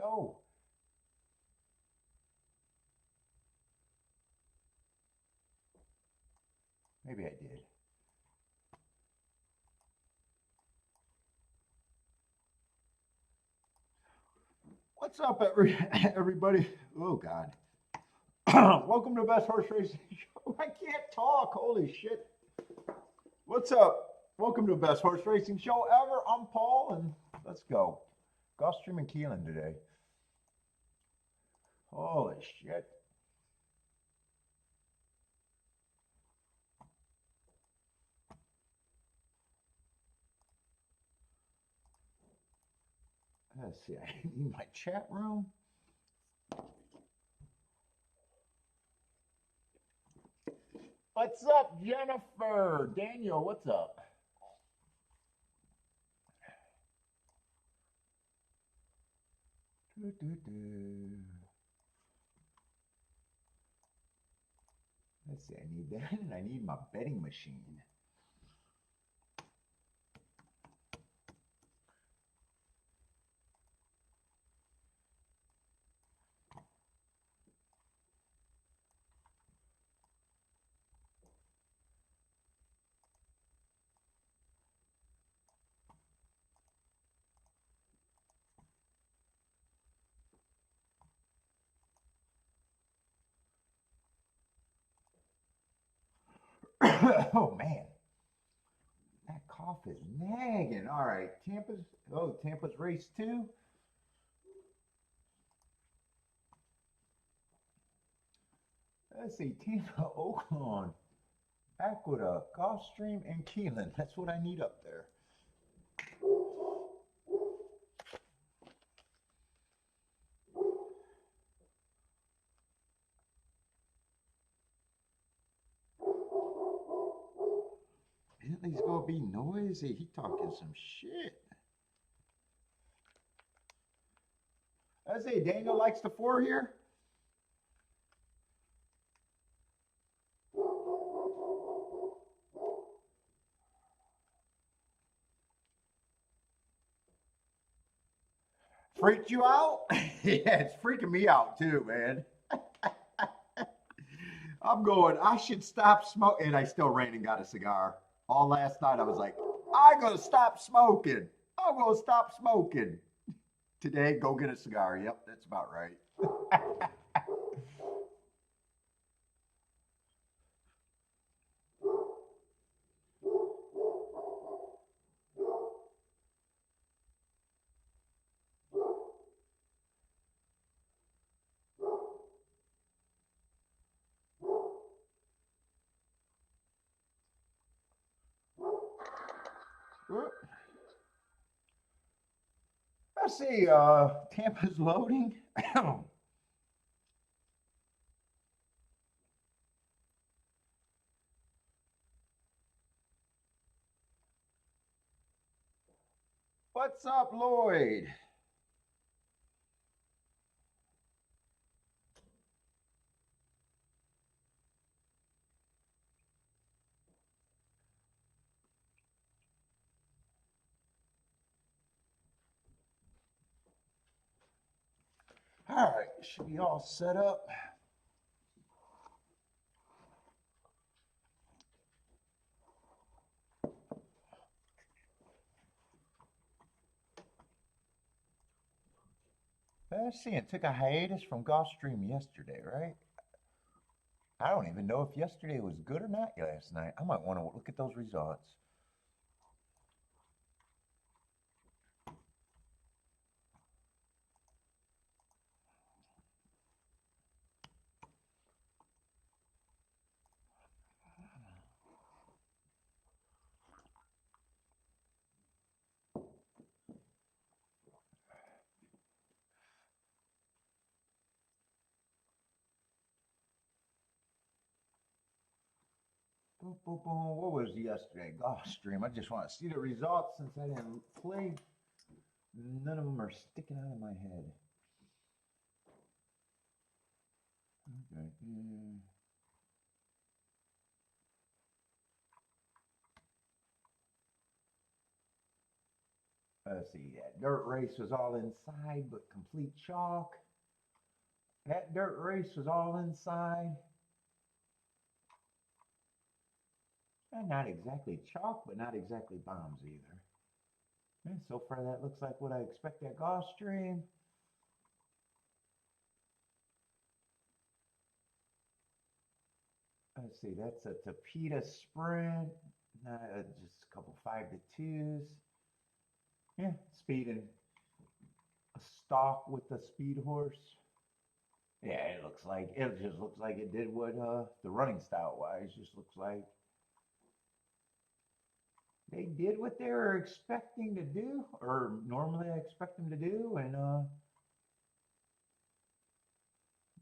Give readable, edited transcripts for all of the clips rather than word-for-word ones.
go. Maybe I did. What's up, everybody? Oh, God. Welcome to Best Horse Racing Show. I can't talk. Holy shit. What's up? Welcome to Best Horse Racing Show ever. I'm Paul, and let's go. Gulfstream and Keeneland today. Holy shit. Let's see. I need my chat room. What's up, Jennifer? Daniel, what's up? Let's see, I need that, and I need my betting machine. Oh, man. That cough is nagging. All right, Tampa's race 2. Let's see, Tampa, Oaklawn, Aqueduct, Gulfstream, and Keeneland. That's what I need up there. Bentley's gonna be noisy. He talking some shit. Let's see, Daniel likes the 4 here. Freaked you out? Yeah, it's freaking me out too, man. I'm going, I should stop smoking. And I still ran and got a cigar. All last night I was like, I'm going to stop smoking. I'm going to stop smoking. Today, go get a cigar. Yep, that's about right. Let's see, Tampa's loading. What's up, Lloyd? All right, should be all set up. Let's see, it took a hiatus from Gulfstream yesterday, right? I don't even know if yesterday was good or not last night. I might want to look at those results. Boom, boom, boom. What was yesterday? Gulfstream. I just want to see the results since I didn't play. None of them are sticking out of my head. Okay. Let's see, that dirt race was all inside, but complete chalk. That dirt race was all inside. And not exactly chalk, but not exactly bombs either. And so far, that looks like what I expect at Gulfstream. Let's see, that's a Tapeta sprint. Just a couple 5-2s. Yeah, speed and a stalk with the speed horse. Yeah, it just looks like it did what the running style wise just looks like they did what they were expecting to do, or normally I expect them to do, and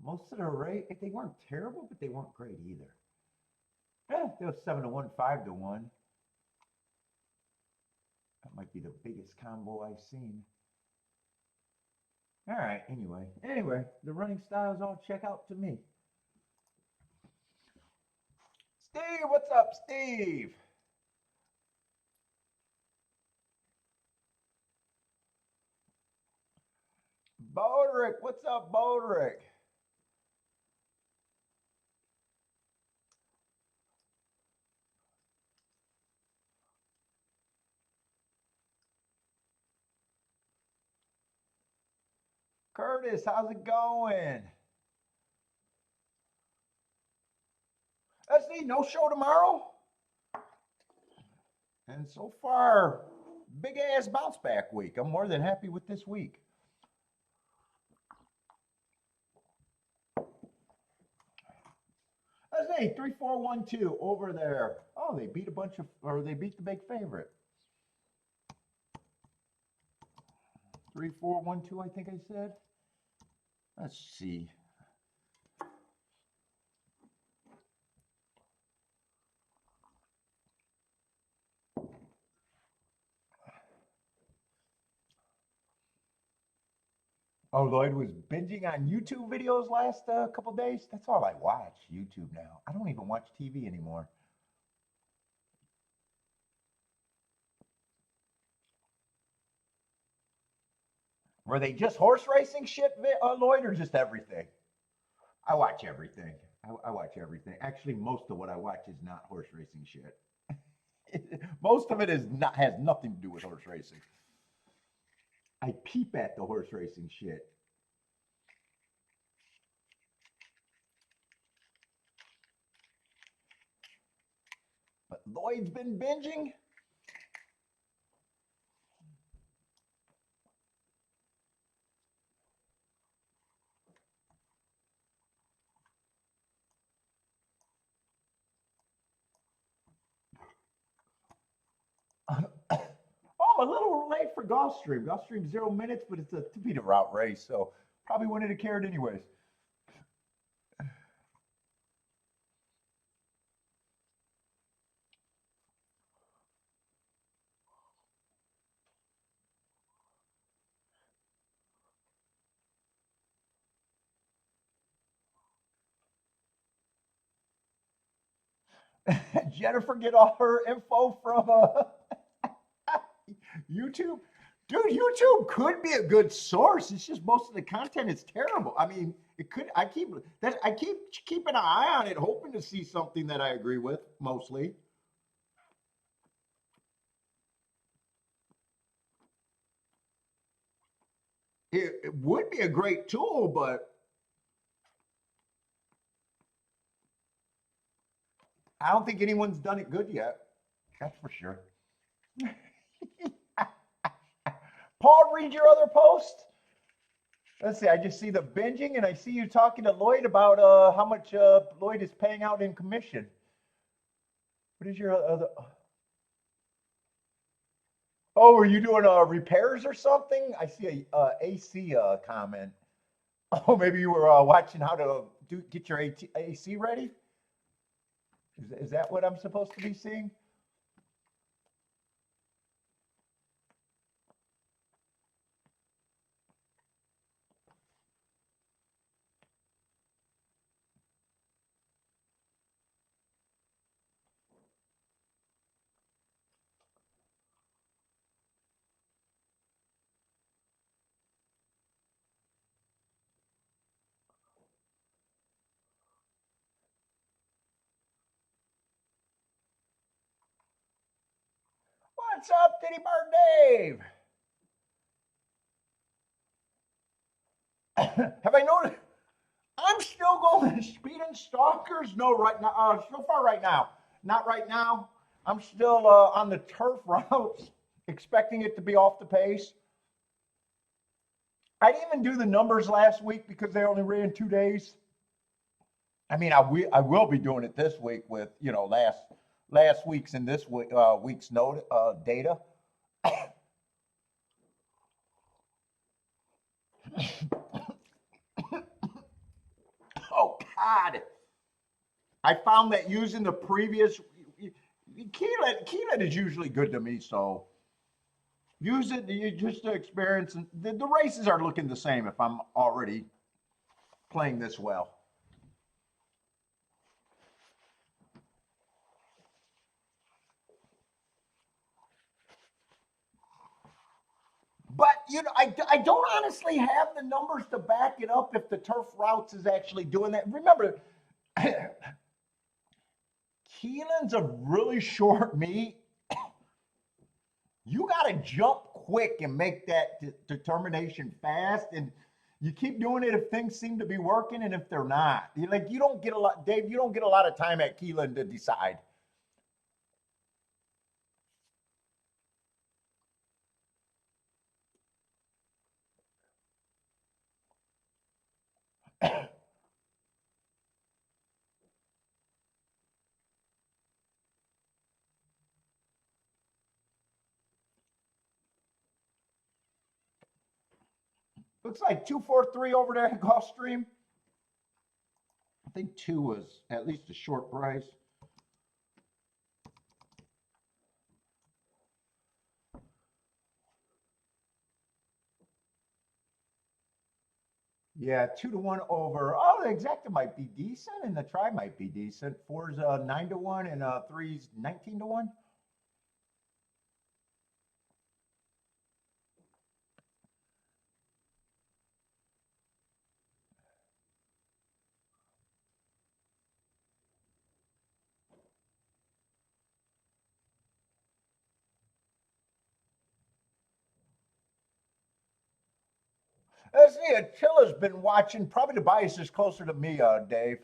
most of the race they weren't terrible, but they weren't great either. Yeah, they was 7-1, 5-1. That might be the biggest combo I've seen. All right, anyway, the running styles all check out to me. Steve, what's up, Steve? Bodrick, what's up, Bodrick? Curtis, how's it going? Let's see, no show tomorrow. And so far, big ass bounce back week. I'm more than happy with this week. Let's see, 3-4-1-2 over there. Oh, they beat they beat the big favorite. 3-4-1-2, I think I said. Let's see. Oh, Lloyd was binging on YouTube videos last couple days. That's all I watch, YouTube now. I don't even watch TV anymore. Were they just horse racing shit, Lloyd, or just everything? I watch everything. I watch everything. Actually, most of what I watch is not horse racing shit. Most of it has nothing to do with horse racing. I peep at the horse racing shit. But Lloyd's been binging. Oh, I'm a little late for Gulfstream. Gulfstream 0 minutes, but it's a Tapeta route race, so probably wouldn't have cared anyways. Jennifer get all her info from YouTube. Dude, YouTube could be a good source. It's just most of the content is terrible. I mean, it could. I keep keeping an eye on it, hoping to see something that I agree with. Mostly, it would be a great tool, but I don't think anyone's done it good yet. That's for sure. Paul, read your other post. Let's see. I just see the binging, and I see you talking to Lloyd about how much Lloyd is paying out in commission. What is your other? Oh, are you doing repairs or something? I see a AC comment. Oh, maybe you were watching how to get your AC ready. Is that what I'm supposed to be seeing? What's up, Titty Bar Dave? Have I noticed? I'm still going speeding stalkers. No, right now, so far right now. Not right now. I'm still on the turf routes, expecting it to be off the pace. I didn't even do the numbers last week because they only ran 2 days. I mean, I will be doing it this week with, you know, last week's and this week's note data. Oh God! I found that using the previous Keeneland is usually good to me, so use it just to experience. And the races are looking the same if I'm already playing this well. But you know, I don't honestly have the numbers to back it up if the turf routes is actually doing that. Remember, Keeneland's a really short meet. You got to jump quick and make that determination fast, and you keep doing it if things seem to be working and if they're not. You don't get a lot, Dave. You don't get a lot of time at Keeneland to decide. Looks like 243 over there at Gulfstream. I think 2 was at least a short price. Yeah, 2-1 over. Oh, the exacta might be decent, and the try might be decent. 4's 9-1, and 3's 19-1. Let's see, Attila's been watching. Probably the bias is closer to me, Dave.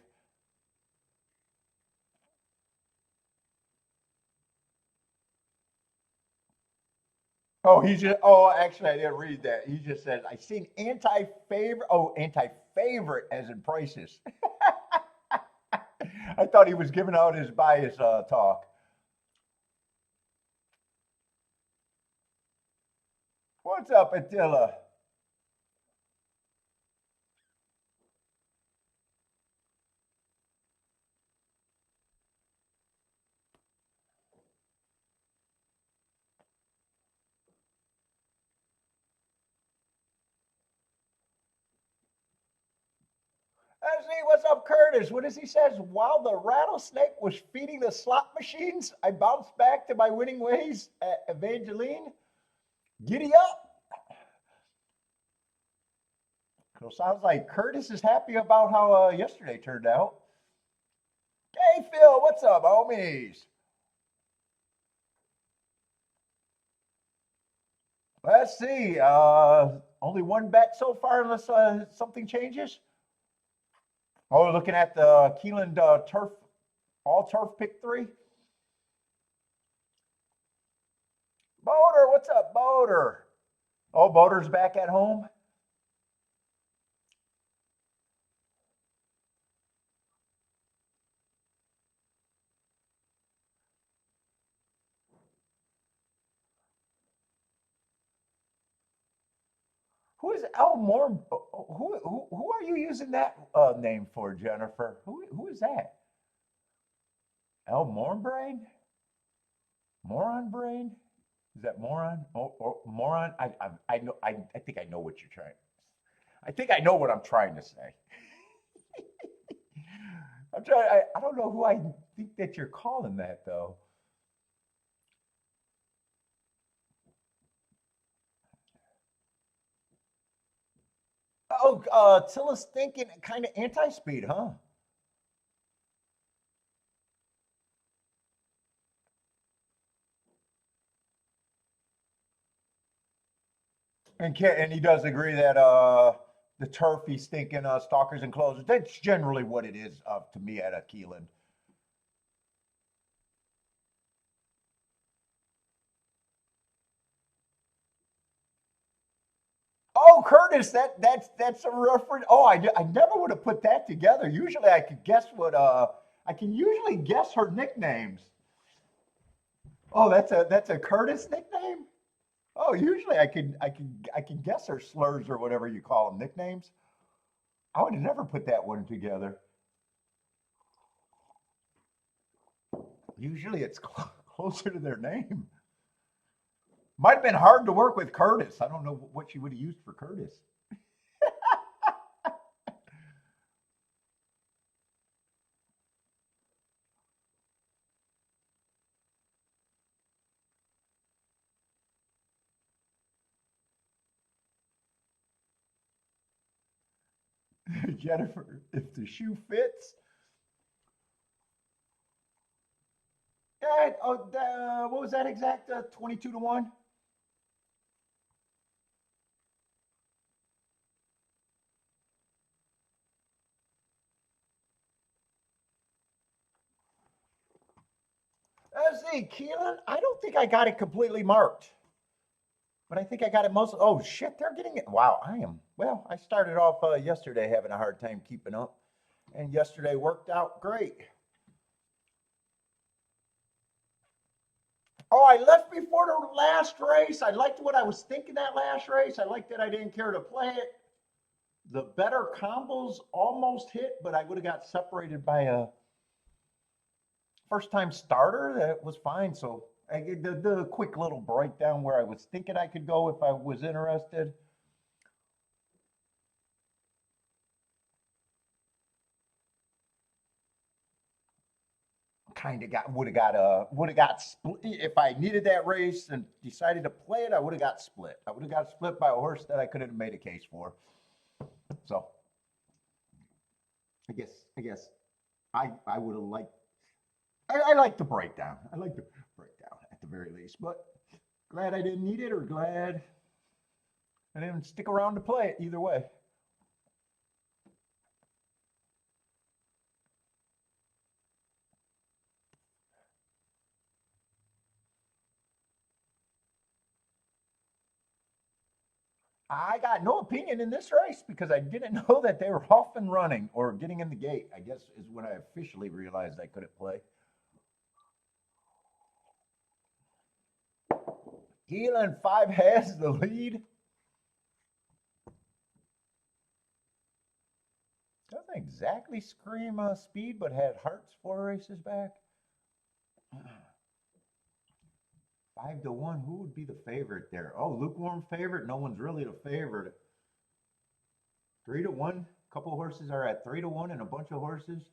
Oh, actually, I didn't read that. He just said, I seen anti-favorite. Oh, anti-favorite as in prices. I thought he was giving out his bias talk. What's up, Attila? Let's see, what's up, Curtis? What does he says? While the rattlesnake was feeding the slot machines, I bounced back to my winning ways at Evangeline. Giddy up. So sounds like Curtis is happy about how yesterday turned out. Hey, Phil, what's up, homies? Let's see. Only one bet so far, unless something changes. Oh, looking at the Keeneland turf, all turf pick 3. Boater, what's up, Boater? Oh, Boater's back at home. Who is Moore? Who are you using that name for, Jennifer? Who is that? El Moron Moron Brain? Is that moron? Or moron? I know. I think I know what you're trying. I think I know what I'm trying to say. I'm trying. I don't know who I think that you're calling that though. Oh, Tilla's thinking kind of anti-speed, huh? And he does agree that the turf he's thinking stalkers and closers. That's generally what it is to me at a Keeneland. Oh, Curtis, that's a reference. Oh, I never would have put that together. Usually, I could guess what I can usually guess her nicknames. Oh, that's a Curtis nickname. Oh, usually I can guess her slurs or whatever you call them nicknames. I would have never put that one together. Usually, it's closer to their name. Might have been hard to work with Curtis. I don't know what she would have used for Curtis. Jennifer, if the shoe fits. Yeah, what was that exact? 22 to 1? Let's see, Keelan. I don't think I got it completely marked, but I think I got it most. Oh shit, they're getting it. Wow, I am. Well, I started off yesterday having a hard time keeping up, and yesterday worked out great. Oh, I left before the last race. I liked what I was thinking that last race. I liked that I didn't care to play it. The better combos almost hit, but I would have got separated by a first time starter. That was fine. So I get the quick little breakdown where I was thinking I could go if I was interested. Kind of got would have got split if I needed that race and decided to play it. I would have got split. I would have got split by a horse that I couldn't have made a case for. So I guess I would have liked. I like the breakdown. I like the breakdown at the very least. But glad I didn't need it, or glad I didn't stick around to play it. Either way. I got no opinion in this race because I didn't know that they were off and running or getting in the gate. I guess is when I officially realized I couldn't play. Keelan 5 has the lead. Doesn't exactly scream speed, but had Hearts 4 races back. 5 to 1. Who would be the favorite there? Oh, lukewarm favorite. No one's really the favorite. 3 to 1. A couple of horses are at 3 to 1, and a bunch of horses.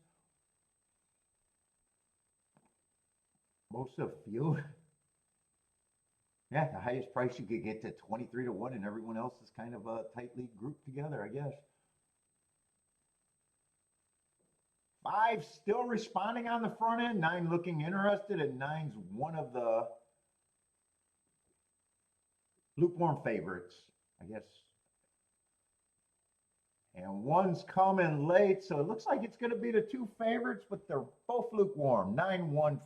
Most of few. Yeah, the highest price you could get to 23 to 1, and everyone else is kind of tightly grouped together, I guess. 5 still responding on the front end. 9 looking interested, and 9's one of the lukewarm favorites, I guess. And 1's coming late, so it looks like it's going to be the 2 favorites, but they're both lukewarm. 9-1-5.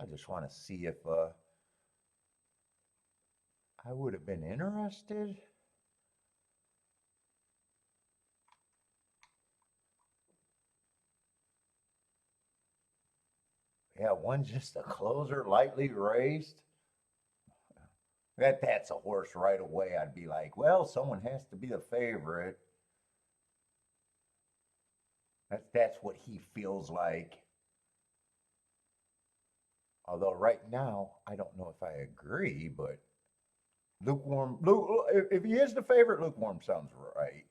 I just want to see if I would have been interested. Yeah, 1's just a closer, lightly raced. That's a horse right away. I'd be like, well, someone has to be the favorite. That's what he feels like. Although right now, I don't know if I agree, but lukewarm. If he is the favorite, lukewarm sounds right.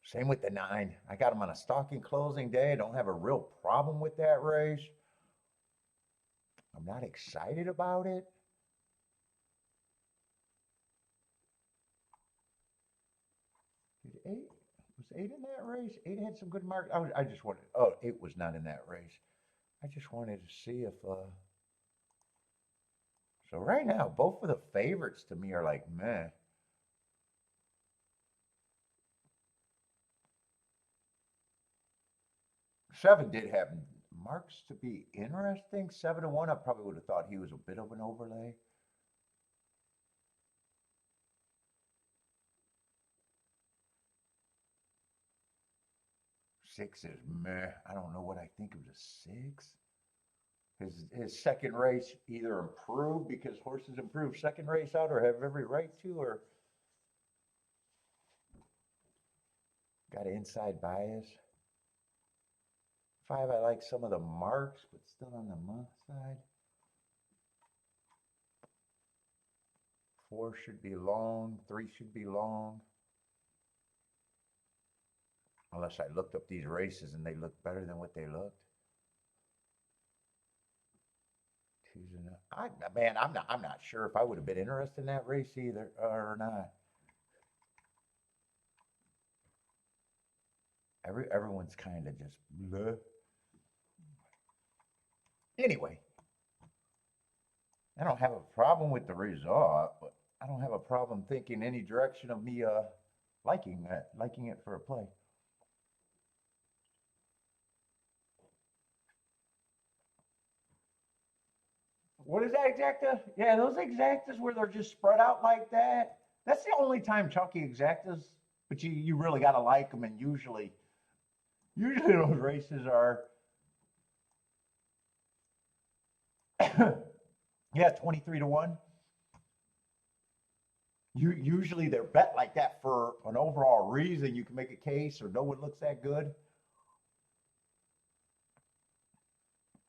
Same with the 9. I got him on a stalking closing day. I don't have a real problem with that race. I'm not excited about it. 8? Was 8 in that race? 8 had some good marks. I just wanted. Oh, 8 was not in that race. I just wanted to see if. So right now, both of the favorites to me are like meh. 7 did have marks to be interesting. 7-1, I probably would have thought he was a bit of an overlay. Six is meh. I don't know what I think of the 6. His second race either improved because horses improve second race out or have every right to, or got an inside bias. 5, I like some of the marks, but still on the month side. 4 should be long. 3 should be long. Unless I looked up these races and they looked better than what they looked. Man, I'm not sure if I would have been interested in that race either or not. Everyone's kind of just bleh. Anyway, I don't have a problem with the result, but I don't have a problem thinking any direction of me liking it for a play. What is that exacta? Yeah, those exactas where they're just spread out like that. That's the only time chunky exactas, but you really got to like them, and usually those races are yeah, 23-1. Usually they're bet like that for an overall reason. You can make a case, or no one looks that good.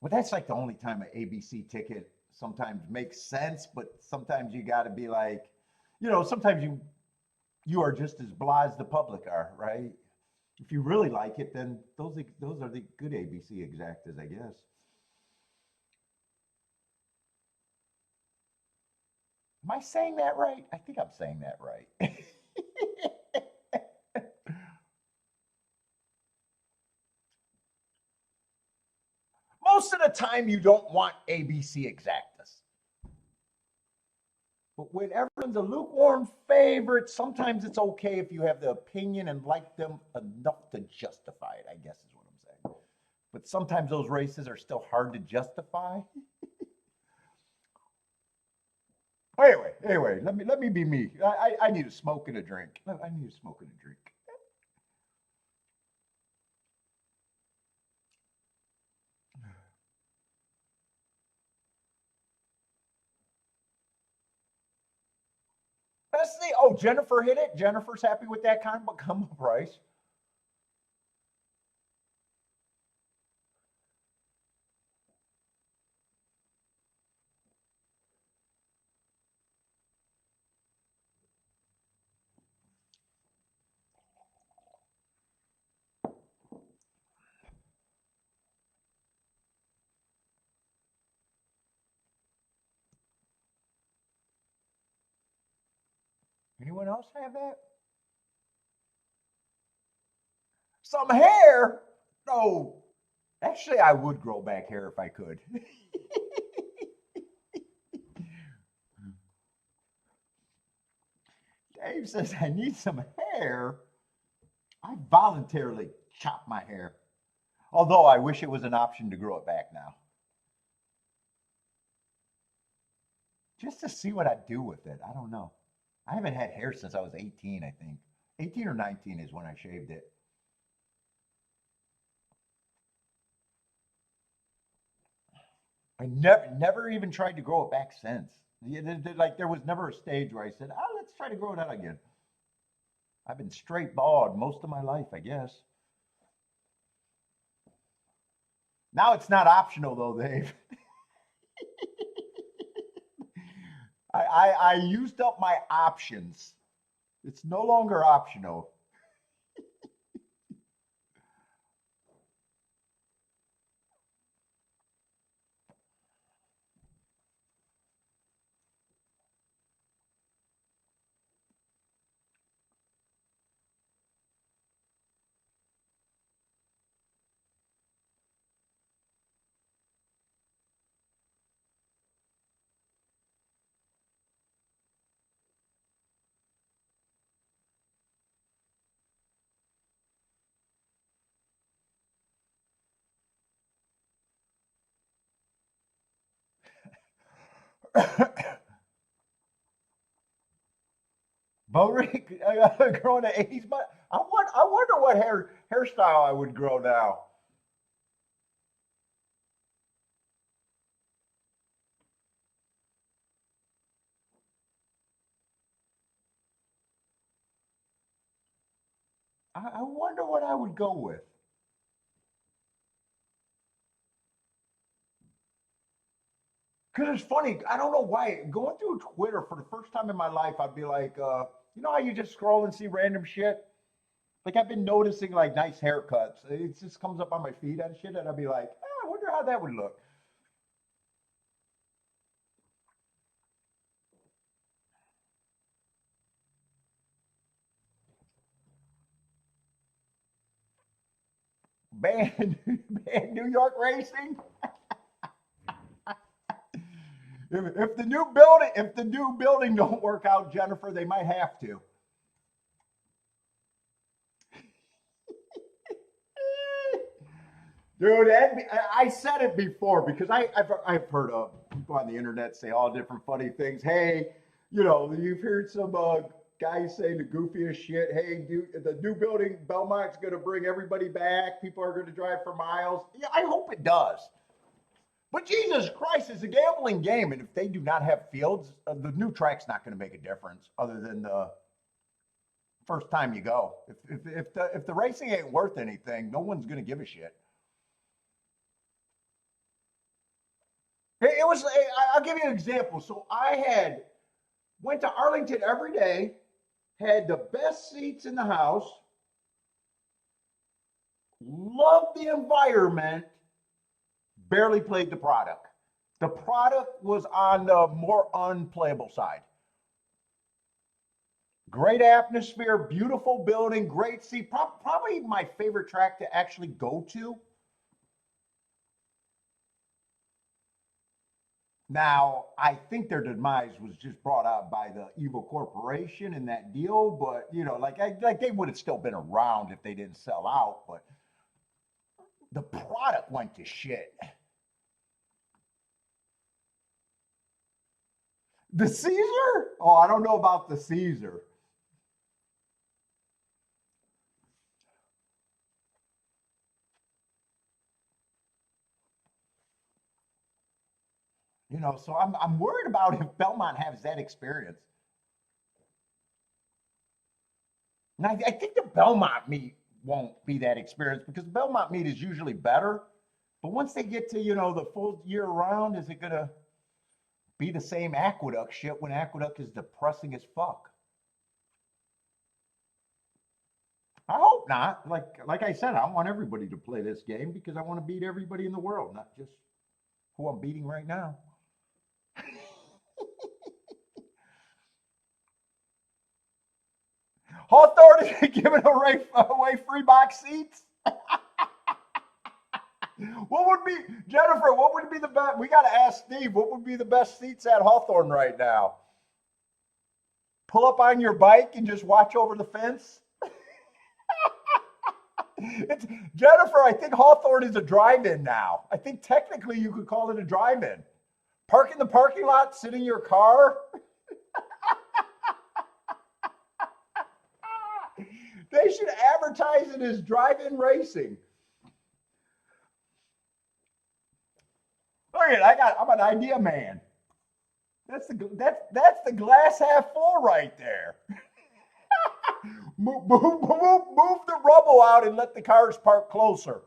But that's like the only time an ABC ticket sometimes makes sense, but sometimes you got to be like, sometimes you are just as blah as the public are, right? If you really like it, then those are the good ABC exactas, I guess. Am I saying that right? I think I'm saying that right. Most of the time, you don't want ABC exactas. But when everyone's a lukewarm favorite, sometimes it's okay if you have the opinion and like them enough to justify it, I guess is what I'm saying. But sometimes those races are still hard to justify. Anyway, let me be me. I need a smoke and a drink. I need a smoke and a drink. Let's see. Oh, Jennifer hit it. Jennifer's happy with that combo price. Anyone else have that? Some hair? No. Actually, I would grow back hair if I could. Dave says, I need some hair. I voluntarily chop my hair. Although I wish it was an option to grow it back now. Just to see what I'd do with it. I don't know. I haven't had hair since I was 18, I think. 18 or 19 is when I shaved it. I never even tried to grow it back since. Like there was never a stage where I said, "Oh, let's try to grow it out again." I've been straight bald most of my life, I guess. Now it's not optional though, Dave. I used up my options. It's no longer optional. Boat rig, growing the 80s, but I wonder what hairstyle I would grow now. I wonder what I would go with. Because it's funny, I don't know why. Going through Twitter for the first time in my life, I'd be like, you know how you just scroll and see random shit? Like I've been noticing like nice haircuts. It just comes up on my feed and shit, and I'd be like, I wonder how that would look. Ban, ban New York racing. If the new building don't work out, Jennifer, they might have to. Dude, I said it before because I've heard of people on the internet say all different funny things. Hey, you know, you've heard some guys say the goofiest shit. Hey, dude, the new building, Belmont's going to bring everybody back. People are going to drive for miles. Yeah, I hope it does. But Jesus Christ, it's a gambling game, and if they do not have fields, the new track's not going to make a difference other than the first time you go. If the racing ain't worth anything, no one's going to give a shit. It was. I'll give you an example. So I had went to Arlington every day, had the best seats in the house, loved the environment, barely played the product. The product was on the more unplayable side. Great atmosphere, beautiful building, great seat. Probably my favorite track to actually go to. Now, I think their demise was just brought out by the evil corporation in that deal, but you know, like they would have still been around if they didn't sell out. But the product went to shit. The Caesar? Oh, I don't know about the Caesar. You know, so I'm worried about if Belmont has that experience. And I think the Belmont meet won't be that experience because the Belmont meet is usually better. But once they get to, you know, the full year round, is it gonna be the same Aqueduct shit when Aqueduct is depressing as fuck? I hope not. Like I said, I want everybody to play this game because I want to beat everybody in the world, not just who I'm beating right now. Hawthorne is giving away free box seats. What would be Jennifer? What would be the best? We got to ask Steve. What would be the best seats at Hawthorne right now? Pull up on your bike and just watch over the fence. It's Jennifer. I think Hawthorne is a drive-in now. I think technically you could call it a drive-in. Park in the parking lot, sit in your car. They should advertise it as drive-in racing. Look at I'm an idea man. That's the glass half full right there. Move the rubble out and let the cars park closer.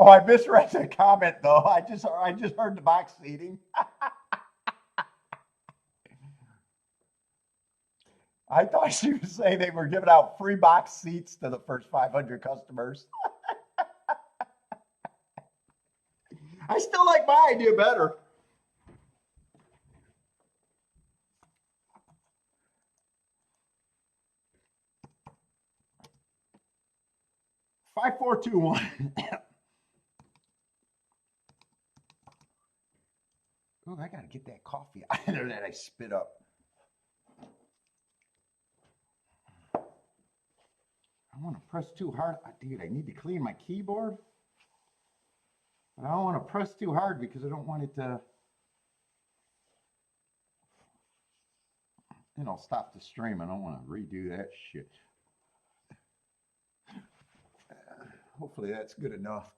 Oh, I misread the comment though. I just heard the box seating. I thought she was saying they were giving out free box seats to the first 500 customers. I still like my idea better. Five, four, two, one. Oh, I gotta get that coffee out of there that I spit up. I want to press too hard. Dude, I need to clean my keyboard. But I don't want to press too hard because I don't want it to, you know, stop the stream. I don't want to redo that shit. Hopefully that's good enough.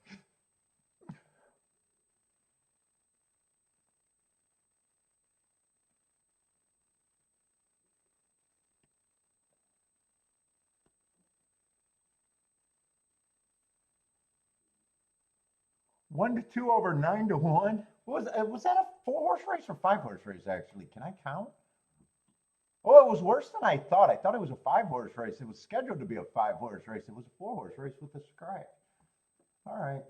One to two over 9 to 1. Was that a 4-horse race or 5-horse race, actually? Can I count? Oh, it was worse than I thought. I thought it was a 5-horse race. It was scheduled to be a 5-horse race. It was a 4-horse race with a scratch. All right.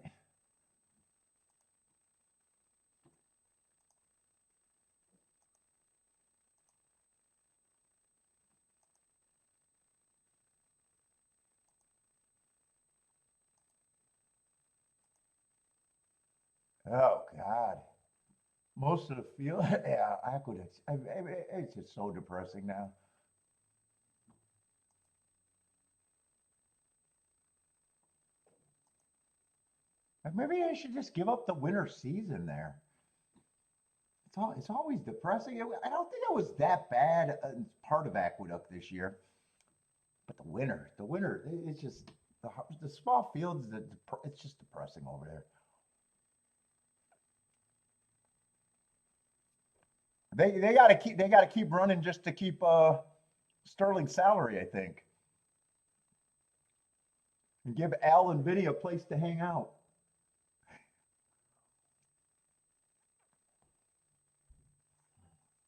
Oh, God. Most of the field, yeah, Aqueduct. It's just so depressing now. Maybe I should just give up the winter season there. It's always depressing. I don't think it was that bad part of Aqueduct this year. But the winter, it's just the small fields. It's just depressing over there. They got to keep running just to keep Sterling's salary, I think, and give Al and Vinny a place to hang out.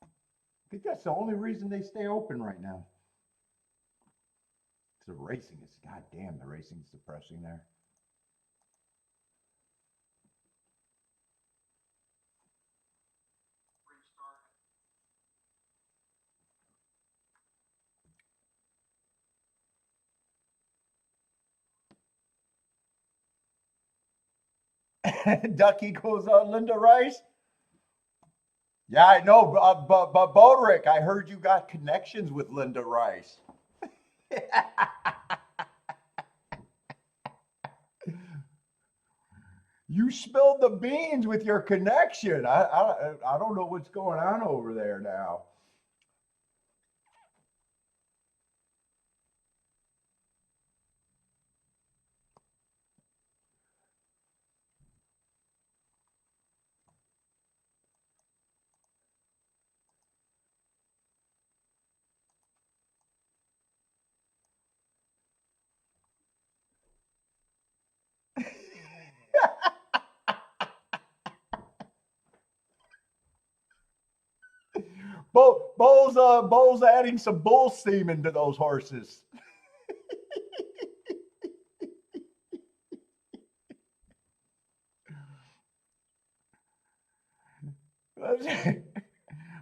I think that's the only reason they stay open right now. The racing is, goddamn, the racing's depressing there. Duck equals Linda Rice. Yeah, I know, but Bodrick, I heard you got connections with Linda Rice. You spilled the beans with your connection. I don't know what's going on over there now. Bo's adding some bull semen to those horses.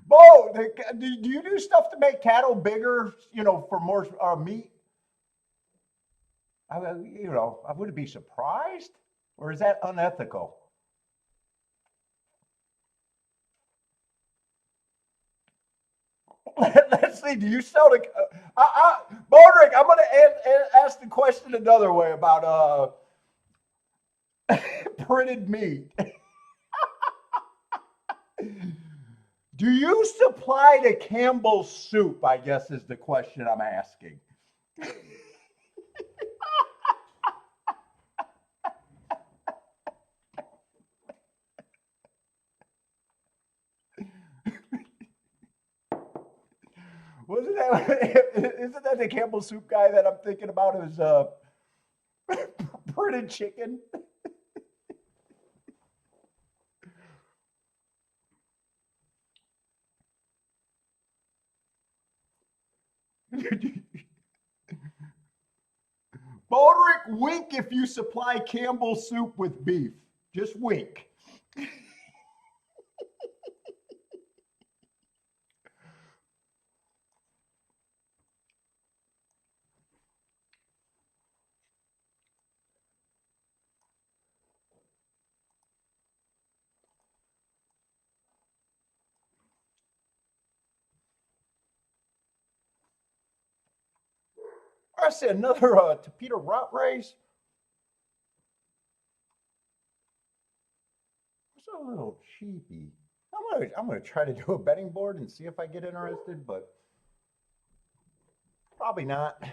Bo, do you do stuff to make cattle bigger? You know, for more meat. I wouldn't be surprised, or is that unethical? Let's see. Do you sell the? Bodrick, I'm going to ask the question another way about printed meat. Do you supply the Campbell's soup? I guess is the question I'm asking. Isn't that the Campbell's soup guy that I'm thinking about? Is printed chicken? Bodrick, wink if you supply Campbell's soup with beef. Just wink. I see another Tapeta route race. It's a little cheapy. I'm gonna try to do a betting board and see if I get interested, but probably not.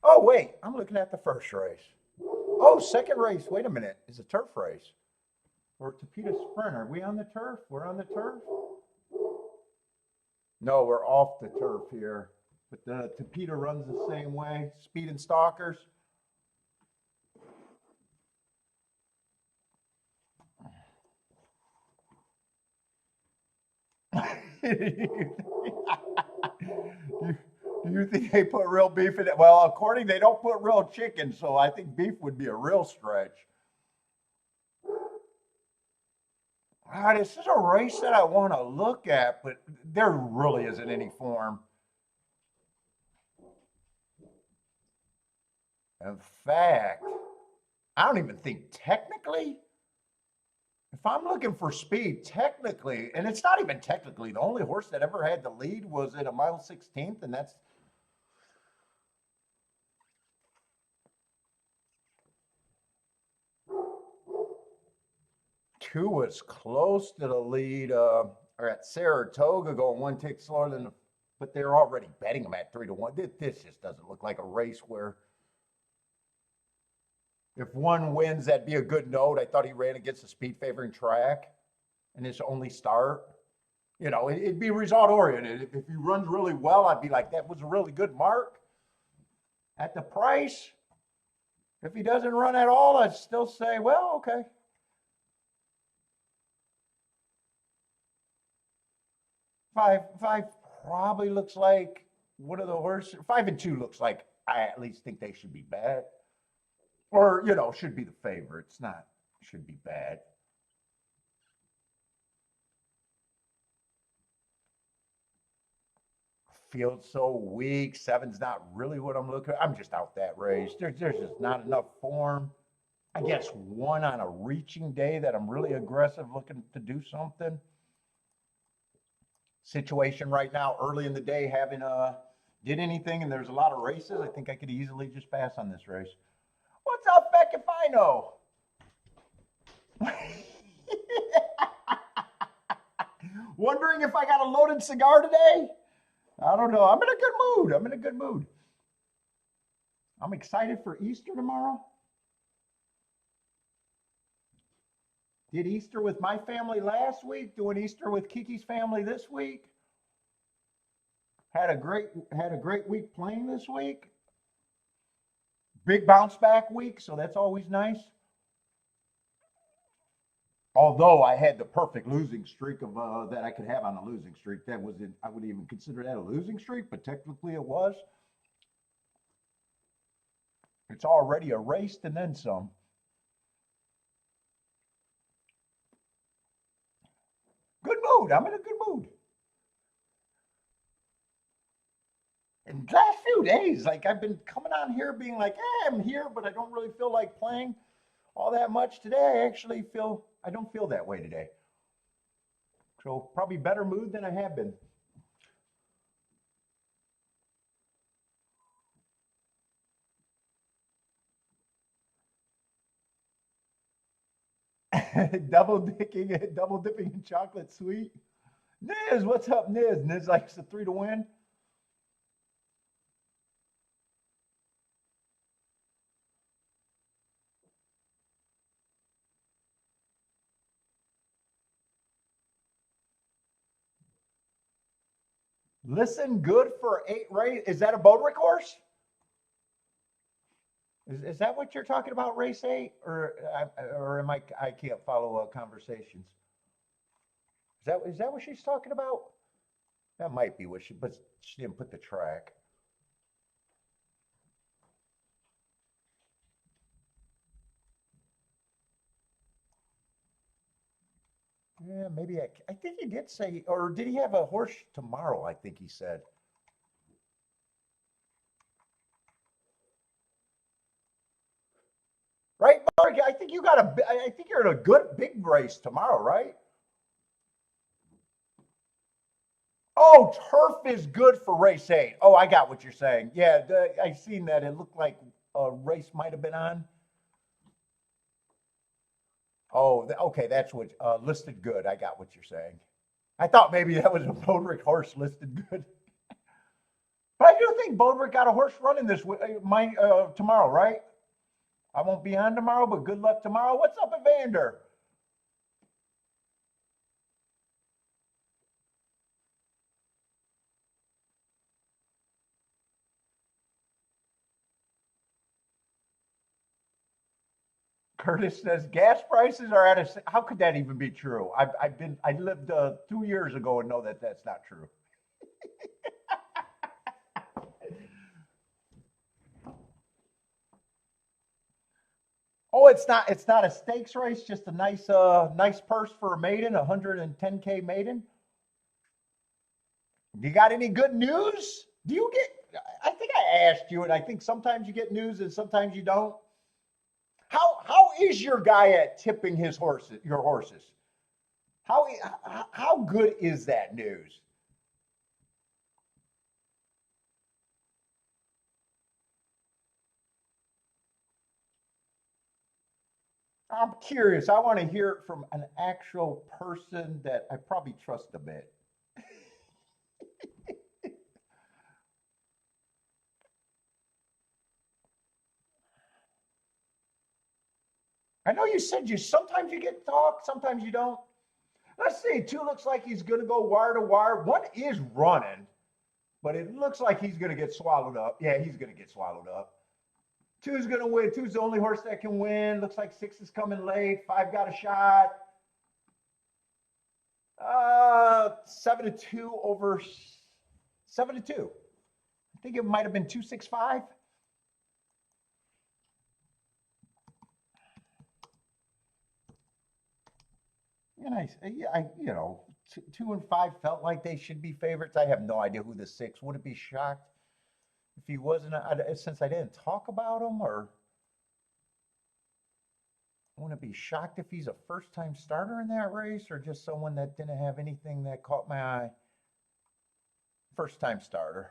Oh wait, I'm looking at the first race. Oh, second race. Wait a minute, it's a turf race or Tapeta Sprint. Are we on the turf? We're on the turf. No, we're off the turf here. But the Tapeta runs the same way. Speed and Stalkers. Do you think they put real beef in it? Well, according they don't put real chicken, so I think beef would be a real stretch. This is a race that I want to look at, but there really isn't any form. In fact, I don't even think technically, if I'm looking for speed, technically, and it's not even technically, the only horse that ever had the lead was at a mile 16th, and that's two was close to the lead, or at Saratoga going one tick slower than the, but they're already betting them at 3-1. This just doesn't look like a race where if one wins, that'd be a good note. I thought he ran against a speed favoring track in his only start. You know, it'd be result oriented. If he runs really well, I'd be like, that was a really good mark. At the price, if he doesn't run at all, I'd still say, well, okay. Five probably looks like one of the horses. 5 and 2 looks like I at least think they should be bad. Or, you know, should be the favorite. It's not, should be bad. Field's so weak. 7's not really what I'm looking at. I'm just out that race. There's just not enough form. I guess 1 on a reaching day that I'm really aggressive looking to do something. Situation right now, early in the day, haven't did anything, and there's a lot of races. I think I could easily just pass on this race. What's up, Beck, if I know? Wondering if I got a loaded cigar today? I don't know. I'm in a good mood. I'm in a good mood. I'm excited for Easter tomorrow. Did Easter with my family last week, doing Easter with Kiki's family this week. Had a great week playing this week. Big bounce back week, so that's always nice. Although I had the perfect losing streak of that I could have on a losing streak. That was I would even consider that a losing streak, but technically it was. It's already erased and then some. Good mood. I'm in a good mood. In the last few days, like I've been coming on here being like, I'm here, but I don't really feel like playing all that much today. I actually feel, I don't feel that way today. So probably better mood than I have been. double dipping in chocolate sweet. Niz, what's up, Niz? Niz likes the 3 to win. Listen good for 8 race. Is that a Bodrick horse? Is that what you're talking about, race 8? Or am I can't follow conversations. Is that what she's talking about? That might be what but she didn't put the track. Yeah, maybe I think he did say, or did he have a horse tomorrow? I think he said. Right, Mark? I think I think you're in a good big race tomorrow, right? Oh, turf is good for race 8. Oh, I got what you're saying. Yeah, I seen that. It looked like a race might have been on. Oh, okay, that's what listed good. I got what you're saying. I thought maybe that was a Bodrick horse listed good. But I do think Bodrick got a horse running this tomorrow, right? I won't be on tomorrow, but good luck tomorrow. What's up, Evander? Curtis says gas prices are at a. How could that even be true? I lived 2 years ago and know that that's not true. Oh, it's not a stakes race, just a nice purse for a maiden, 110K maiden. You got any good news? Do you get? I think I asked you, and I think sometimes you get news and sometimes you don't. How is your guy at tipping your horses? How good is that news? I'm curious. I want to hear it from an actual person that I probably trust a bit. I know you said you sometimes you get talk, sometimes you don't. Let's see. 2 looks like he's going to go wire to wire. 1 is running, but it looks like he's going to get swallowed up. Yeah, he's going to get swallowed up. 2's going to win. 2's the only horse that can win. Looks like 6 is coming late. 5 got a shot. 7-2 over 7-2. I think it might have been 265. And I 2 and 5 felt like they should be favorites. I have no idea who the 6. Would it be shocked if he wasn't? Since I didn't talk about him, or wouldn't it be shocked if he's a first-time starter in that race, or just someone that didn't have anything that caught my eye? First-time starter.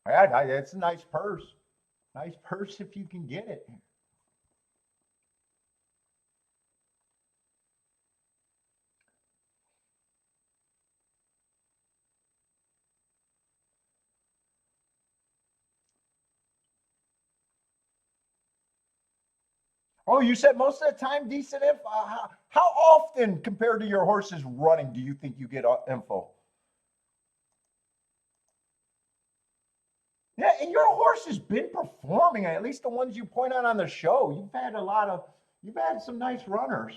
Yeah, it's a nice purse. Nice purse if you can get it. Oh, you said most of the time decent info. How often, compared to your horses running, do you think you get info? Yeah, and your horse has been performing. At least the ones you point out on the show. You've had some nice runners.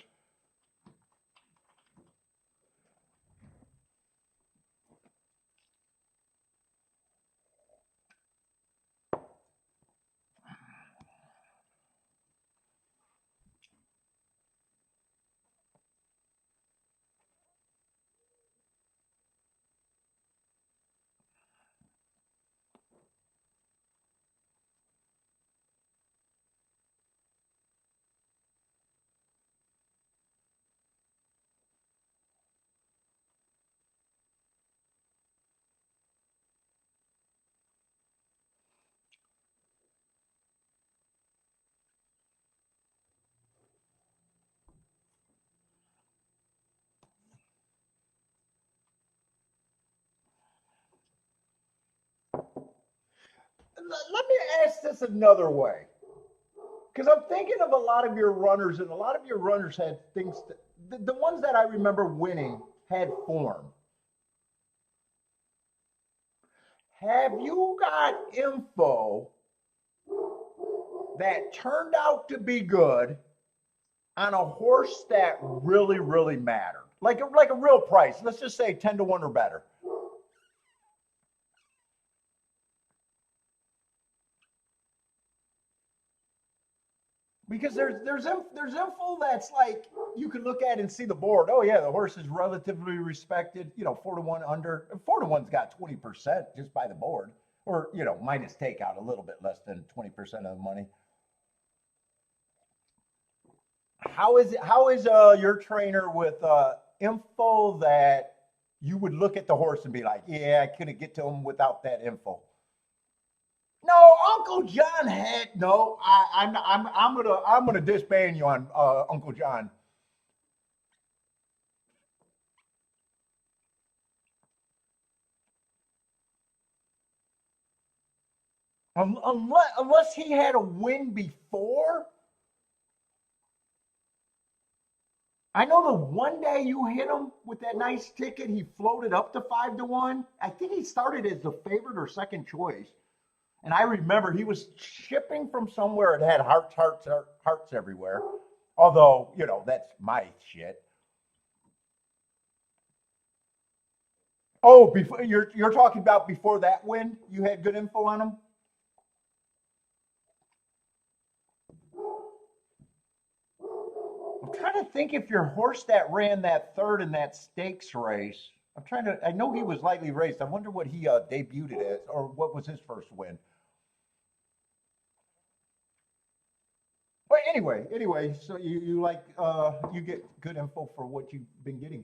Let me ask this another way, because I'm thinking of a lot of your runners, and a lot of your runners had things. The ones that I remember winning had form. Have you got info that turned out to be good on a horse that really, really mattered? Like a real price. Let's just say 10-1 or better. Because there's info that's like you can look at and see the board. Oh yeah, the horse is relatively respected. 4-1 under. 4-1's got 20% just by the board, or minus takeout a little bit less than 20% of the money. How is it? How is your trainer with info that you would look at the horse and be like, yeah, I couldn't get to him without that info? No, Uncle John had no. I'm gonna disband you on Uncle John. Unless he had a win before. I know the one day you hit him with that nice ticket, he floated up to 5-1. I think he started as the favorite or second choice. And I remember he was shipping from somewhere. It had hearts, hearts, hearts everywhere. Although, that's my shit. Oh, before you're talking about before that win, you had good info on him. I'm trying to think if your horse that ran that third in that stakes race. I know he was lightly raced. I wonder what he debuted it as, or what was his first win. But anyway, so you like you get good info for what you've been getting.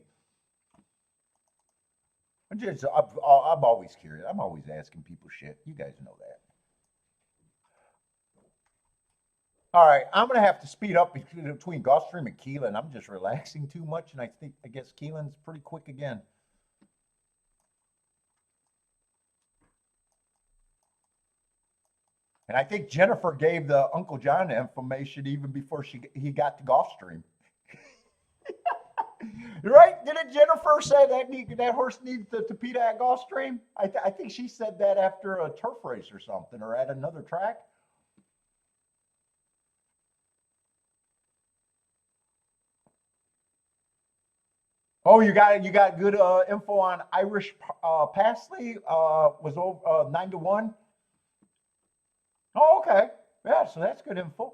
I'm always curious. I'm always asking people shit. You guys know that. All right, I'm gonna have to speed up between Gulfstream and Keeneland. I'm just relaxing too much, and I guess Keeneland's pretty quick again. And I think Jennifer gave the Uncle John information even before he got to Gulfstream. Right? Didn't Jennifer say that horse needs the Tapeta at Gulfstream? I think she said that after a turf race or something, or at another track. Oh, you got good info on Irish Passley. Was over 9-1. Oh, okay. Yeah, so that's good info.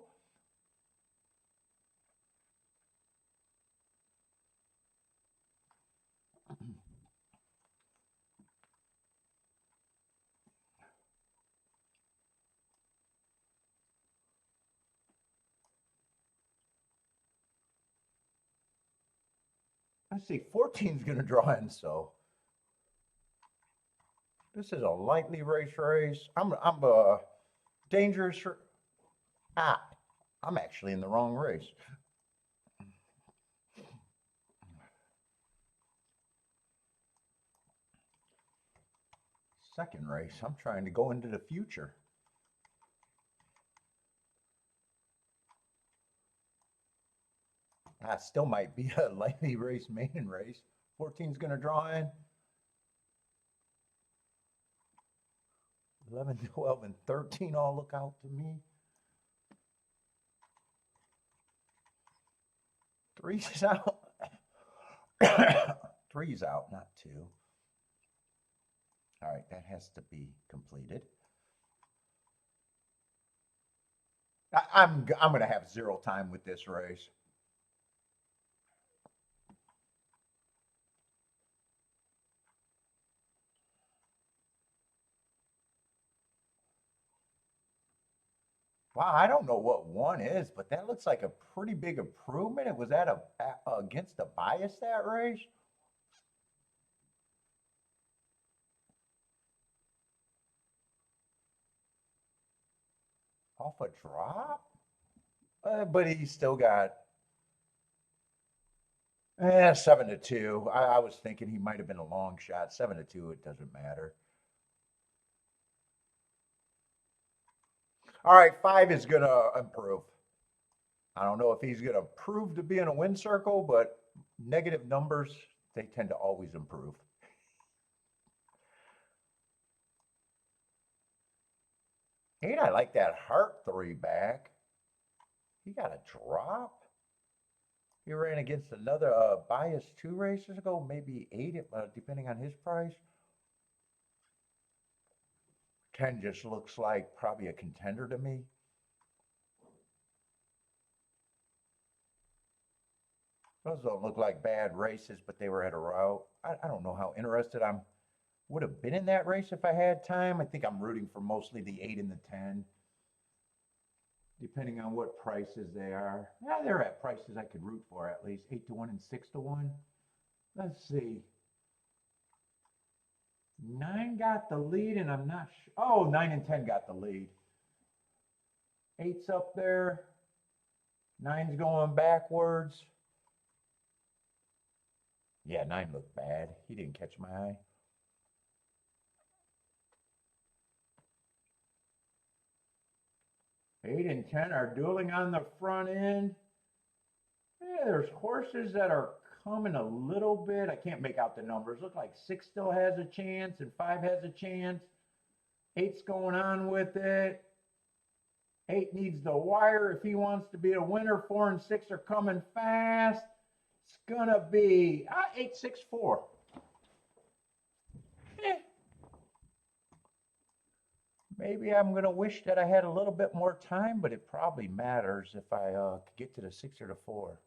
Let's see, 14's going to draw in, so this is a lightly raced race. I'm dangerous. Ah, I'm actually in the wrong race. Second race. I'm trying to go into the future. I still might be a lightly raced maiden race. 14's going to draw in. 11, 12, and 13 all look out to me. Three's out. Three's out, not two. All right, that has to be completed. I'm going to have zero time with this race. Wow, I don't know what one is, but that looks like a pretty big improvement. It was at against a bias that race. Off a drop, but he still got 7-2. I was thinking he might have been a long shot. 7-2. It doesn't matter. All right, 5 is gonna improve. I don't know if he's gonna prove to be in a win circle, but negative numbers they tend to always improve. 8, I like that heart 3 back. He got a drop. He ran against another bias 2 races ago, maybe 8, depending on his price. 10 just looks like probably a contender to me. Those don't look like bad races, but they were at a route. I don't know how interested I would have been in that race if I had time. I think I'm rooting for mostly the 8 and the 10, depending on what prices they are. Yeah, they're at prices I could root for at least 8 to 1 and 6 to 1. Let's see. 9 got the lead, and I'm not sure. Oh, 9 and 10 got the lead. 8's up there. 9's going backwards. Yeah, 9 looked bad. He didn't catch my eye. Eight and 10 are dueling on the front end. Yeah, there's horses that are coming a little bit. I can't make out the numbers. Look like 6 still has a chance and 5 has a chance. 8's going on with it. 8 needs the wire if he wants to be a winner. 4 and 6 are coming fast. It's gonna be 8, 6, 4. Maybe I'm gonna wish that I had a little bit more time, but it probably matters if I could get to the 6 or the 4.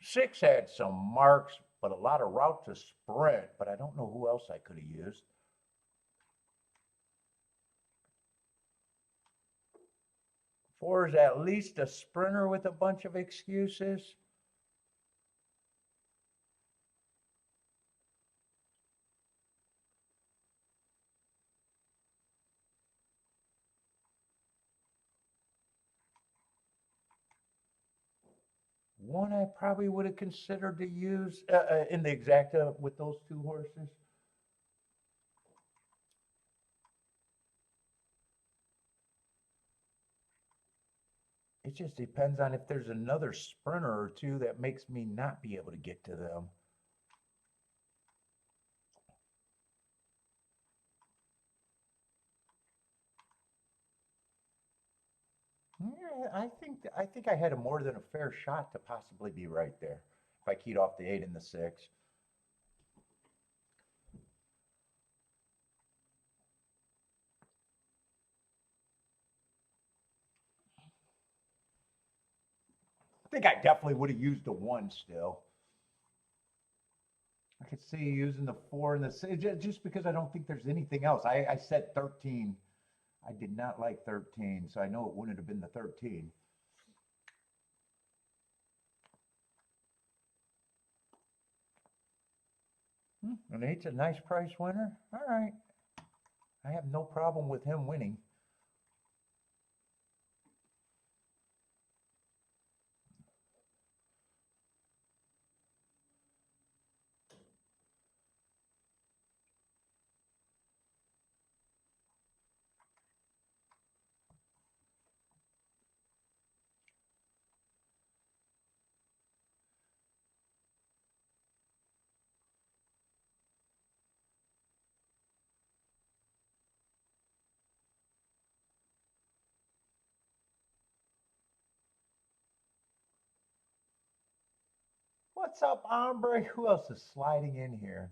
6 had some marks, but a lot of route to sprint, but I don't know who else I could have used. 4 is at least a sprinter with a bunch of excuses. One I probably would have considered to use in the exacta with those 2 horses. It just depends on if there's another sprinter or 2 that makes me not be able to get to them. Yeah, I think I had a more than a fair shot to possibly be right there if I keyed off the 8 and the 6. I think I definitely would have used the 1 still. I could see using the 4 and the 6 just because I don't think there's anything else. I said 13. I did not like 13, so I know it wouldn't have been the 13. And 8's a nice price winner. All right. I have no problem with him winning. What's up, hombre? Who else is sliding in here?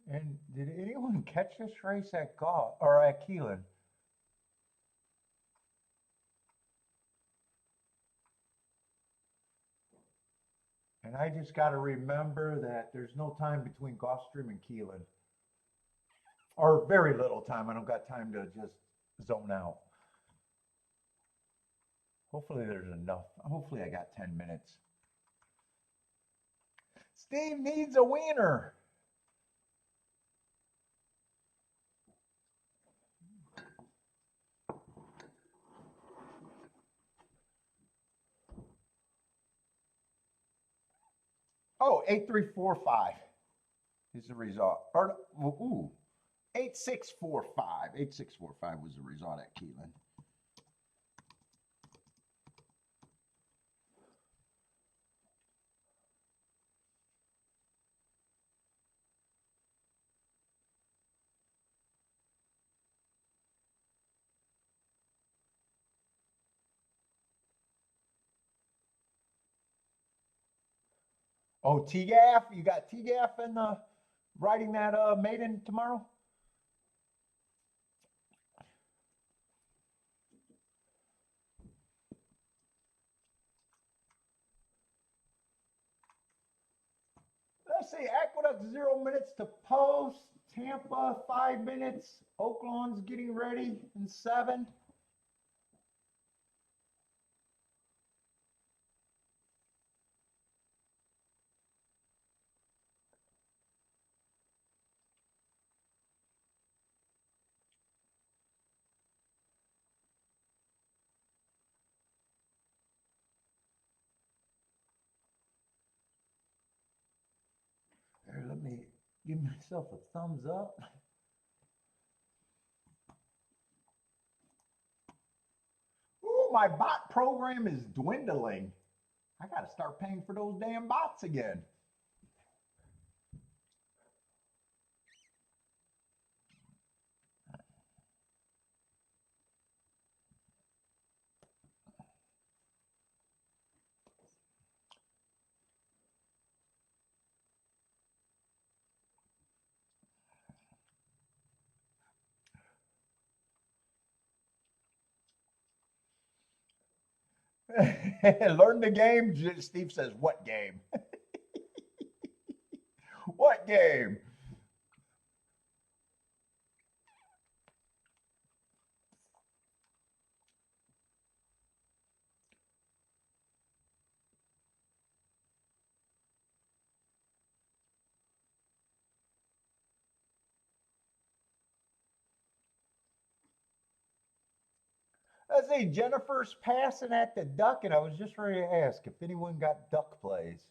And did anyone catch this race at Golf or at Keeneland? And I just got to remember that there's no time between Gulfstream and Keeneland, or very little time. I don't got time to just zone out. Hopefully there's enough. Hopefully I got 10 minutes. Steve needs a wiener. Oh, 8345 is the result. Or, ooh, 8645. 8645 was the result at Keeneland. Oh, T-Gaff, you got T-Gaff in riding that maiden tomorrow? Let's see, Aqueduct 0 minutes to post. Tampa 5 minutes. Oaklawn's getting ready in 7. Here, let me give myself a thumbs up. Ooh, my bot program is dwindling. I got to start paying for those damn bots again. Learn the game. Steve says, what game? What game? Let's see, Jennifer's passing at the duck, and I was just ready to ask if anyone got duck plays.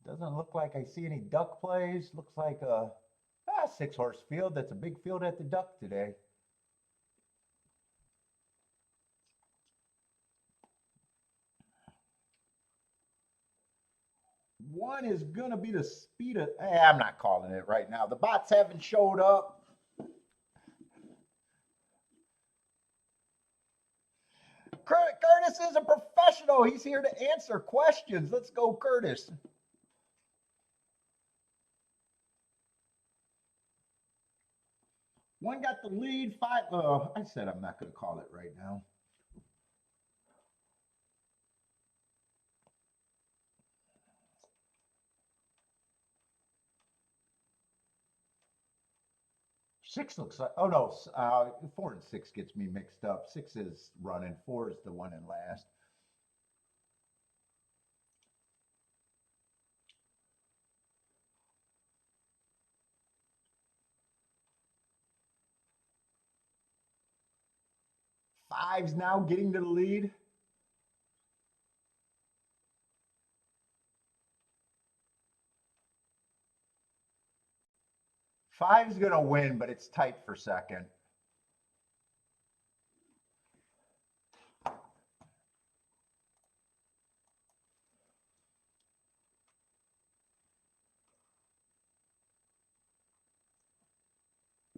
Doesn't look like I see any duck plays. Looks like a 6-horse field. That's a big field at the duck today. One is going to be the speed of... I'm not calling it right now. The bots haven't showed up. Curtis is a professional. He's here to answer questions. Let's go, Curtis. One got the lead. 5... I said I'm not going to call it right now. Six looks like, oh no, 4 and 6 gets me mixed up. 6 is running, 4 is the one in last. Five's now getting to the lead. Five's going to win, but it's tight for second.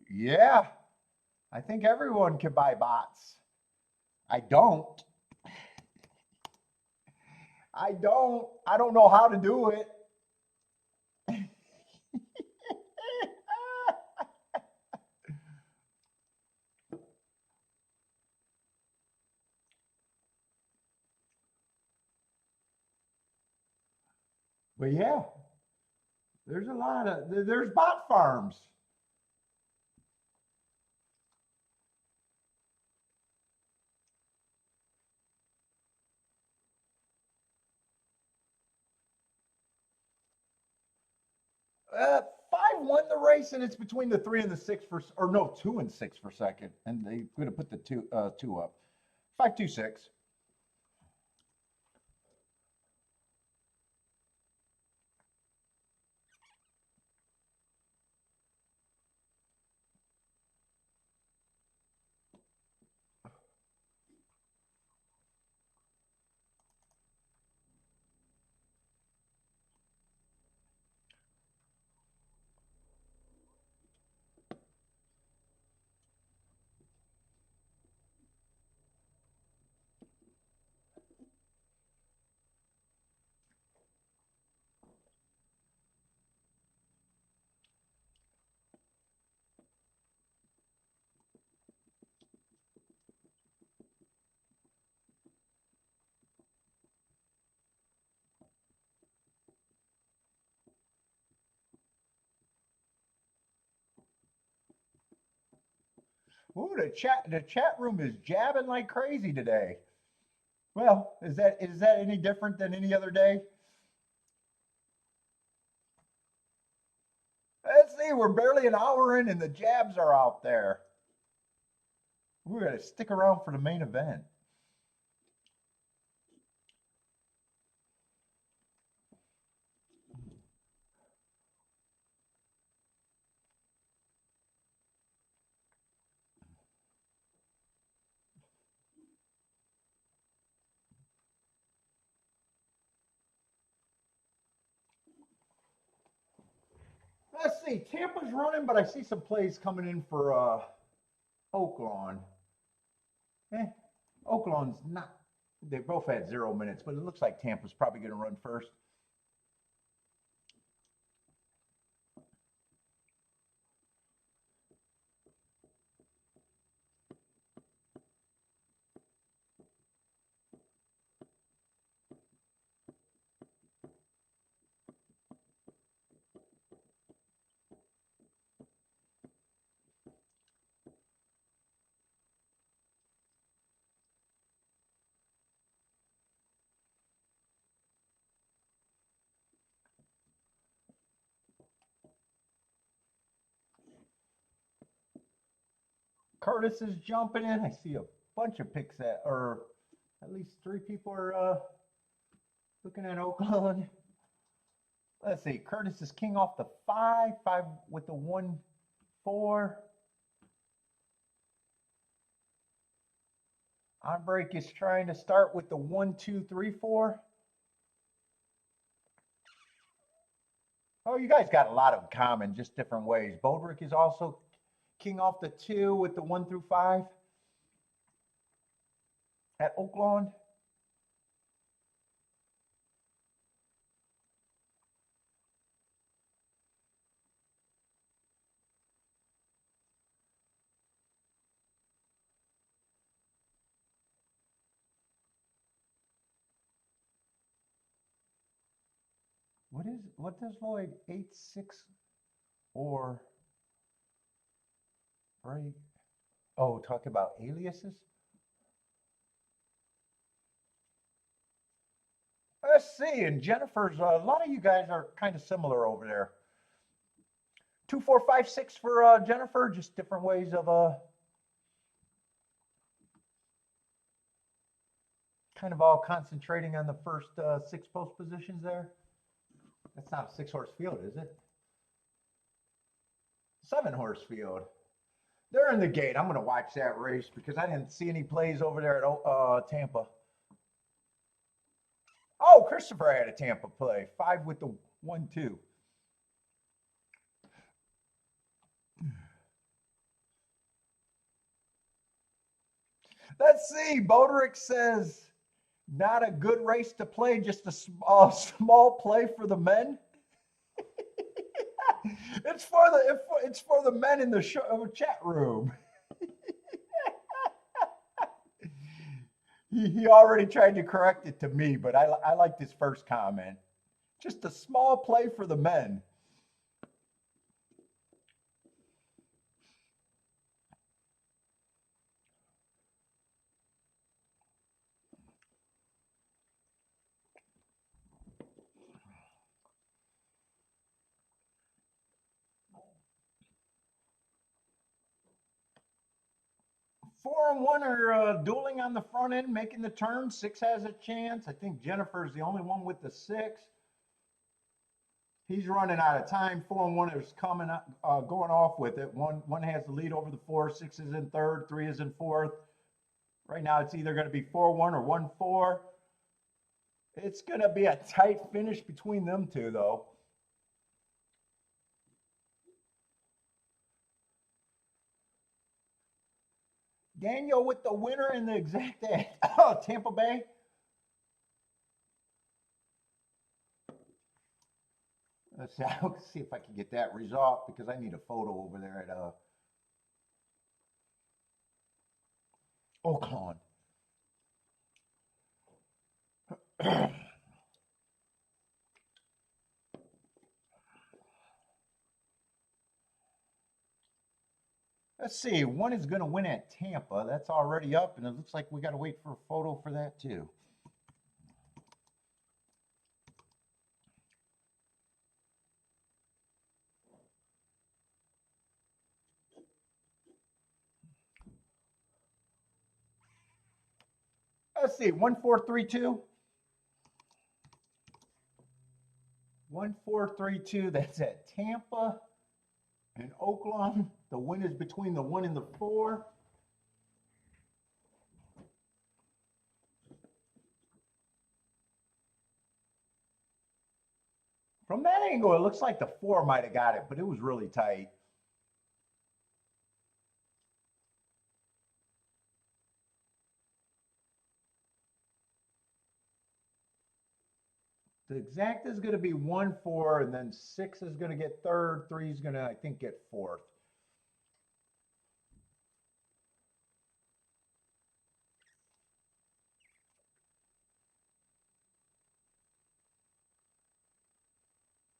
Yeah, I think everyone can buy bots. I don't. I don't know how to do it. But yeah, there's a lot of, there's bot farms. Five won the race, and it's between the 3 and the 6 for, or no, 2 and 6 for second, and they're going to put the two up. 5, 2, 6. Ooh, the chat room is jabbing like crazy today. Well, is that any different than any other day? Let's see, we're barely an hour in and the jabs are out there. We're gonna stick around for the main event. Let's see, Tampa's running, but I see some plays coming in for Oaklawn. Eh, Oaklawn's not. They both had 0 minutes, but it looks like Tampa's probably going to run first. Curtis is jumping in. I see a bunch of picks or at least 3 people are looking at Oaklawn. Let's see, Curtis is king off the 5 with the 1-4. On break is trying to start with the 1-2-3-4. Oh, you guys got a lot of common, just different ways. Bodrick is also king off the 2 with the 1-5 at Oaklawn. What does Lloyd 8-6 or break? Oh, talk about aliases. Let's see. And Jennifer's. A lot of you guys are kind of similar over there. 2, 4, 5, 6 for Jennifer. Just different ways of kind of all concentrating on the first 6 post positions there. That's not a 6-horse field, is it? 7-horse field. They're in the gate. I'm going to watch that race because I didn't see any plays over there at Tampa. Oh, Christopher had a Tampa play. 5 with the 1-2. Let's see. Boderick says, not a good race to play, just a small play for the men. It's for the men in the chat room. He already tried to correct it to me, but I liked his first comment. Just a small play for the men. Four and one are dueling on the front end, making the turn. 6 has a chance. I think Jennifer's the only one with the 6. He's running out of time. 4 and 1 is coming going off with it. One has the lead over the 4. 6 is in third. 3 is in fourth. Right now, it's either going to be 4-1 or 1-4. It's going to be a tight finish between them two, though. Daniel with the winner in the exact Tampa Bay. Let's see if I can get that result because I need a photo over there at Oaklawn. Let's see. One is going to win at Tampa. That's already up, and it looks like we got to wait for a photo for that too. Let's see. 1432. 1432. That's at Tampa and Oaklawn. The win is between the 1 and the 4. From that angle, it looks like the 4 might have got it, but it was really tight. The exact is going to be 1, 4, and then 6 is going to get third. 3 is going to, I think, get fourth.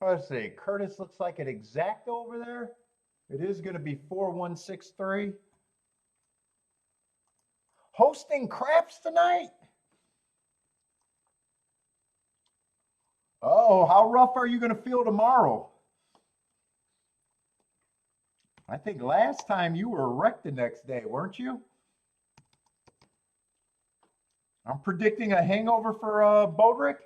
Let's see. Curtis looks like an exact over there. It is going to be 4163. Hosting craps tonight? Oh, how rough are you going to feel tomorrow? I think last time you were wrecked the next day, weren't you? I'm predicting a hangover for Bodrick.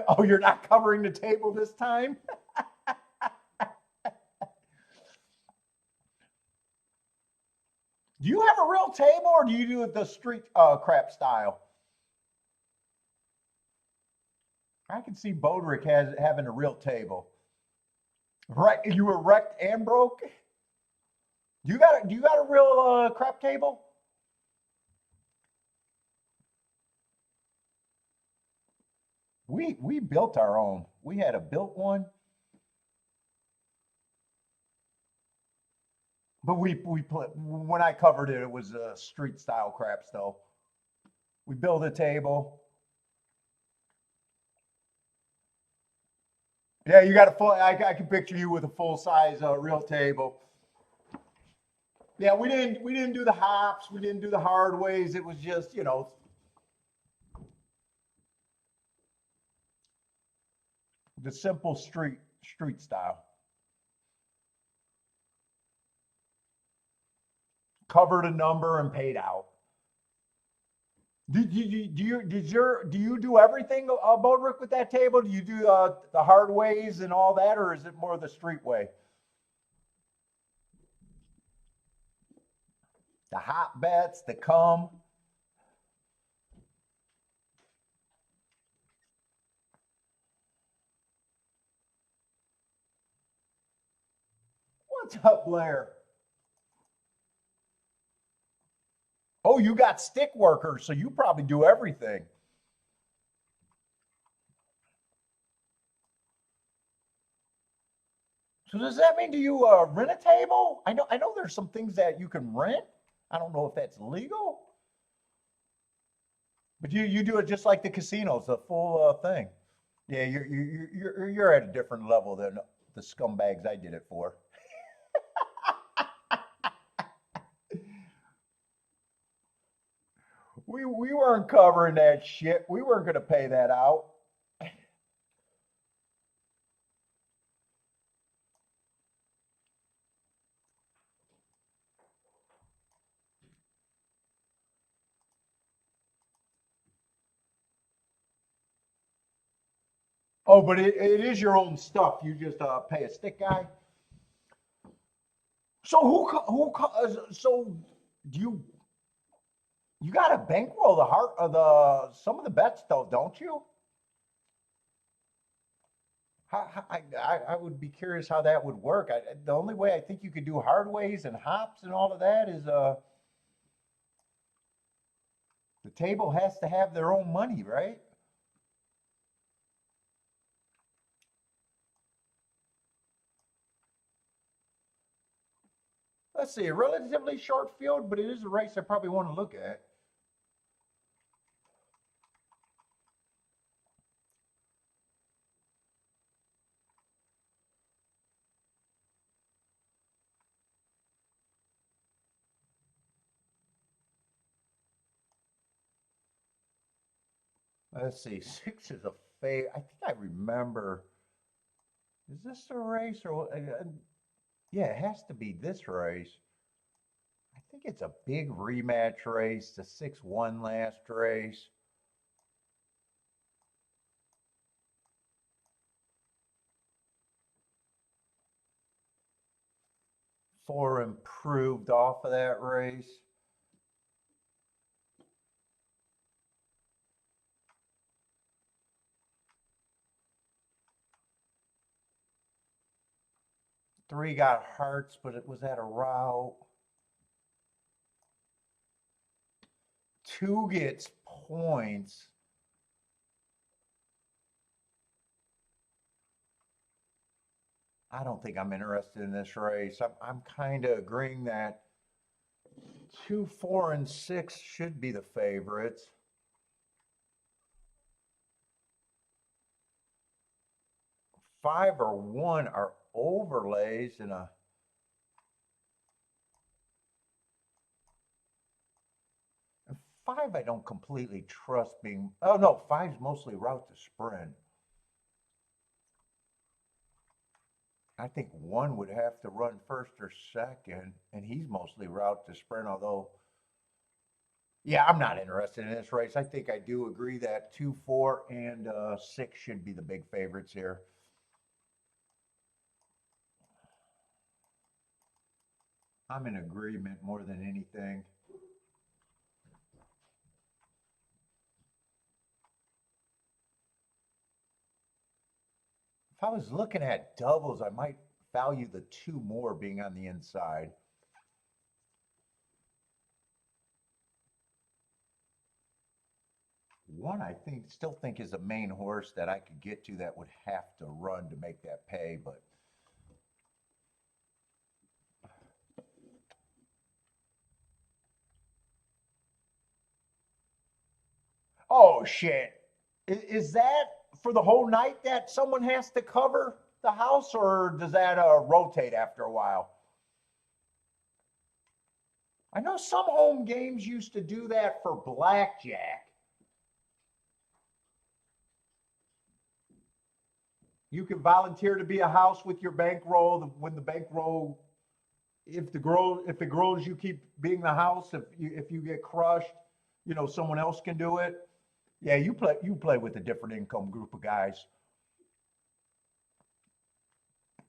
Oh, you're not covering the table this time? Do you have a real table, or do you do it the street crap style? I can see Bodrick having a real table. Right, you were wrecked and broke. Do you got a real crap table? We built our own. We had a built one, but we put, when I covered it, it was a street style crap though. We built a table. Yeah, you got a full. I can picture you with a full size real table. Yeah, we didn't do the hops. We didn't do the hard ways. It was just, the simple street style. Covered a number and paid out. Do you do everything, Bodrick, with that table? Do you do the hard ways and all that, or is it more the street way? The hot bets, the come. What's up, Blair? Oh, you got stick workers, so you probably do everything. So does that mean, do you rent a table? I know there's some things that you can rent. I don't know if that's legal, but you do it just like the casinos, the full thing. Yeah, you're at a different level than the scumbags I did it for. We weren't covering that shit. We weren't going to pay that out. Oh, but it is your own stuff. You just pay a stick guy. So so do you got to bankroll the heart of the some of the bets though, don't you? I would be curious how that would work. The only way I think you could do hard ways and hops and all of that is the table has to have their own money, right? Let's see, a relatively short field, but it is a race I probably want to look at. let's see. 6 is a fade. I think I remember. Is this the race or yeah, it has to be this race. I think it's a big rematch race, the 6-1 last race. Four improved off of that race. Three got hearts, but it was at a route. Two gets points. I don't think I'm interested in this race. I'm kind of agreeing that 2, 4, and 6 should be the favorites. 5 or 1 are overlays in a. And 5 I don't completely trust being. Oh no, 5's mostly route to sprint. I think 1 would have to run first or second, and he's mostly route to sprint, although, yeah, I'm not interested in this race. I think I do agree that 2, 4, and 6 should be the big favorites here. I'm in agreement more than anything. If I was looking at doubles, I might value the 2 more being on the inside. One, I still think is a main horse that I could get to that would have to run to make that pay, but oh shit. Is that for the whole night that someone has to cover the house, or does that rotate after a while? I know some home games used to do that for blackjack. You can volunteer to be a house with your bankroll. When the bankroll, if it grows, you keep being the house. If you get crushed, someone else can do it. Yeah, you play with a different income group of guys.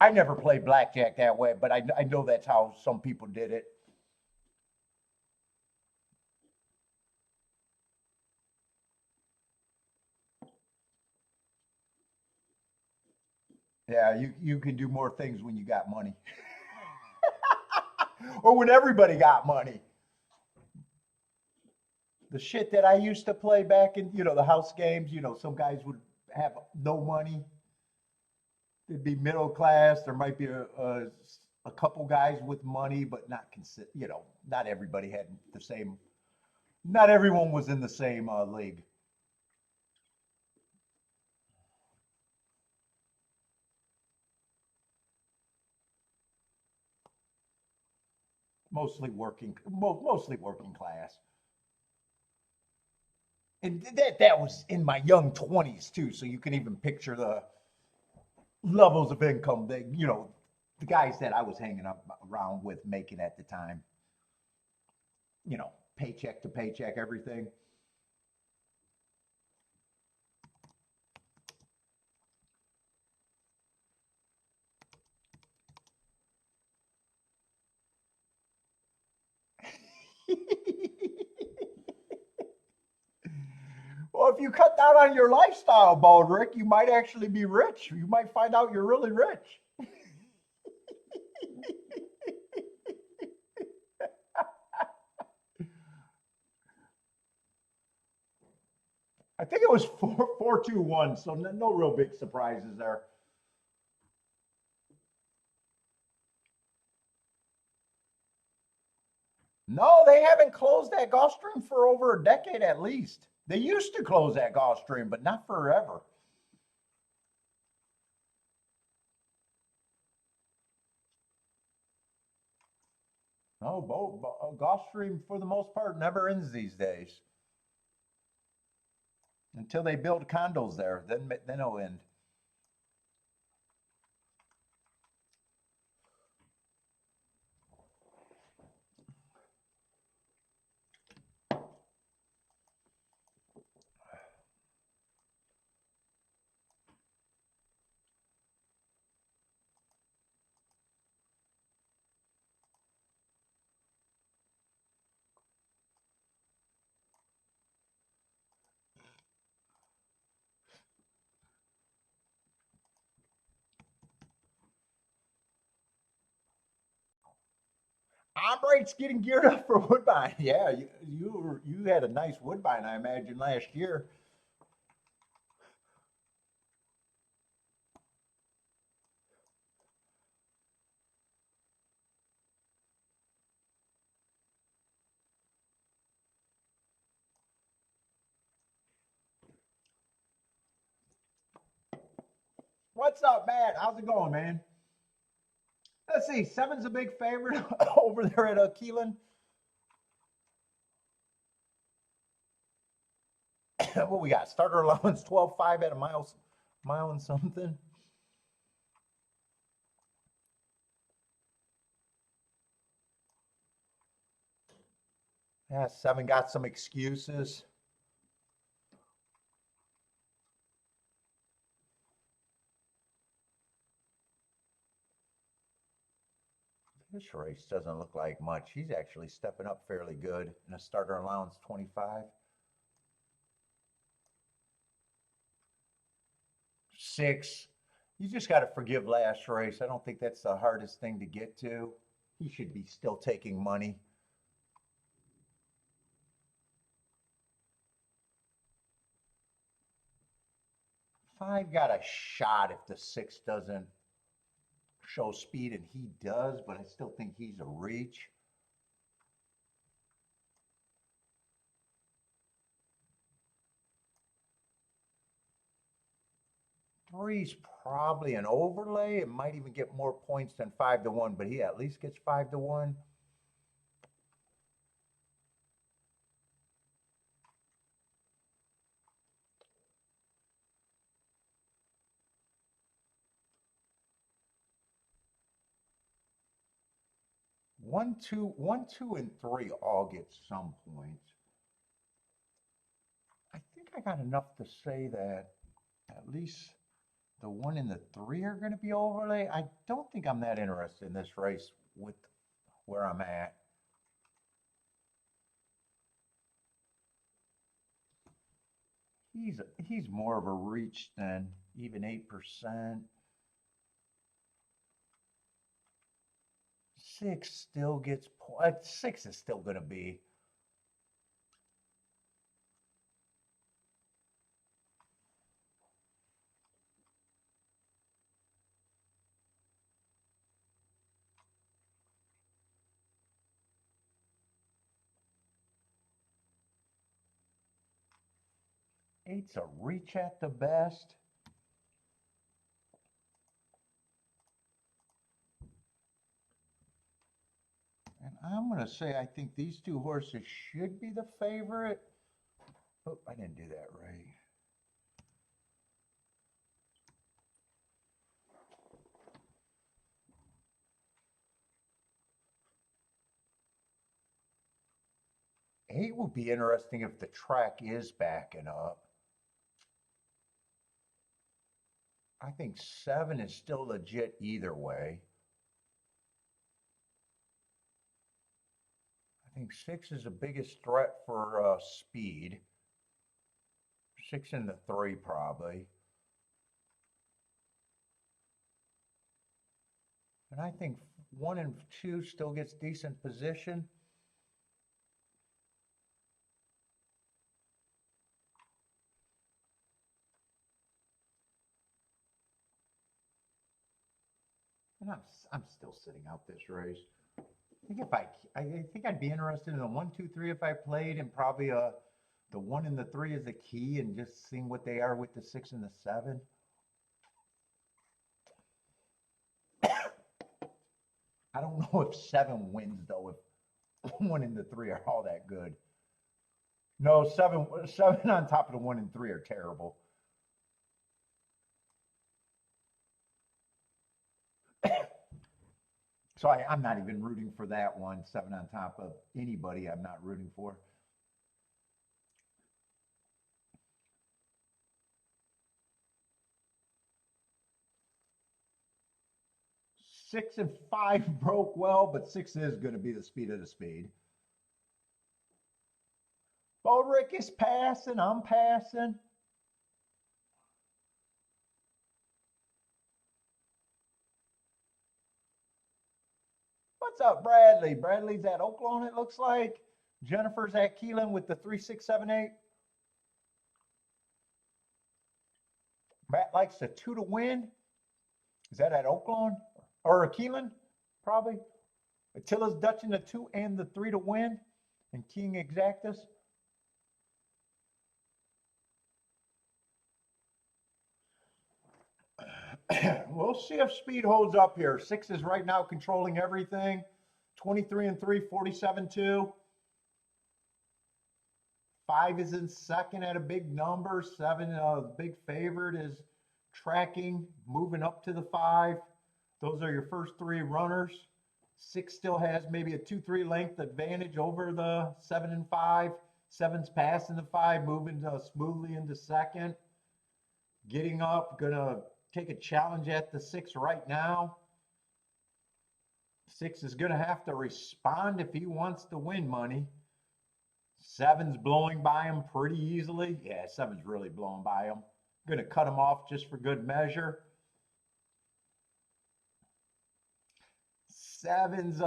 I never played blackjack that way, but I know that's how some people did it. Yeah, you can do more things when you got money, or when everybody got money. The shit that I used to play back in, the house games, some guys would have no money. They'd be middle class. There might be a couple guys with money, but not everybody had the same. Not everyone was in the same league. Mostly working class. And that was in my young 20s too, so you can even picture the levels of income that the guys that I was hanging up around with making at the time. Paycheck to paycheck, everything. Well, if you cut down on your lifestyle, Baldrick, you might actually be rich. You might find out you're really rich. I think it was 4-2-1, so no real big surprises there. No, they haven't closed that Gulfstream for over a decade at least. They used to close that Gulfstream, but not forever. No, Gulfstream for the most part never ends these days. until they build condos there. Then it'll end. Ombre's getting geared up for Woodbine. Yeah, you had a nice Woodbine, I imagine, last year. What's up, Matt? How's it going, man? Let's see. Seven's a big favorite over there at Keeneland. What we got? Starter allowance 12.5 at a mile and something. Yeah, 7 got some excuses. This race doesn't look like much. He's actually stepping up fairly good in a starter allowance 25. 6. You just got to forgive last race. I don't think that's the hardest thing to get to. He should be still taking money. Five got a shot if the 6 doesn't show speed, and he does, but I still think he's a reach. Three's probably an overlay. It might even get more points than 5-1, but he at least gets 5-1. One, two, and 3 all get some points. I think I got enough to say that at least the 1 and the 3 are going to be overlay. I don't think I'm that interested in this race with where I'm at. He's more of a reach than even 8%. 6 still gets 6 is still going to be. Eight's a reach at the best. And I'm going to say I think these 2 horses should be the favorite. Oh, I didn't do that right. Eight will be interesting if the track is backing up. I think 7 is still legit either way. I think 6 is the biggest threat for speed. 6 and the 3 probably. And I think 1 and 2 still gets decent position. And I'm still sitting out this race. I think I'd be interested in the 1, 2, 3 if I played, and probably the 1 and the 3 is the key, and just seeing what they are with the 6 and the 7. I don't know if 7 wins though, if 1 and the 3 are all that good. No, seven on top of the 1 and 3 are terrible. So I'm not even rooting for that one. 7 on top of anybody, I'm not rooting for. 6 and 5 broke well, but 6 is going to be the speed of the speed. Bodrick is passing. I'm passing. What's up, Bradley? Bradley's at Oaklawn, it looks like. Jennifer's at Keeneland with the 3678. Matt likes the 2 to win. Is that at Oaklawn or Keeneland? Probably. Attila's Dutching the 2 and the 3 to win. And King Exactus. We'll see if speed holds up here. 6 is right now controlling everything. 23 and 3, 47-2. 5 is in second at a big number. 7, big favorite, is tracking, moving up to the 5. Those are your first 3 runners. 6 still has maybe a 2-3 length advantage over the 7 and 5. 7's passing the 5, moving smoothly into second. Getting up, gonna take a challenge at the 6 right now. 6 is gonna have to respond if he wants to win money. 7's blowing by him pretty easily. Yeah, 7's really blowing by him. Gonna cut him off just for good measure. 7's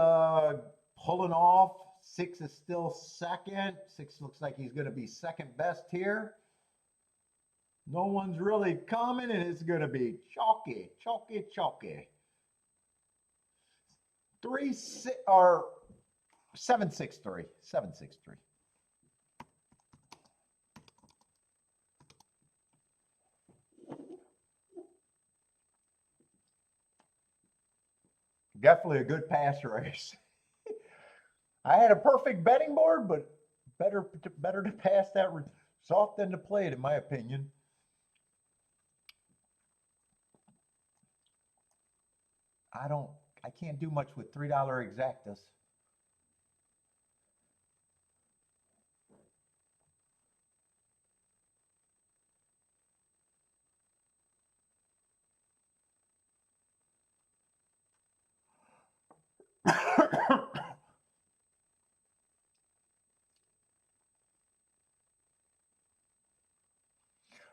pulling off. 6 is still second. 6 looks like he's gonna be second best here. No one's really coming, and it's gonna be chalky, chalky, chalky. 3, 6, or 7, 6, 3. 7, 6, 3. Definitely a good pass race. I had a perfect betting board, but better to pass that result than to play it, in my opinion. I can't do much with $3 exactus.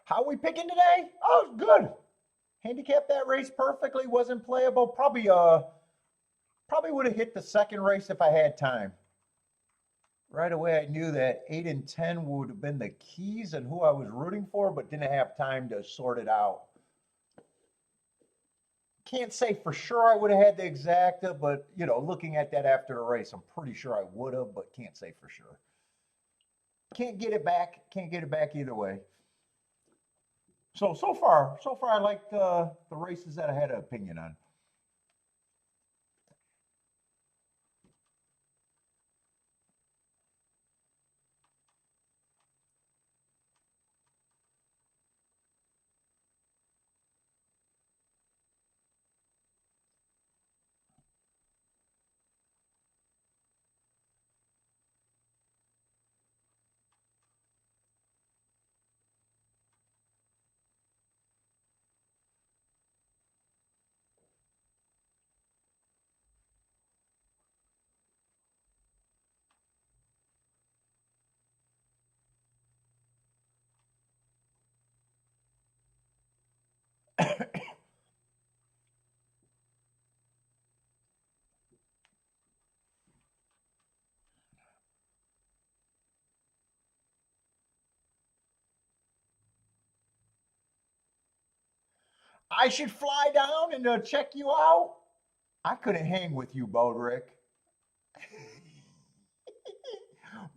How are we picking today? Oh, good. Handicapped that race perfectly. Wasn't playable. Probably would have hit the second race if I had time. Right away, I knew that 8 and 10 would have been the keys and who I was rooting for, but didn't have time to sort it out. Can't say for sure I would have had the exacta, but looking at that after the race, I'm pretty sure I would have, but can't say for sure. Can't get it back. Can't get it back either way. So far, I like the races that I had an opinion on. I should fly down and check you out. I couldn't hang with you, Bodrick.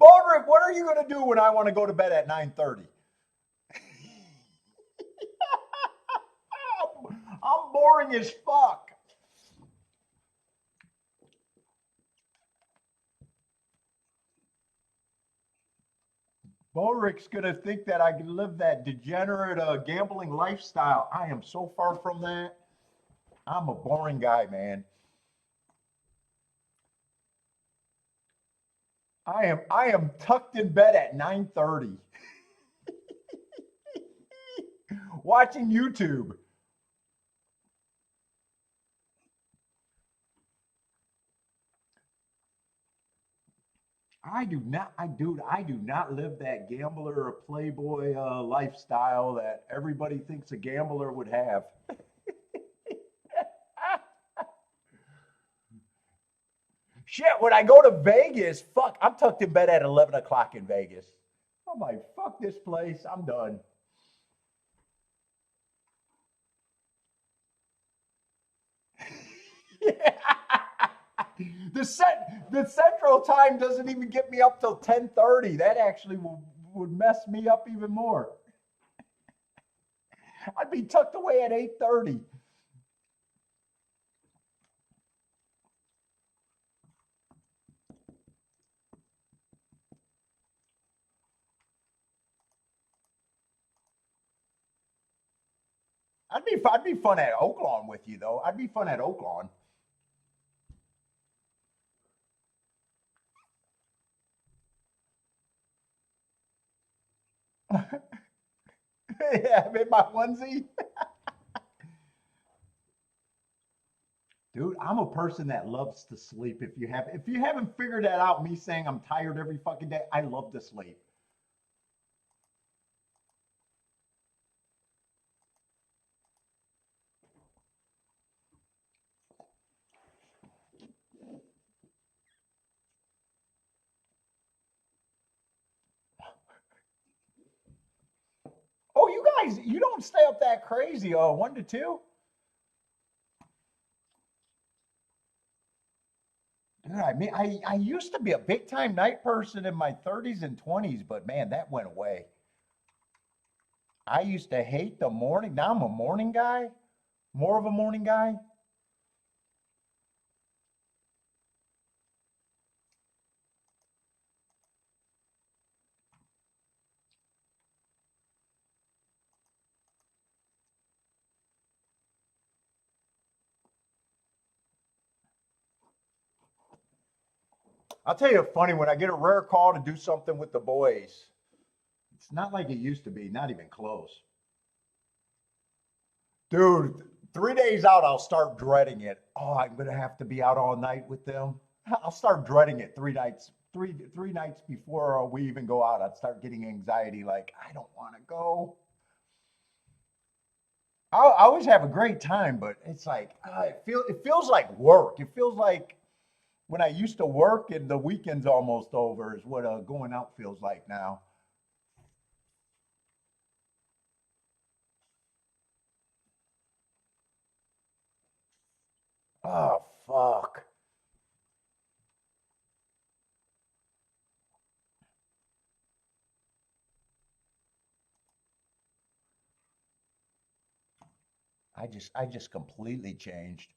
Bodrick, what are you going to do when I want to go to bed at 9:30? I'm boring as fuck. Ulrich's gonna think that I can live that degenerate gambling lifestyle. I am so far from that. I'm a boring guy, man. I am tucked in bed at 9:30 watching YouTube. I do not live that gambler or playboy lifestyle that everybody thinks a gambler would have. Shit, when I go to Vegas, fuck, I'm tucked in bed at 11 o'clock in Vegas. I'm like, fuck this place, I'm done. Yeah. The central time doesn't even get me up till 10:30. That actually would mess me up even more. I'd be tucked away at 8:30. I'd be fun at Oaklawn with you though. I'd be fun at Oaklawn. Yeah, I'm in my onesie. Dude, I'm a person that loves to sleep. If you haven't figured that out, me saying I'm tired every fucking day, I love to sleep. Oh, you guys, you don't stay up that crazy. 1 to 2. Dude, I used to be a big time night person in my 30s and 20s, but man, that went away. I used to hate the morning. Now I'm a morning guy, more of a morning guy. I'll tell you funny when I get a rare call to do something with the boys. It's not like it used to be, not even close. Dude, 3 days out, I'll start dreading it. Oh, I'm gonna have to be out all night with them. I'll start dreading it 3 nights, three nights before we even go out. I'd start getting anxiety, like I don't want to go. I always have a great time, but it's like it feels like work. It feels like when I used to work and the weekend's almost over is what going out feels like now. Oh fuck. I just completely changed.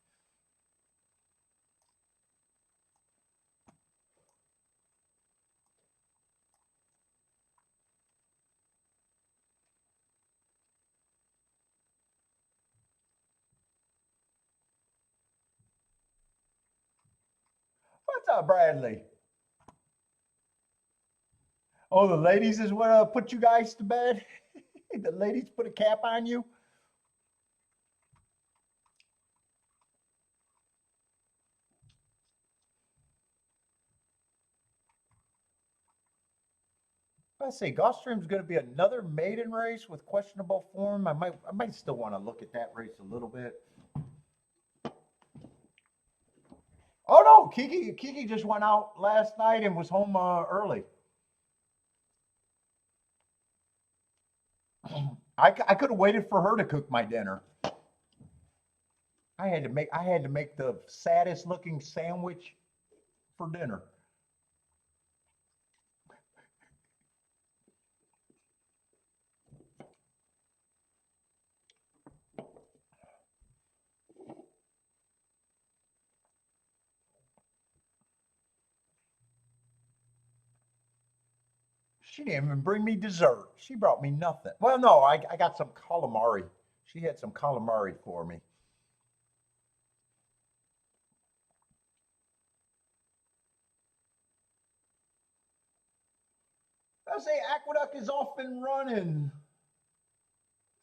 What's up, Bradley? Oh, the ladies is what put you guys to bed. The ladies put a cap on you. I say Gulfstream's going to be another maiden race with questionable form. I might still want to look at that race a little bit. Oh no, Kiki just went out last night and was home early. I could have waited for her to cook my dinner. I had to make the saddest looking sandwich for dinner. She didn't even bring me dessert. She brought me nothing. Well, no, I got some calamari. She had some calamari for me. I say Aqueduct is off and running.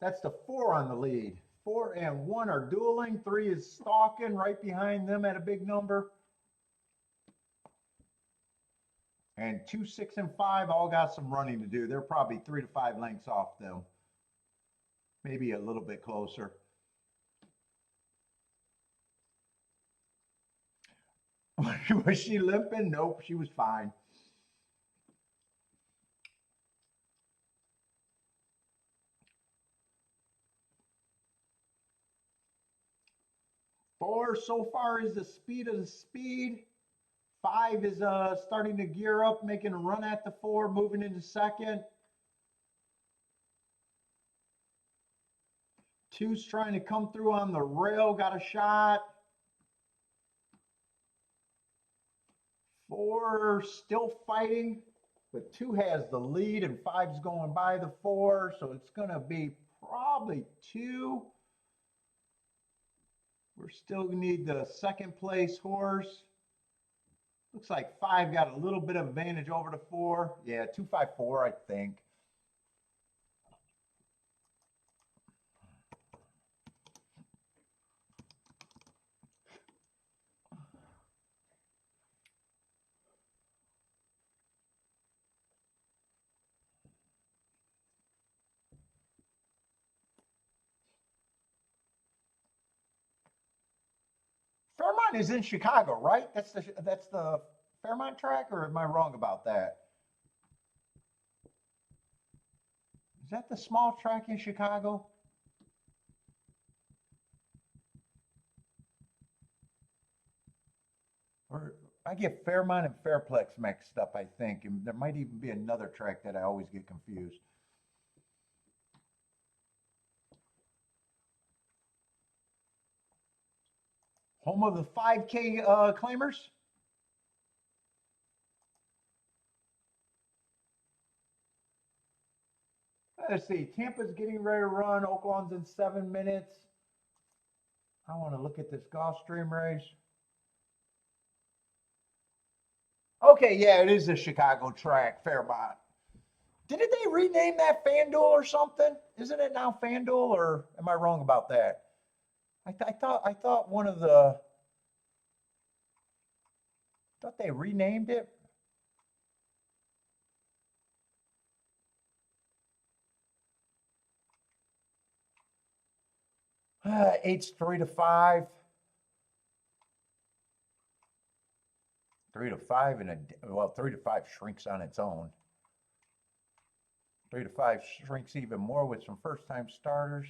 That's the 4 on the lead. 4 and 1 are dueling. 3 is stalking right behind them at a big number. And 2, 6, and 5 all got some running to do. They're probably 3 to 5 lengths off them. Maybe a little bit closer. Was she limping? Nope, she was fine. Four so far is the speed of the speed. 5 is starting to gear up, making a run at the 4, moving into second. 2's trying to come through on the rail, got a shot. 4 still fighting, but 2 has the lead and 5's going by the 4, so it's going to be probably 2. We're still going to need the second place horse. Looks like 5 got a little bit of advantage over the 4. Yeah, 254, I think. Fairmont is in Chicago, right? That's the Fairmont track, or am I wrong about that? Is that the small track in Chicago? Or I get Fairmont and Fairplex mixed up, I think. And there might even be another track that I always get confused. Home of the 5K claimers. Let's see. Tampa's getting ready to run. Oaklawn's in 7 minutes. I want to look at this Gulfstream race. Okay, yeah, it is a Chicago track, Fairmont. Didn't they rename that FanDuel or something? Isn't it now FanDuel, or am I wrong about that? I thought one of the thought they renamed it. Eight's 3 to 5. 3 to 5 and well, 3 to 5 shrinks on its own. 3 to 5 shrinks even more with some first-time starters.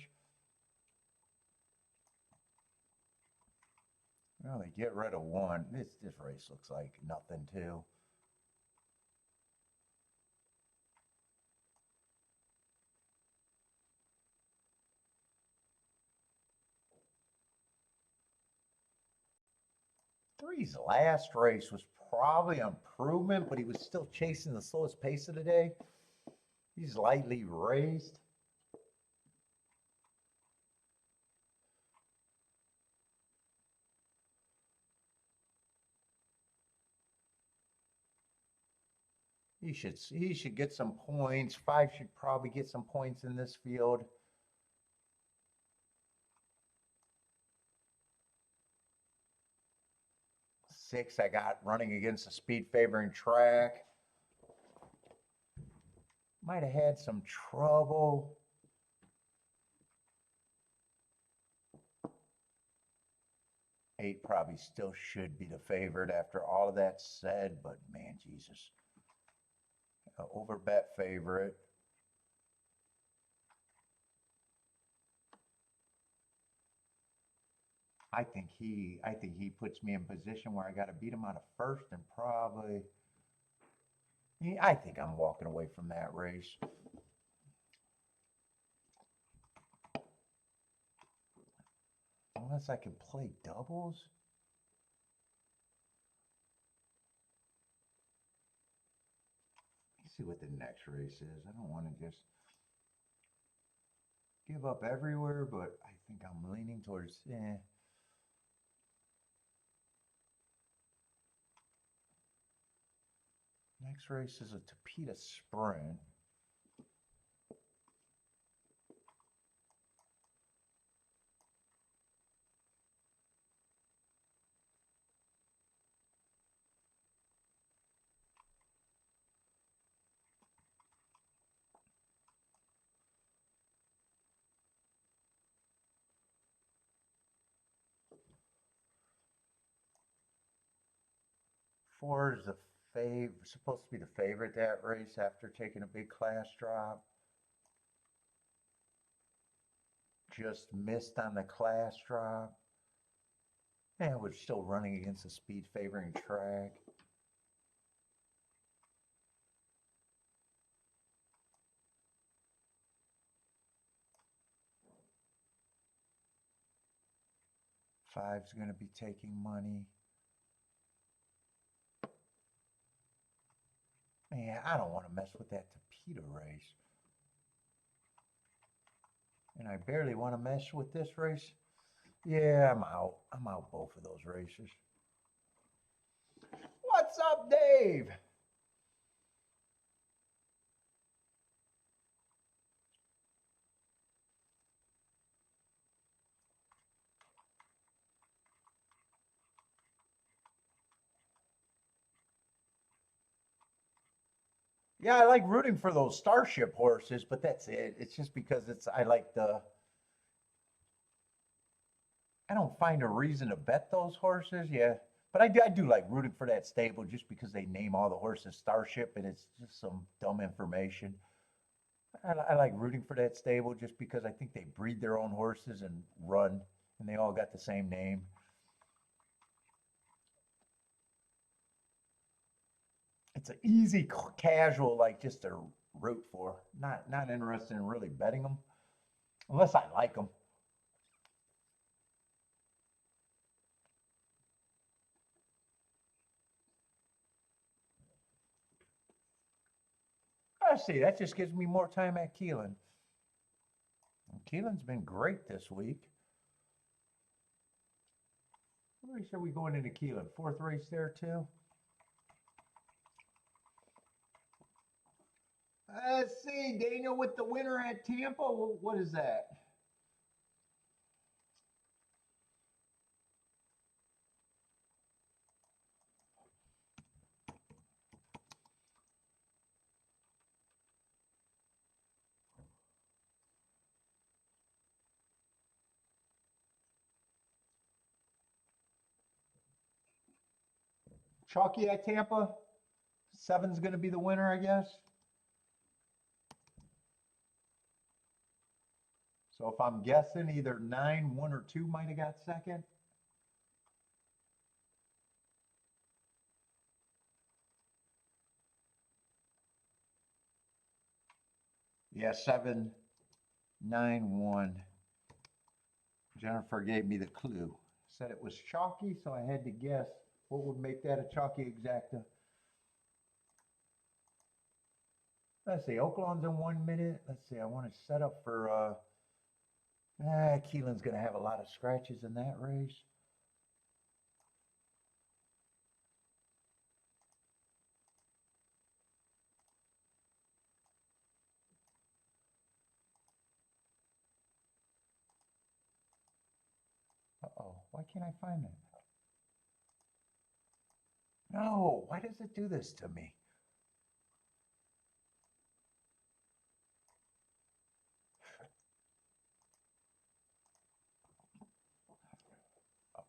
Well, they get rid of 1. This race looks like nothing too. Three's last race was probably improvement, but he was still chasing the slowest pace of the day. He's lightly raised. He should get some points. 5 should probably get some points in this field. Six, I got running against a speed favoring track. Might have had some trouble. Eight probably still should be the favorite after all of that said, but man, Jesus. Overbet favorite. I think he puts me in position where I got to beat him out of first and probably. I think I'm walking away from that race. Unless I can play doubles. see what the next race is. I don't want to just give up everywhere, but I think I'm leaning towards, Next race is a Tapeta Sprint. Four is supposed to be the favorite that race after taking a big class drop. Just missed on the class drop. And we're still running against the speed favoring track. Five's going to be taking money. Man, I don't want to mess with that Tapeta race. And I barely want to mess with this race. Yeah, I'm out. I'm out both of those races. What's up, Dave? Yeah, I like rooting for those Starship horses, but that's it. It's just because I don't find a reason to bet those horses. Yeah, but I do like rooting for that stable just because they name all the horses Starship, and it's just some dumb information. I like rooting for that stable just because I think they breed their own horses and run, and they all got the same name. It's an easy casual, like just to root for. Not interested in really betting them unless I like them. I see. That just gives me more time at Keeneland. Keeneland's been great this week. What race are we going into Keeneland? Fourth race there too? Let's see, Daniel with the winner at Tampa. What is that? Chalky at Tampa. Seven's going to be the winner, I guess. So if I'm guessing, either 9, 1, or 2 might have got second. Yeah, 7, 9, 1. Jennifer gave me the clue. Said it was chalky, so I had to guess what would make that a chalky exacta. Let's see, Oaklawn's in 1 minute. Let's see, I want to set up for Keeneland's going to have a lot of scratches in that race. Uh-oh, why can't I find that? No, why does it do this to me? Oh,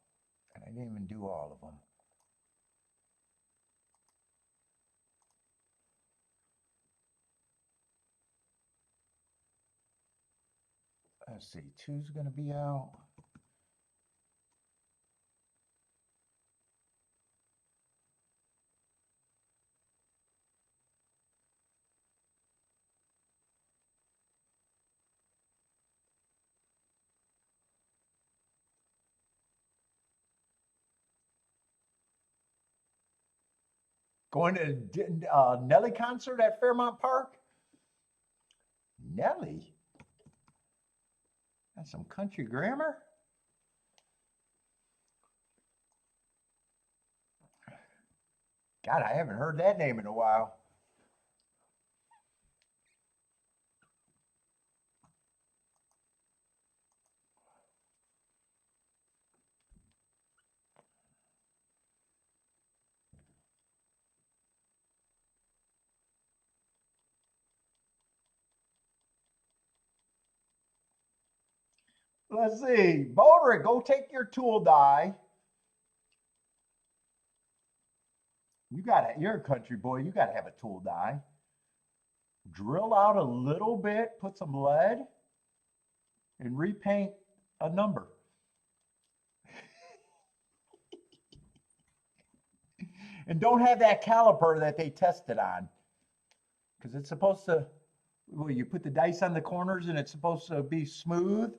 and I didn't even do all of them. Let's see, 2's going to be out. Going to Nelly concert at Fairmount Park? Nelly? That's some country grammar? God, I haven't heard that name in a while. Let's see. Boulder, go take your tool die. You're a country boy. You got to have a tool die. Drill out a little bit, put some lead, and repaint a number. And don't have that caliper that they tested on. Because it's supposed to, well, you put the dice on the corners and it's supposed to be smooth.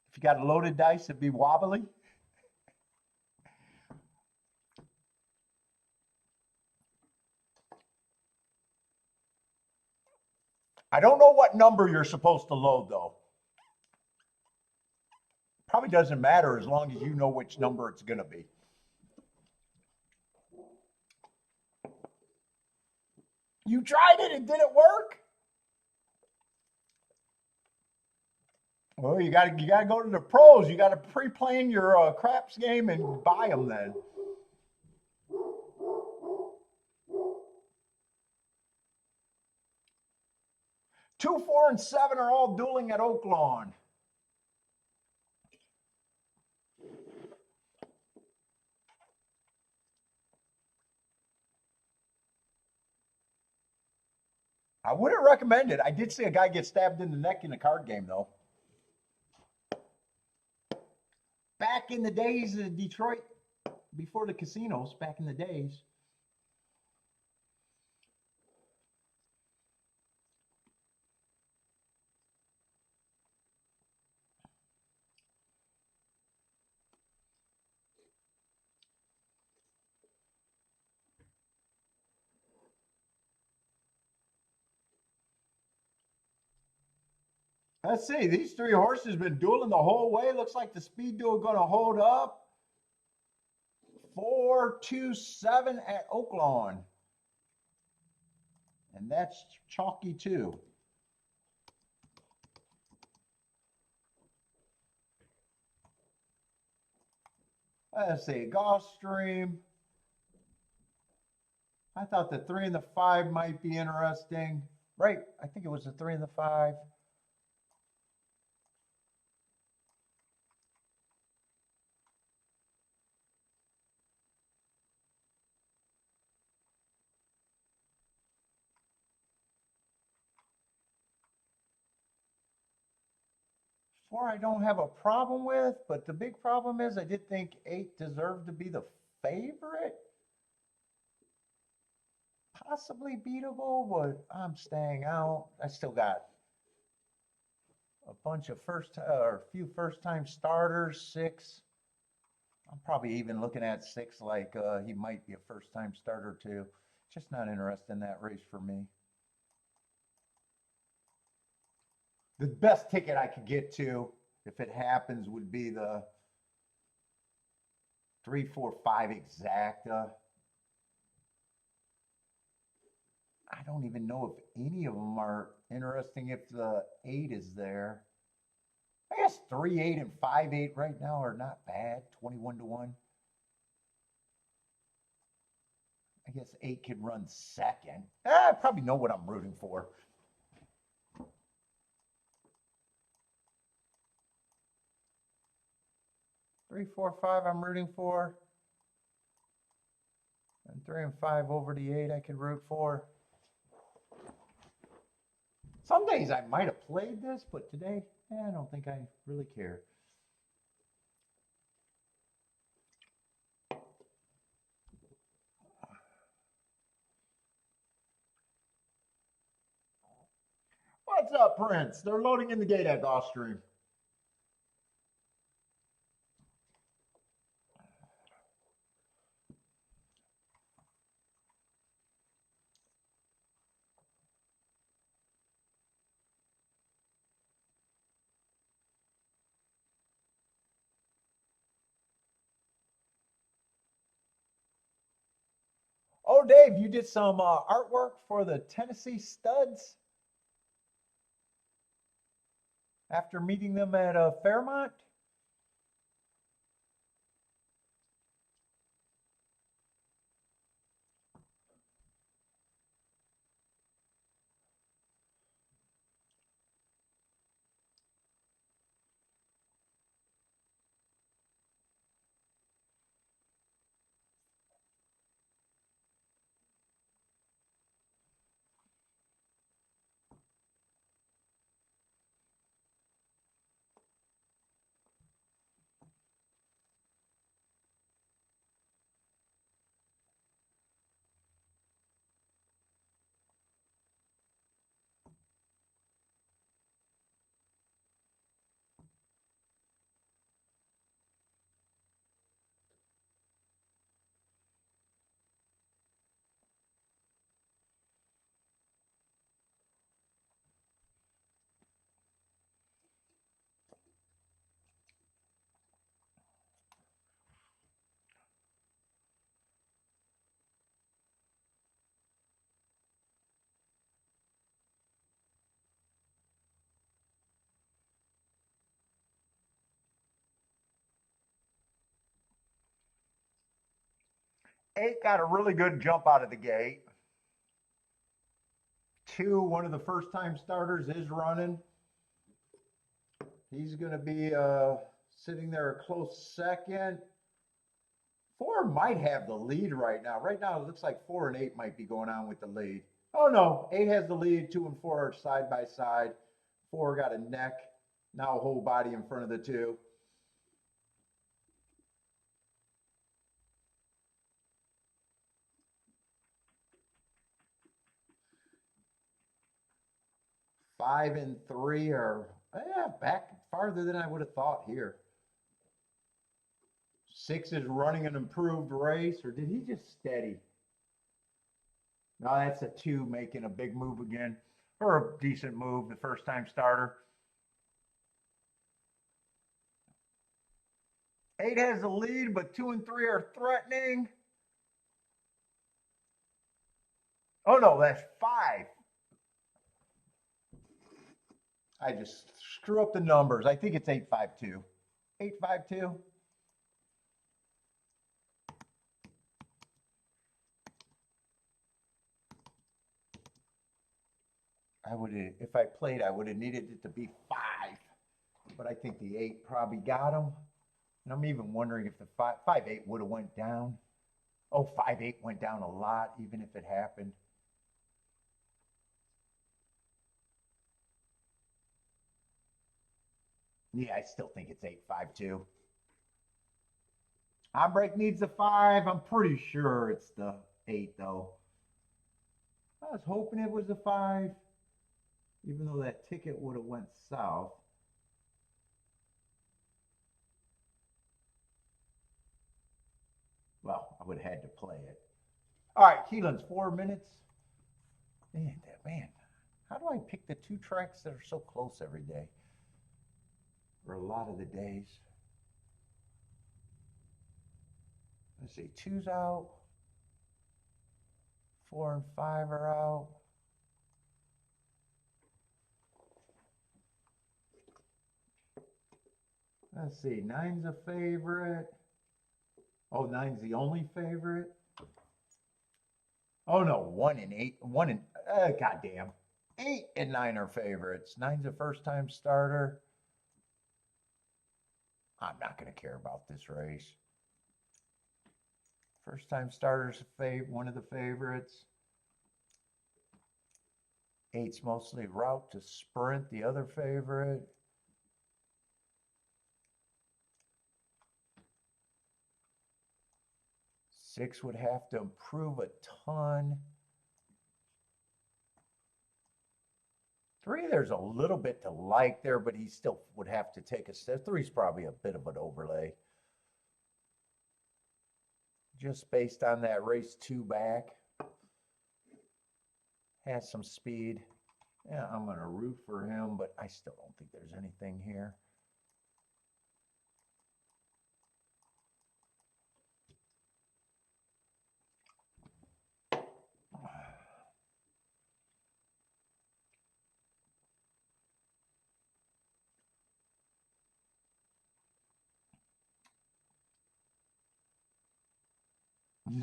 If you got a loaded dice, it'd be wobbly. I don't know what number you're supposed to load, though. Probably doesn't matter as long as you know which number it's going to be. You tried it and didn't work? Well, you got to go to the pros. You got to pre-plan your craps game and buy them then. 2, 4, and 7 are all dueling at Oaklawn. I wouldn't recommend it. I did see a guy get stabbed in the neck in a card game, though. Back in the days of Detroit, before the casinos, back in the days. Let's see, these 3 horses have been dueling the whole way. Looks like the speed duel going to hold up. 4, 2, 7 at Oaklawn. And that's chalky too. Let's see, Gulfstream. I thought the 3 and the 5 might be interesting. Right, I think it was the 3 and the 5. Four I don't have a problem with, but the big problem is I did think 8 deserved to be the favorite. Possibly beatable, but I'm staying out. I still got a bunch of a few first-time starters, 6. I'm probably even looking at 6 like he might be a first-time starter too. Just not interested in that race for me. The best ticket I could get to, if it happens, would be the 3, 4, 5 exacta. I don't even know if any of them are interesting if the 8 is there. I guess 3, 8, and 5, 8 right now are not bad, 21 to 1. I guess 8 could run second. I probably know what I'm rooting for. Three, 4, 5 I'm rooting for. And 3 and 5 over the 8 I could root for. Some days I might have played this, but today, I don't think I really care. What's up, Prince? They're loading in the gate at Gulfstream. Oh, Dave, you did some artwork for the Tennessee Studs after meeting them at Fairmont? Eight got a really good jump out of the gate. Two, one of the first time starters is running. He's going to be sitting there a close second. Four might have the lead right now. Right now, it looks like 4 and 8 might be going on with the lead. Oh, no. 8 has the lead. 2 and 4 are side by side. 4 got a neck. Now a whole body in front of the 2. Five and 3 are back farther than I would have thought here. 6 is running an improved race, or did he just steady? No, that's a 2 making a big move again, or a decent move, the first time starter. 8 has the lead, but 2 and 3 are threatening. Oh no, that's 5. I just screw up the numbers. I think it's 852. 852. I would have, if I played, I would have needed it to be 5. But I think the 8 probably got him. And I'm even wondering if the 5-8 would have went down. Oh, 5-8 went down a lot, even if it happened. Yeah, I still think it's 852. Break needs a 5. I'm pretty sure it's the 8, though. I was hoping it was a 5, even though that ticket would have went south. Well, I would have had to play it. All right, Keeneland's 4 minutes. Man, how do I pick the 2 tracks that are so close every day? Or a lot of the days. Let's see, 2's out. 4 and 5 are out. Let's see, 9's a favorite. Oh, 9's the only favorite. Oh no, 1 and 8. Goddamn. 8 and 9 are favorites. 9's a first time starter. I'm not going to care about this race. First time starters, one of the favorites. 8's mostly route to sprint, the other favorite. Six would have to improve a ton. 3, there's a little bit to like there, but he still would have to take a step. 3's probably a bit of an overlay. Just based on that race 2 back. Has some speed. Yeah, I'm going to root for him, but I still don't think there's anything here.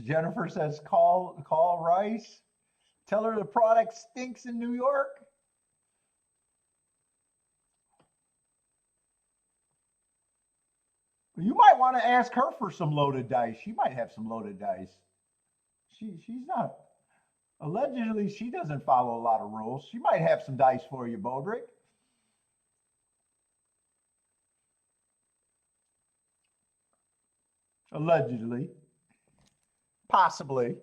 Jennifer says, call Rice. Tell her the product stinks in New York. You might want to ask her for some loaded dice. She might have some loaded dice. She's not. Allegedly, she doesn't follow a lot of rules. She might have some dice for you, Bodrick. Allegedly. Possibly.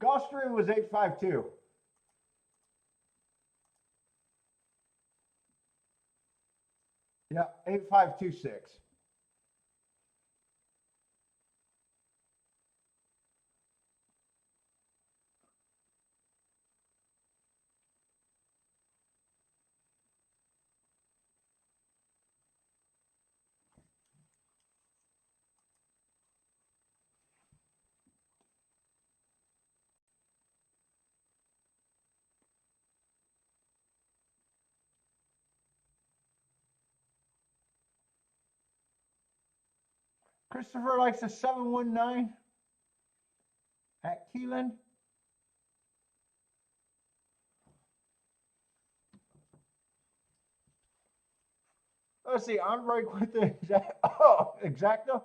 Gulfstream was 852. Yeah, 8526. Christopher likes a 719 at Keeneland. Let's see, I'm right with the exacto.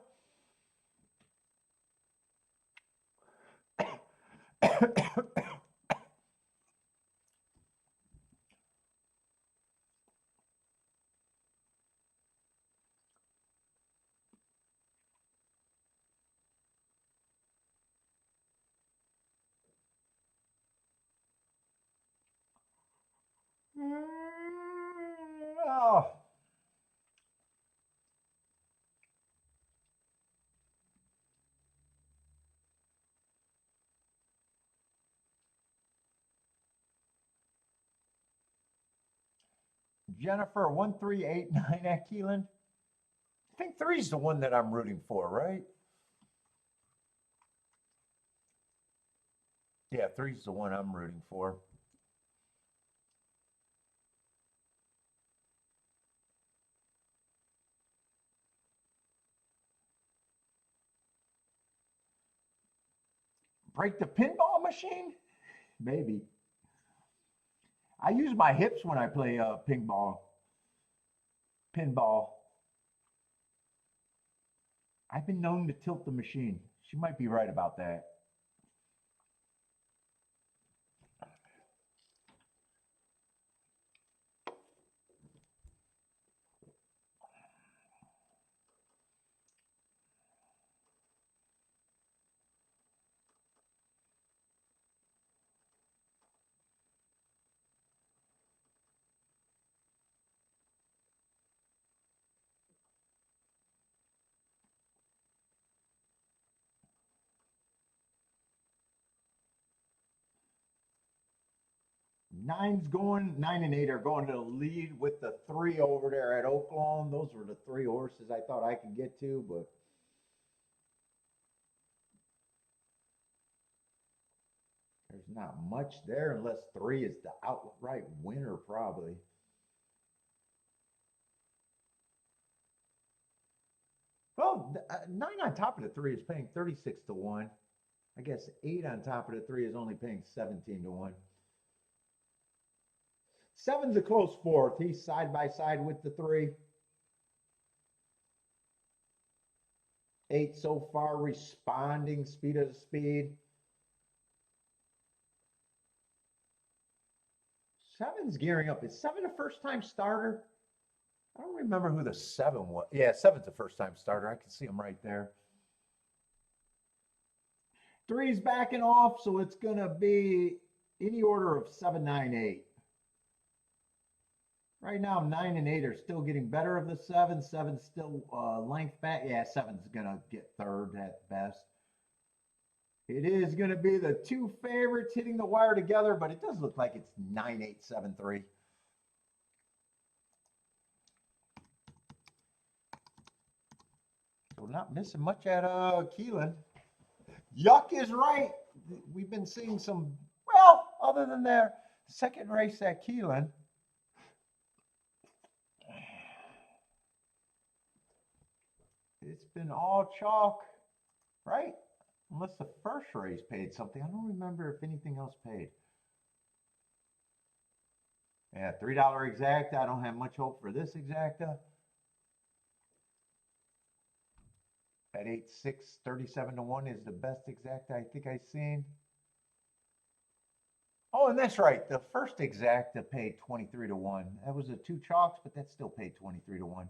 Oh. Jennifer 1389 at Keeneland. I think 3 is the one that I'm rooting for, right? Yeah, 3 is the one I'm rooting for. Break the pinball machine? Maybe. I use my hips when I play pinball. I've been known to tilt the machine. She might be right about that. Nine and 8 are going to the lead with the 3 over there at Oaklawn. Those were the 3 horses I thought I could get to, but there's not much there unless 3 is the outright winner, probably. Well, 9 on top of the 3 is paying 36 to 1. I guess 8 on top of the 3 is only paying 17 to 1. 7's a close fourth. He's side by side with the 3. 8 so far responding, speed of the speed. 7's gearing up. Is 7 a first time starter? I don't remember who the 7 was. Yeah, 7's a first time starter. I can see him right there. 3's backing off, so it's going to be any order of 7, 9, 8. Right now, 9 and 8 are still getting better of the 7. 7's still length back. Yeah, 7's going to get third at best. It is going to be the two favorites hitting the wire together, but it does look like it's 9-8-7-3. So we're not missing much at Keeneland. Yuck is right. We've been seeing some, well, other than their second race at Keeneland. It's been all chalk, right? Unless the first race paid something. I don't remember if anything else paid. Yeah, $3 exacta. I don't have much hope for this exacta. At 8-6, 37-1 is the best exacta I think I've seen. Oh, and that's right. The first exacta paid 23-1. That was the two chalks, but that still paid 23-1.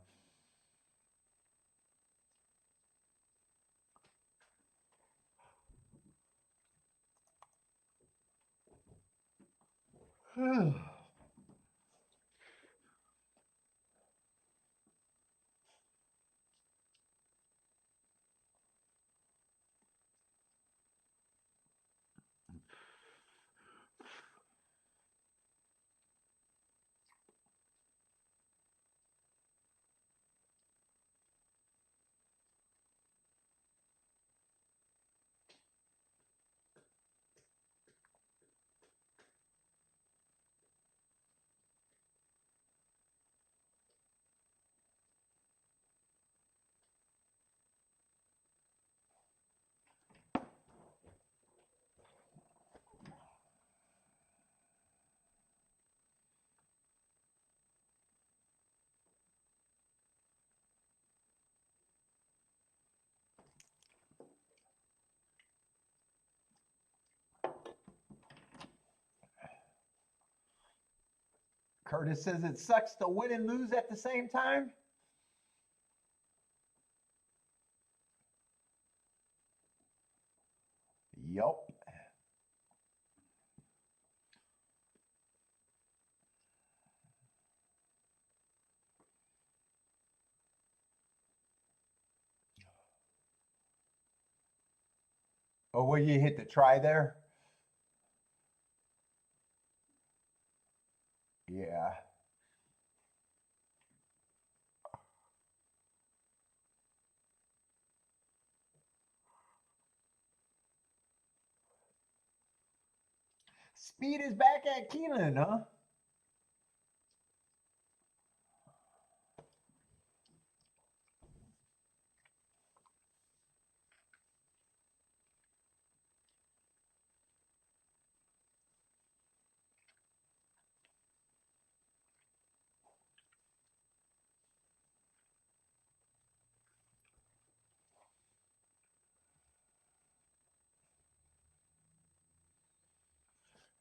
Curtis says it sucks to win and lose at the same time. Yup. Oh, will you hit the try there? Yeah. Speed is back at Keeneland, huh?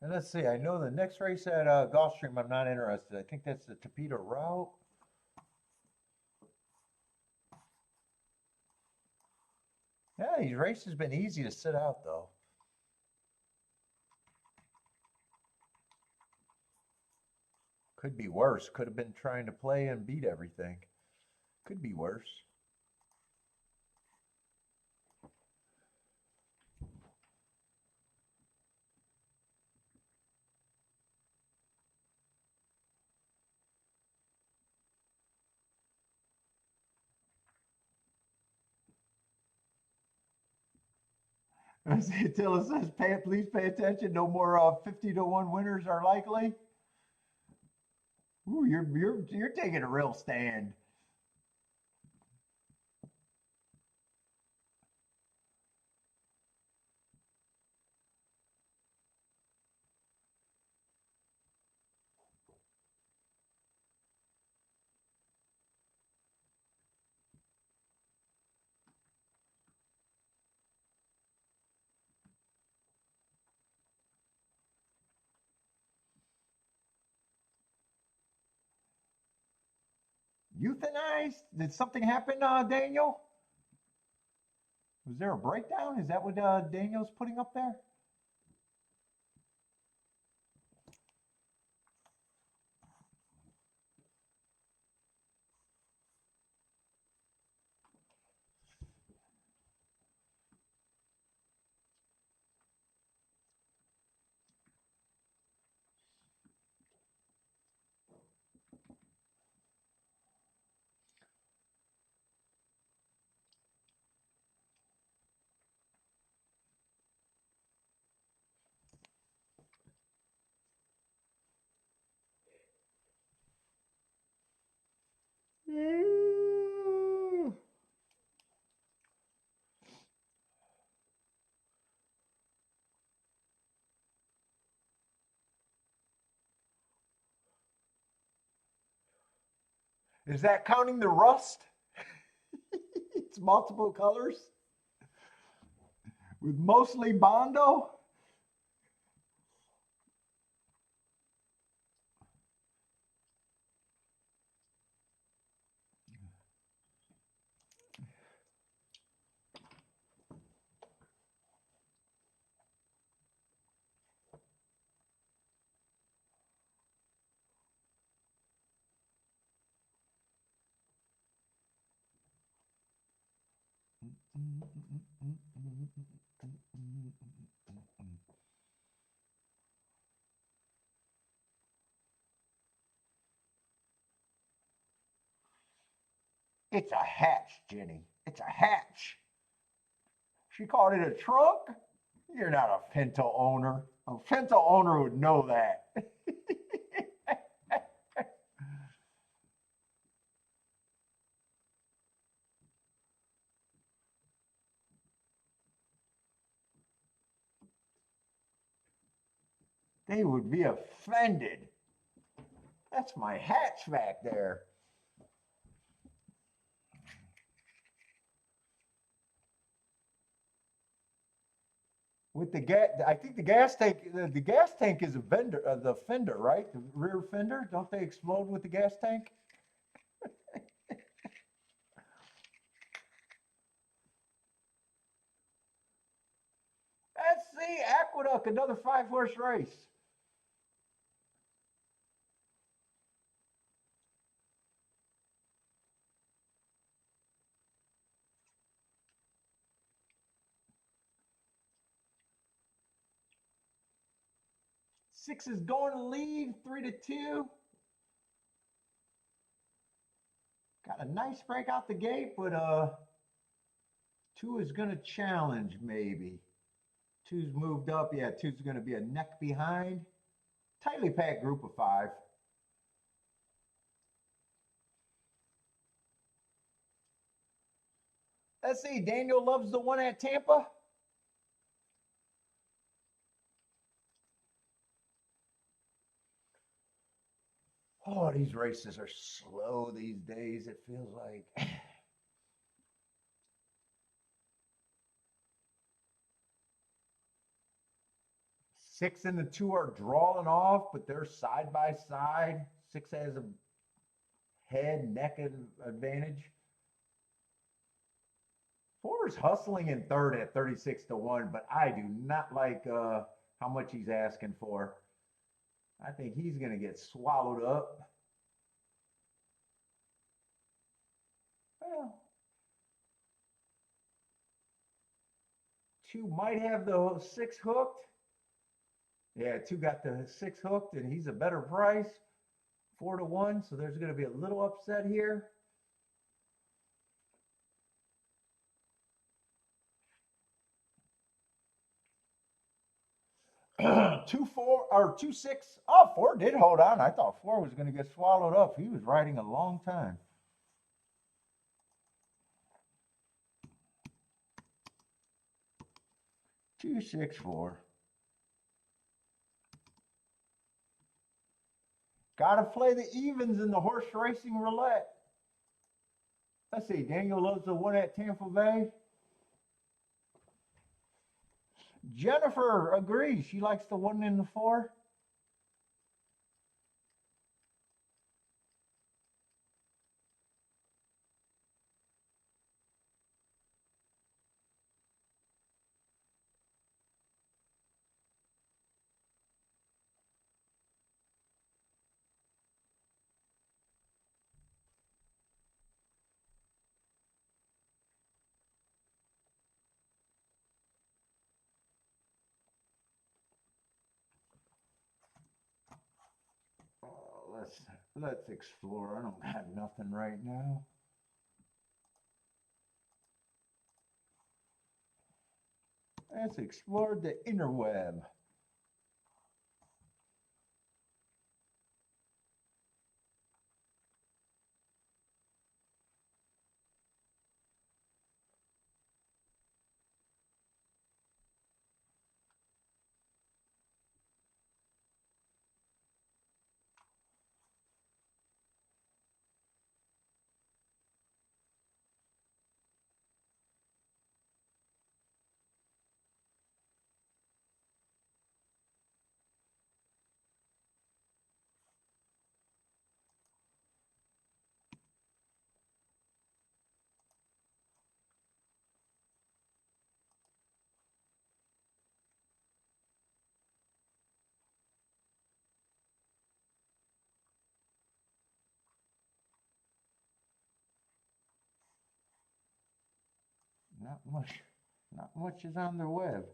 And let's see, I know the next race at Gulfstream, I'm not interested. I think that's the Tampa route. Yeah, these races been easy to sit out, though. Could be worse. Could have been trying to play and beat everything. Could be worse. Attila says, please pay attention. No more 50-1 winners are likely. Ooh, you're taking a real stand. Euthanized? Did something happen, Daniel? Was there a breakdown? Is that what Daniel's putting up there? Is that counting the rust? It's multiple colors with mostly Bondo. It's a hatch, Jenny. It's a hatch. She called it a trunk. You're not a Pinto owner. A Pinto owner would know that. They would be offended. That's my hatchback there. With the gas, I think the gas tank. The gas tank is a vendor, the fender, right? The rear fender. Don't they explode with the gas tank? Let's see, Aqueduct, another 5-horse race. Six is going to lead, 3-2. Got a nice break out the gate, but two is going to challenge maybe. Two's moved up. Yeah, two's going to be a neck behind. Tightly packed group of 5. Let's see. Daniel loves the one at Tampa. Oh, these races are slow these days, it feels like. 6 and the 2 are drawing off, but they're side by side. 6 has a head, neck advantage. 4 is hustling in third at 36-1, but I do not like how much he's asking for. I think he's going to get swallowed up. Well, 2 might have the 6 hooked. Yeah, 2 got the 6 hooked, and he's a better price, 4-1. So there's going to be a little upset here. 2-4 or 2-6. Oh, 4 did hold on. I thought 4 was going to get swallowed up. He was riding a long time. 2-6-4. Got to play the evens in the horse racing roulette. Let's see. Daniel loves the one at Tampa Bay. Jennifer agrees. She likes the 1 in the 4. Let's explore. I don't have nothing right now. Let's explore the interweb. not much is on their web.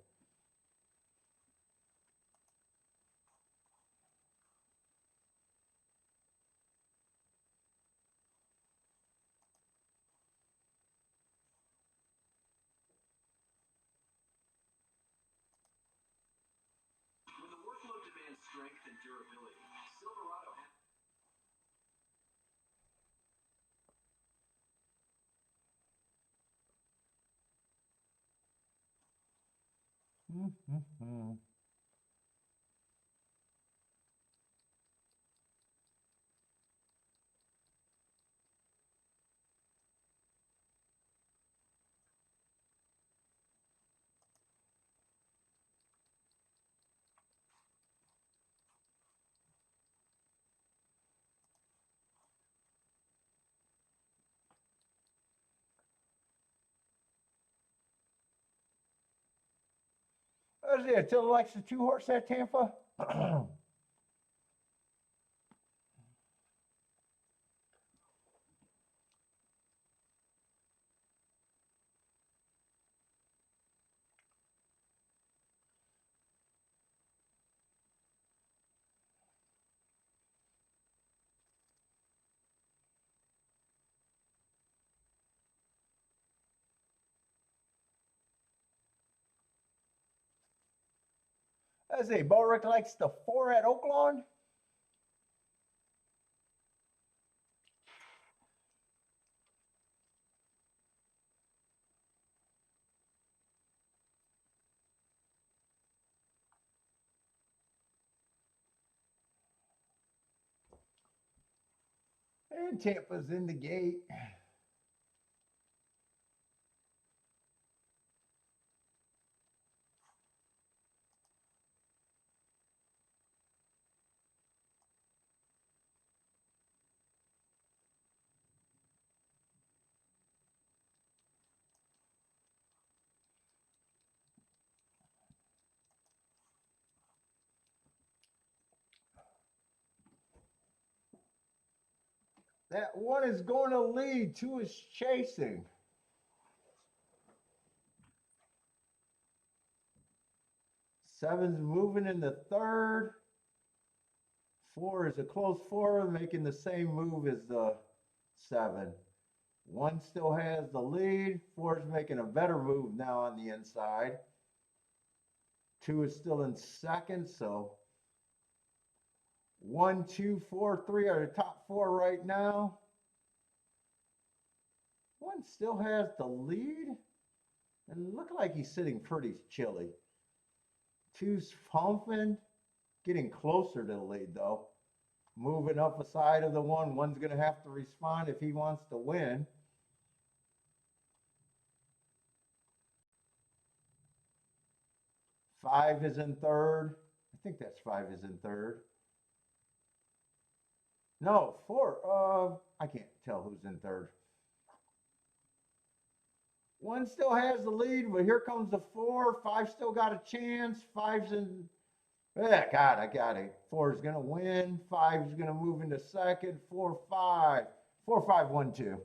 When the workload demands strength and durability, Silverado has Is it still likes the 2-horse at Tampa? Let's see, Boric likes the 4 at Oaklawn. And Tampa's in the gate. That 1 is going to lead, 2 is chasing. 7's moving in the 3rd. 4 is a close 4, making the same move as the 7. 1 still has the lead. 4 is making a better move now on the inside. 2 is still in 2nd, so 1, 2, 4, 3 are the top 4 right now. 1 still has the lead, and look like he's sitting pretty chilly. 2's pumping, getting closer to the lead though. Moving up a side of the 1. 1's going to have to respond if he wants to win. Five is in 3rd. I think that's 5 is in 3rd. No, 4. I can't tell who's in 3rd. 1 still has the lead, but here comes the 4. 5 still got a chance. 5's in. Yeah, God, I got it. 4 is going to win. 5 is going to move into 2nd. 4, 5. 4, 5, 1, 2.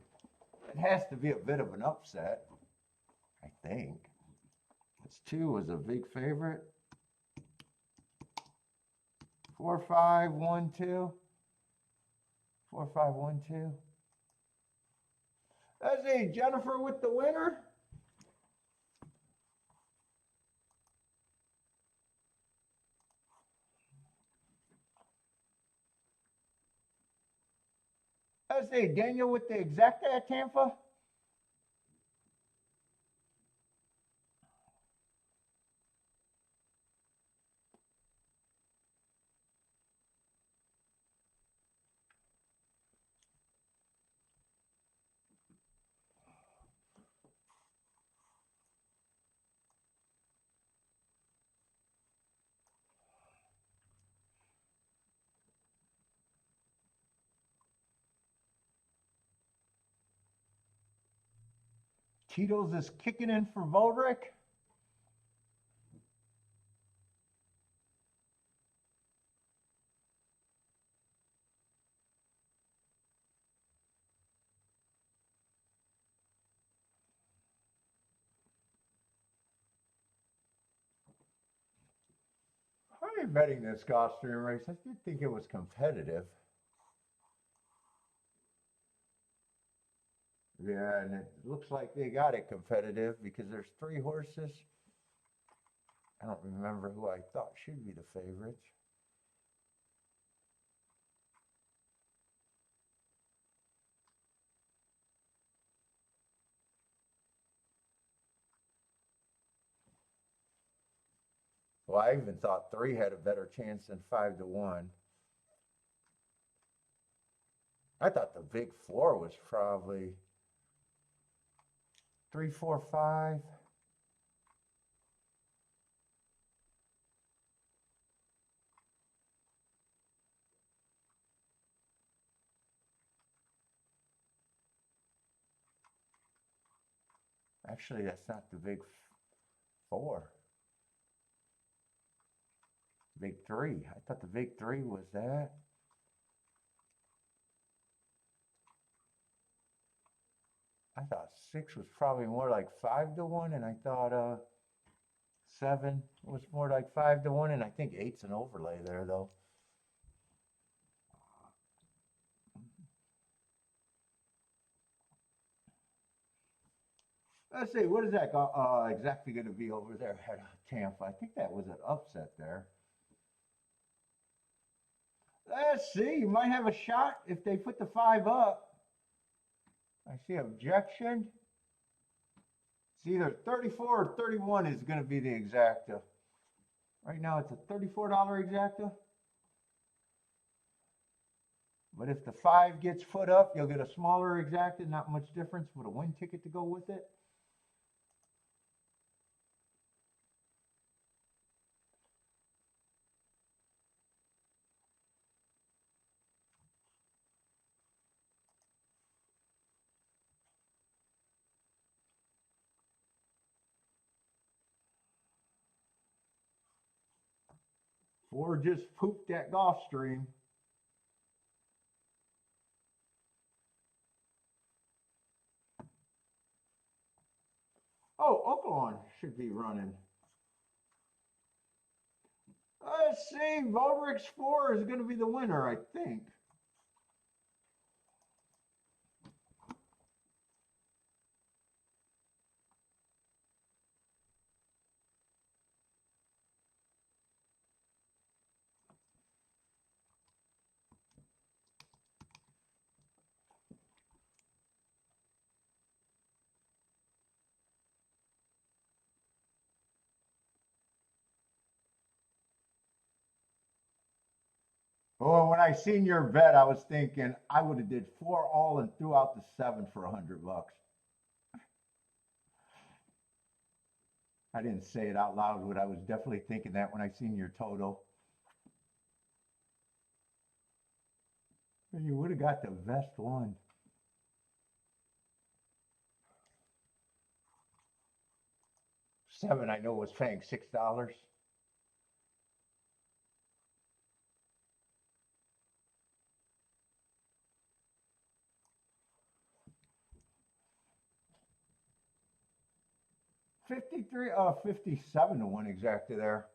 It has to be a bit of an upset, I think. This 2 was a big favorite. 4, 5, 1, 2. 4, 5, 1, 2. Let's see, Jennifer with the winner. Let's see, Daniel with the exacta at Tampa. Tito's is kicking in for Voldrick. me betting this Gulfstream race. I did think it was competitive. Yeah, and it looks like they got it competitive because there's 3 horses. I don't remember who I thought should be the favorites. Well, I even thought 3 had a better chance than 5-1. I thought the big 4 was probably 3, 4, 5. Actually, that's not the big 4. Big 3. I thought the big 3 was that. I thought 6 was probably more like 5-1, and I thought 7 was more like 5-1, and I think 8's an overlay there though. Let's see, what is that exactly going to be over there at Tampa? I think that was an upset there. Let's see, you might have a shot if they put the 5 up. I see objection. It's either 34 or 31 is going to be the exacta. Right now it's a $34 exacta. But if the 5 gets put up, you'll get a smaller exacta, not much difference with a win ticket to go with it. Or just pooped that Gulfstream. Oh, Oaklawn should be running. Let's see, Votrix 4 is going to be the winner, I think. Oh, when I seen your bet, I was thinking I would have did 4 all and threw out the 7 for $100. I didn't say it out loud, but I was definitely thinking that when I seen your total. And you would have got the best one. Seven, I know, was paying $6. $53, 57 to 1 exactly there.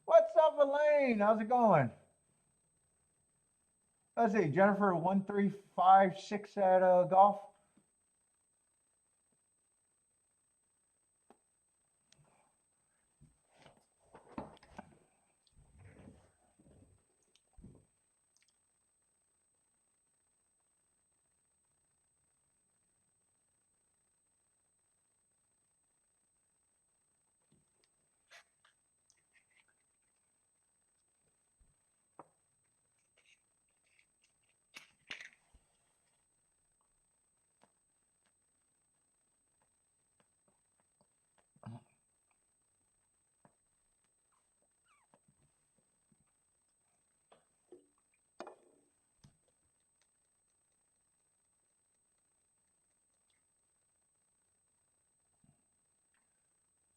What's up, Elaine? How's it going? Let's see, Jennifer 1356 at golf.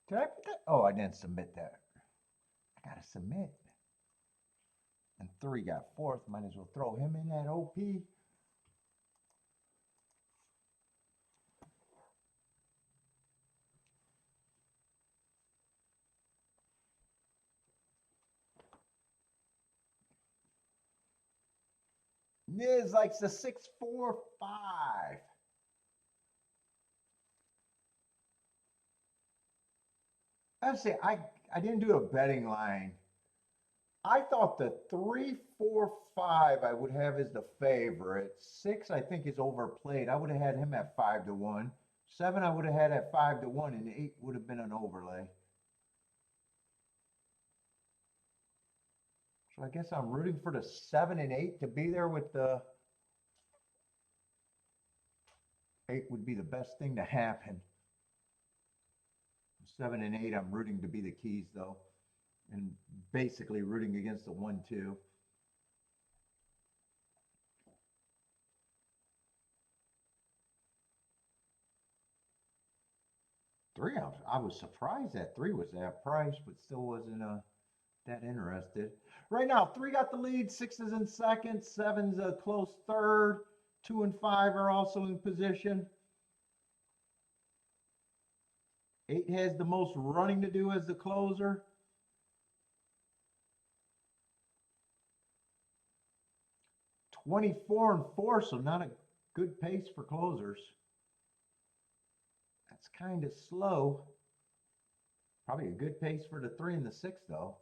Did I put that? Oh, I didn't submit that. I got to submit. And 3 got 4th. Might as well throw him in that OP. Niz likes the 645. I say I didn't do a betting line. I thought the 3, 4, 5 I would have as the favorite. 6 I think is overplayed. I would have had him at 5-1. 7 I would have had at 5-1, and 8 would have been an overlay. So I guess I'm rooting for the 7 and 8 to be there with the 8 would be the best thing to happen. 7 and 8 I'm rooting to be the keys though, and basically rooting against the 1, 2. Three, I was surprised that 3 was that price, but still wasn't that interested. Right now, 3 got the lead, 6 is in second, 7's a close third, 2 and 5 are also in position. 8 has the most running to do as the closer. $24 and 4, so not a good pace for closers. That's kind of slow. Probably a good pace for the 3 and the 6 though.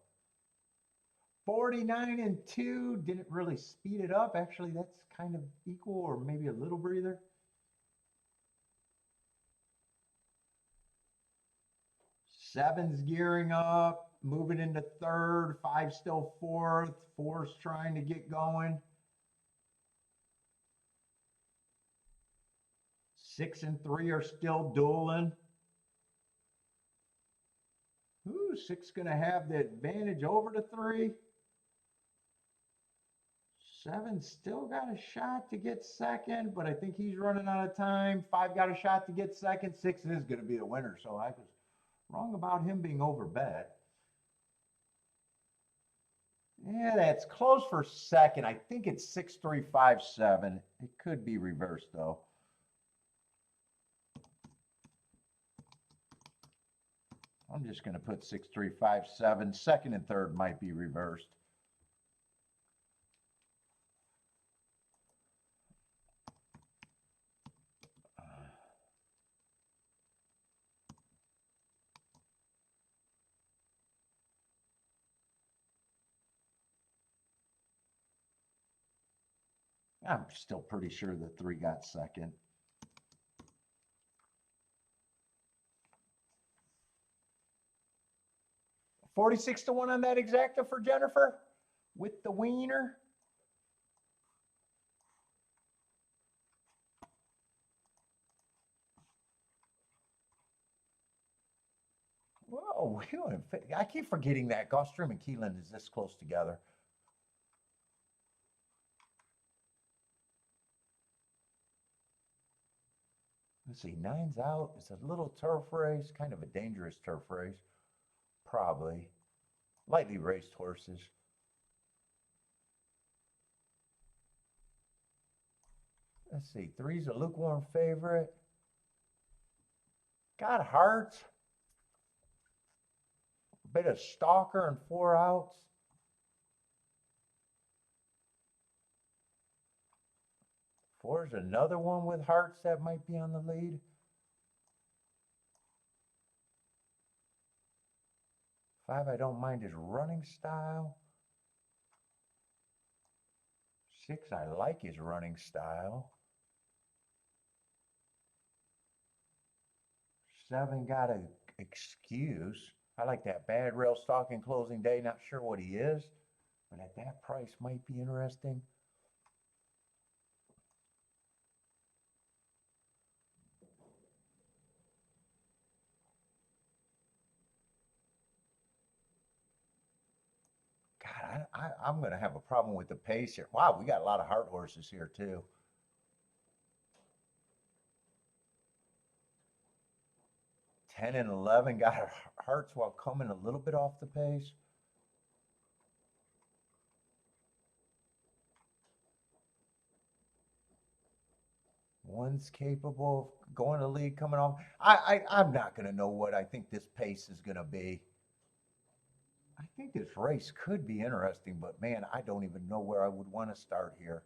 49 and 2 didn't really speed it up. Actually, that's kind of equal or maybe a little breather. 7's gearing up, moving into third. 5 still fourth. 4's trying to get going. 6 and 3 are still dueling. Ooh, 6 going to have the advantage over the 3. 7 still got a shot to get second, but I think he's running out of time. 5 got a shot to get second. 6 is going to be the winner, so I was wrong about him being overbet. Yeah, that's close for second. I think it's 6, 3, 5, 7. It could be reversed, though. I'm just going to put 6, 3, 5, 7. Second and third might be reversed. I'm still pretty sure the 3 got second. $46-1 on that exacta for Jennifer with the wiener. Whoa, I keep forgetting that Gulfstream and Keeneland is this close together. Let's see, 9's out. It's a little turf race, kind of a dangerous turf race. Probably. Lightly raced horses. Let's see, 3's a lukewarm favorite. Got hearts. A bit of stalker and 4 outs. Four's another one with hearts that might be on the lead. 5, I don't mind his running style. 6, I like his running style. 7 got an excuse. I like that bad rail stalking closing day. Not sure what he is, but at that price might be interesting. God, I'm going to have a problem with the pace here. Wow, we got a lot of heart horses here too. $10 and $11 got hearts while coming a little bit off the pace. One's capable of going to lead coming off. I'm not going to know what I think this pace is going to be. I think this race could be interesting, but man, I don't even know where I would want to start here.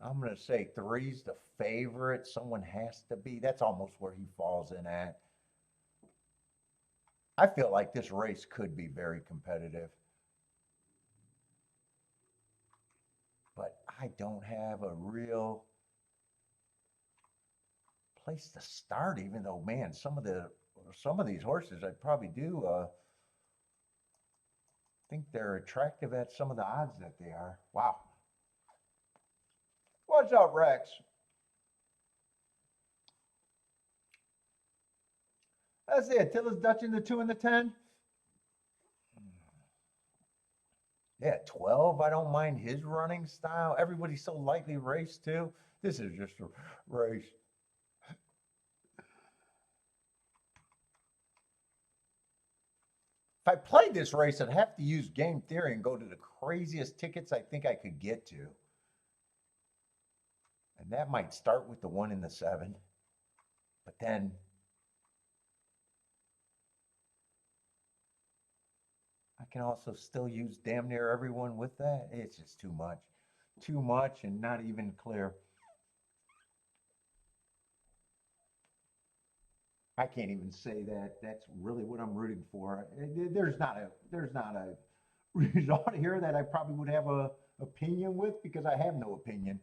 I'm going to say three's the favorite. Someone has to be. That's almost where he falls in at. I feel like this race could be very competitive. But I don't have a real place to start, even though, man, some of these horses I probably do think they're attractive at some of the odds that they are. Wow. What's up, Rex? That's it. Tilla's Dutch in the 2 and the 10. Yeah, 12. I don't mind his running style. Everybody's so lightly raced too. This is just a race. If I played this race, I'd have to use game theory and go to the craziest tickets I think I could get to. And that might start with the 1 and the 7. But then I can also still use damn near everyone with that. It's just too much. Too much and not even clear. I can't even say that that's really what I'm rooting for. There's not a result here that I probably would have a opinion with because I have no opinion.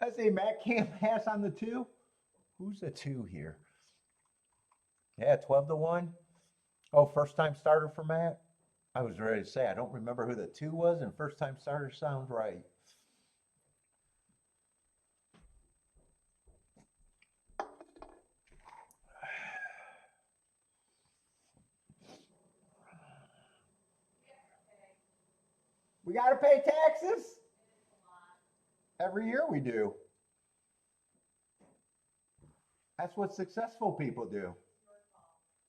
I say Matt Camp has on the 2. Who's the 2 here? Yeah, 12 to 1. Oh, first time starter for Matt. I was ready to say I don't remember who the 2 was, and first time starter sounds right. We got to pay taxes. Every year we do. That's what successful people do.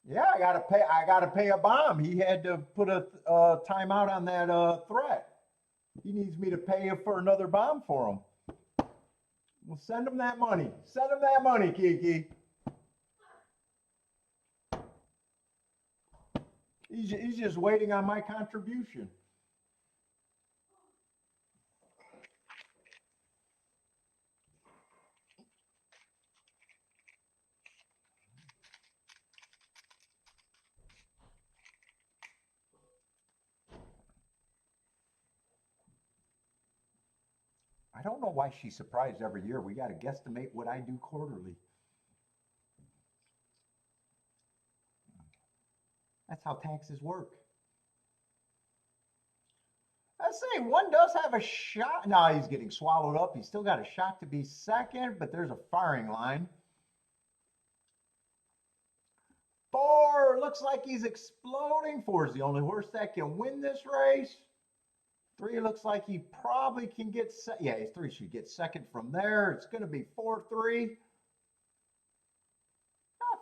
Yeah, I gotta pay. I gotta pay a bomb. He had to put a timeout on that threat. He needs me to pay for another bomb for him. Well, send him that money. Send him that money, Kiki. He's just waiting on my contribution. I don't know why she's surprised every year. We got to guesstimate what I do quarterly. That's how taxes work. I say one does have a shot. No, he's getting swallowed up. He's still got a shot to be second, but there's a firing line. 4 looks like he's exploding. 4 is the only horse that can win this race. 3 looks like he probably can get, yeah, 3 should get second from there. It's going to be 4-3.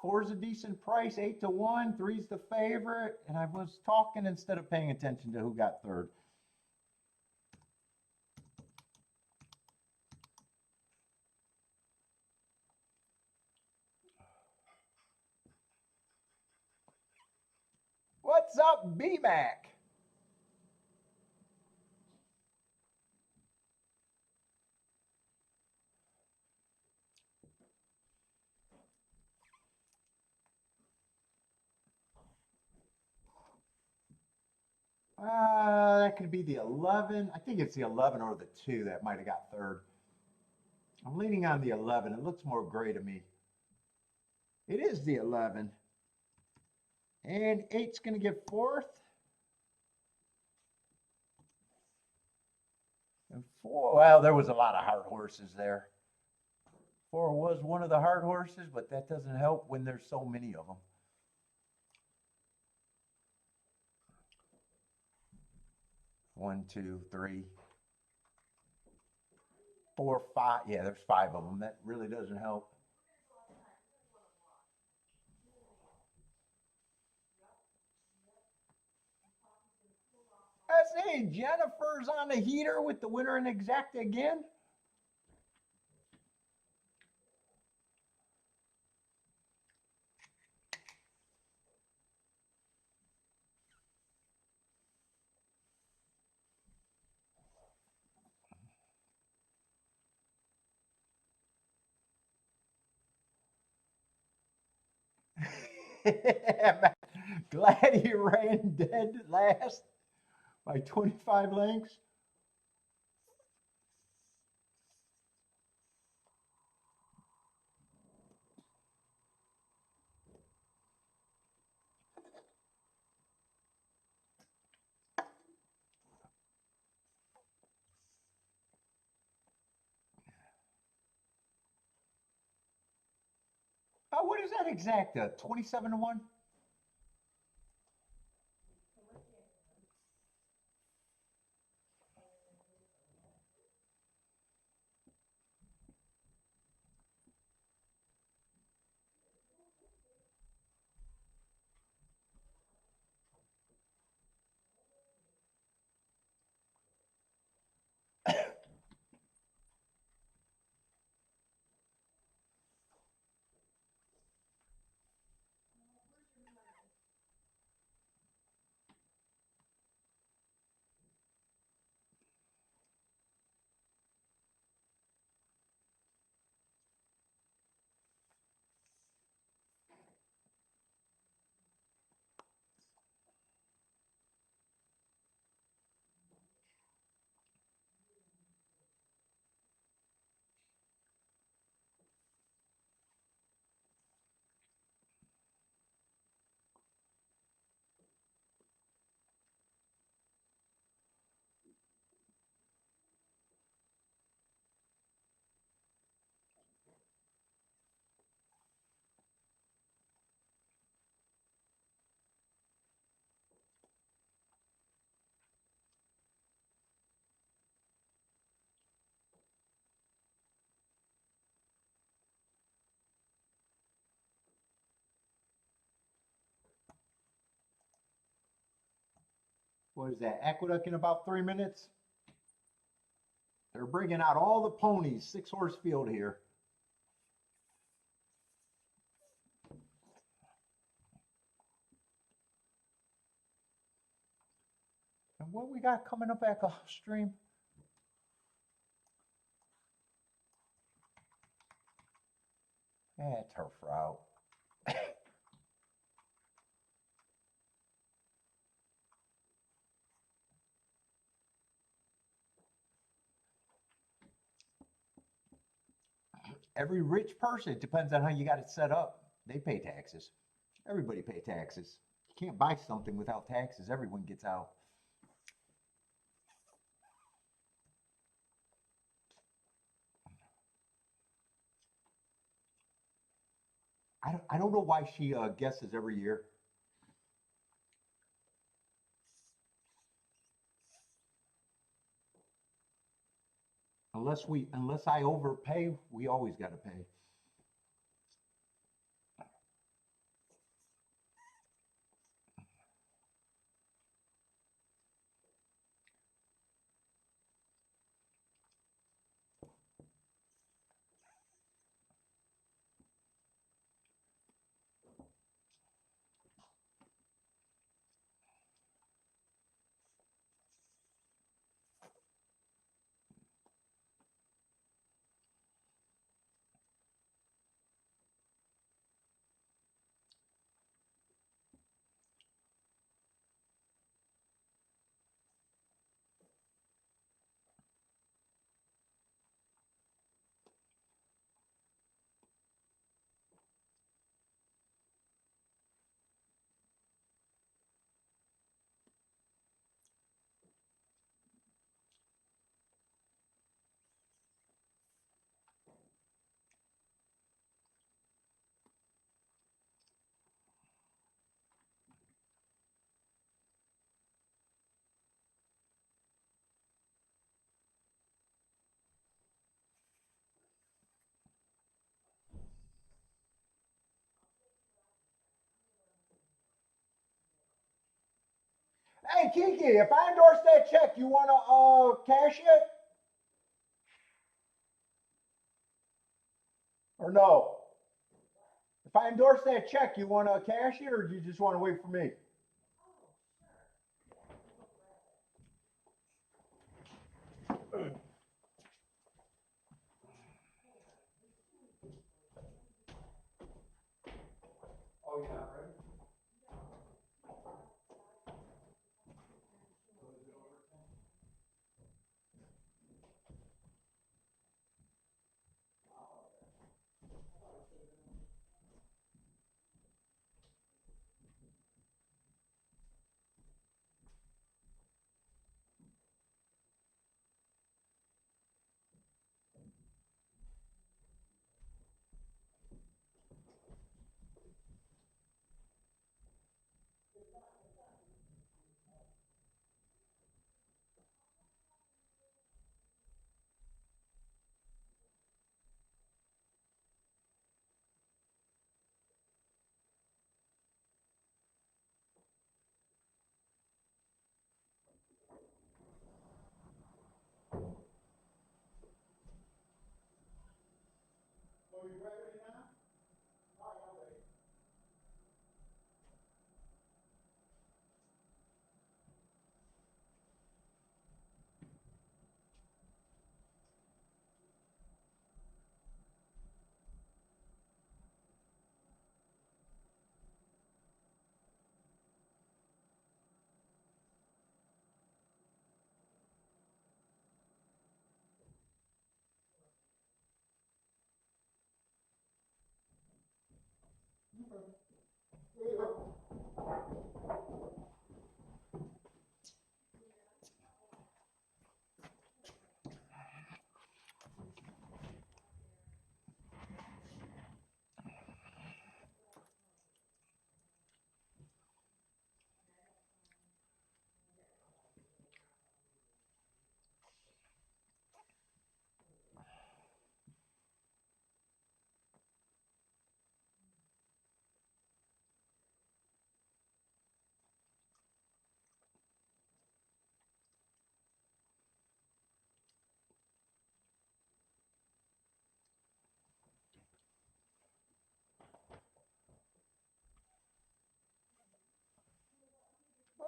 4 is a decent price, 8 to 1. 3's the favorite. And I was talking instead of paying attention to who got third. What's up, B-Mac? That could be the 11. I think it's the 11 or the 2 that might have got third. I'm leaning on the 11. It looks more gray to me. It is the 11. And 8's going to get 4th. And 4, well, there was a lot of hard horses there. 4 was one of the hard horses, but that doesn't help when there's so many of them. 1, 2, 3, 4, 5. Yeah, there's 5 of them. That really doesn't help. I say Jennifer's on the heater with the winner and exact again. Glad he ran dead last by 25 lengths. Oh, what is that exact? 27 to 1? What is that? Aqueduct in about 3 minutes? They're bringing out all the ponies, 6-horse field here. And what we got coming up at Gulfstream? Turf route. Every rich person, it depends on how you got it set up. They pay taxes. Everybody pay taxes. You can't buy something without taxes. Everyone gets out. I don't know why she guesses every year. Unless I overpay, we always got to pay. Hey, Kiki, if I endorse that check, you want to cash it? Or no? If I endorse that check, you want to cash it or do you just want to wait for me? Oh, you're not ready? Oh, you ready now? All right, I'll wait.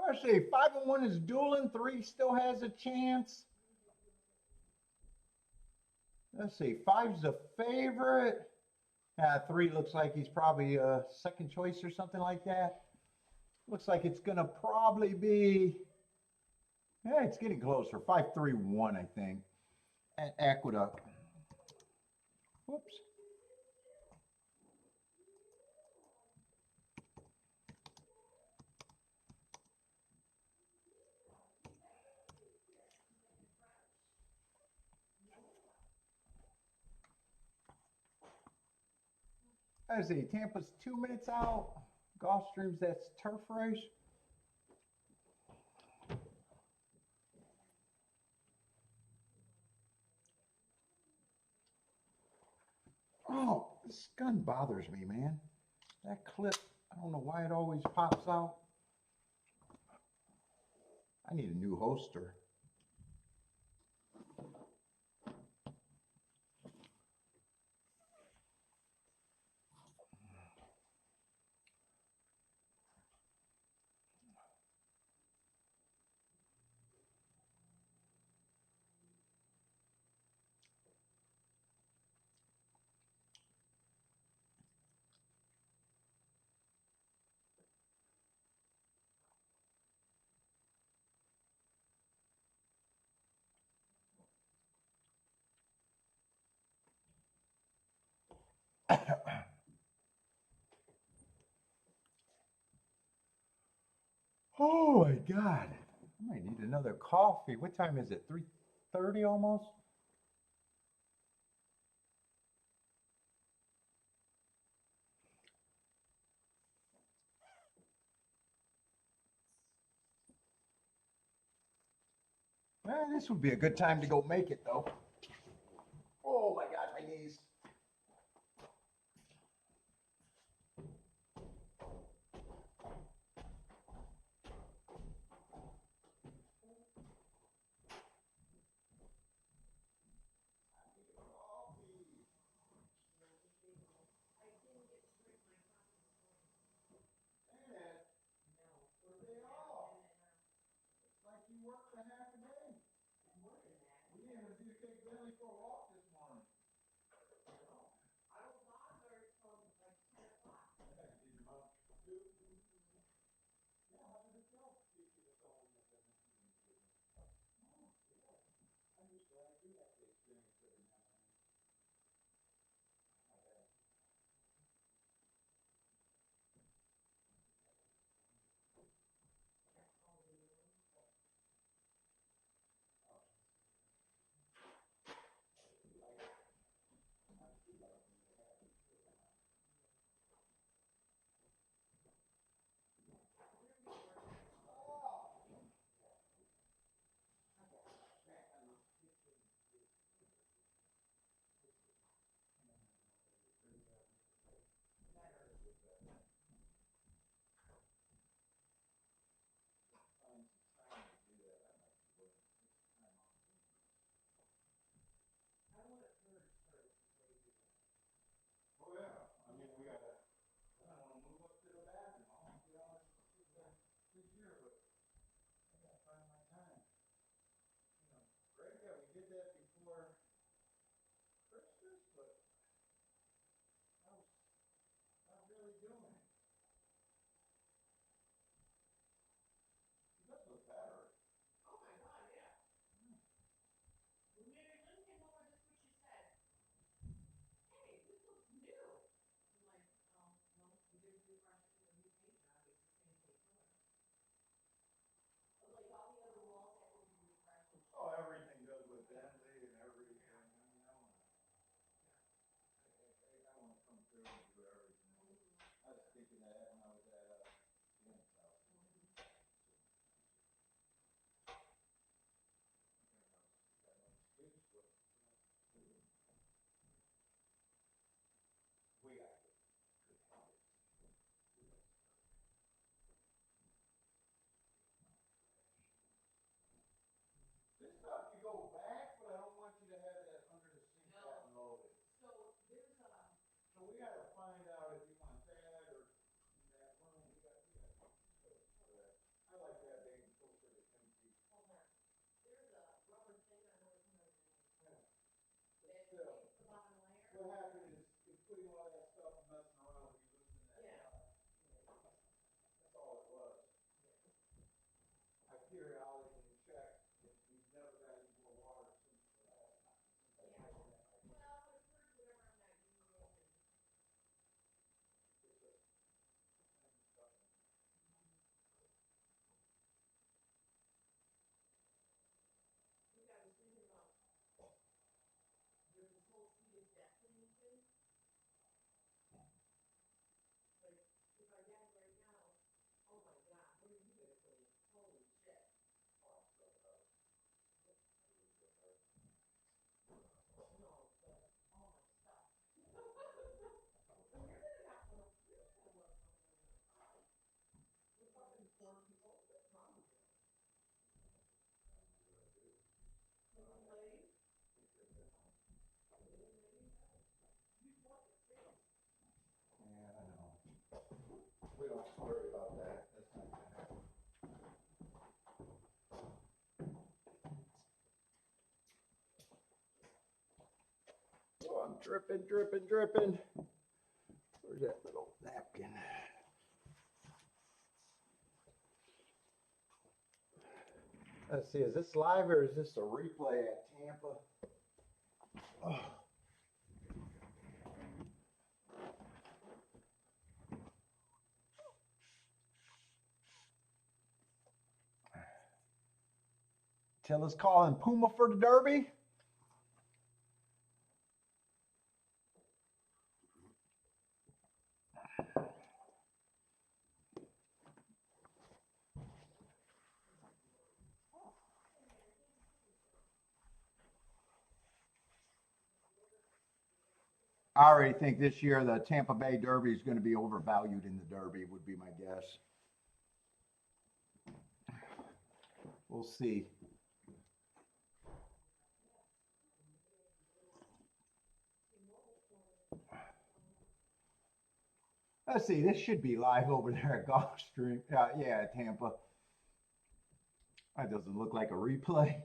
Let's see, 5-1 is dueling, 3 still has a chance. Let's see, 5's a favorite. 3 looks like he's probably a second choice or something like that. Looks like it's going to probably be, yeah, it's getting closer. 5-3-1, I think, at Aqueduct. Whoops. Let's see, Tampa's 2 minutes out. Gulfstream's that's turf race. Oh, this gun bothers me, man. That clip, I don't know why it always pops out. I need a new holster. Oh my God. I might need another coffee. What time is it? 3:30 almost? This would be a good time to go make it though. Oh my God, my knees. doing? He does look better. Oh my God, yeah. When Mary Lynn came over, that's what she said. Hey, this looks new. I'm like, oh, no, we didn't refresh it with a new paint job, it's the same paint color. Like all the other walls have to be refreshed and shit. Oh, everything does with Bentley and everything. I mean, I want to come through and do everything. I was thinking that when I was at Dan's house. We got good habits. This stuff you go back, but I don't want you to have that under the sink that loaded. So there's So we gotta find out if you want that or that room. I like that being closer to empty. hold on, there's a rubber thing on the window. Yeah. That Still, takes the bottom layer. what happened is you're putting all that stuff and messing around when you loosen that Yeah. up. That's all it was. I periodically checked. We've never got any more water since the last time. Yeah. Well, it proves whatever I'm not using and. It's just stuff. I think I was thinking about, there's this whole Swedish death cleaning thing. But if I got it right now, oh my God, what are you gonna clean? Holy shit. No, but all my stuff. And you're gonna have to, you're not gonna work something in your house. We're fucking poor people, what's wrong with you? Cleaning lady? Cleaning lady? You want the things. Yeah, I know. We don't have to worry about that. That's not gonna happen. Oh, I'm dripping, dripping, dripping. Where's that little napkin? Let's see, is this live or is this a replay at Tampa? Oh. Tilla's calling Puma for the Derby. I already think this year the Tampa Bay Derby is going to be overvalued in the Derby, would be my guess. We'll see. Let's see, this should be live over there at Gulfstream. Yeah, Tampa. That doesn't look like a replay.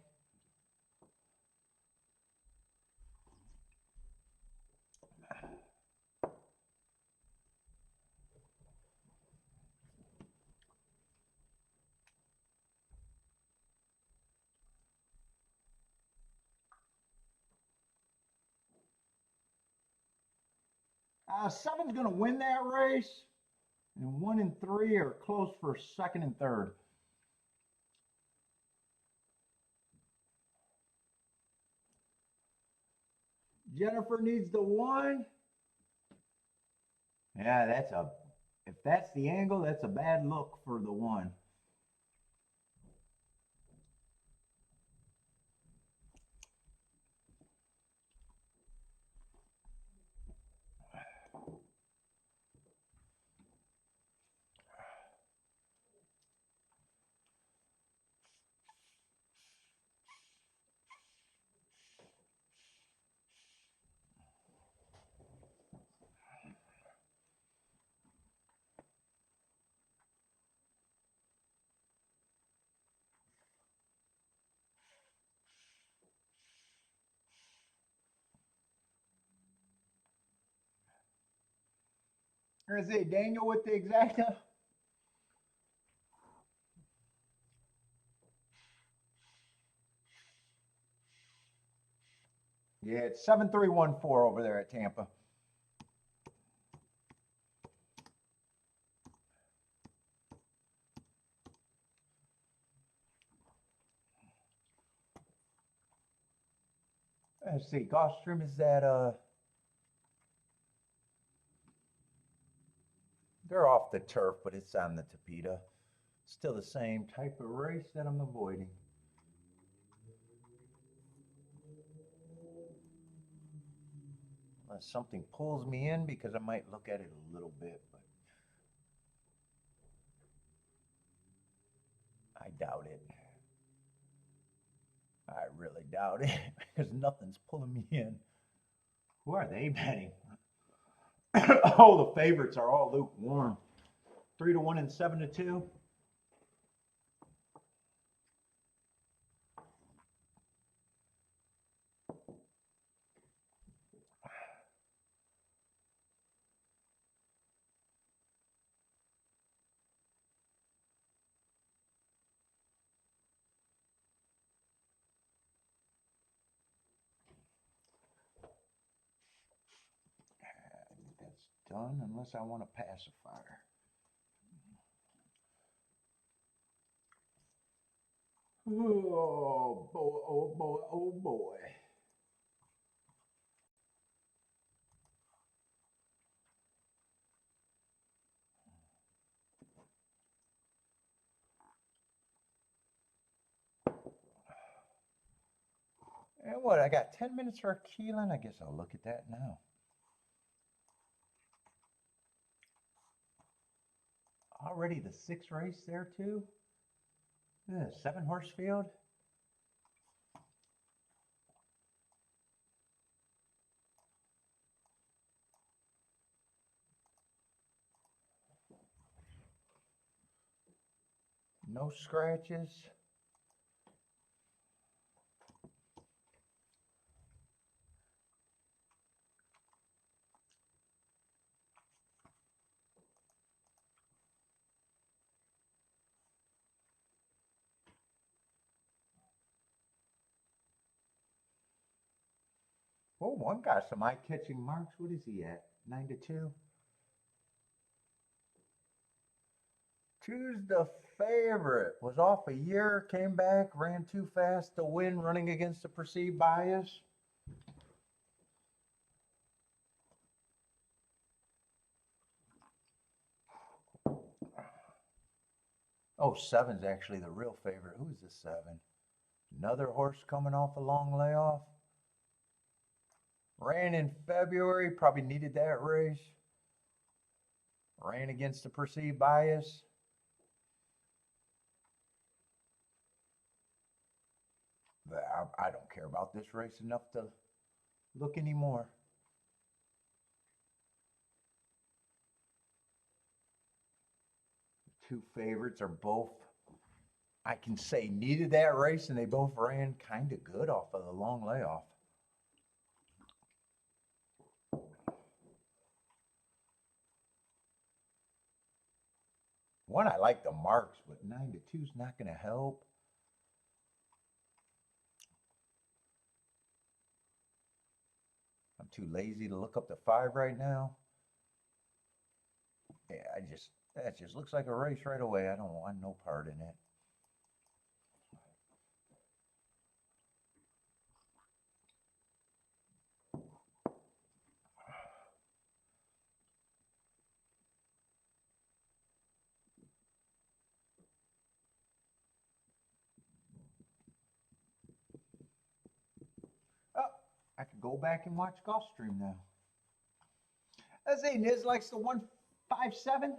Seven's going to win that race, and 1 and 3 are close for second and third. Jennifer needs the 1. Yeah, if that's the angle, that's a bad look for the 1. Or is it Daniel with the exacta? Yeah, it's 7314 over there at Tampa. Let's see, Gulfstream is that they're off the turf, but it's on the Tapeta. Still the same type of race that I'm avoiding. Unless something pulls me in, because I might look at it a little bit, but I doubt it. I really doubt it, because nothing's pulling me in. Who are they betting? Oh, the favorites are all lukewarm. 3-1 and 7-2. That's done unless I want a pacifier. Oh boy, oh boy, oh boy. And what, I got 10 minutes for Keeneland? I guess I'll look at that now. Already the 6th race there too? Yeah, 7-horse field? No scratches. Oh, one got some eye-catching marks. What is he at? 9-2. Two's the favorite. Was off a year, came back, ran too fast to win, running against the perceived bias. Oh, 7's actually the real favorite. Who's the 7? Another horse coming off a long layoff. Ran in February, probably needed that race. Ran against the perceived bias. I don't care about this race enough to look anymore. The 2 favorites are both, I can say, needed that race, and they both ran kind of good off of the long layoff. One, I like the marks, but 9-2 is not going to help. I'm too lazy to look up the 5 right now. Yeah, that just looks like a race right away. I don't want no part in it. Oh, I could go back and watch Gulfstream now. I say Niz likes the 157.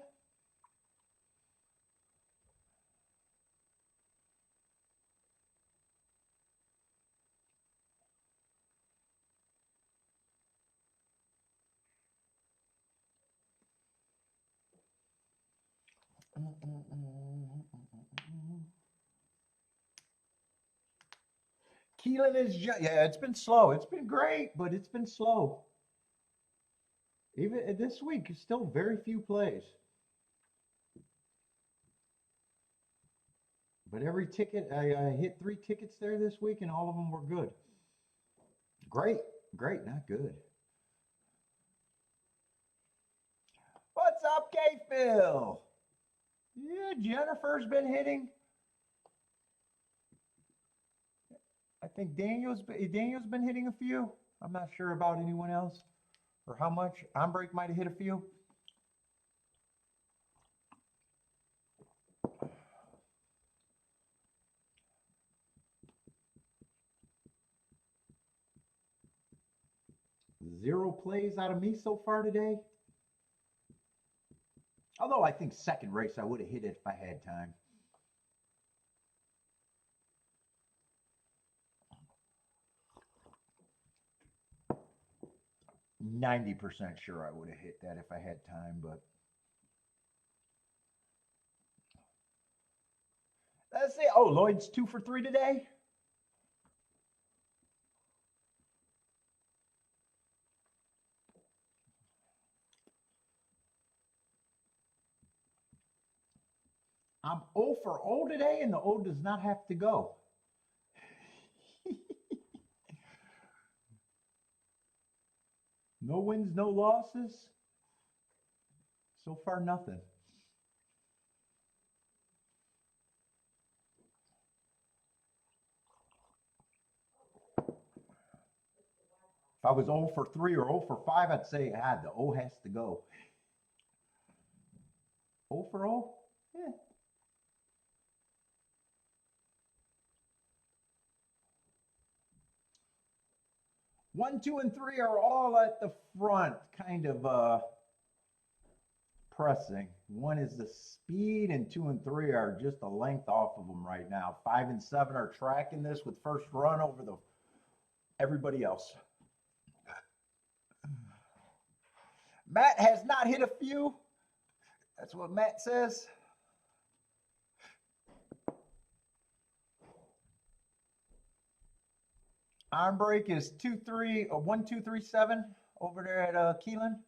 Keeneland is, yeah, it's been slow. It's been great, but it's been slow. Even this week, still very few plays. But every ticket, I hit 3 tickets there this week, and all of them were good. Great, great, not good. What's up, K-Phil? Yeah, Jennifer's been hitting. I think Daniel's been hitting a few. I'm not sure about anyone else or how much. Ombrake might have hit a few. Zero plays out of me so far today. Although I think second race I would have hit it if I had time. 90% sure I would have hit that if I had time, but let's see. Oh, Lloyd's 2 for 3 today. I'm 0 for 0 today, and the O does not have to go. No wins, no losses. So far, nothing. If I was 0 for 3 or 0 for 5, I'd say, the O has to go. 0 for 0? Yeah. 1, 2, and 3 are all at the front, kind of pressing. 1 is the speed, and 2 and 3 are just a length off of them right now. 5 and 7 are tracking this with first run over everybody else. Matt has not hit a few. That's what Matt says. Arm break is 1-2-3-7 over there at Keeneland.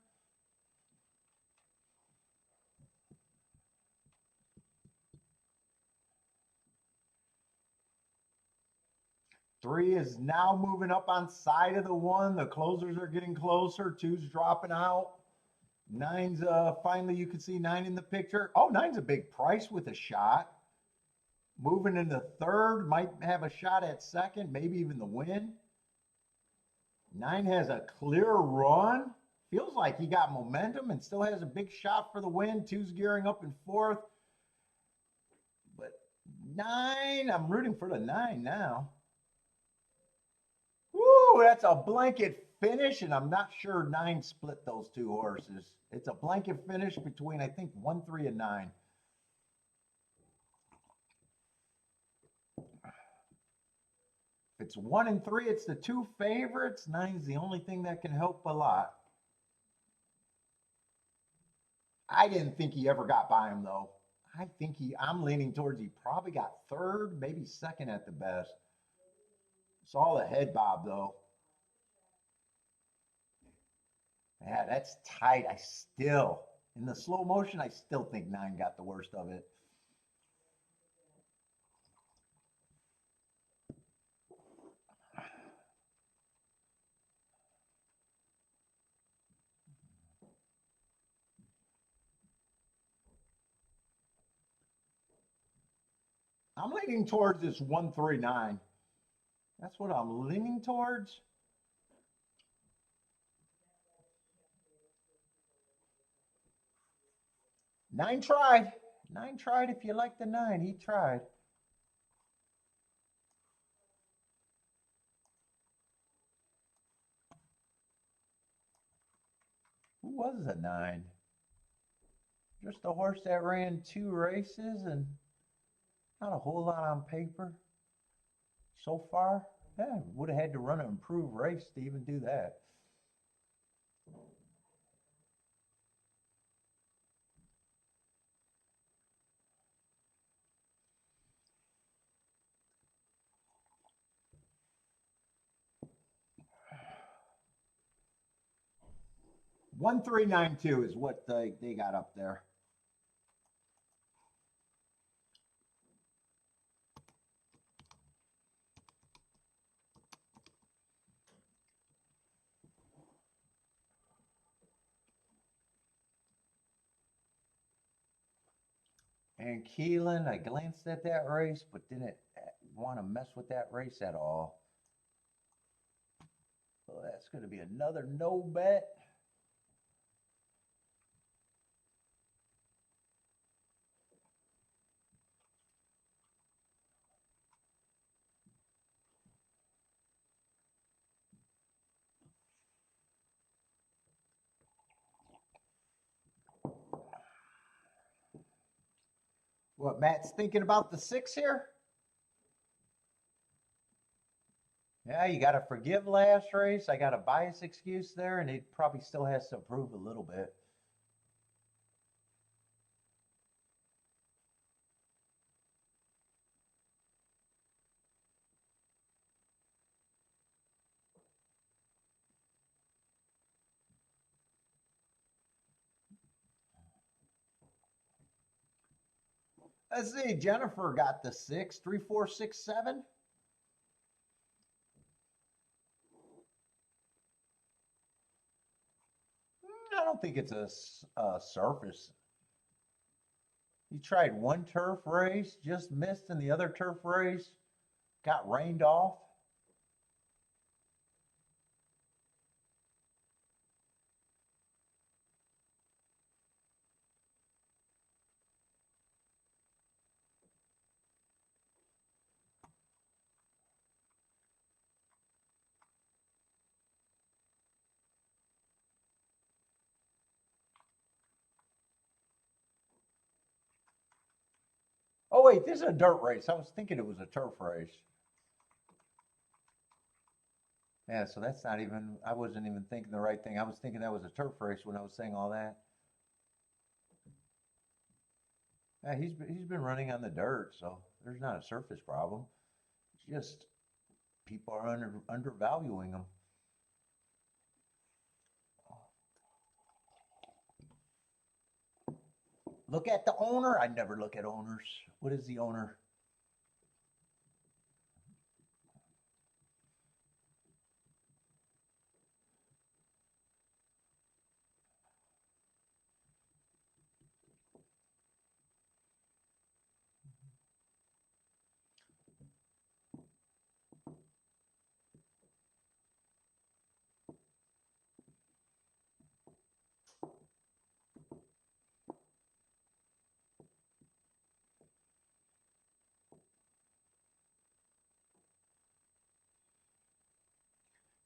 Three is now moving up on side of the 1. The closers are getting closer. 2's dropping out. 9's finally you can see 9 in the picture. Oh, 9's a big price with a shot. Moving into 3rd, might have a shot at 2nd, maybe even the win. 9 has a clear run. Feels like he got momentum and still has a big shot for the win. 2's gearing up in 4th. But 9, I'm rooting for the 9 now. Woo, that's a blanket finish, and I'm not sure 9 split those 2 horses. It's a blanket finish between, I think, 1, 3, and 9. If it's 1 and 3, it's the 2 favorites. 9's the only thing that can help a lot. I didn't think he ever got by him, though. I'm leaning towards he probably got 3rd, maybe 2nd at the best. Saw the head bob, though. Yeah, that's tight. In the slow motion, I still think 9 got the worst of it. I'm leaning towards this 1-3-9. That's what I'm leaning towards. Nine tried. 9 tried if you like the 9. He tried. Who was the 9? Just a horse that ran 2 races and not a whole lot on paper so far. Yeah, would have had to run an improved race to even do that. 1392 is what they got up there. And Keeneland, I glanced at that race, but didn't want to mess with that race at all. So that's going to be another no bet. What, Matt's thinking about the 6 here? Yeah, you got to forgive last race. I got a bias excuse there, and he probably still has to improve a little bit. Let's see, Jennifer got the 6, 3, 4, 6, 7. I don't think it's a surface. He tried one turf race, just missed in the other turf race, got rained off. Oh, wait, this is a dirt race. I was thinking it was a turf race. Yeah, so that's not even, I wasn't even thinking the right thing. I was thinking that was a turf race when I was saying all that. Yeah, he's been running on the dirt, so there's not a surface problem. It's just people are undervaluing him. Look at the owner. I never look at owners. What is the owner?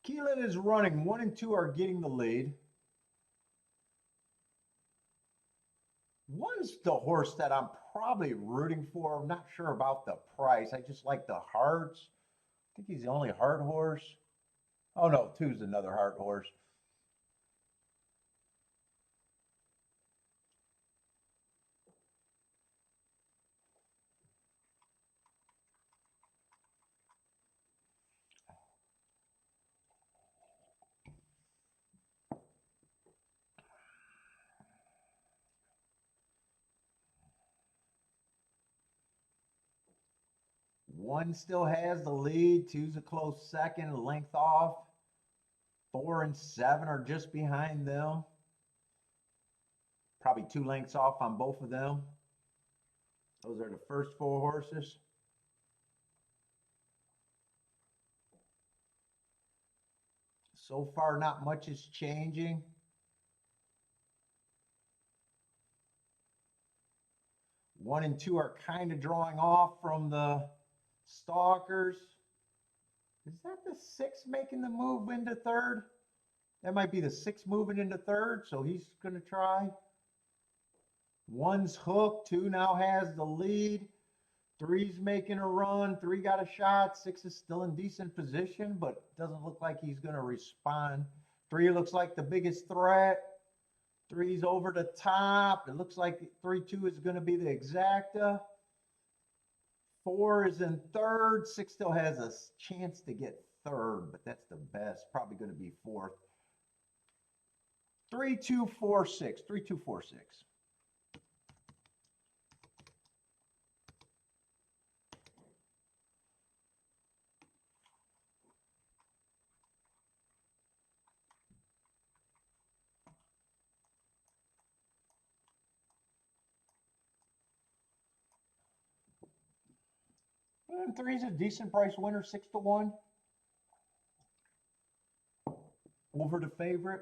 Keeneland is running. 1 and 2 are getting the lead. One's the horse that I'm probably rooting for. I'm not sure about the price. I just like the hearts. I think he's the only hard horse. Oh no, 2's another hard horse. One still has the lead. 2's a close second, a length off. 4 and 7 are just behind them. Probably 2 lengths off on both of them. Those are the first 4 horses. So far, not much is changing. One and 2 are kind of drawing off from the stalkers. Is that the 6 making the move into third? That might be the 6 moving into third, so he's going to try. 1's hooked. 2 now has the lead. 3's making a run. 3 got a shot. 6 is still in decent position, but doesn't look like he's going to respond. 3 looks like the biggest threat. 3's over the top. It looks like 3-2 is going to be the exacta. 4 is in third. 6 still has a chance to get third, but that's the best. Probably going to be fourth. 3246. 3246. And three's a decent price winner, 6-1. Over the favorite.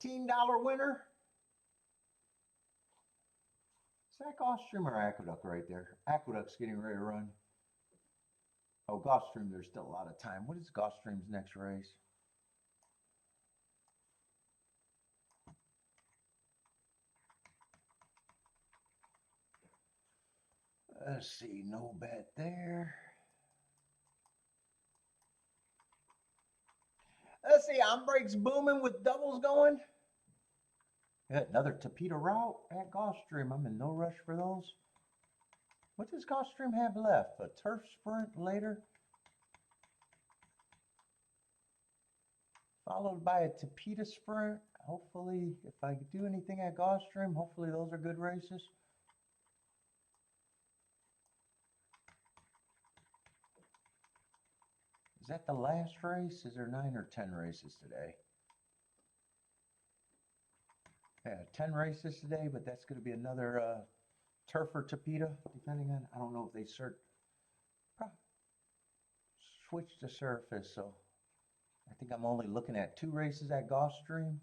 $14 winner. Is that Gulfstream or Aqueduct right there? Aqueduct's getting ready to run. Oh, Gulfstream, there's still a lot of time. What is Gulfstream's next race? Let's see, no bet there. Let's see, Ombre's booming with doubles going. Got another Tapita route at Gulfstream. I'm in no rush for those. What does Gulfstream have left? A turf sprint later? Followed by a Tapita sprint. Hopefully, if I do anything at Gulfstream, hopefully those are good races. Is that the last race? Is there 9 or 10 races today? Yeah, 10 races today, but that's going to be another turf or Tapita, depending on, I don't know if they switch to surface, so I think I'm only looking at 2 races at Gulfstream.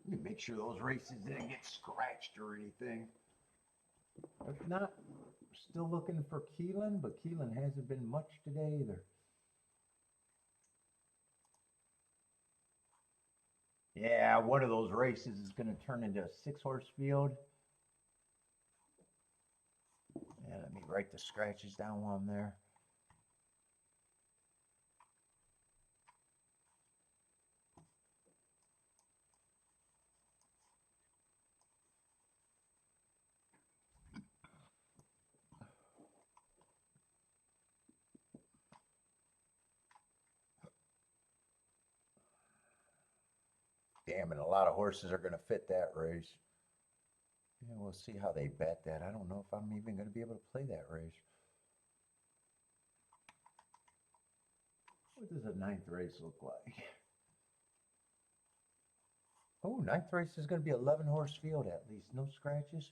Let me make sure those races didn't get scratched or anything. If not, still looking for Keeneland, but Keeneland hasn't been much today either. Yeah, one of those races is going to turn into a 6-horse field. Yeah, let me write the scratches down while I'm there. Damn, and a lot of horses are going to fit that race. Yeah, we'll see how they bet that. I don't know if I'm even going to be able to play that race. What does a 9th race look like? Oh, 9th race is going to be 11-horse field at least. No scratches.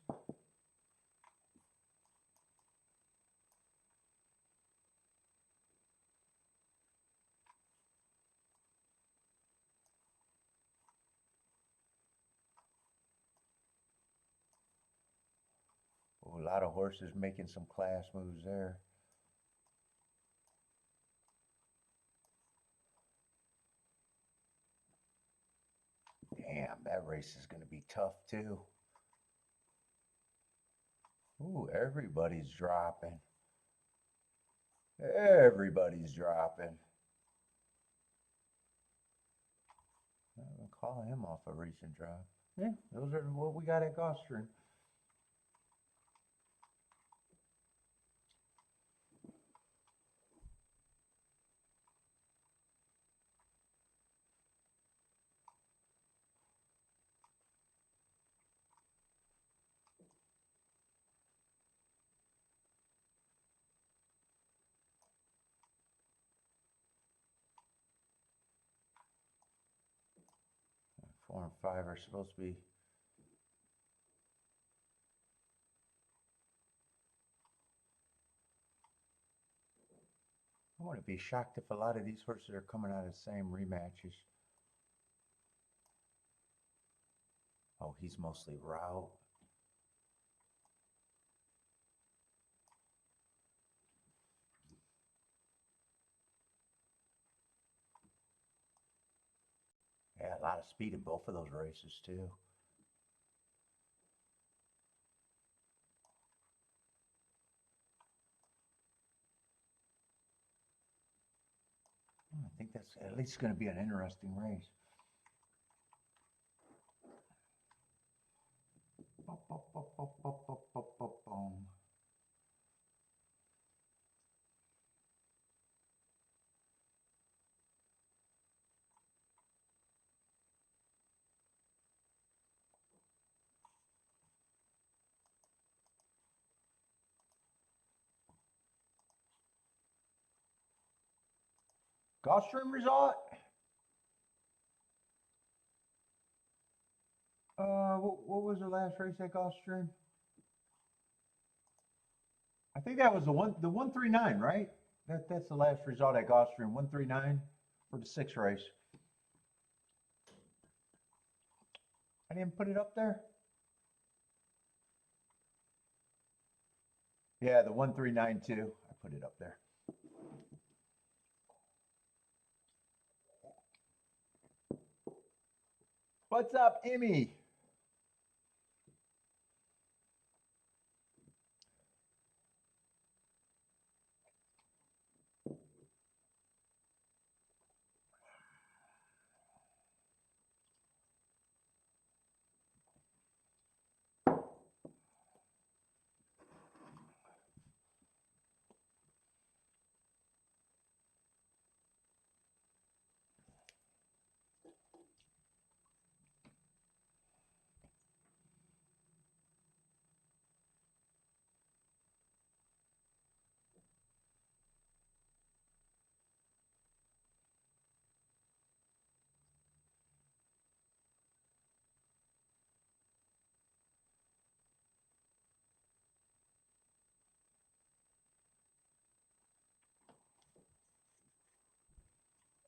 Oh, a lot of horses making some class moves there. Damn, that race is going to be tough too. Ooh, everybody's dropping. Everybody's dropping. I'm calling him off a recent drop. Yeah, those are what we got at Gulfstream. Four and five are supposed to be. I wouldn't be shocked if a lot of these horses are coming out of the same rematches. Oh, he's mostly route. a lot of speed in both of those races too. I think that's at least going to be an interesting race. Gulfstream result? What was the last race at Gulfstream? I think that was the 139, right? That's the last result at Gulfstream, 139 for the 6th race. I didn't put it up there. Yeah, the 1392. I put it up there. What's up, Emmy?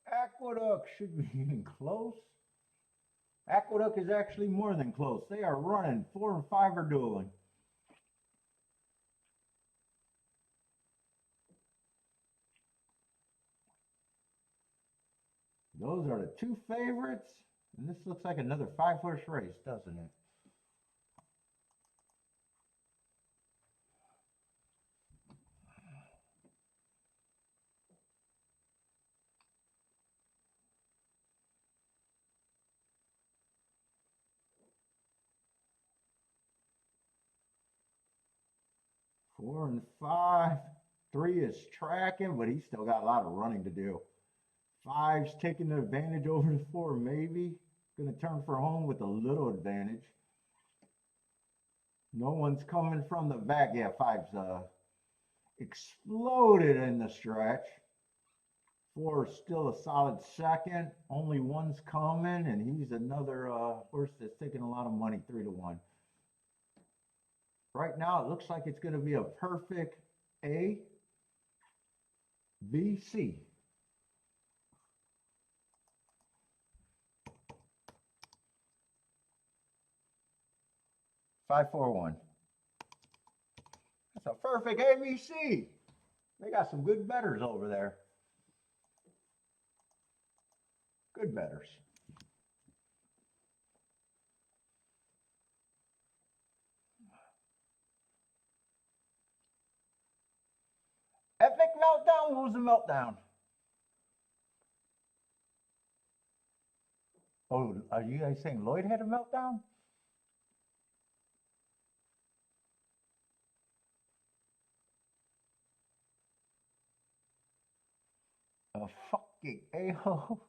Aqueduct should be getting close. Aqueduct is actually more than close. They are running. 4 and 5 are dueling. Those are the 2 favorites. And this looks like another 5-horse race, doesn't it? Four and 5. 3 is tracking, but he's still got a lot of running to do. 5's taking the advantage over the 4, maybe. Going to turn for home with a little advantage. No one's coming from the back. Yeah, 5's exploded in the stretch. 4 is still a solid second. Only 1's coming, and he's another horse that's taking a lot of money, 3 to 1. Right now, it looks like it's going to be a perfect A, B, C. Five, 4, 1. That's a perfect ABC. They got some good bettors over there. Good bettors. Epic meltdown? What was the meltdown? Oh, are you guys saying Lloyd had a meltdown? A fucking a-hole.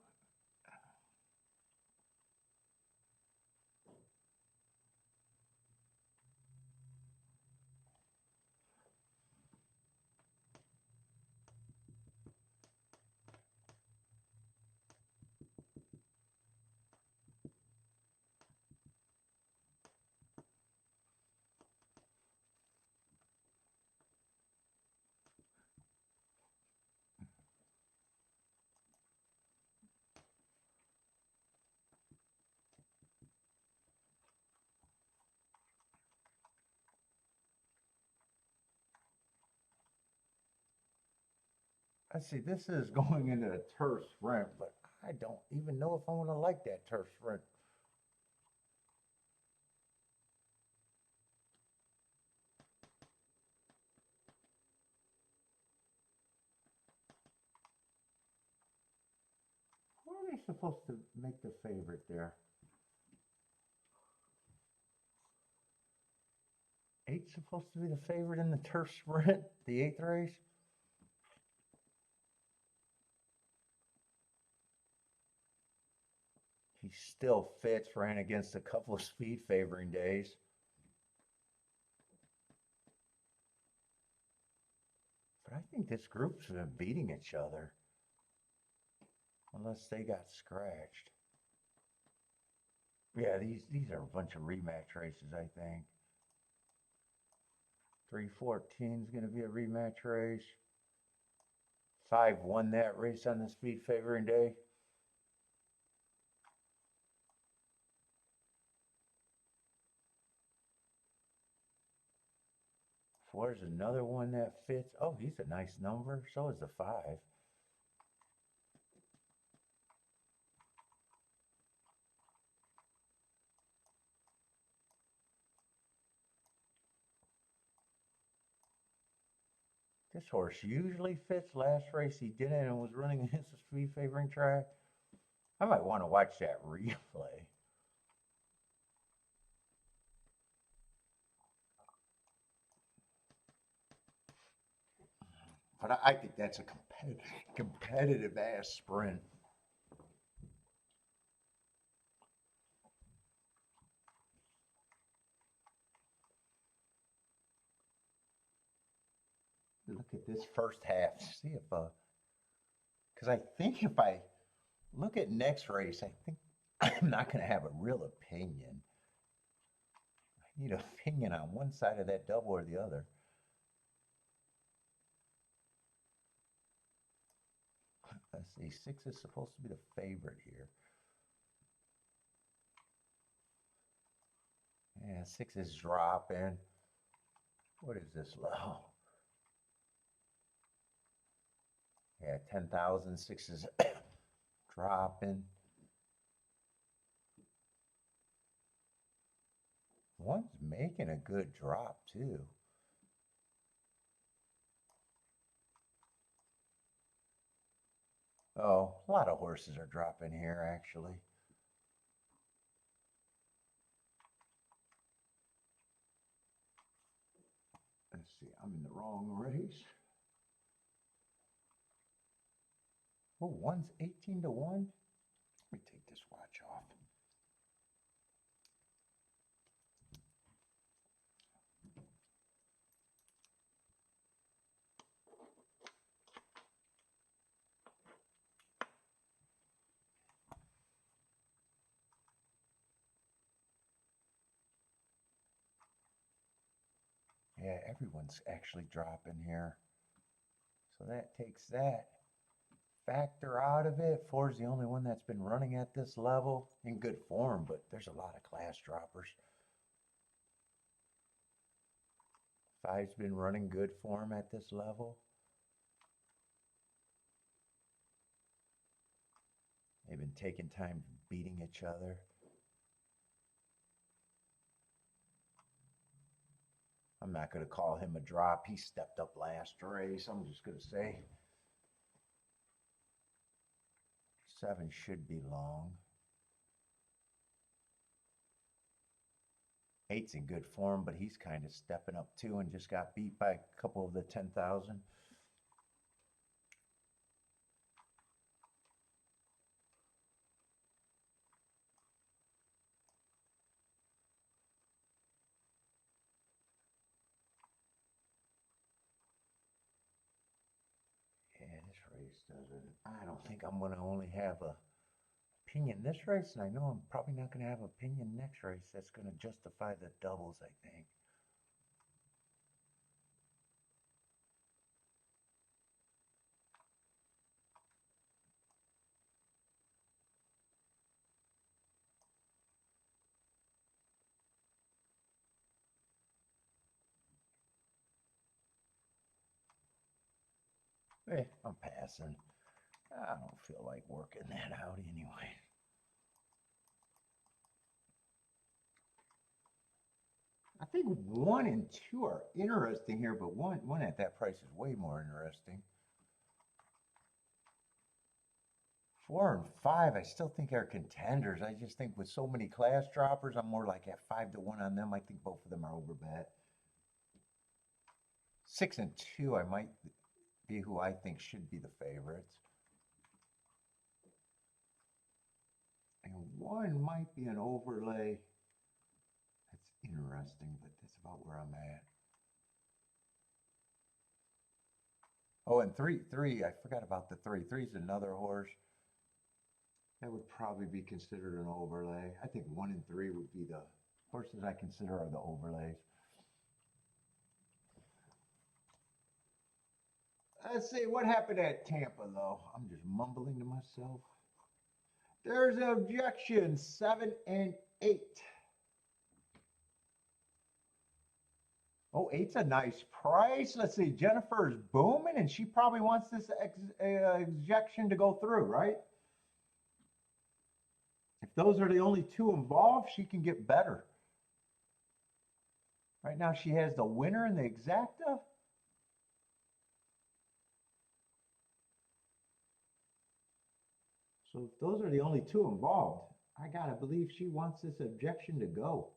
Let's see, this is going into the turf ramp, but I don't even know if I'm gonna like that turf sprint. What are they supposed to make the favorite there? 8's supposed to be the favorite in the turf sprint, the 8th race. He still fits, ran against a couple of speed favoring days. But I think this group's been beating each other. Unless they got scratched. Yeah, these are a bunch of rematch races, I think. 314 is going to be a rematch race. 5 won that race on the speed favoring day. 4 is another one that fits. Oh, he's a nice number. So is the 5. This horse usually fits. Last race he didn't and was running against the speed favoring track. I might want to watch that replay. But I think that's a competitive ass sprint. Look at this first half. See if, because I think if I look at next race, I think I'm not going to have a real opinion. I need an opinion on one side of that double or the other. Let's see, 6 is supposed to be the favorite here. Yeah, 6 is dropping. What is this low? Yeah, 10,000. 6 is dropping. 1's making a good drop too. Oh, a lot of horses are dropping here actually. Let's see, I'm in the wrong race. Oh, 1's 18 to 1. Let me take this watch off. Yeah, everyone's actually dropping here. So that takes that factor out of it. 4's the only one that's been running at this level in good form, but there's a lot of class droppers. 5's been running good form at this level. They've been taking time beating each other. I'm not going to call him a drop. He stepped up last race. I'm just going to say 7 should be long. 8's in good form, but he's kind of stepping up too and just got beat by a couple of the 10,000. Yeah, this race doesn't. I don't think I'm going to only have a opinion this race, and I know I'm probably not going to have opinion next race. That's going to justify the doubles, I think. I'm passing. I don't feel like working that out anyway. I think 1 and 2 are interesting here, but one at that price is way more interesting. 4 and 5, I still think are contenders. I just think with so many class droppers, I'm more like at 5-1 on them. I think both of them are overbet. 6 and 2, I might be who I think should be the favorites. And 1 might be an overlay. That's interesting, but that's about where I'm at. Oh, and 3, I forgot about the 3. 3 is another horse. That would probably be considered an overlay. I think 1 and 3 would be the horses I consider are the overlays. Let's see, what happened at Tampa, though? I'm just mumbling to myself. There's an objection, 7 and 8. Oh, 8's a nice price. Let's see, Jennifer's booming, and she probably wants this objection to go through, right? If those are the only 2 involved, she can get better. Right now, she has the winner in the exacta. So if those are the only 2 involved, I gotta believe she wants this objection to go.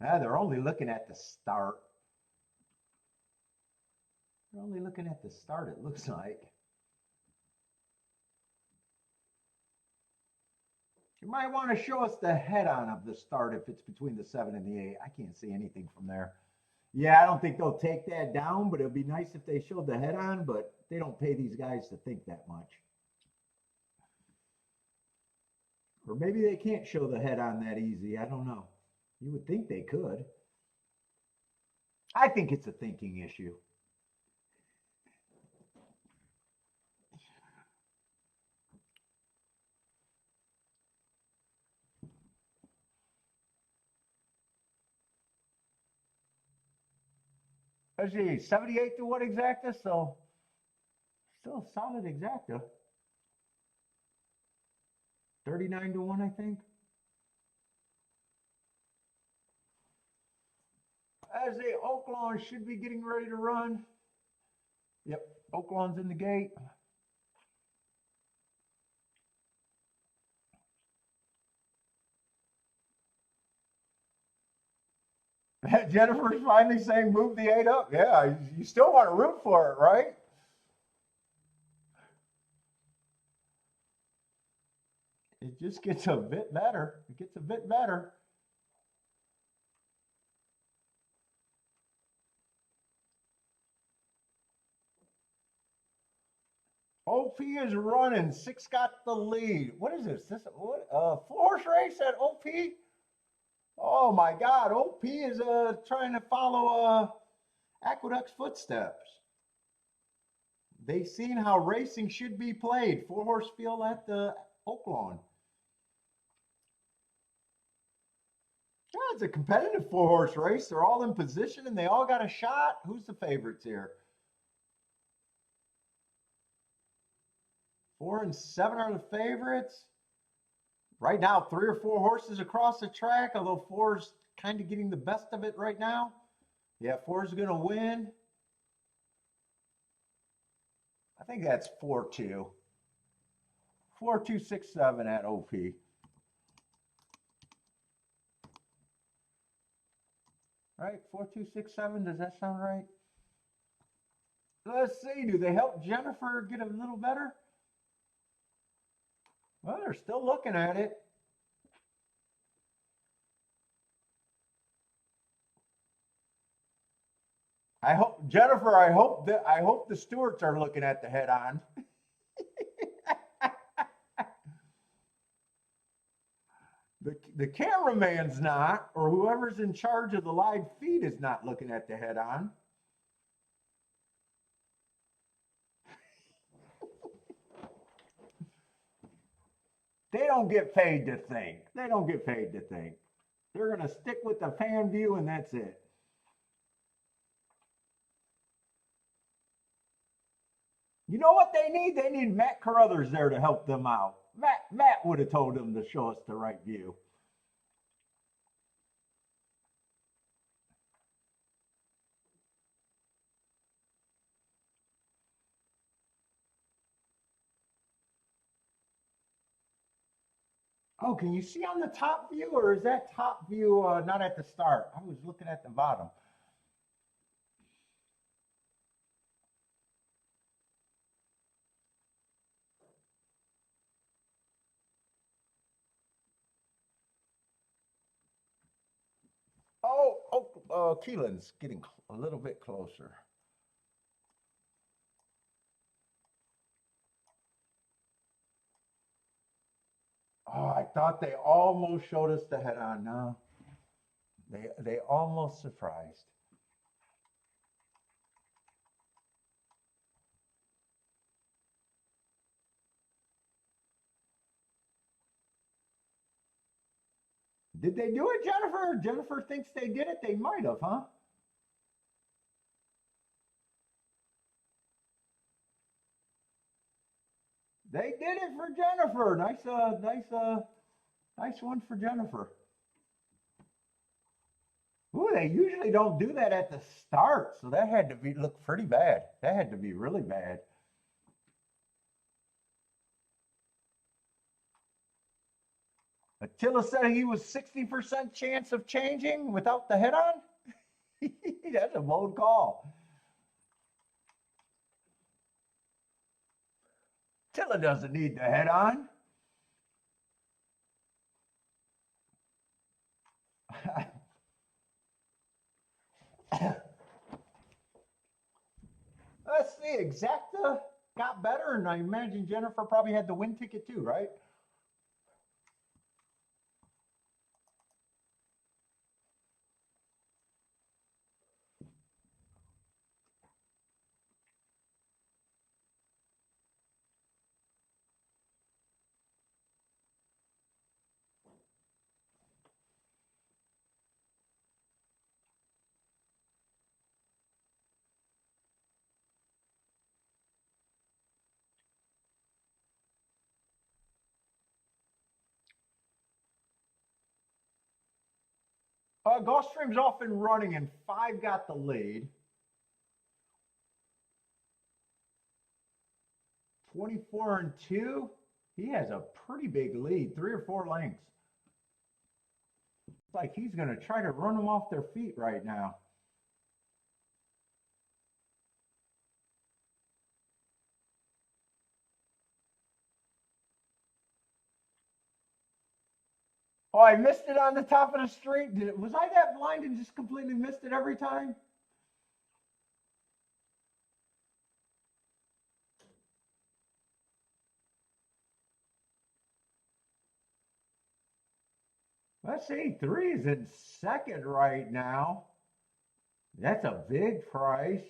They're only looking at the start. They're only looking at the start, it looks like. You might want to show us the head-on of the start if it's between the 7 and the 8. I can't see anything from there. Yeah, I don't think they'll take that down, but it'd be nice if they showed the head-on, but they don't pay these guys to think that much. Or maybe they can't show the head-on that easy. I don't know. You would think they could. I think it's a thinking issue. Let's see, 78 to 1 exacta, so still a solid exacta. 39 to 1, I think. As the Oaklawn should be getting ready to run. Yep, Oaklawn's in the gate. Jennifer's finally saying move the 8 up. Yeah, you still want to root for it, right? It just gets a bit better. It gets a bit better. OP is running. 6 got the lead. What is this? This what? 4-horse race at OP? Oh my God! OP is trying to follow Aqueduct's footsteps. They've seen how racing should be played. 4-horse field at the Oaklawn. Yeah, it's a competitive 4-horse race. They're all in position and they all got a shot. Who's the favorites here? 4 and 7 are the favorites. Right now, 3 or 4 horses across the track, although 4's kind of getting the best of it right now. Yeah, 4's going to win. I think that's 4-2. 4-2-6-7 at OP. Right? 4-2-6-7. Does that sound right? Let's see. Do they help Jennifer get a little better? Well, they're still looking at it. I hope Jennifer. I hope the stewards are looking at the head on. The cameraman's not, or whoever's in charge of the live feed is not looking at the head on. They don't get paid to think. They don't get paid to think. They're going to stick with the fan view and that's it. You know what they need? They need Matt Carruthers there to help them out. Matt would have told them to show us the right view. Oh, can you see on the top view, or is that top view not at the start? I was looking at the bottom. Keeneland's getting a little bit closer. Oh, I thought they almost showed us the head-on. No, they almost surprised. Did they do it, Jennifer? Jennifer thinks they did it. They might have, huh? They did it for Jennifer. Nice one for Jennifer. Ooh, they usually don't do that at the start, so that had to look pretty bad. That had to be really bad. Attila said he was 60% chance of changing without the head on. That's a bold call. Attila doesn't need the head on. Let's see, Exacta got better, and I imagine Jennifer probably had the win ticket too, right? Gulfstream's off and running, and 5 got the lead. 24 and 2. He has a pretty big lead, 3 or 4 lengths. It's like he's going to try to run them off their feet right now. Oh, I missed it on the top of the street. Was I that blind and just completely missed it every time? Let's see, 3 is in second right now. That's a big price.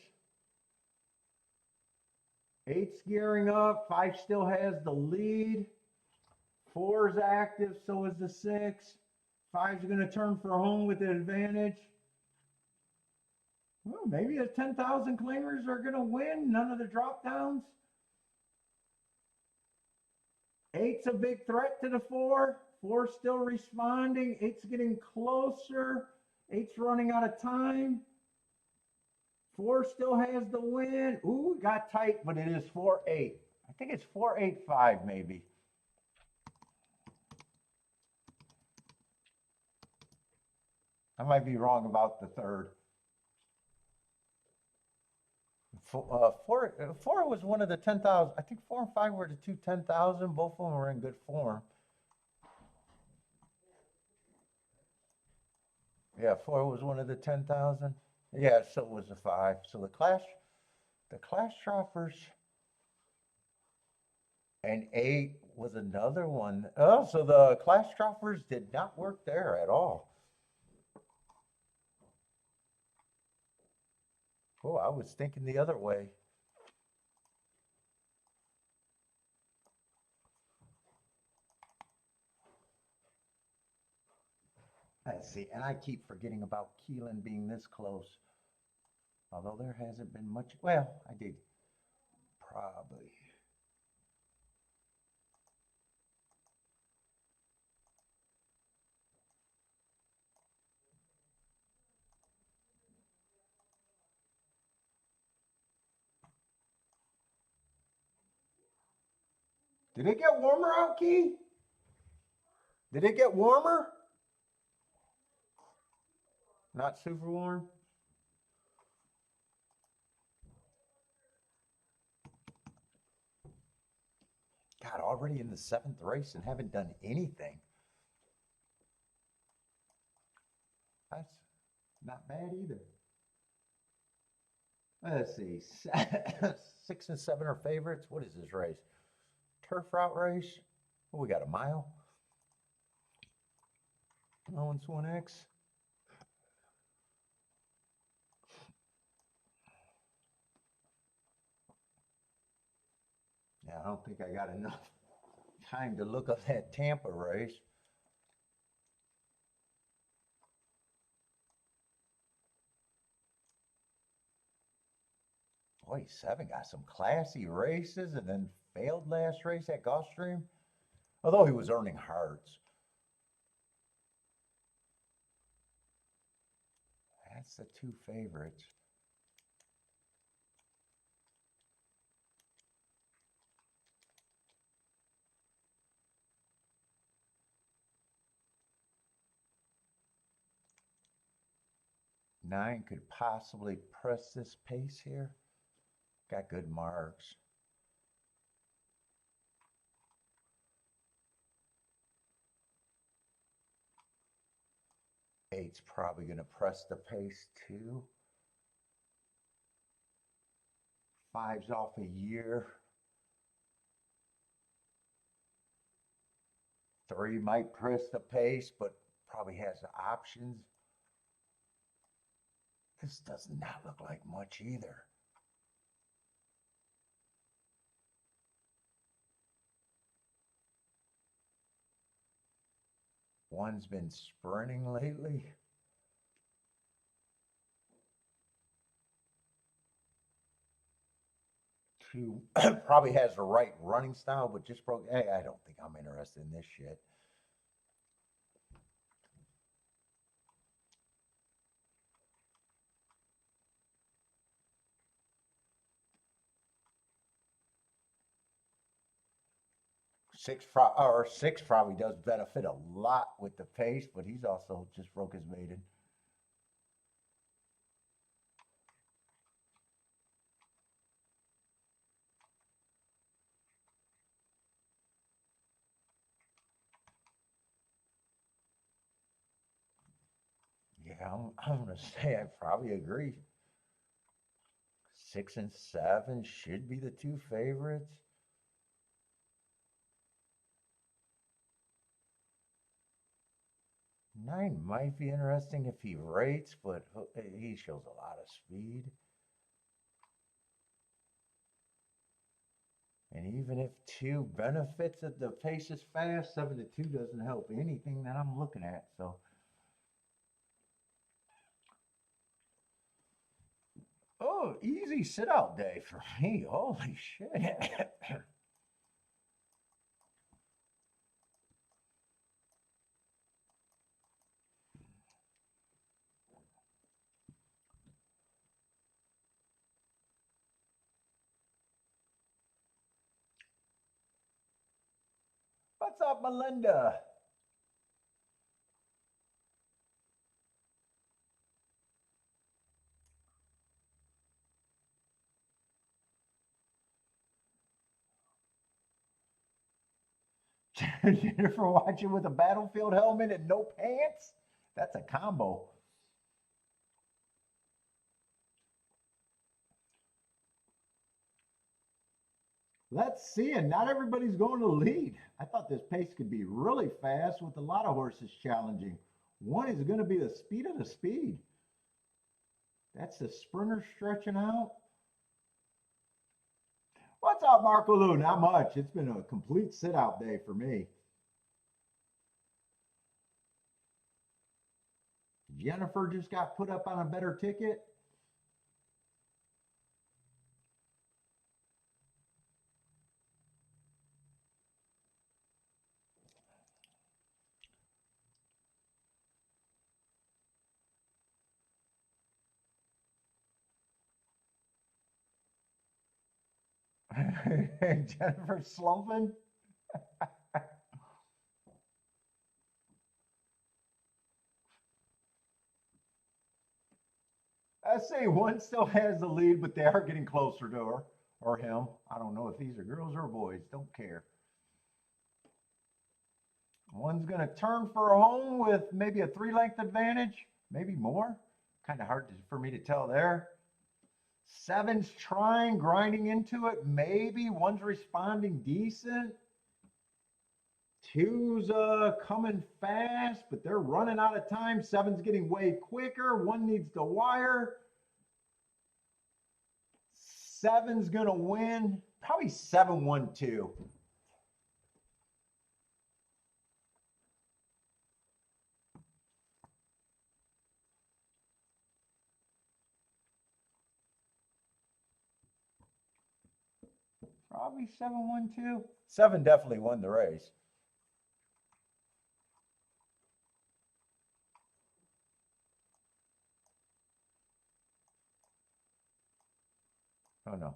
8's gearing up. 5 still has the lead. 4 is active, so is the 6. 5's going to turn for home with the advantage. Well, maybe the 10,000 claimers are going to win. None of the drop downs. 8's a big threat to the 4. 4's still responding. 8's getting closer. 8's running out of time. 4 still has the win. Ooh, got tight, but it is 4-8. I think it's 4-8-5 maybe. I might be wrong about the 3rd. 4 was one of the 10,000. I think 4 and 5 were the 2 10,000. Both of them were in good form. Yeah, 4 was one of the 10,000. Yeah, so was the 5. So the clash droppers, and 8 was another one. Oh, so the clash droppers did not work there at all. Oh, I was thinking the other way. Let's see, and I keep forgetting about Keeneland being this close. Although there hasn't been much. Well, I did probably. Did it get warmer out, Key? Did it get warmer? Not super warm? God, already in the 7th race and haven't done anything. That's not bad either. Let's see. 6 and 7 are favorites. What is this race? Turf route race? What, we got a mile? Owens 1X. Yeah, I don't think I got enough time to look up that Tampa race. Boy, 7 got some classy races and then failed last race at Gulfstream. Although he was earning hearts. That's the 2 favorites. Nine could possibly press this pace here. Got good marks. Eight's probably going to press the pace too. 5's off a year. 3 might press the pace, but probably has the options. This does not look like much either. One's been sprinting lately. 2 probably has the right running style, but just broke. Hey, I don't think I'm interested in this shit. Six probably does benefit a lot with the pace, but he's also just broke his maiden. Yeah, I'm gonna say I probably agree. 6 and 7 should be the 2 favorites. Nine might be interesting if he rates, but he shows a lot of speed. And even if 2 benefits that the pace is fast, 7 to 2 doesn't help anything that I'm looking at. So, oh, easy sit out day for me. Holy shit. What's up, Melinda? Jennifer watching with a battlefield helmet and no pants? That's a combo. Let's see, and not everybody's going to lead. I thought this pace could be really fast with a lot of horses challenging. One is going to be the speed of the speed. That's the sprinter stretching out. What's up, Marco Lou? Not much. It's been a complete sit-out day for me. Jennifer just got put up on a better ticket. Jennifer slumping. I say one still has the lead, but they are getting closer to her or him. I don't know if these are girls or boys. Don't care. One's going to turn for a home with maybe a 3-length advantage, maybe more. Kind of hard for me to tell there. 7's trying, grinding into it. Maybe 1's responding decent. 2's coming fast, but they're running out of time. 7's getting way quicker. 1 needs to wire. 7's going to win. Probably 7-1-2. Probably 7-1-2. 7 definitely won the race. Oh no.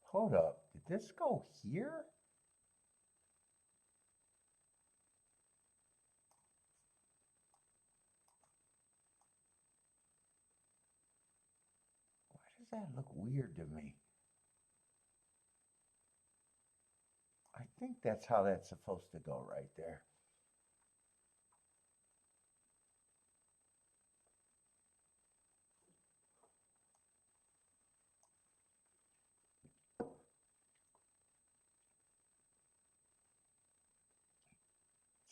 Hold up. Did this go here? Why does that look weird to me? I think that's how that's supposed to go right there.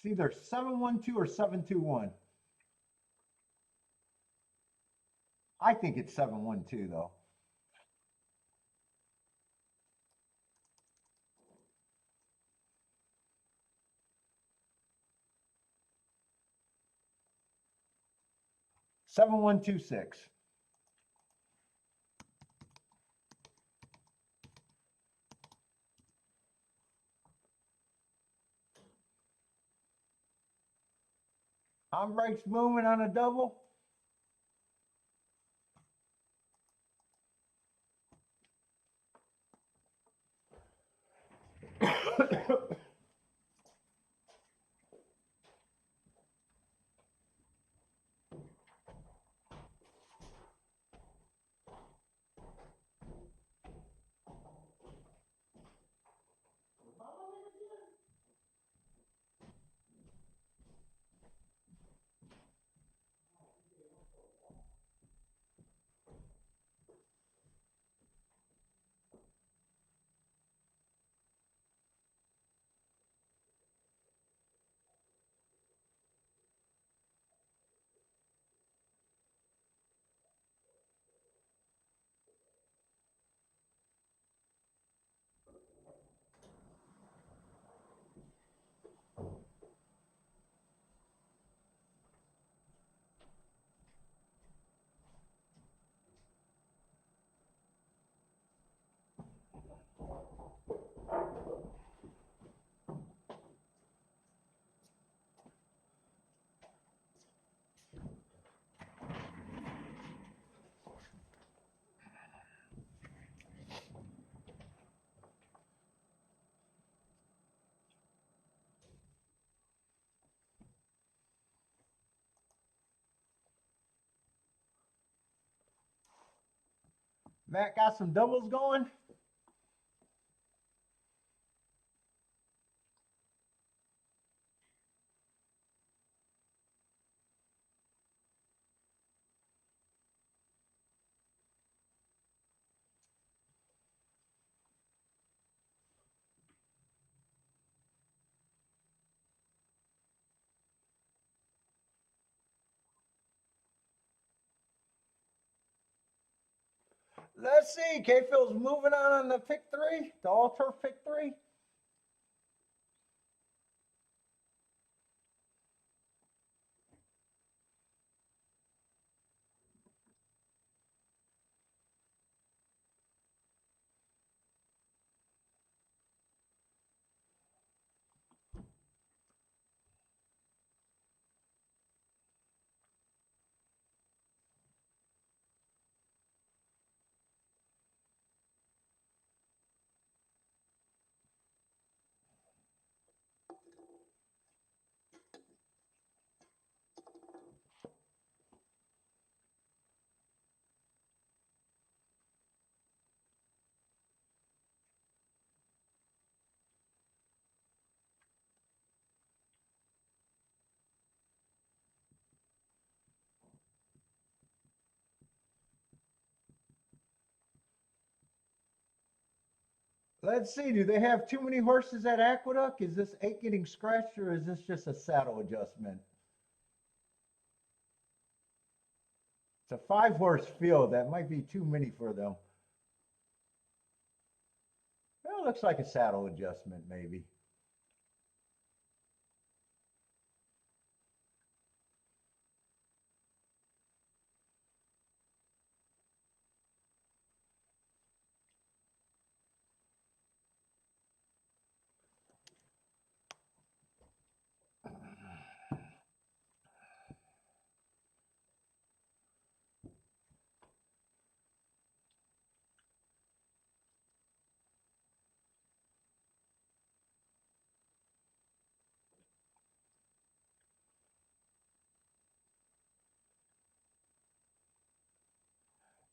It's either 7-1-2 or 7-2-1. I think it's 7-1-2 though. Seven, 1, 2, 6. On brakes moving on a double. Matt got some doubles going. Let's see. K-Phil's moving on the pick 3, the all-turf pick 3. Let's see, do they have too many horses at Aqueduct? Is this 8 getting scratched or is this just a saddle adjustment? It's a 5-horse field. That might be too many for them. Well, it looks like a saddle adjustment, maybe.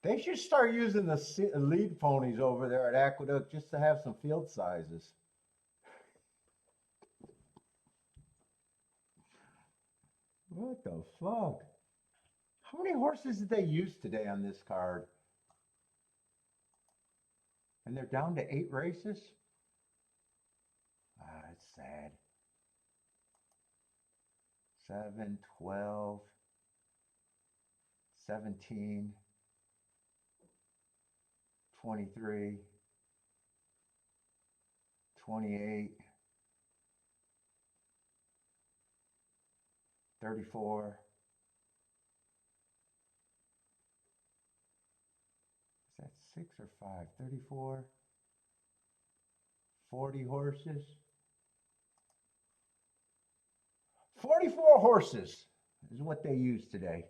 They should start using the lead ponies over there at Aqueduct just to have some field sizes. What the fuck? How many horses did they use today on this card? And they're down to 8 races? Ah, it's sad. 7, 12, 17, 23, 28, 34. Is that 6 or 5? 34, 40 horses. 44 horses is what they used today.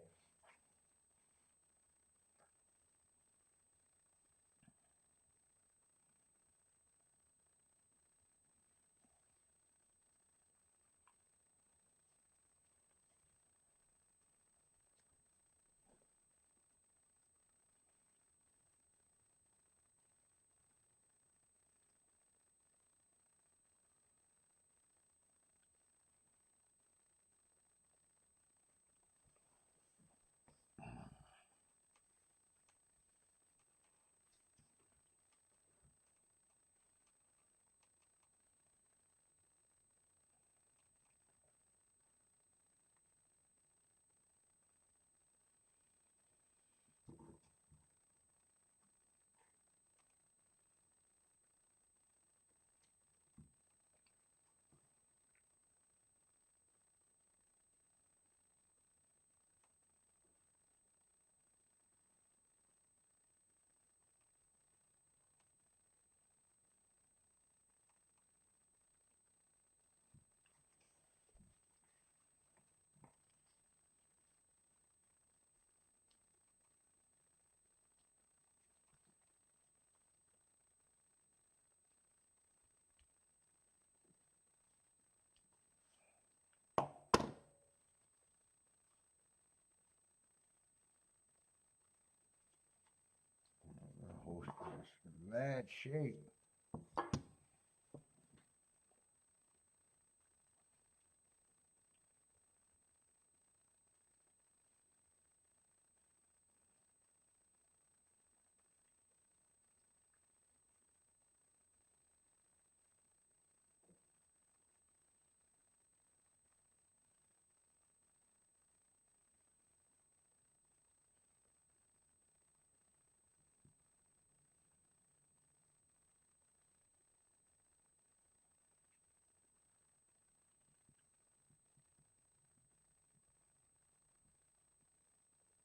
The horse is in bad shape.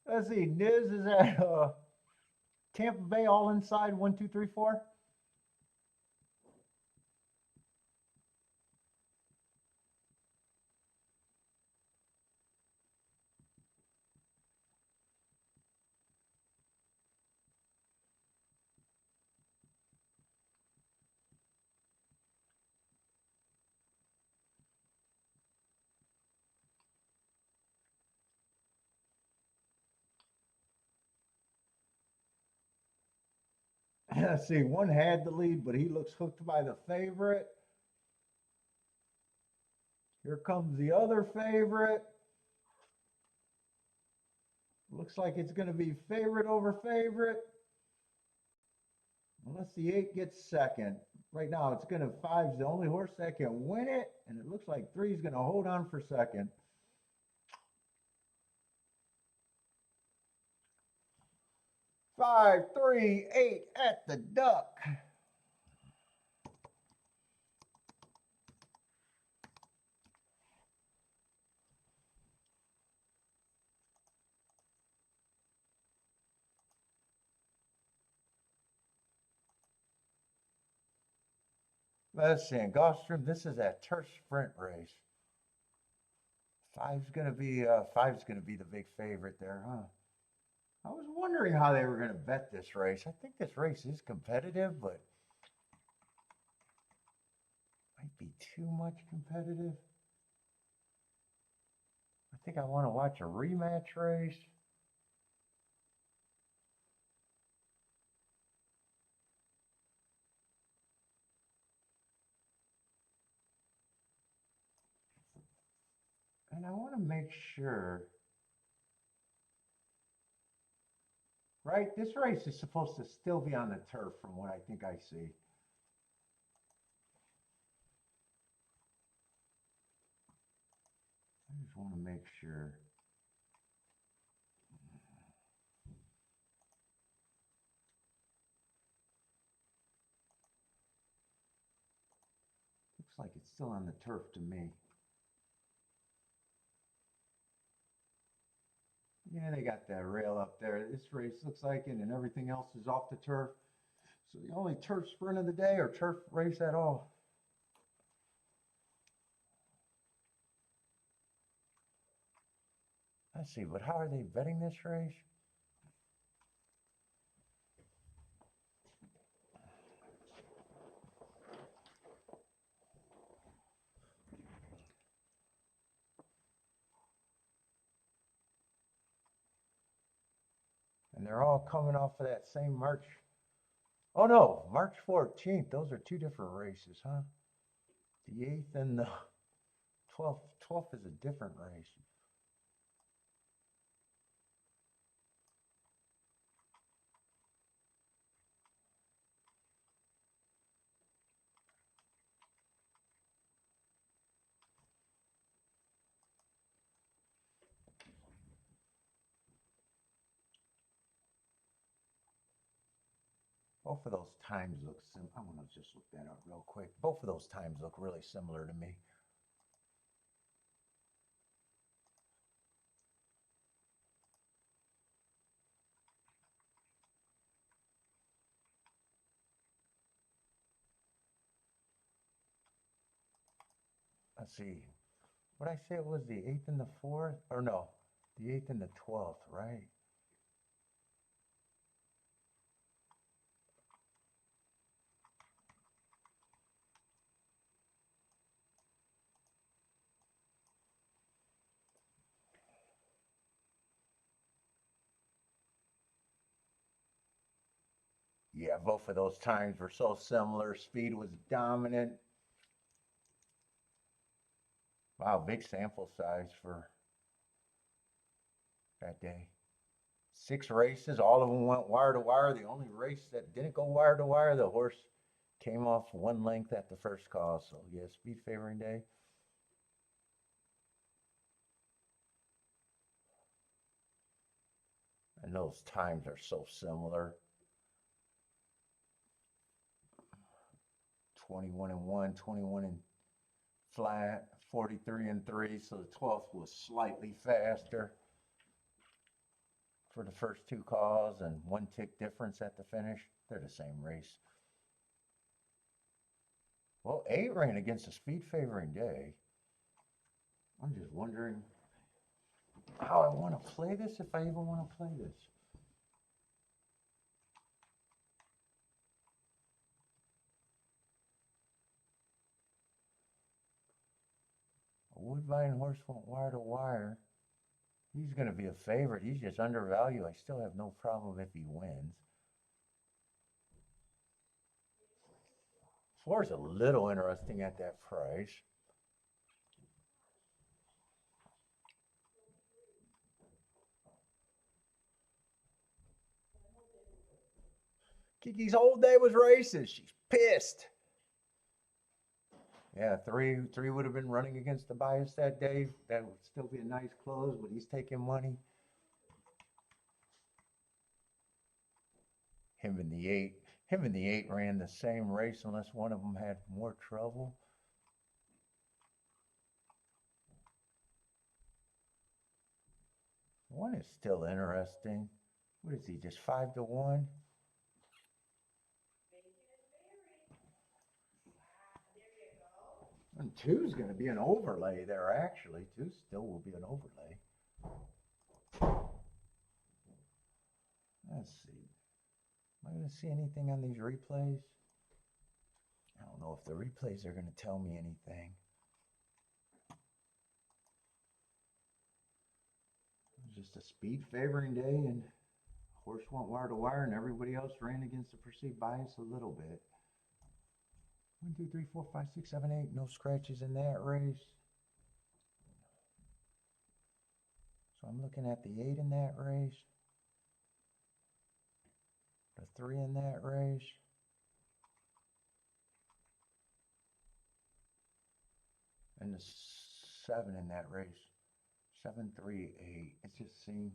Let's see, Niz is at Tampa Bay all inside 1, 2, 3, 4. Let's see, one had the lead, but he looks hooked by the favorite. Here comes the other favorite. Looks like it's going to be favorite over favorite. Unless the 8 gets second. Right now, it's going to 5's the only horse that can win it, and it looks like 3's going to hold on for second. 5, 3, 8 at the duck. Let's see, in Gulfstream, this is that turf sprint race. Five's gonna be the big favorite there, huh? I was wondering how they were gonna bet this race. I think this race is competitive, but might be too much competitive. I think I want to watch a rematch race. And I want to make sure, right? This race is supposed to still be on the turf from what I think I see. I just want to make sure. Looks like it's still on the turf to me. Yeah, they got that rail up there. This race looks like it, and everything else is off the turf. So the only turf sprint of the day or turf race at all. Let's see, but how are they betting this race? And they're all coming off of that same March. Oh no, March 14th. Those are two different races, huh? The 8th and the 12th. 12th is a different race. Both of those times look similar. I want to just look that up real quick. Both of those times look really similar to me. Let's see. What I say it was the 8th and the 4th? Or no, the 8th and the 12th, right? Yeah, both of those times were so similar. Speed was dominant. Wow, big sample size for that day. 6 races, all of them went wire to wire. The only race that didn't go wire to wire, the horse came off 1 length at the first call. So, yeah, speed favoring day. And those times are so similar. 21 and 1, 21 and flat, 43 and 3. So the 12th was slightly faster for the first 2 calls and 1 tick difference at the finish. They're the same race. Well, 8 ran against a speed favoring day. I'm just wondering how I want to play this, if I even want to play this. A Woodbine horse went wire to wire. He's going to be a favorite. He's just undervalued. I still have no problem if he wins. 4 is a little interesting at that price. Kiki's whole day was races. She's pissed. Yeah, three would have been running against the bias that day. That would still be a nice close, but he's taking money. Him and the eight ran the same race unless one of them had more trouble. One is still interesting. What is he, just 5-1? And two's going to be an overlay there, actually. Two still will be an overlay. Let's see. Am I going to see anything on these replays? I don't know if the replays are going to tell me anything. It was just a speed favoring day, and horse went wire to wire, and everybody else ran against the perceived bias a little bit. 1, 2, 3, 4, 5, 6, 7, 8. No scratches in that race. So I'm looking at the 8 in that race. The 3 in that race. And the 7 in that race. 7, 3, 8. It just seemed.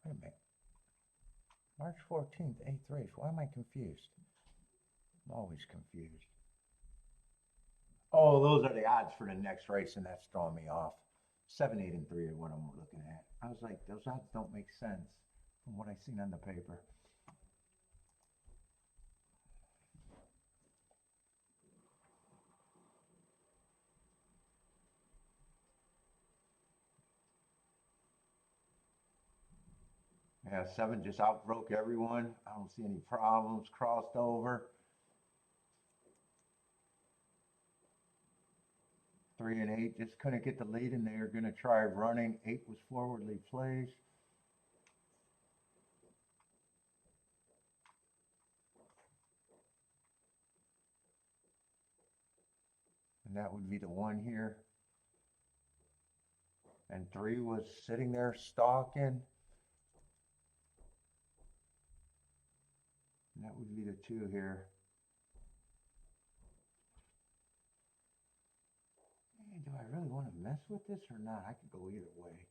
Wait a minute. March 14th, 8th race. Why am I confused? I'm always confused. Oh, those are the odds for the next race, and that's throwing me off. 7, 8, and 3 are what I'm looking at. I was like, those odds don't make sense from what I seen on the paper. Yeah, 7 just outbroke everyone. I don't see any problems. Crossed over. 3 and 8 just couldn't get the lead, and they were going to try running. 8 was forwardly placed. And that would be the 1 here. And 3 was sitting there stalking. And that would be the 2 here. Hey, do I really want to mess with this or not? I could go either way.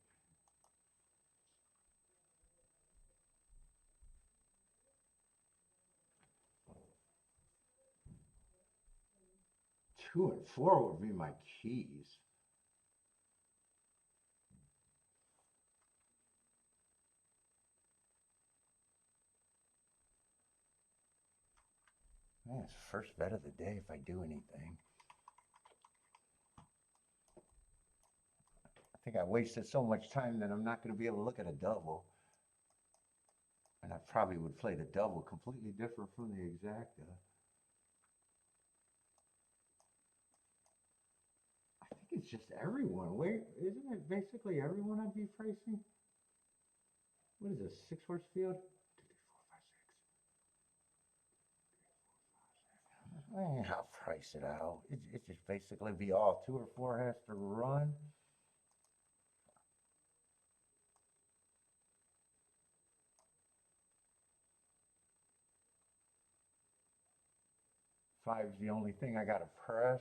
Two and 4 would be my keys. Man, it's the first bet of the day if I do anything. I think I wasted so much time that I'm not going to be able to look at a double. And I probably would play the double completely different from the exacta. I think it's just everyone. Wait, isn't it basically everyone I'd be pricing? What is this, 6-horse field? 2, 3, 4, 5, 6. I'll price it out. It just basically be all 2 or 4 has to run. Five's the only thing I got to press.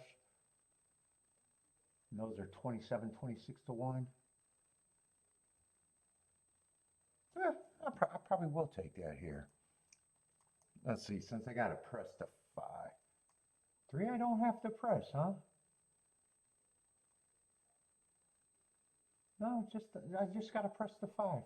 And those are 27, 26 to 1. I probably will take that here. Let's see, since I got to press the 5. 3 I don't have to press, huh? No, I just got to press the 5.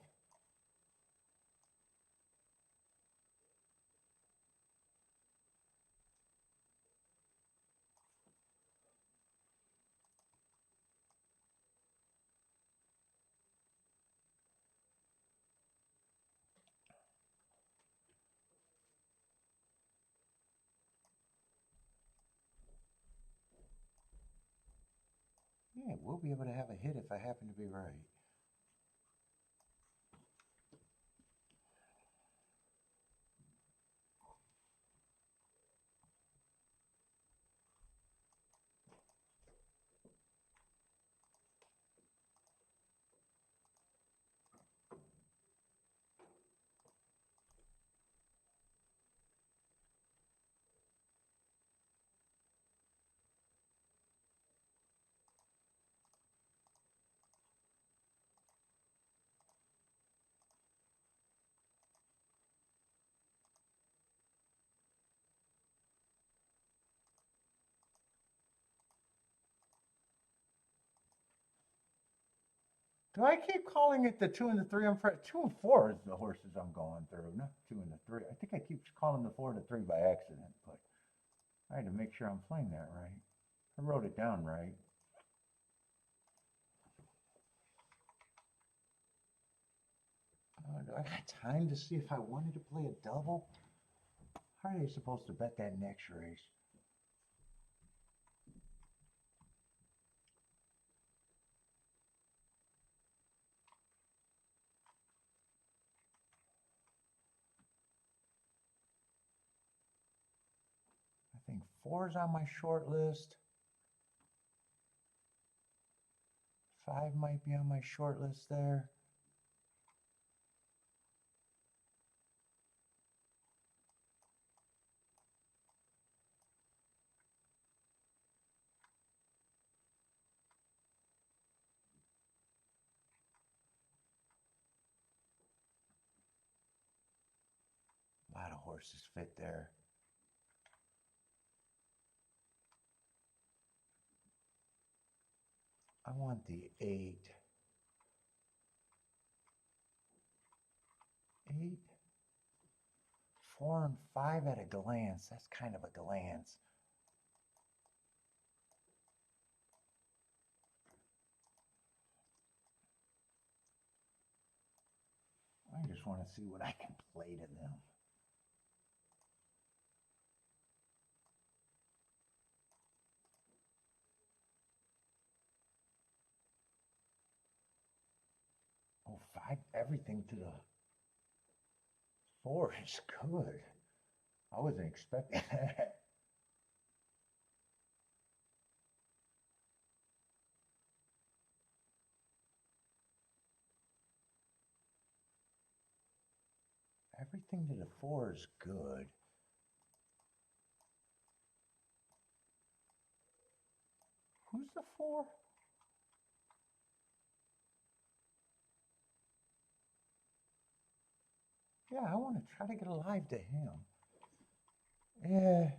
Yeah, we'll be able to have a hit if I happen to be right. Do I keep calling it the 2 and the 3? 2 and 4 is the horses I'm going through, not 2 and the 3. I think I keep calling the 4 and the 3 by accident, but I had to make sure I'm playing that right. I wrote it down right. Do I got time to see if I wanted to play a double? How are they supposed to bet that next race? I think 4's on my short list. 5 might be on my short list there. A lot of horses fit there. I want the 8. 8, 4, and 5 at a glance. That's kind of a glance. I just want to see what I can play to them. Oh, 5, everything to the 4 is good. I wasn't expecting that. Everything to the 4 is good. Who's the 4? Yeah, I want to try to get alive to him. Yeah.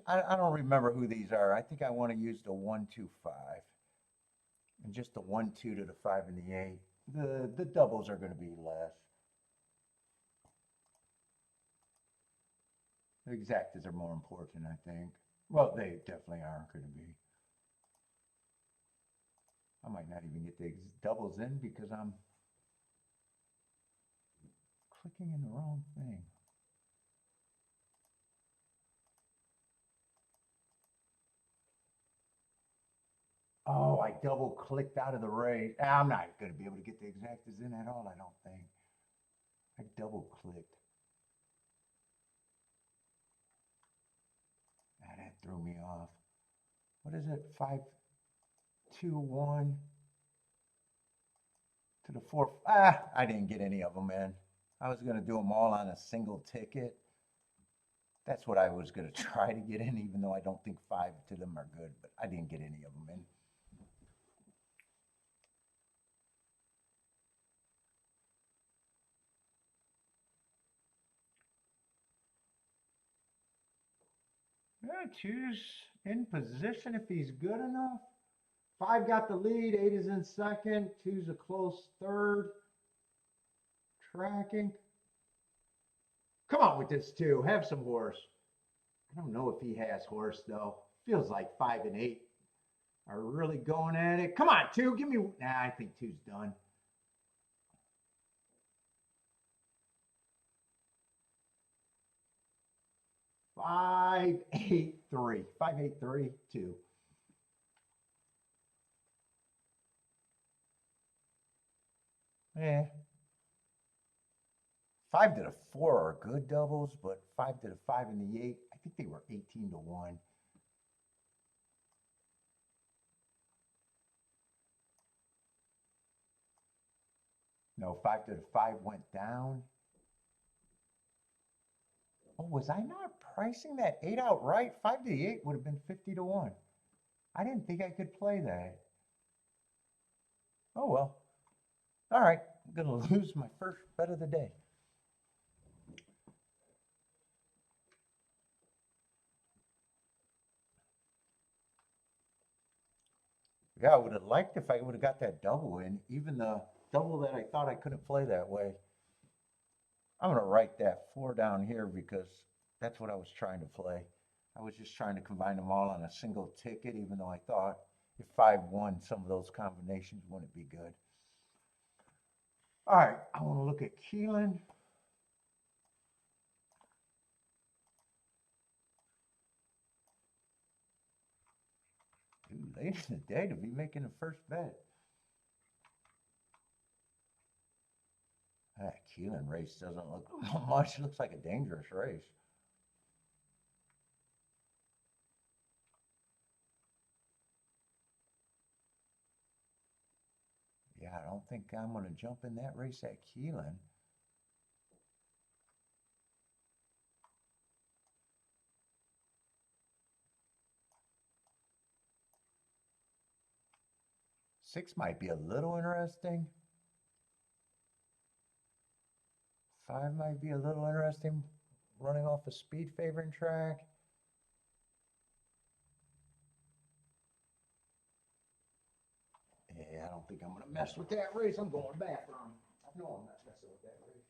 I don't remember who these are. I think I want to use the 1, 2, 5. And just the 1, 2 to the 5 and the 8. The doubles are going to be less. The exactas are more important, I think. Well, they definitely are going to be. I might not even get the doubles in because I'm clicking in the wrong thing. Oh, I double clicked out of the race. I'm not going to be able to get the exactas in at all, I don't think. I double clicked. That threw me off. What is it? 5, 2, 1 to the 4. I didn't get any of them in. I was going to do them all on a single ticket. That's what I was going to try to get in, even though I don't think 5 to them are good, but I didn't get any of them in. Yeah, 2's in position if he's good enough. 5 got the lead, 8 is in second, 2's a close third. Tracking. Come on with this 2. Have some horse. I don't know if he has horse though. Feels like 5 and 8 are really going at it. Come on, 2. Give me. Nah, I think 2's done. Five, 8, 3. 5, 8, 3, 2. Yeah. 5 to the 4 are good doubles, but 5 to the 5 and the 8, I think they were 18 to 1. No, 5 to the 5 went down. Oh, was I not pricing that 8 out right? 5 to the 8 would have been 50 to 1. I didn't think I could play that. Oh, well. All right. I'm going to lose my first bet of the day. Yeah, I would have liked if I would have got that double in, even the double that I thought I couldn't play that way. I'm going to write that 4 down here because that's what I was trying to play. I was just trying to combine them all on a single ticket, even though I thought if 5 won, some of those combinations wouldn't be good. All right, I want to look at Keeneland. Dude, late in the day to be making the first bet. That Keeneland race doesn't look much. It looks like a dangerous race. Yeah, I don't think I'm going to jump in that race at Keeneland. Six might be a little interesting. 5 might be a little interesting, running off a speed favoring track. Yeah, I don't think I'm going to mess with that race. I'm going bathroom. I know I'm not messing with that race.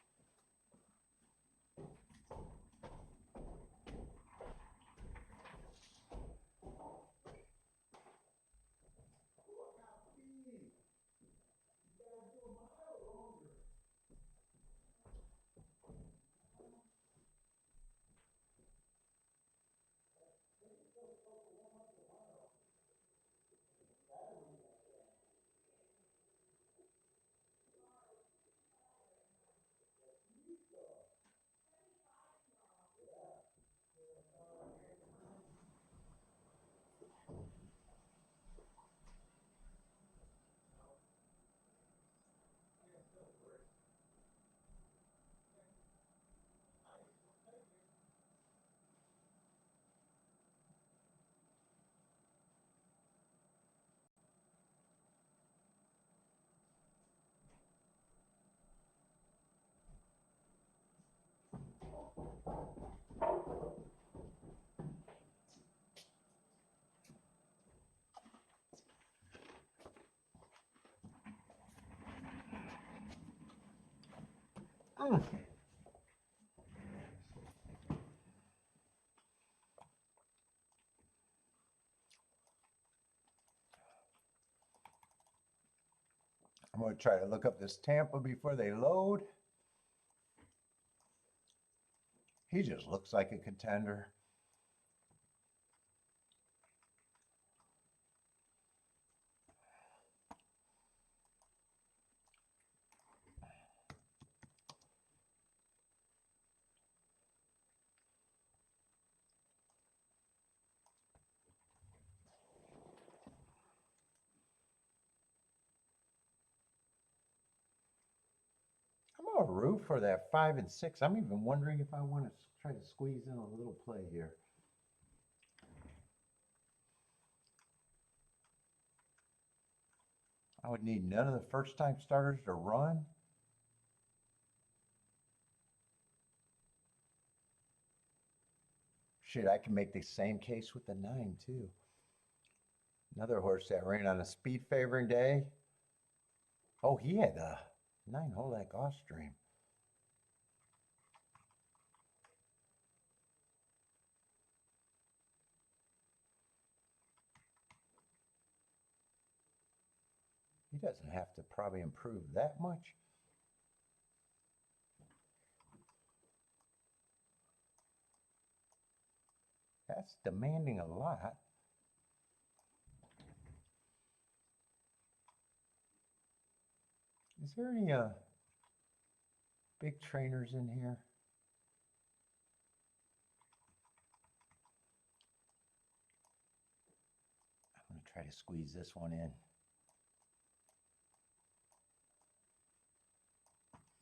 I'm going to try to look up this Tampa before they load. He just looks like a contender. I'm going to root for that 5 and 6. I'm even wondering if I want to try to squeeze in a little play here. I would need none of the first-time starters to run. Shit, I can make the same case with the 9, too. Another horse that ran on a speed favoring day. Oh, he had a 9-hole at Gulfstream. He doesn't have to probably improve that much. That's demanding a lot. Is there any big trainers in here? I'm going to try to squeeze this one in.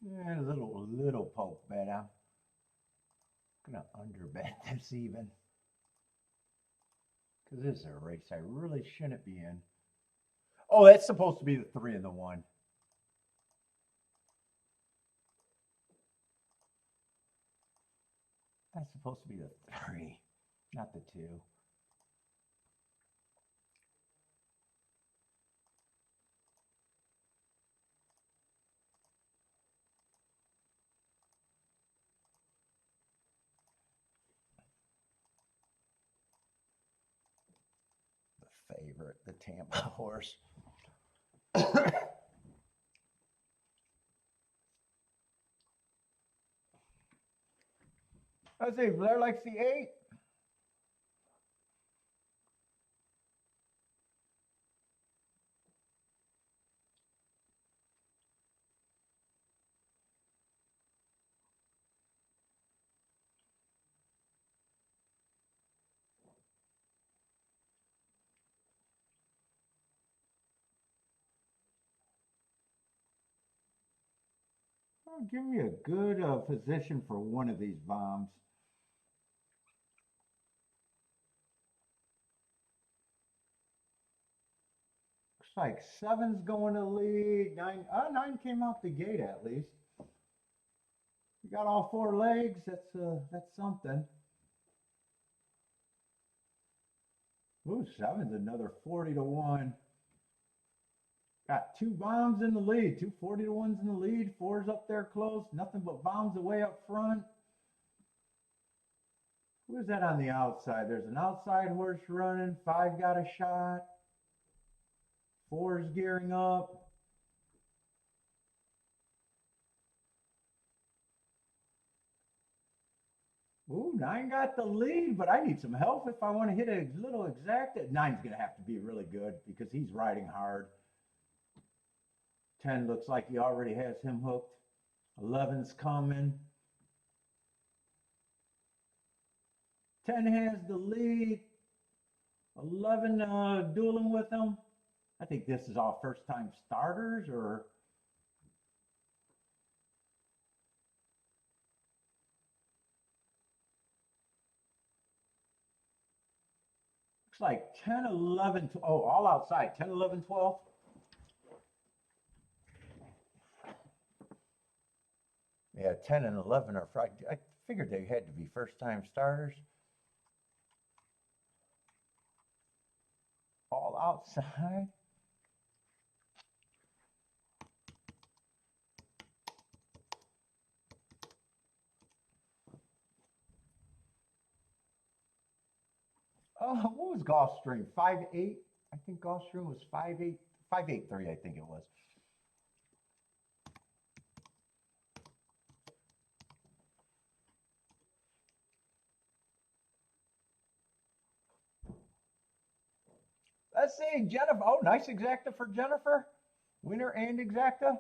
Yeah, a little poke bet. I'm going to underbet this even. Because this is a race I really shouldn't be in. Oh, that's supposed to be the 3 and the 1. That's supposed to be the 3, not the 2. favorite, the Tampa horse. I say Blair likes the 8. Oh, give me a good position for one of these bombs. Looks like 7's going to lead. 9 came out the gate at least. You got all 4 legs. That's something. Ooh, 7's another 40-1. Got 2 bombs in the lead, 2 40-1s in the lead, 4's up there close, nothing but bombs away up front. Who is that on the outside? There's an outside horse running, 5 got a shot, 4's gearing up. Ooh, 9 got the lead, but I need some help if I want to hit a little exact. 9's going to have to be really good because he's riding hard. 10 looks like he already has him hooked. 11's coming. 10 has the lead. 11 dueling with him. I think this is all first time starters or. Looks like 10, 11, oh, all outside. 10, 11, 12. Yeah, 10 and 11 are Friday. I figured they had to be first-time starters. All outside. What was Gulfstream? 5'8"? I think Gulfstream was 5'8", 5'8" I think it was. Let's see, Jennifer. Oh, nice exacta for Jennifer. Winner and exacta.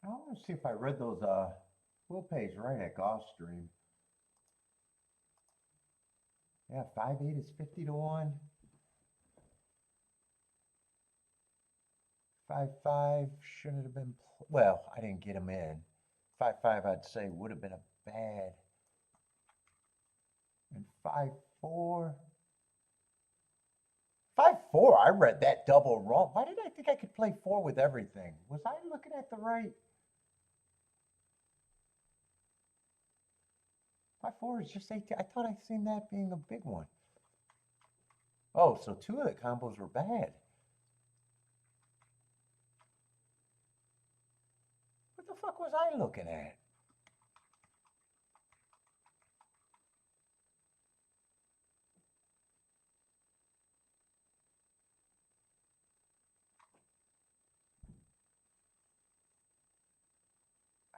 I want to see if I read those will pays right at Gulfstream. Yeah, 5'8" is 50-1. 5'5" shouldn't have been. Well, I didn't get him in. 5'5" I'd say would have been a bad. And 5'4". 5'4", I read that double wrong. Why did I think I could play 4 with everything? Was I looking at the right? 5'4" is just 18. I thought I'd seen that being a big one. Oh, so 2 of the combos were bad. What the fuck was I looking at?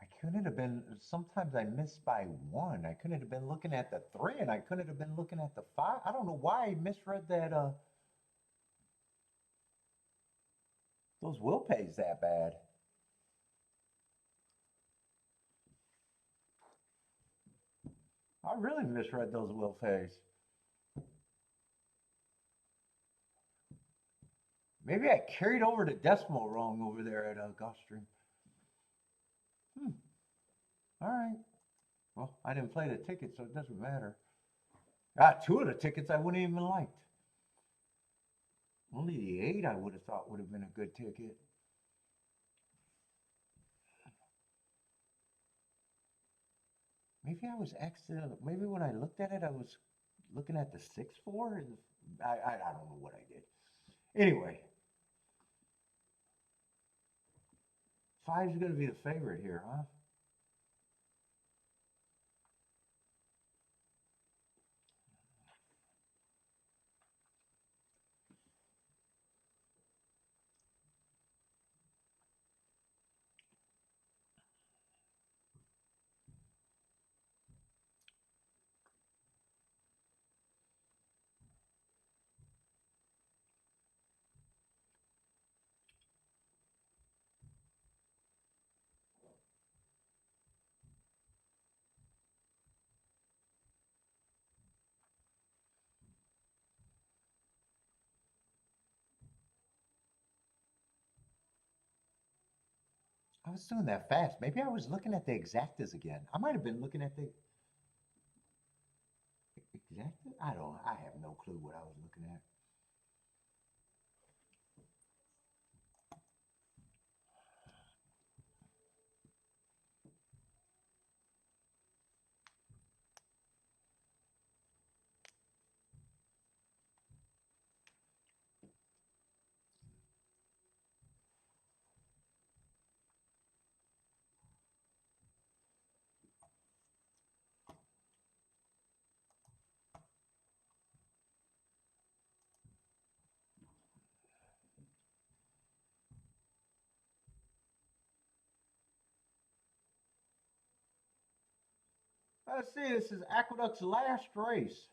I couldn't have been, sometimes I miss by 1. I couldn't have been looking at the 3 and I couldn't have been looking at the 5. I don't know why I misread that, those will pays that bad. I really misread those will pays. Maybe I carried over the decimal wrong over there at Gulfstream. All right. Well, I didn't play the ticket, so it doesn't matter. Two of the tickets I wouldn't even liked. Only the 8 I would have thought would have been a good ticket. Maybe I was accidentally. Maybe when I looked at it, I was looking at the 6-4. I don't know what I did. Anyway, 5 is going to be the favorite here, huh? I was doing that fast. Maybe I was looking at the exactas again. I might have been looking at the exacta. I have no clue what I was looking at. Let's see. This is Aqueduct's last race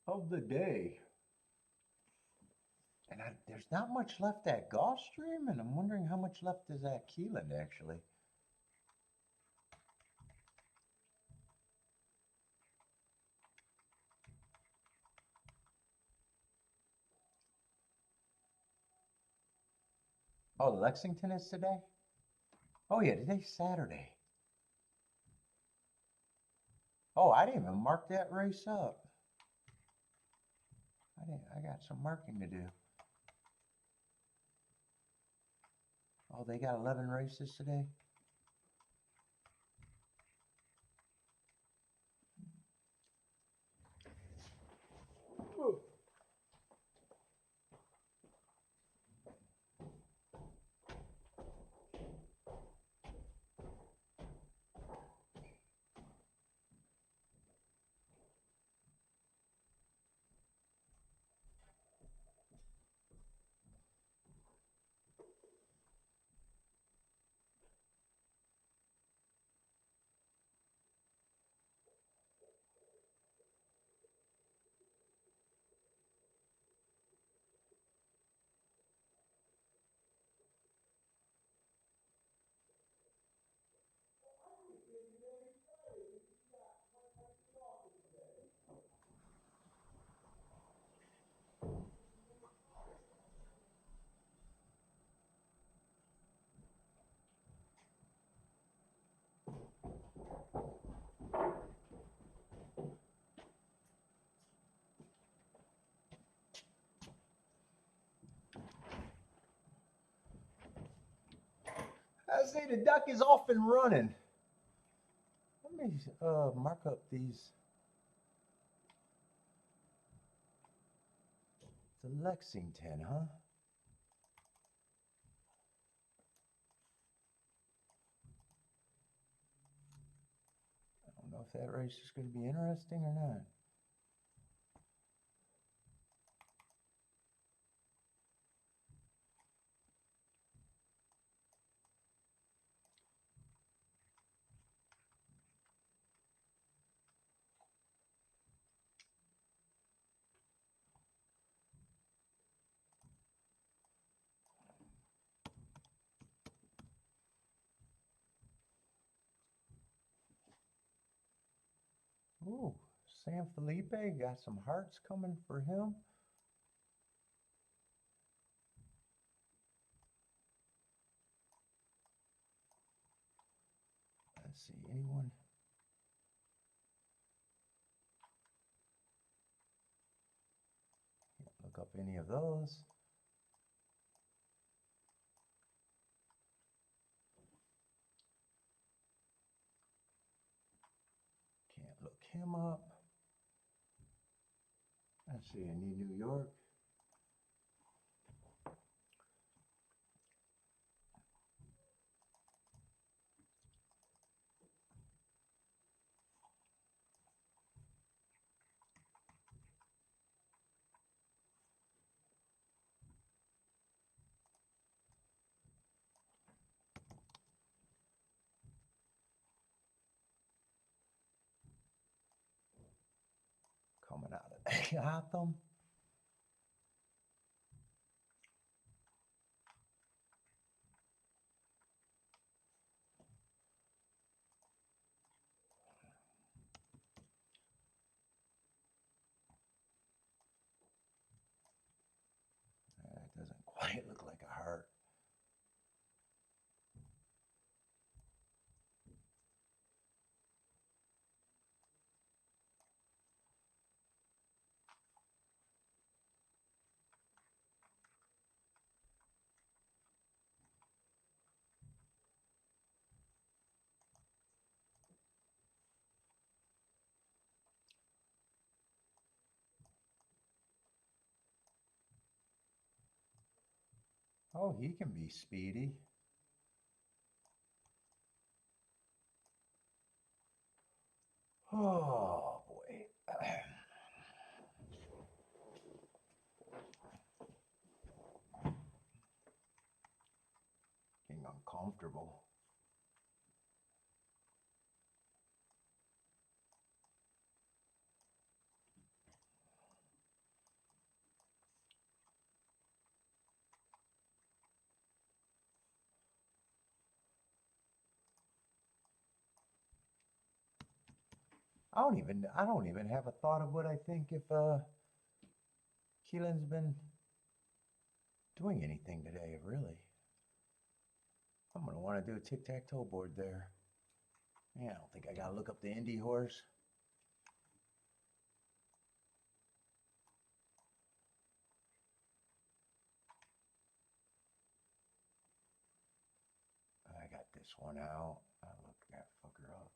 of the day. And there's not much left at Gulfstream, and I'm wondering how much left is at Keeneland, actually. Oh, Lexington is today? Oh, yeah, today's Saturday. Oh, I didn't even mark that race up. I got some marking to do. Oh, they got 11 races today? I say the duck is off and running. Let me mark up these. The Lexington, huh? I don't know if that race is going to be interesting or not. Ooh, San Felipe got some hearts coming for him. Let's see, anyone? Can't look up any of those. Can't look him up. Let's see, any New York? Coming out of Gotham. That doesn't quite look like a heart. Oh, he can be speedy. Oh, boy. Getting uncomfortable. I don't even have a thought of what I think if Keelan's been doing anything today, really. I'm gonna want to do a tic-tac-toe board there. Yeah, I don't think I gotta look up the Indy horse. I got this one out. I'll look that fucker up.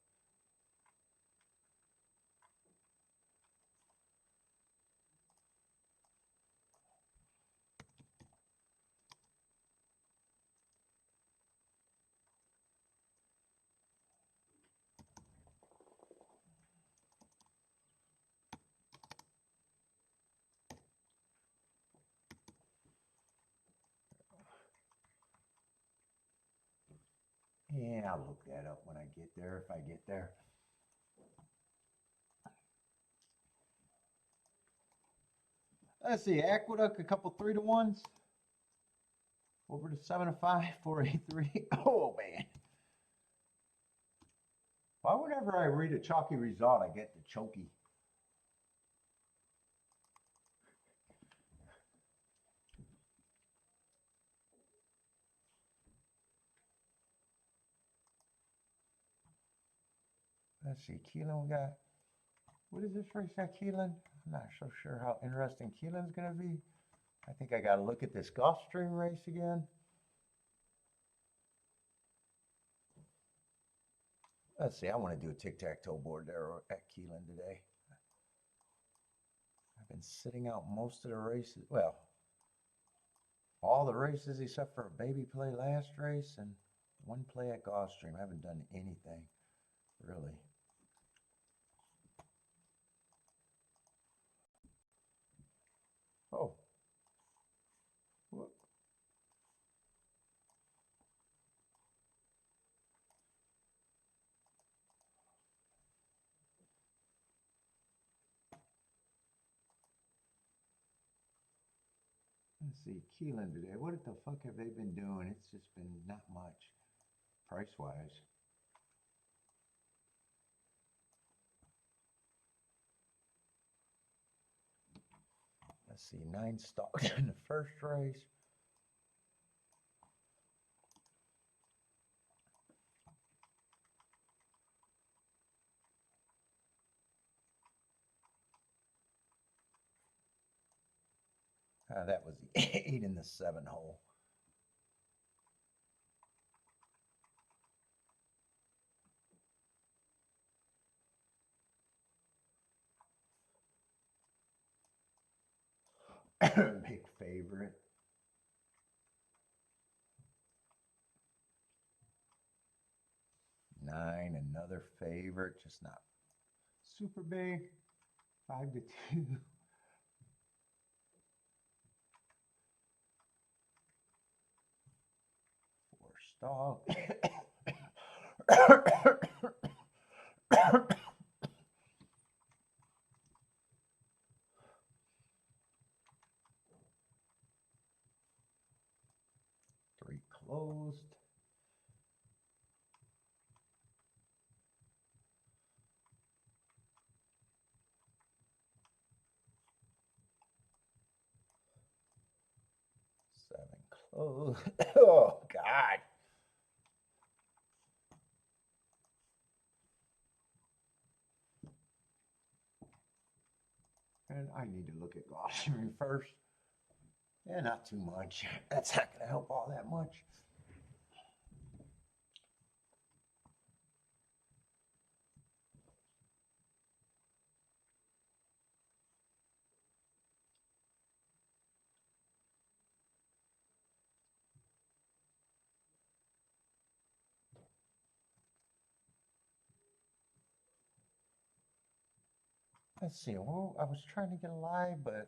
Yeah, I'll look that up when I get there, if I get there. Let's see, Aqueduct, a couple 3-to-1s. Over to 7-5, 483. Oh, man. Why whenever I read a chalky result, I get the choky? Let's see, Keeneland, we got, what is this race at Keeneland? I'm not so sure how interesting Keeneland's going to be. I think I got to look at this Gulfstream race again. Let's see, I want to do a tic-tac-toe board there at Keeneland today. I've been sitting out most of the races. Well, all the races except for a baby play last race and one play at Gulfstream. I haven't done anything, really. Oh. Whoop. Let's see, Keeneland today. What the fuck have they been doing? It's just been not much, price-wise. Let's see, 9 stocks in the first race. That was the 8 in the 7 hole. Big favorite. Nine, another favorite, just not super big. 5-2. Four stall. 3 closed. Seven closed. Oh, God. And I need to look at Gulfstream first. Yeah, not too much. That's not going to help all that much. Let's see. Well, I was trying to get a live, but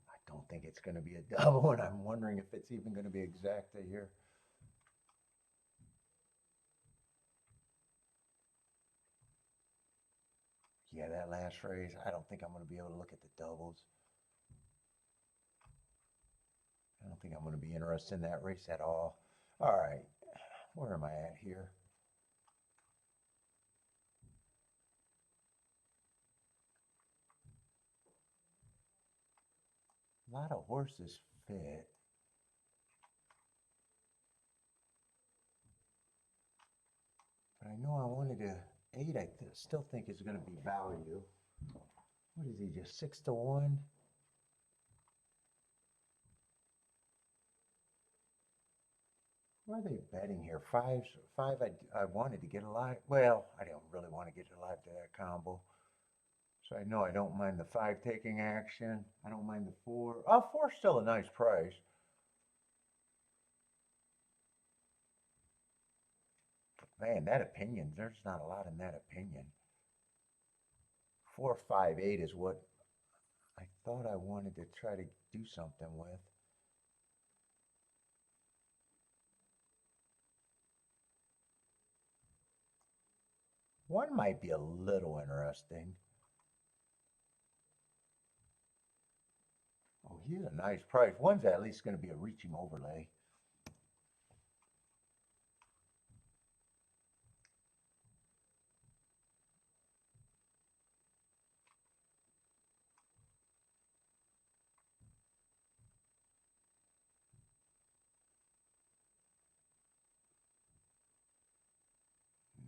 I don't think it's going to be a double, and I'm wondering if it's even going to be exacta here. Yeah, that last race, I don't think I'm going to be able to look at the doubles. I don't think I'm going to be interested in that race at all. All right, where am I at here? A lot of horses fit. But I know I wanted to 8. I still think is going to be value. What is he, just 6-1? Why are they betting here? Five. I wanted to get alive. Well, I don't really want to get alive to that combo. So I know I don't mind the 5 taking action. I don't mind the 4. Oh, 4's still a nice price. Man, that opinion, there's not a lot in that opinion. 4, 5, 8 is what I thought I wanted to try to do something with. One might be a little interesting. Oh, he's a nice price. One's at least going to be a reaching overlay.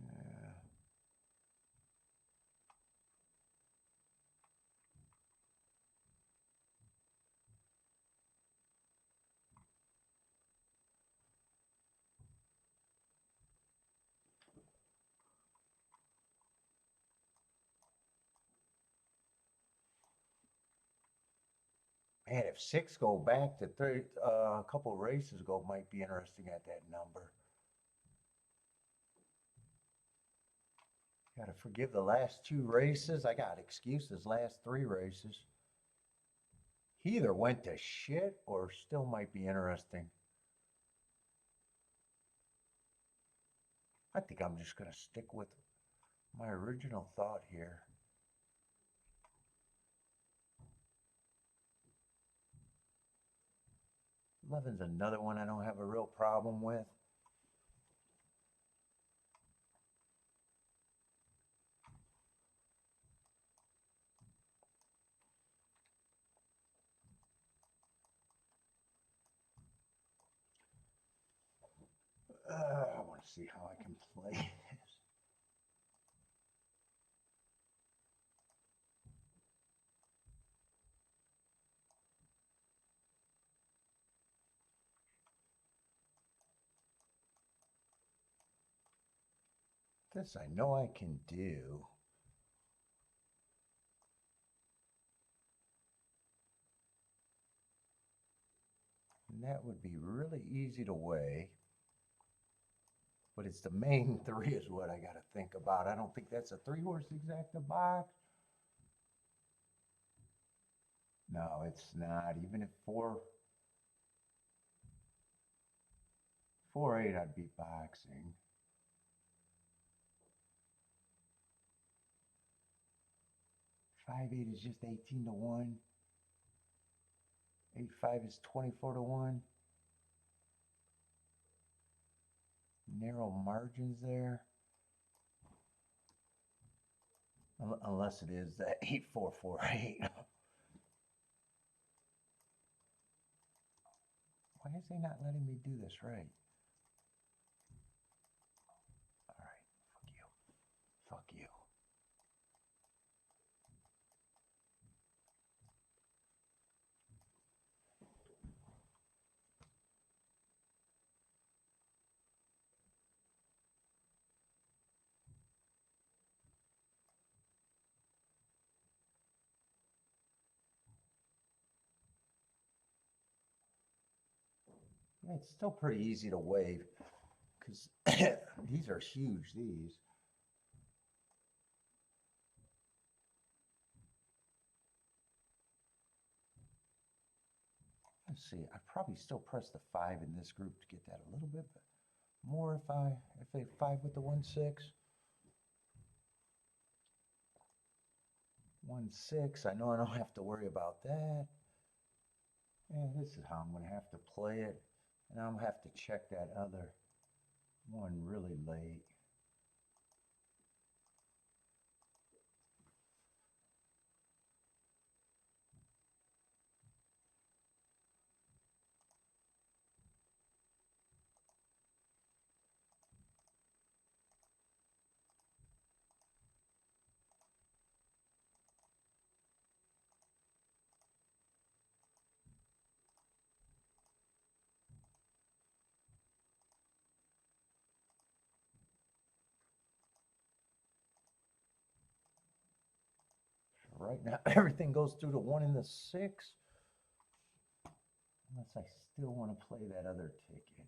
Yeah. Man, if 6 go back to 3, a couple races ago, might be interesting at that number. Got to forgive the last 2 races. I got excuses last 3 races. He either went to shit or still might be interesting. I think I'm just going to stick with my original thought here. 11's another one I don't have a real problem with. I want to see how I can play this. This I know I can do. And that would be really easy to weigh. But it's the main three is what I got to think about. I don't think that's a 3-horse exacta box. No, it's not. Even if 4-8, I'd be boxing. 5-8 is just 18-1. 8-5 is 24-1. Narrow margins there. Unless it is that 8-4-4-8. Why is he not letting me do this right? All right, fuck you. Fuck you. It's still pretty easy to wave because these are huge, these. Let's see, I probably still press the 5 in this group to get that a little bit more if I 5 with the 1-6. 1-6, I know I don't have to worry about that. And this is how I'm going to have to play it. And I'm going to have to check that other one really late. Right now, everything goes through the 1 and the 6. Unless I still want to play that other ticket.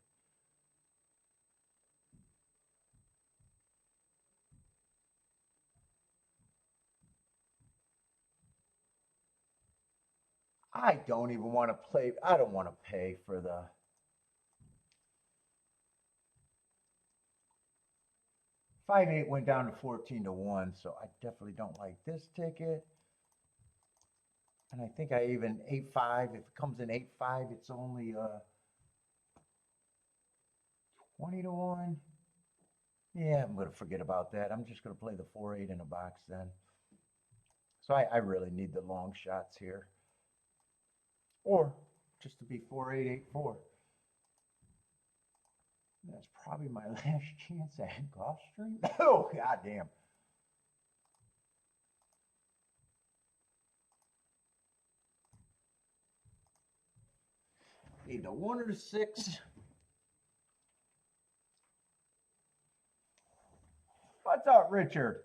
I don't even want to play. I don't want to pay for the. Five eight went down to 14-1, so I definitely don't like this ticket. And I think I even 8-5. If it comes in 8-5, it's only 20-1. Yeah, I'm gonna forget about that. I'm just gonna play the 4-8 in a box then. So I really need the long shots here. Or just to be 4-8, 8-4. That's probably my last chance at Gulfstream. Oh, goddamn. Need the 1 or the 6. What's up, Richard?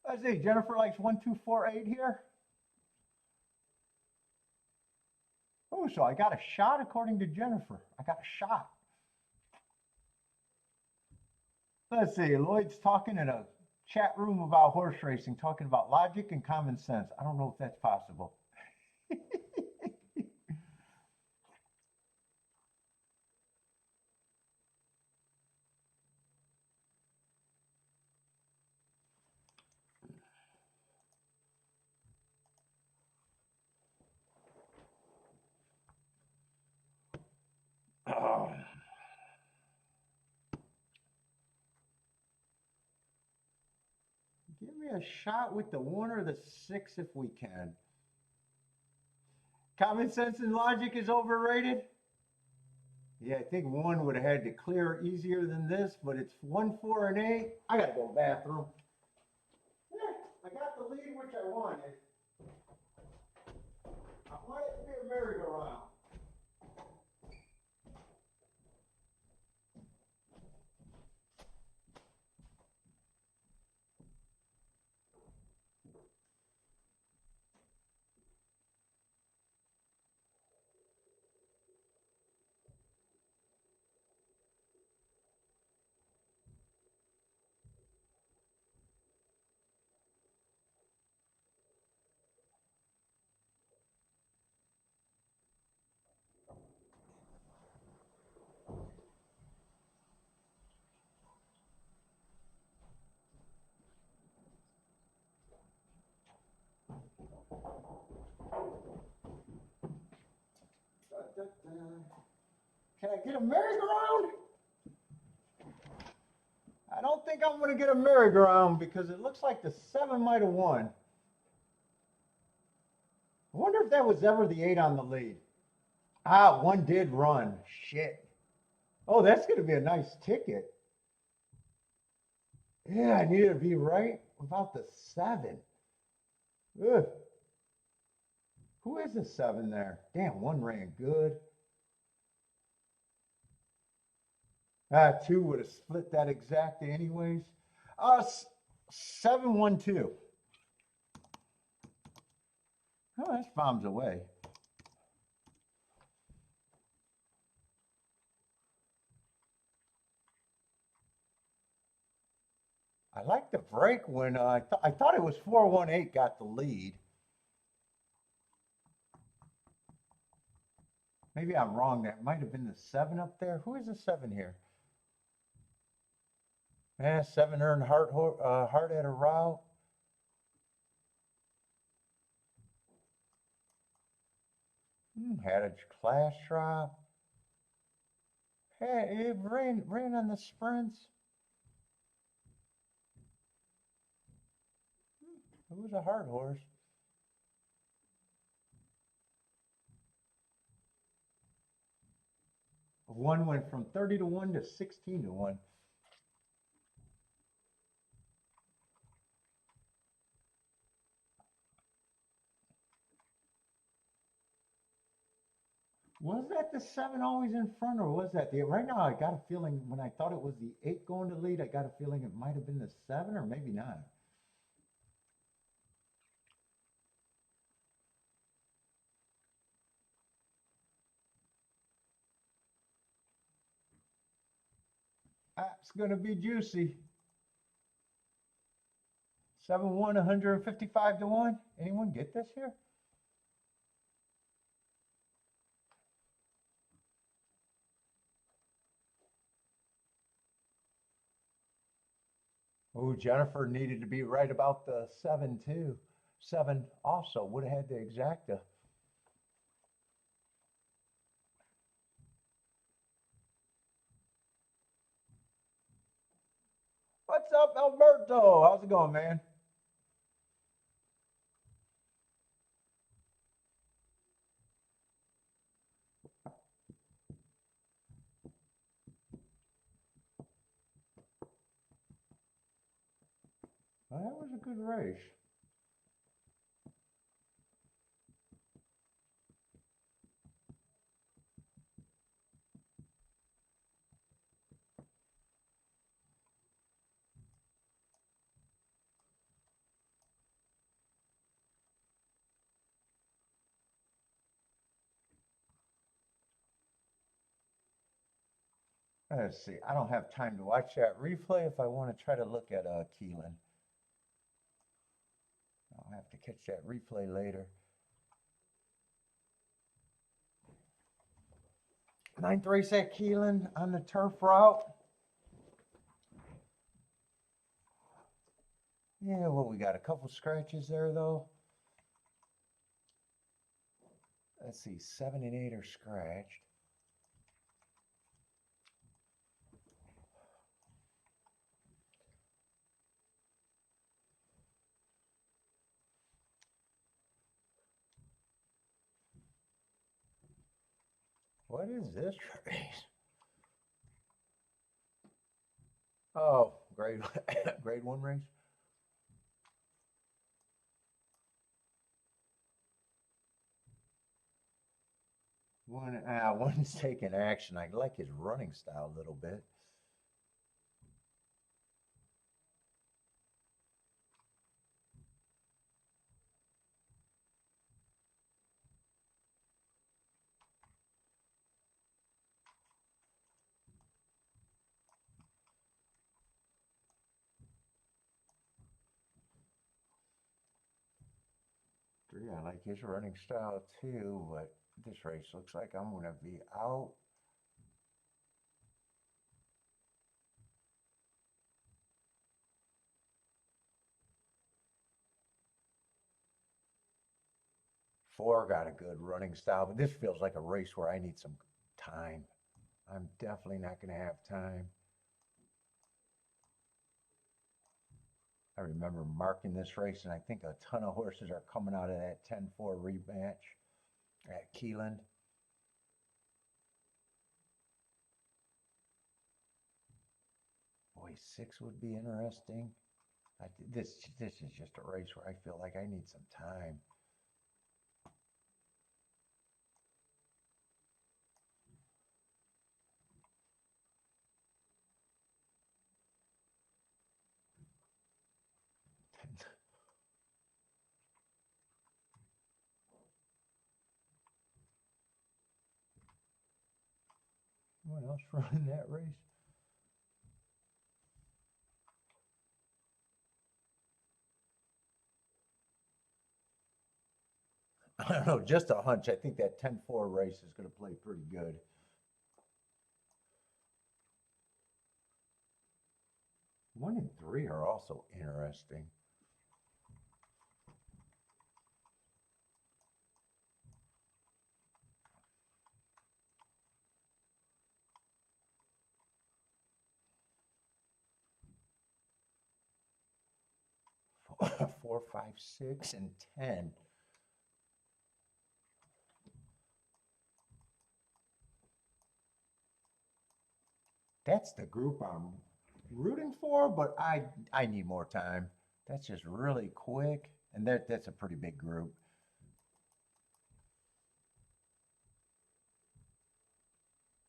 Let's see, Jennifer likes 1-2-4-8 here. Oh, so I got a shot according to Jennifer. I got a shot. Let's see, Lloyd's talking in a chat room about horse racing, talking about logic and common sense. I don't know if that's possible. Give me a shot with the 1 or the 6 if we can. Common sense and logic is overrated. Yeah, I think 1 would have had to clear easier than this, but it's 1, 4, and 8. I gotta go bathroom. Yeah, I got the lead which I wanted. I want it to be a merry-go-round. Can I get a merry-go-round? I don't think I'm going to get a merry-go-round because it looks like the 7 might have won. I wonder if that was ever the 8 on the lead. Ah, 1 did run. Shit. Oh, that's going to be a nice ticket. Yeah, I needed to be right about the 7. Ugh. Who is the 7 there? Damn, 1 ran good. 2 would have split that exact anyways. 7, 1, 2. Oh, that's bombs away. I like the break when I thought it was 418 got the lead. Maybe I'm wrong. That might have been the 7 up there. Who is the 7 here? 7 earned heart at a route. Had a class drop. Hey, it ran on the sprints. It was a hard horse. One went from 30 to 1 to 16 to 1. Was that the 7 always in front, or was that the right now? I got a feeling when I thought it was the 8 going to lead, I got a feeling it might have been the 7, or maybe not. It's going to be juicy. 7 1, 155 to 1. Anyone get this here? Oh, Jennifer needed to be right about the 7 too. 7 also would have had the exacta. What's up, Alberto? How's it going, man? Well, that was a good race. Let's see. I don't have time to watch that replay if I want to try to look at Keeneland. I'll have to catch that replay later. 9th race at Keeneland on the turf route. Yeah, well, we got a couple scratches there, though. Let's see, 7 and 8 are scratched. What is this race? Oh, grade grade 1 race. One's taking action. I like his running style a little bit. Three, I like his running style too, but this race looks like I'm going to be out. Four got a good running style, but this feels like a race where I need some time. I'm definitely not going to have time. I remember marking this race, and I think a ton of horses are coming out of that 10-4 rematch at Keeneland. Boy, 6 would be interesting. This is just a race where I feel like I need some time. Anyone else running that race? I don't know, just a hunch. I think that 10-4 race is going to play pretty good. One and three are also interesting. Four, five, 6, and 10. That's the group I'm rooting for, but I need more time. That's just really quick, and that's a pretty big group.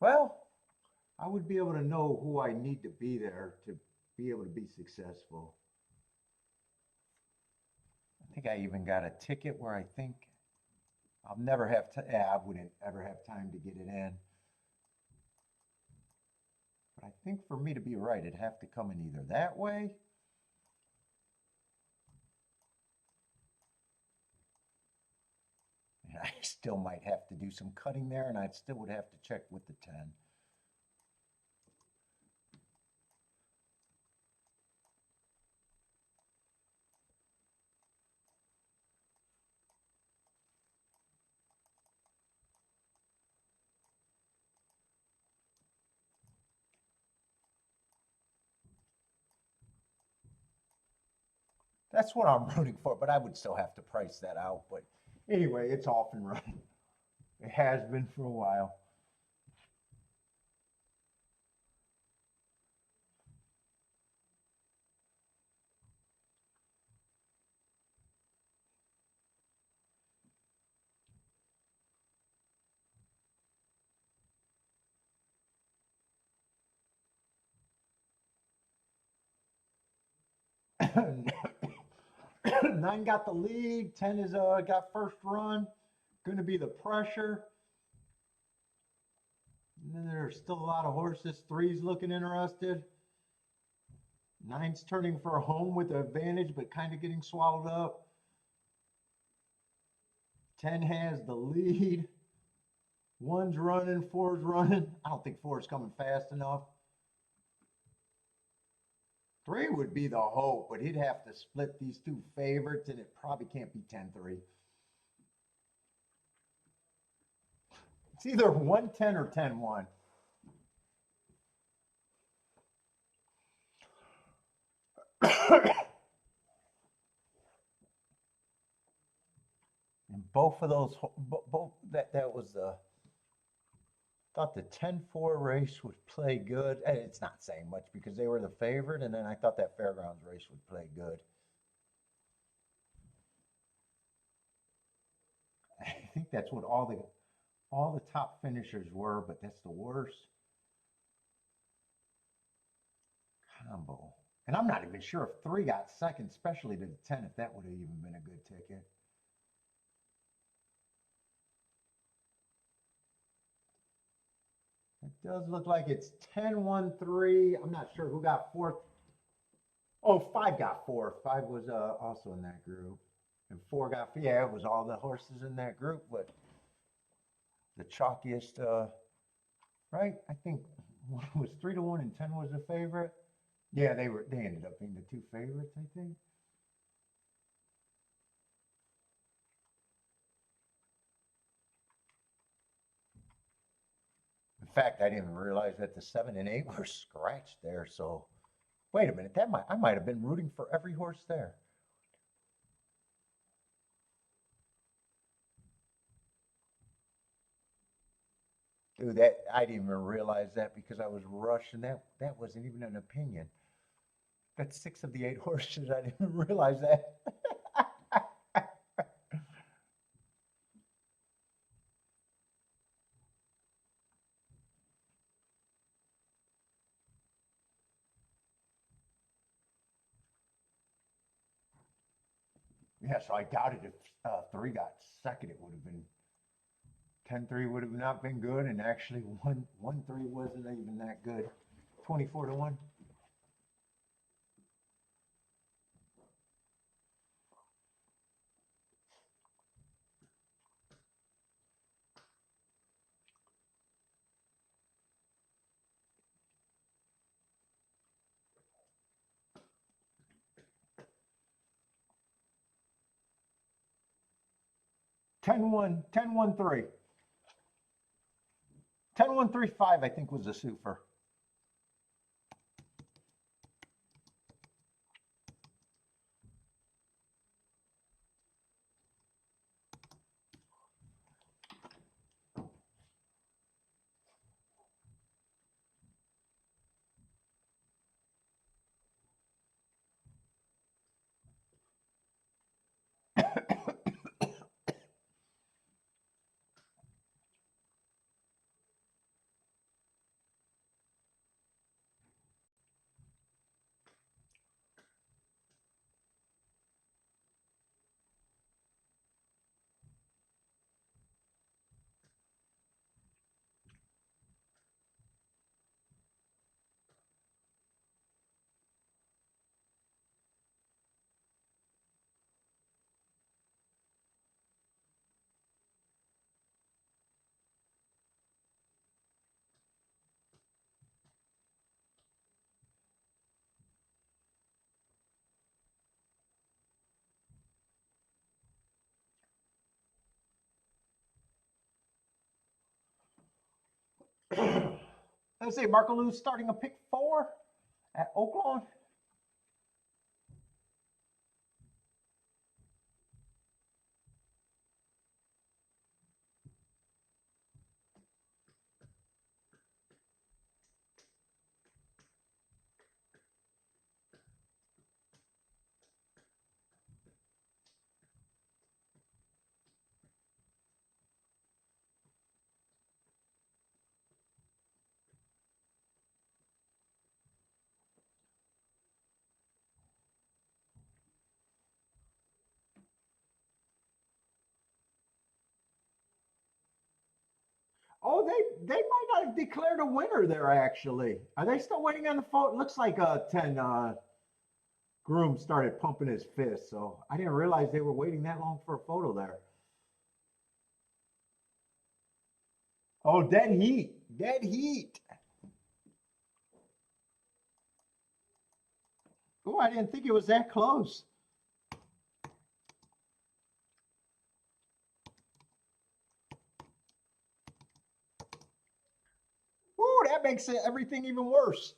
Well, I would be able to know who I need to be there to be able to be successful. I think I even got a ticket where I think I'll never have to, I wouldn't ever have time to get it in. But I think for me to be right, it'd have to come in either that way. And I still might have to do some cutting there, and I still would have to check with the 10. That's what I'm rooting for, but I would still have to price that out. But anyway, it's off and running. It has been for a while. Nine got the lead. 10 is got first run. Going to be the pressure. And then there's still a lot of horses. Three's looking interested. Nine's turning for a home with the advantage, but kind of getting swallowed up. 10 has the lead. One's running, four's running. I don't think four's coming fast enough. Three would be the hope, but he'd have to split these two favorites, and it probably can't be 10-3. It's either 1-10 or 10-1. And both of those, both that was the Thought the 10-4 race would play good. And it's not saying much because they were the favorite, and then I thought that Fairgrounds race would play good. I think that's what all the top finishers were, but that's the worst combo. And I'm not even sure if 3 got second, especially to the 10, if that would have even been a good ticket. It does look like it's 10-1-3. I'm not sure who got fourth. Oh, 5 got fourth. 5 was also in that group. And 4 got, yeah, it was all the horses in that group, but the chalkiest, right? I think one was 3-1 and 10 was the favorite. Yeah, they ended up being the 2 favorites, I think. In fact, I didn't even realize that the 7 and 8 were scratched there. So wait a minute, I might have been rooting for every horse there. Dude, that I didn't even realize that because I was rushing. That wasn't even an opinion. That's 6 of the 8 horses. I didn't even realize that. Yeah, so I doubted if 3 got second, it would have been 10-3 would have not been good, and actually 1-3 wasn't even that good. 24-1. Ten-one, 10-1-3. 10-1-3-5, I think, was the super. Let's see, Marco Lou's starting a pick 4 at Oaklawn. Oh, they might not have declared a winner there, actually. Are they still waiting on the vote? Looks like 10 Groom started pumping his fist, so I didn't realize they were waiting that long for a photo there. Oh, dead heat. Dead heat. Oh, I didn't think it was that close. Ooh, that makes everything even worse.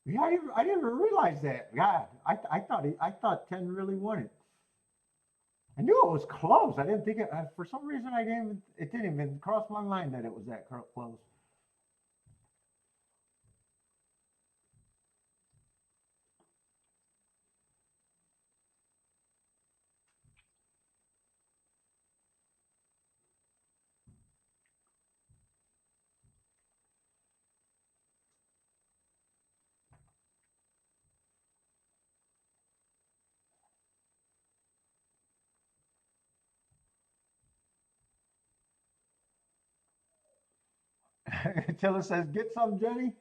Yeah, I didn't even realize that. God, I thought 10 really won it. I knew it was close. I didn't think it. For some reason, I didn't. Even, it didn't even cross my mind that it was that close. Until it says, "Get some, Jenny."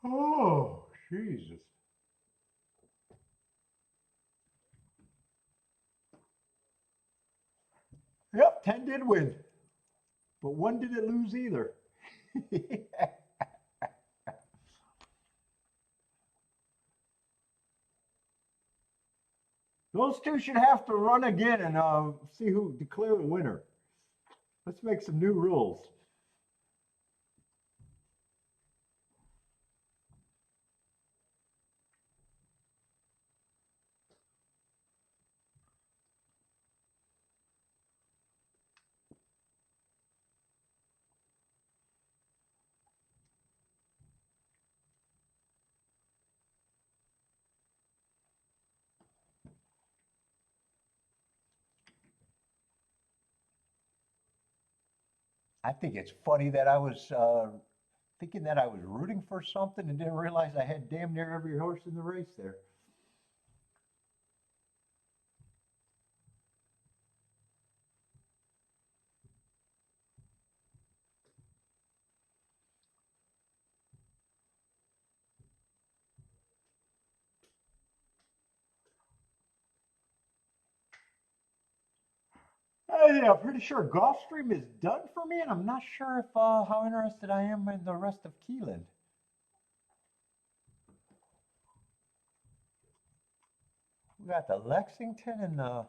Oh, Jesus. Yep, 10 did win, but one didn't lose either. Those two should have to run again and see who declare the winner. Let's make some new rules. I think it's funny that I was thinking that I was rooting for something and didn't realize I had damn near every horse in the race there. Yeah, pretty sure Gulfstream is done for me, and I'm not sure if how interested I am in the rest of Keeneland. We got the Lexington and the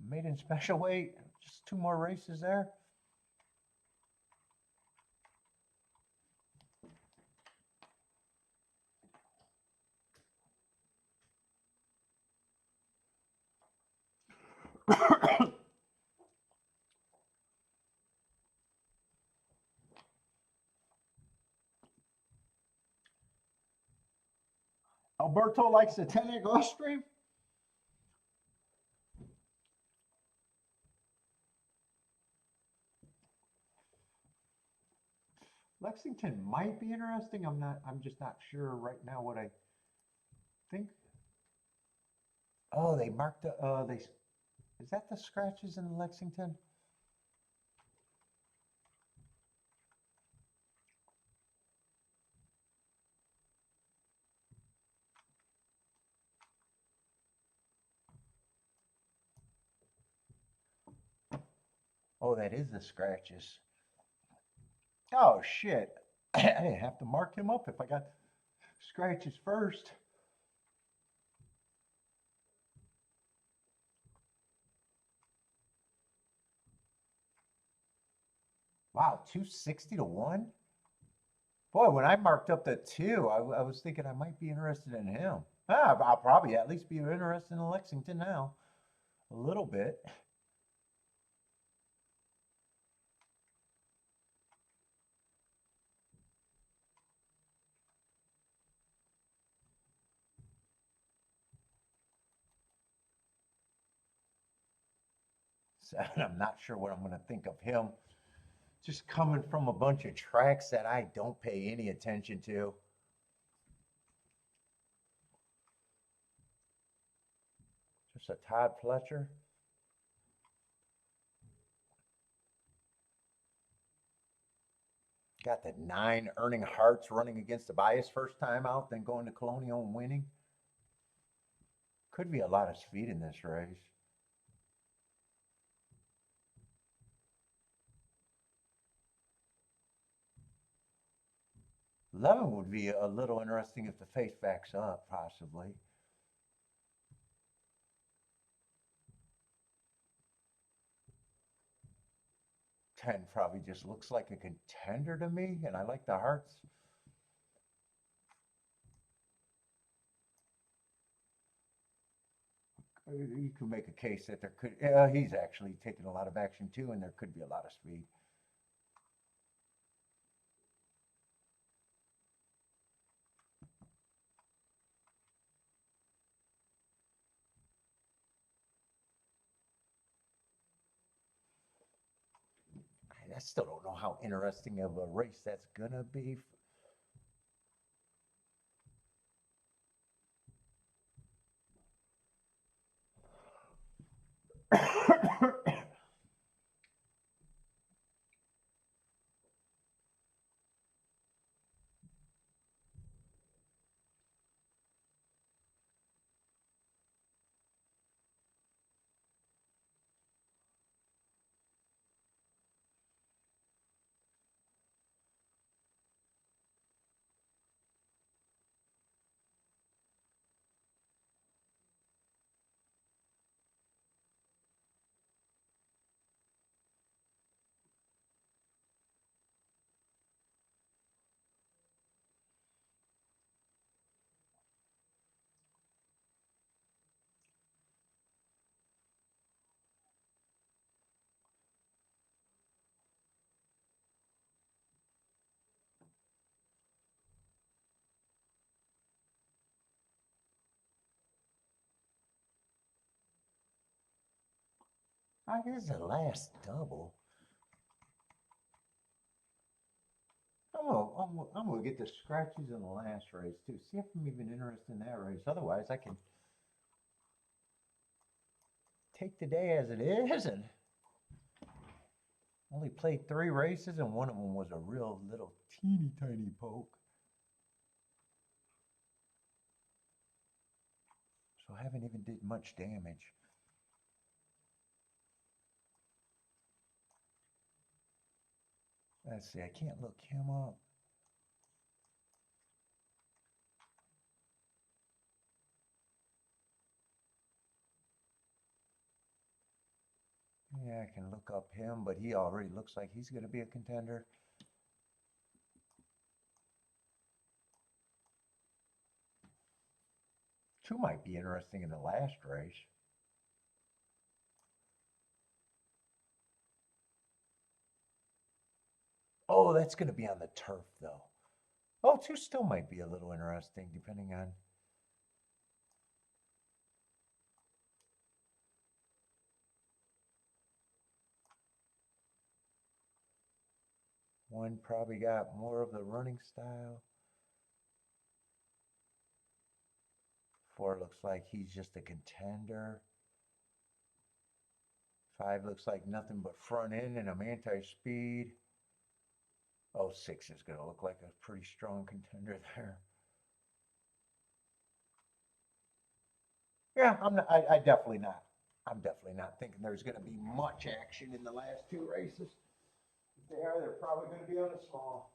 maiden special weight. Just two more races there. Alberto likes the 10 at Gulfstream. Lexington might be interesting. I'm just not sure right now what I think. Oh, they marked the is that the scratches in Lexington? Oh, that is the scratches. Oh shit. I didn't have to mark him up if I got scratches first. Wow, 260 to 1? Boy, when I marked up the 2, I was thinking I might be interested in him. I'll probably at least be interested in Lexington now. A little bit. and I'm not sure what I'm going to think of him. Just coming from a bunch of tracks that I don't pay any attention to. Just a Todd Fletcher. Got the 9 earning hearts running against the bias first time out, then going to Colonial and winning. Could be a lot of speed in this race. 11 would be a little interesting if the face backs up, possibly. 10 probably just looks like a contender to me, and I like the hearts. You can make a case that there could, he's actually taking a lot of action too, and there could be a lot of speed. I still don't know how interesting of a race that's gonna be. Here's the last double. I'm gonna get the scratches in the last race too. See if I'm even interested in that race. Otherwise, I can take the day as it is and only played 3 races, and one of them was a real little teeny tiny poke. So I haven't even did much damage. Let's see, I can't look him up. Yeah, I can look up him, but he already looks like he's going to be a contender. Two might be interesting in the last race. Oh, that's going to be on the turf, though. Oh, 2 still might be a little interesting, depending on. One probably got more of the running style. 4 looks like he's just a contender. 5 looks like nothing but front end and I'm anti-speed. Oh, 6 is going to look like a pretty strong contender there. Yeah, I definitely not. I'm definitely not thinking there's going to be much action in the last 2 races. If they are, they're probably going to be on the small.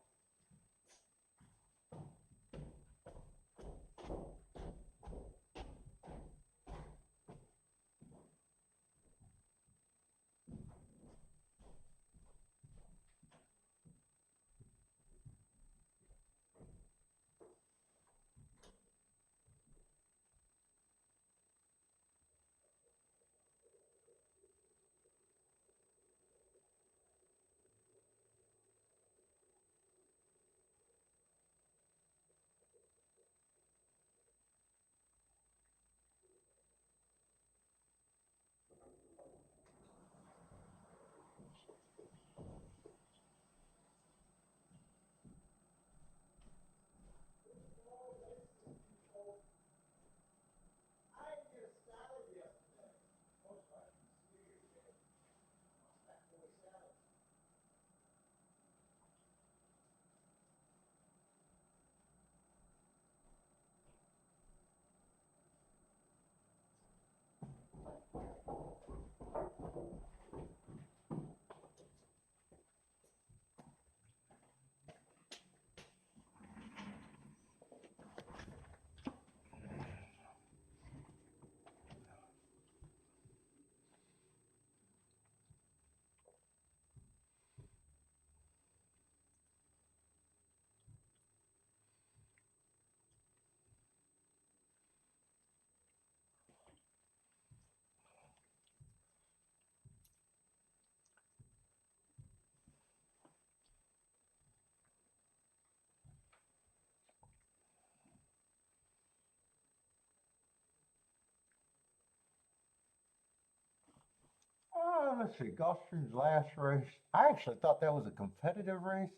let's see, Gulfstream's last race. I actually thought that was a competitive race.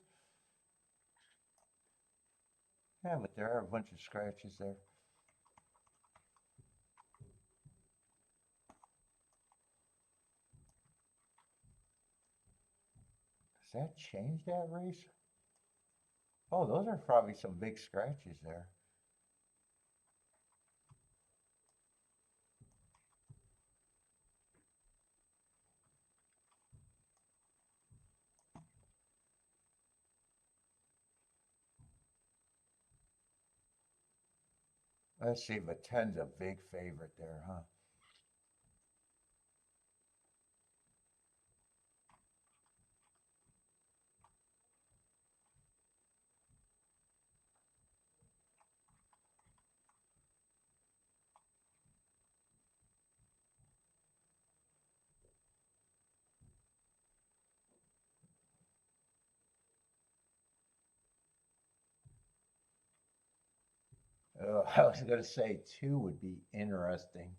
Yeah, but there are a bunch of scratches there. Does that change that race? Oh, those are probably some big scratches there. Let's see, but 10's a big favorite there, huh? I was going to say 2 would be interesting.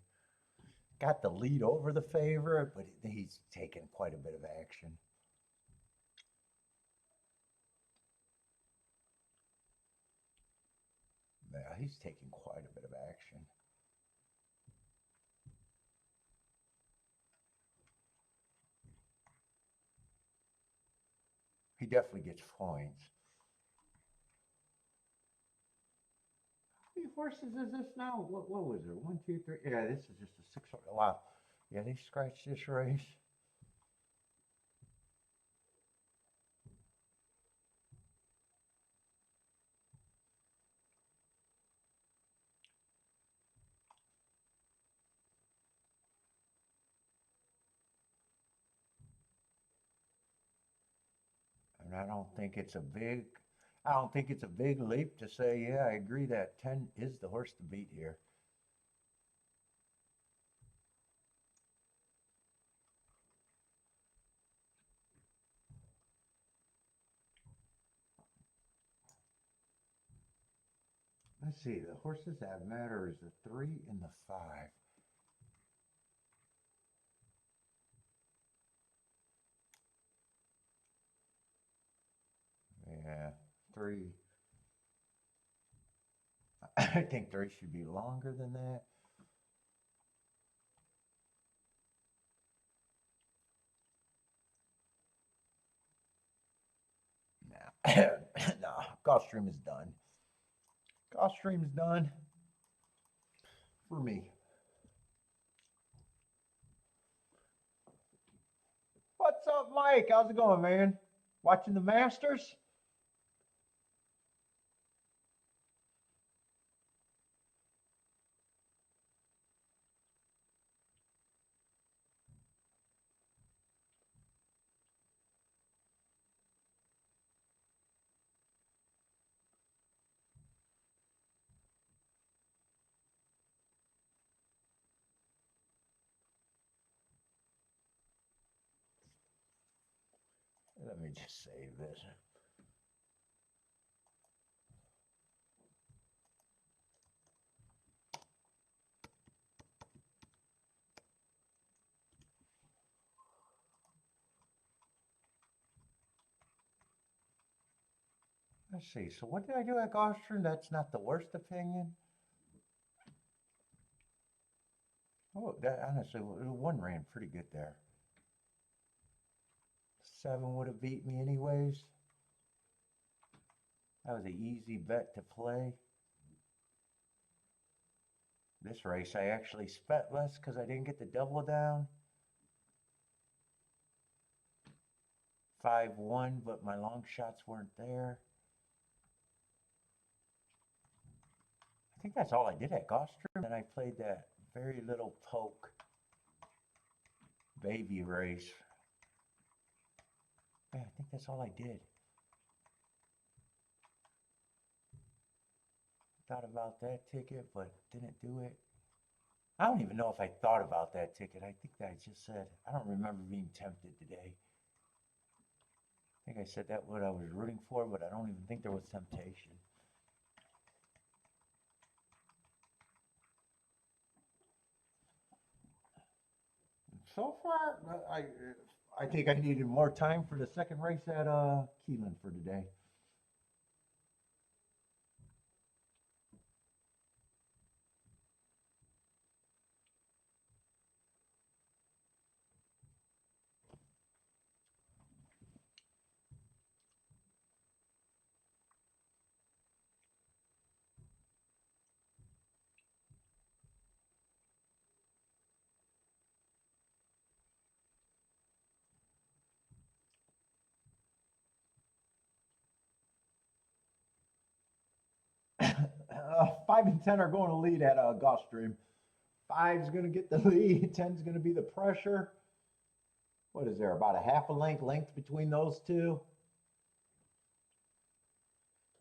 Got the lead over the favorite, but he's taken quite a bit of action. Yeah, he's taking quite a bit of action. He definitely gets points. How many horses is this now? What was it? 1, 2, 3. Yeah, this is just a 6. Wow. Yeah, they scratched this race. And I don't think it's a big leap to say, yeah, I agree that 10 is the horse to beat here. Let's see, the horses that matter is the 3 and the 5. Yeah, 3. I think 3 should be longer than that. No, no, Gulfstream is done. Gulfstream's done for me. What's up, Mike? How's it going, man? Watching the Masters? Let me just save this. Let's see. So what did I do at Gulfstream? That's not the worst opinion. Oh, that honestly, 1 ran pretty good there. 7 would have beat me anyways. That was an easy bet to play. This race, I actually spent less because I didn't get the double down. 5-1, but my long shots weren't there. I think that's all I did at Gulfstream, and I played that very little poke baby race. Yeah, I think that's all I did. Thought about that ticket, but didn't do it. I don't even know if I thought about that ticket. I think that I just said, I don't remember being tempted today. I think I said that what I was rooting for, but I don't even think there was temptation. So far, I think I needed more time for the second race at Keeneland for today. Five and 10 are going to lead at Gulfstream. Five's going to get the lead. 10's going to be the pressure. What is there? About a half a length between those two.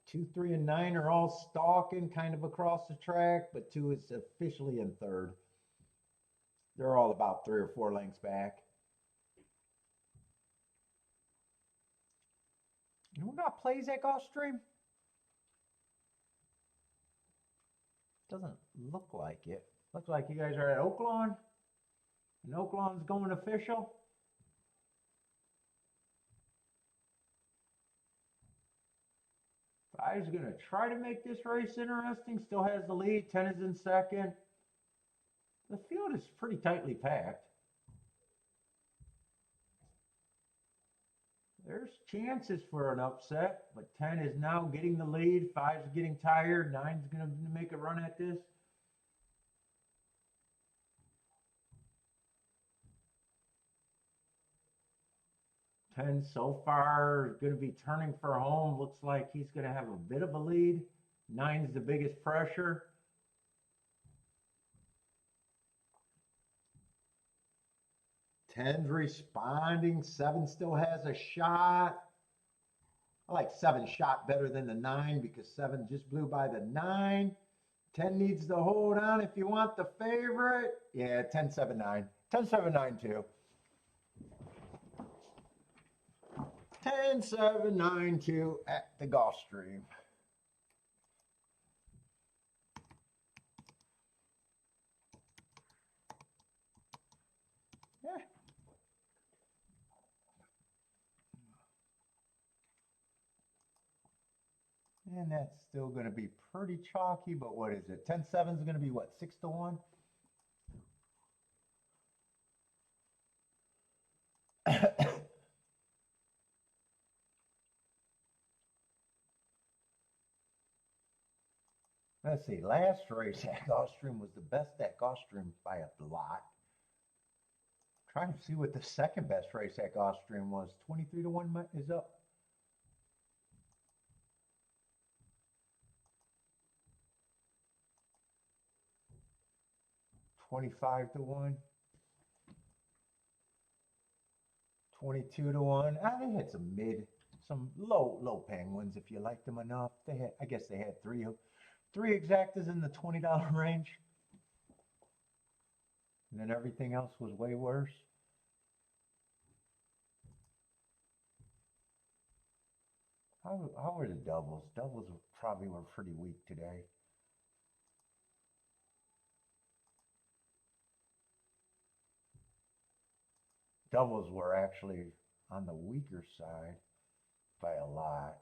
2, 3, and 9 are all stalking kind of across the track, but 2 is officially in third. They're all about 3 or 4 lengths back. You know who got plays at Gulfstream? Doesn't look like it. Looks like you guys are at Oaklawn. And Oaklawn's going official. Five's going to try to make this race interesting. Still has the lead. 10 is in second. The field is pretty tightly packed. There's chances for an upset, but 10 is now getting the lead. 5's getting tired. 9's going to make a run at this. Ten so far is going to be turning for home. Looks like he's going to have a bit of a lead. 9's the biggest pressure. Ten's responding. 7 still has a shot. I like 7 shot better than the 9 because 7 just blew by the 9. 10 needs to hold on if you want the favorite. Yeah, 10-7-9. 10-7-9 too. 10-7-9-2 at the Gulfstream. Yeah. And that's still going to be pretty chalky, but what is it? 10-7 is going to be what, 6-1? Let's see, last race at Gulfstream was the best at Gulfstream by a lot. Trying to see what the second best race at Gulfstream was. 23-1 is up. $25-1. 22-1. They had some low paying ones if you liked them enough. I guess they had three exactas in the $20 range. And then everything else was way worse. How were the doubles? Doubles probably were pretty weak today. Doubles were actually on the weaker side by a lot.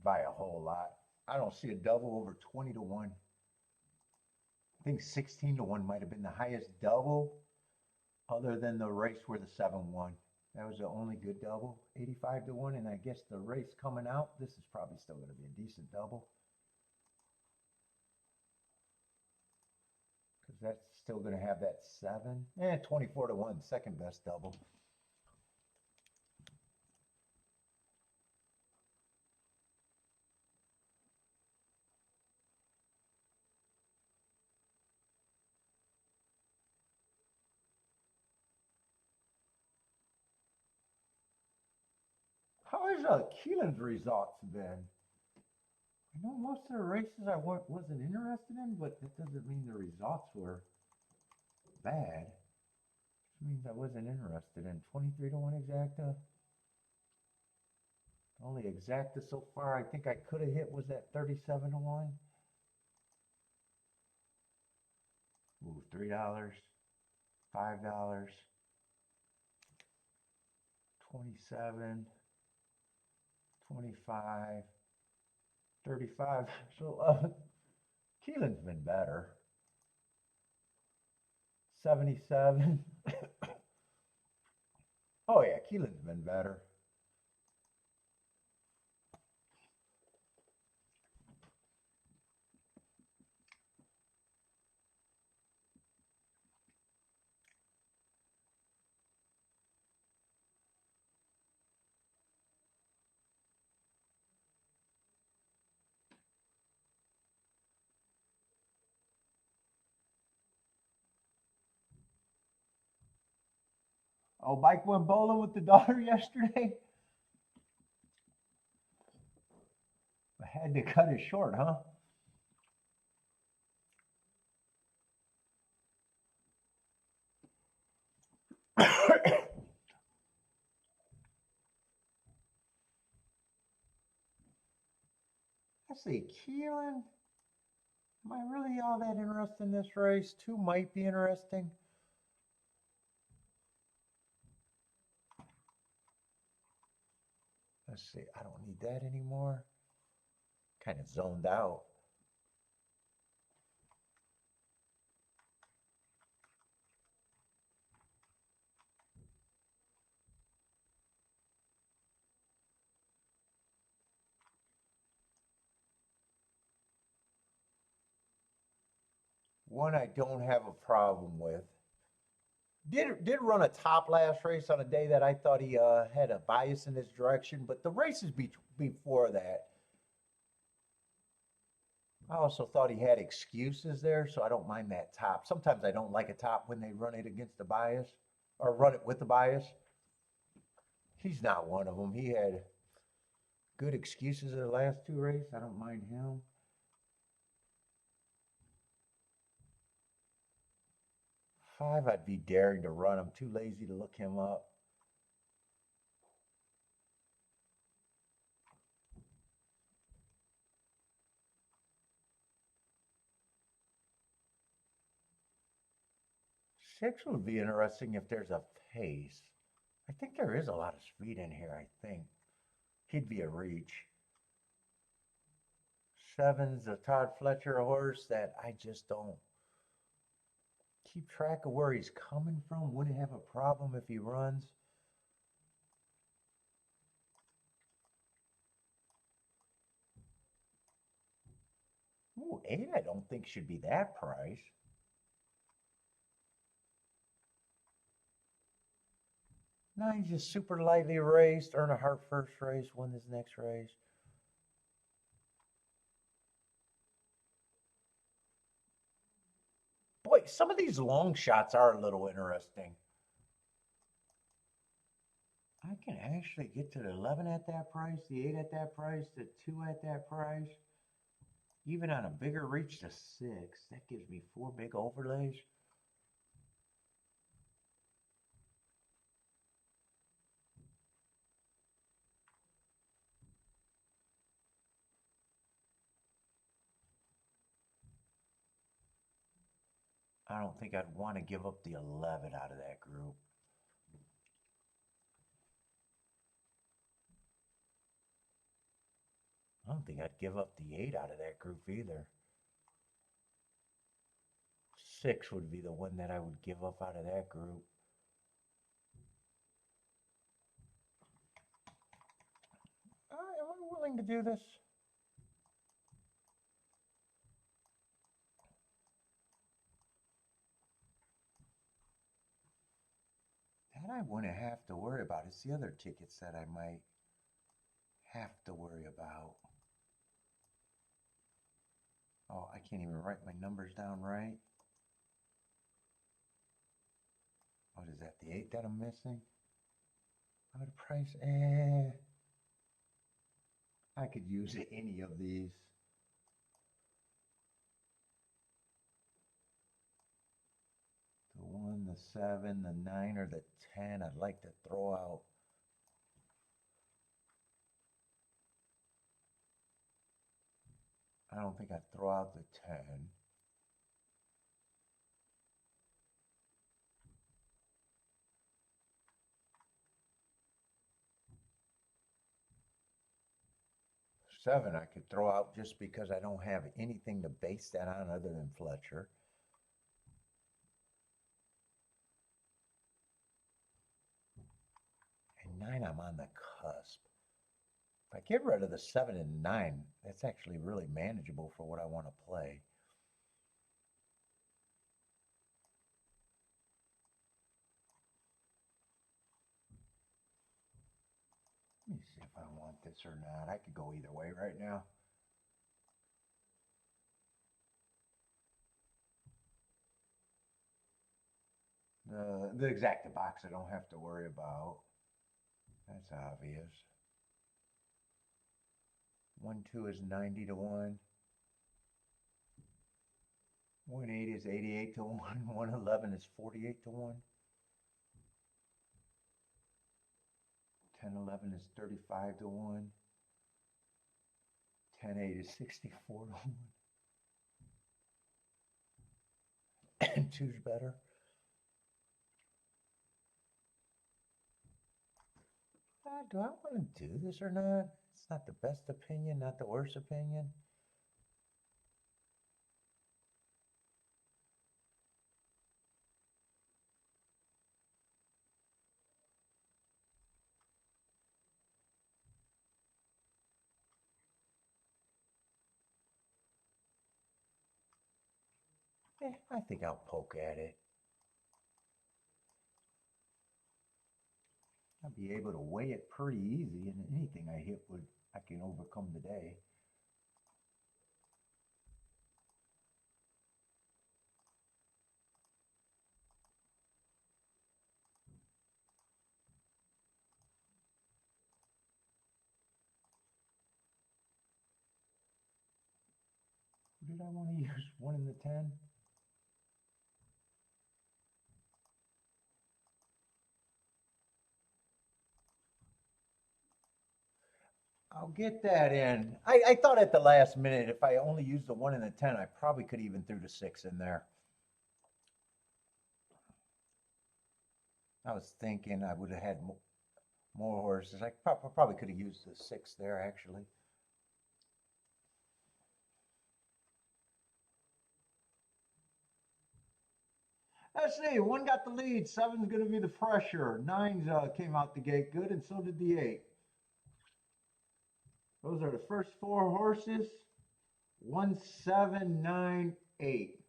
By a whole lot. I don't see a double over 20-1. I think 16-1 might have been the highest double other than the race where the 7 won. That was the only good double, 85-1. And I guess the race coming out, this is probably still going to be a decent double. Because that's still going to have that 7. 24-1, second best double. How has Keeneland's results been? I know most of the races I wasn't interested in, but that doesn't mean the results were bad. It means I wasn't interested in 23-1 exacta. The only exacta so far I think I could have hit was that 37-1. Ooh, $3, $5, 27, 25, 35. So Keeneland's been better. 77. Oh yeah, Keeneland's been better. Oh, Mike went bowling with the daughter yesterday. I had to cut it short, huh? I say, Keelan, am I really all that interested in this race? Two might be interesting. Let's see, I don't need that anymore. Kind of zoned out. One I don't have a problem with. Did run a top last race on a day that I thought he had a bias in his direction, but the races before that, I also thought he had excuses there, so I don't mind that top. Sometimes I don't like a top when they run it against the bias or run it with the bias. He's not one of them. He had good excuses in the last two races. I don't mind him. Five, I'd be daring to run. I'm too lazy to look him up. Six would be interesting if there's a pace. I think there is a lot of speed in here, I think. He'd be a reach. Seven's a Todd Fletcher horse that I just don't keep track of where he's coming from. Wouldn't have a problem if he runs. Ooh, eight I don't think should be that price. Nine's just super lightly raced, earn a heart first race, win this next race. Boy, some of these long shots are a little interesting. I can actually get to the 11 at that price, the 8 at that price, the 2 at that price. Even on a bigger reach to 6, that gives me 4 big overlays. I don't think I'd want to give up the 11 out of that group. I don't think I'd give up the 8 out of that group either. 6 would be the one that I would give up out of that group. Am I willing to do this? That I wouldn't have to worry about. It's the other tickets that I might have to worry about. Oh, I can't even write my numbers down right. What is that, the 8 that I'm missing? I would price, I could use any of these. The 1, the 7, the 9, or the 10, I'd like to throw out. I don't think I'd throw out the 10. 7 I could throw out just because I don't have anything to base that on other than Fletcher. And 9, I'm on the cusp. If I get rid of the 7 and 9, that's actually really manageable for what I want to play. Let me see if I want this or not. I could go either way right now. The exacta box I don't have to worry about. That's obvious. 1, 2 is 90 to 1. 1, 8 is 88 to 1. 1, 11 is 48 to 1. 10, 11 is 35 to 1. 10, 8 is 64 to 1. And 2's better. Do I want to do this or not? It's not the best opinion, not the worst opinion. I think I'll poke at it. I'll be able to weigh it pretty easy, and anything I hit I can overcome today. Did I want to use 1 in the 10? I'll get that in. I thought at the last minute, if I only used the 1 in the 10, I probably could even threw the 6 in there. I was thinking I would have had more horses. I probably could have used the 6 there, actually. Let's see. 1 got the lead. 7's going to be the pressure. 9's came out the gate good, and so did the 8. Those are the first 4 horses. 1, 7, 9, 8.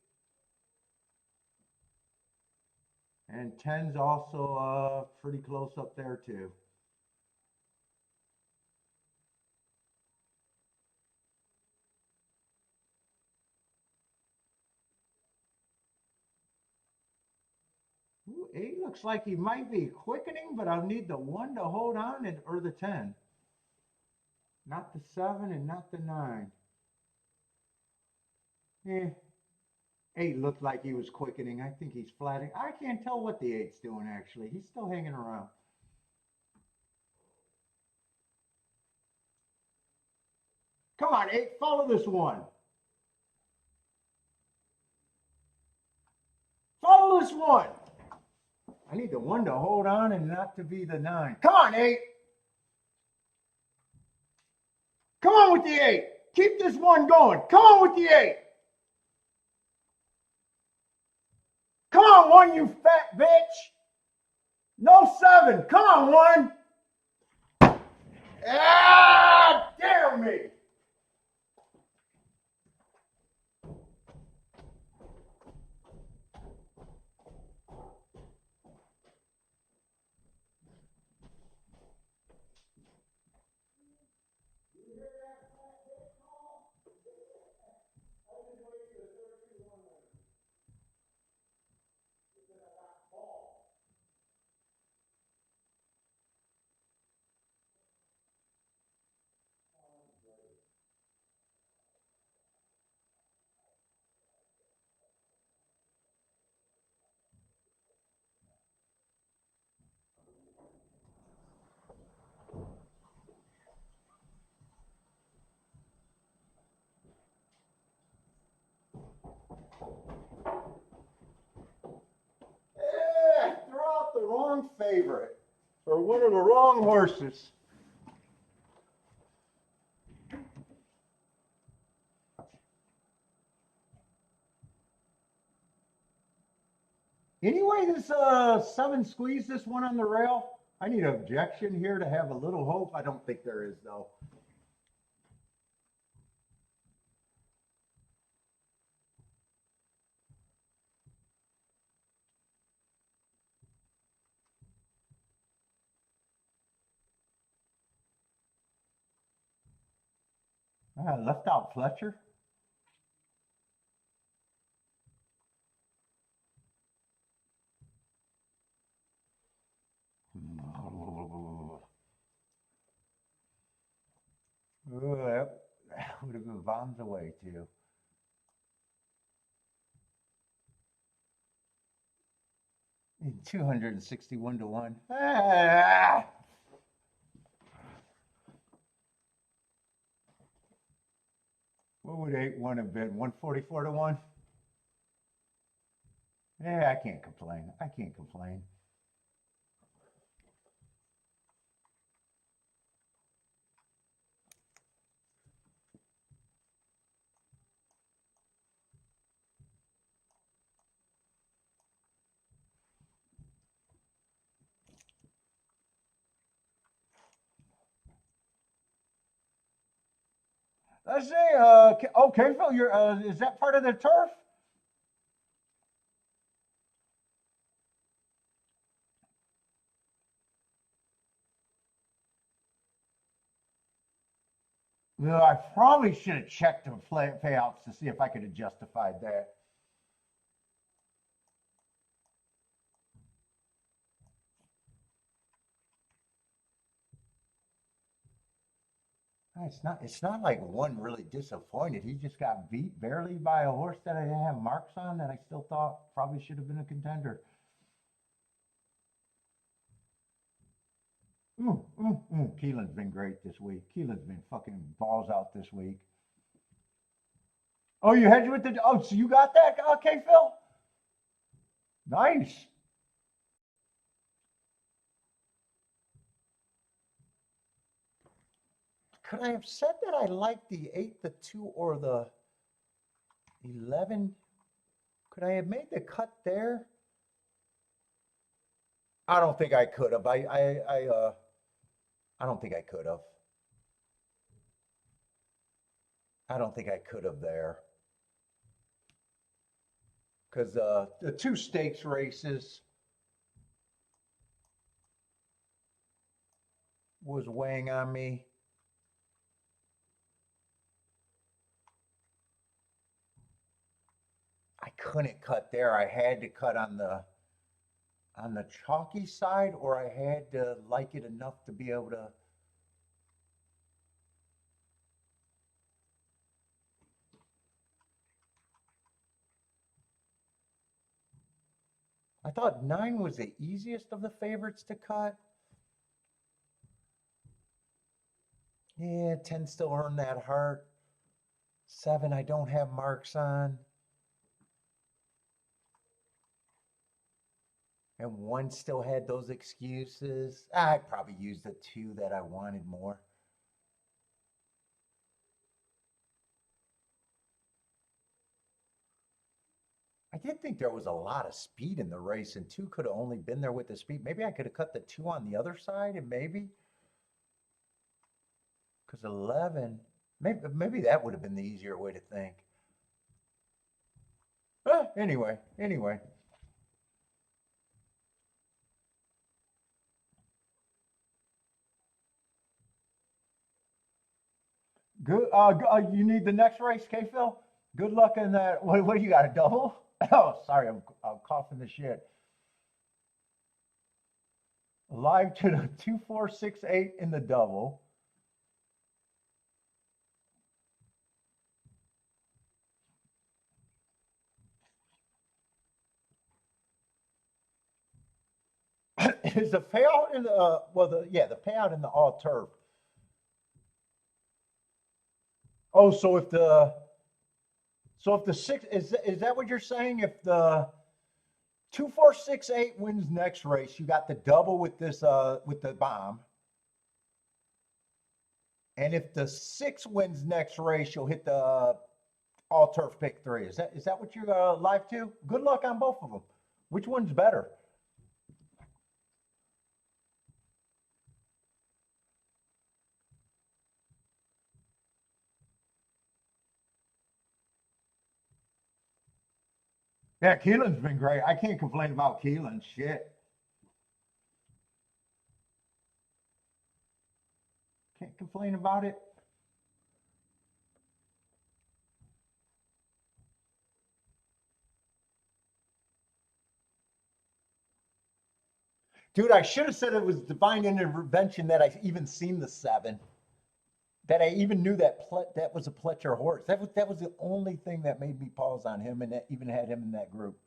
And 10's also pretty close up there too. Ooh, 8 looks like he might be quickening, but I'll need the 1 to hold on or the 10. Not the 7 and not the 9. 8 looked like he was quickening. I think he's flatting. I can't tell what the 8's doing, actually. He's still hanging around. Come on, 8, follow this 1. Follow this 1. I need the 1 to hold on and not to be the 9. Come on, 8. Come on with the 8. Keep this 1 going. Come on with the 8. Come on, 1, you fat bitch. No 7. Come on, 1. Ah, damn me. Throw out the wrong favorite for one of the wrong horses. Anyway, this 7 squeeze this one on the rail. I need an objection here to have a little hope. I don't think there is though. Left out Fletcher. That would have been bombs away too. And 261 to 1. Ah! What would 8-1 have been? 144 to 1? Yeah, I can't complain. I can't complain. Let's see. Okay, Phil, you're. Is that part of the turf? Well, I probably should have checked the payouts to see if I could have justified that. It's not like one really disappointed. He just got beat barely by a horse that I didn't have marks on that I still thought probably should have been a contender. Keeneland's been great this week. Keeneland's been fucking balls out this week. Oh, you hedged with the. Oh, so you got that? Okay, Phil. Nice. Could I have said that I liked the 8, the 2, or the 11? Could I have made the cut there? I don't think I could have. I don't think I could have. I don't think I could have there. Because the 2 stakes races was weighing on me. I couldn't cut there. I had to cut on the chalky side, or I had to like it enough to be able to. I thought 9 was the easiest of the favorites to cut. Yeah, 10 still earned that heart. 7 I don't have marks on. And 1 still had those excuses. I probably used the 2 that I wanted more. I did think there was a lot of speed in the race, and 2 could have only been there with the speed. Maybe I could have cut the 2 on the other side, and maybe. Because 11, maybe that would have been the easier way to think. Anyway. Good. You need the next race, K. Phil. Good luck in that. What do you got? A double? Oh, sorry, I'm coughing the shit. Live to the 2468 in the double. Is the payout in the the payout in the all turf? Oh, so if the 6 is that what you're saying? If the 2468 wins next race, you got the double with this with the bomb. And if the 6 wins next race, you'll hit the all turf pick 3. Is that what you're live to? Good luck on both of them. Which one's better? Yeah, Keeneland's been great. I can't complain about Keeneland. Shit. Can't complain about it. Dude, I should have said it was divine intervention that I even seen the 7. That I even knew that was a Pletcher horse. That was the only thing that made me pause on him and that even had him in that group.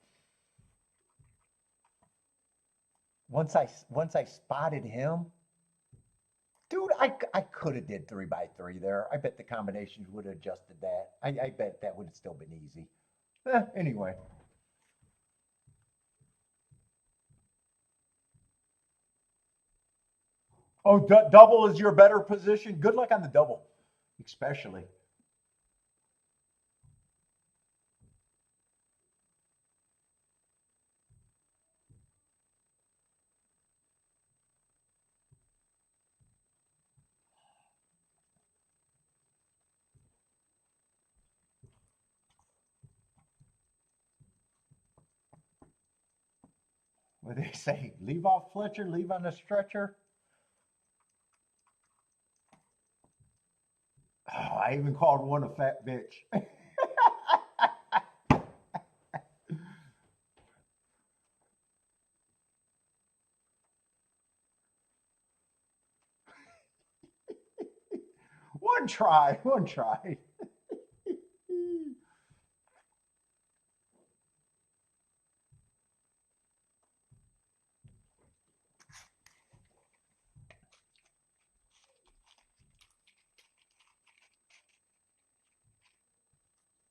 Once I spotted him, dude, I could have did 3x3 there. I bet the combinations would have adjusted that. I bet that would have still been easy. Anyway. Oh, double is your better position. Good luck on the double, especially. What do they say? Leave off Fletcher, leave on the stretcher. Oh, I even called one a fat bitch. One try, one try.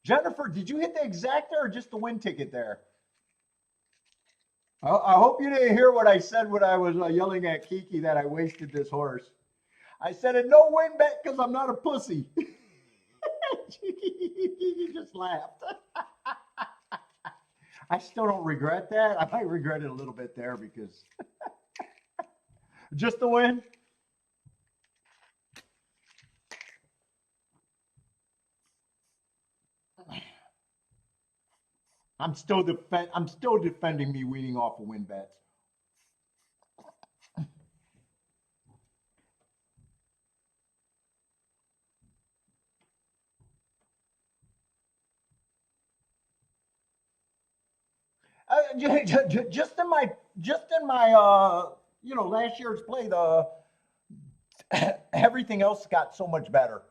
Jennifer, did you hit the exacta or just the win ticket there? I hope you didn't hear what I said when I was yelling at Kiki that I wasted this horse. I said a no win bet because I'm not a pussy. Kiki just laughed. I still don't regret that. I might regret it a little bit there because just the win. I'm still defending me weaning off of win bets. Just in my last year's play, the everything else got so much better.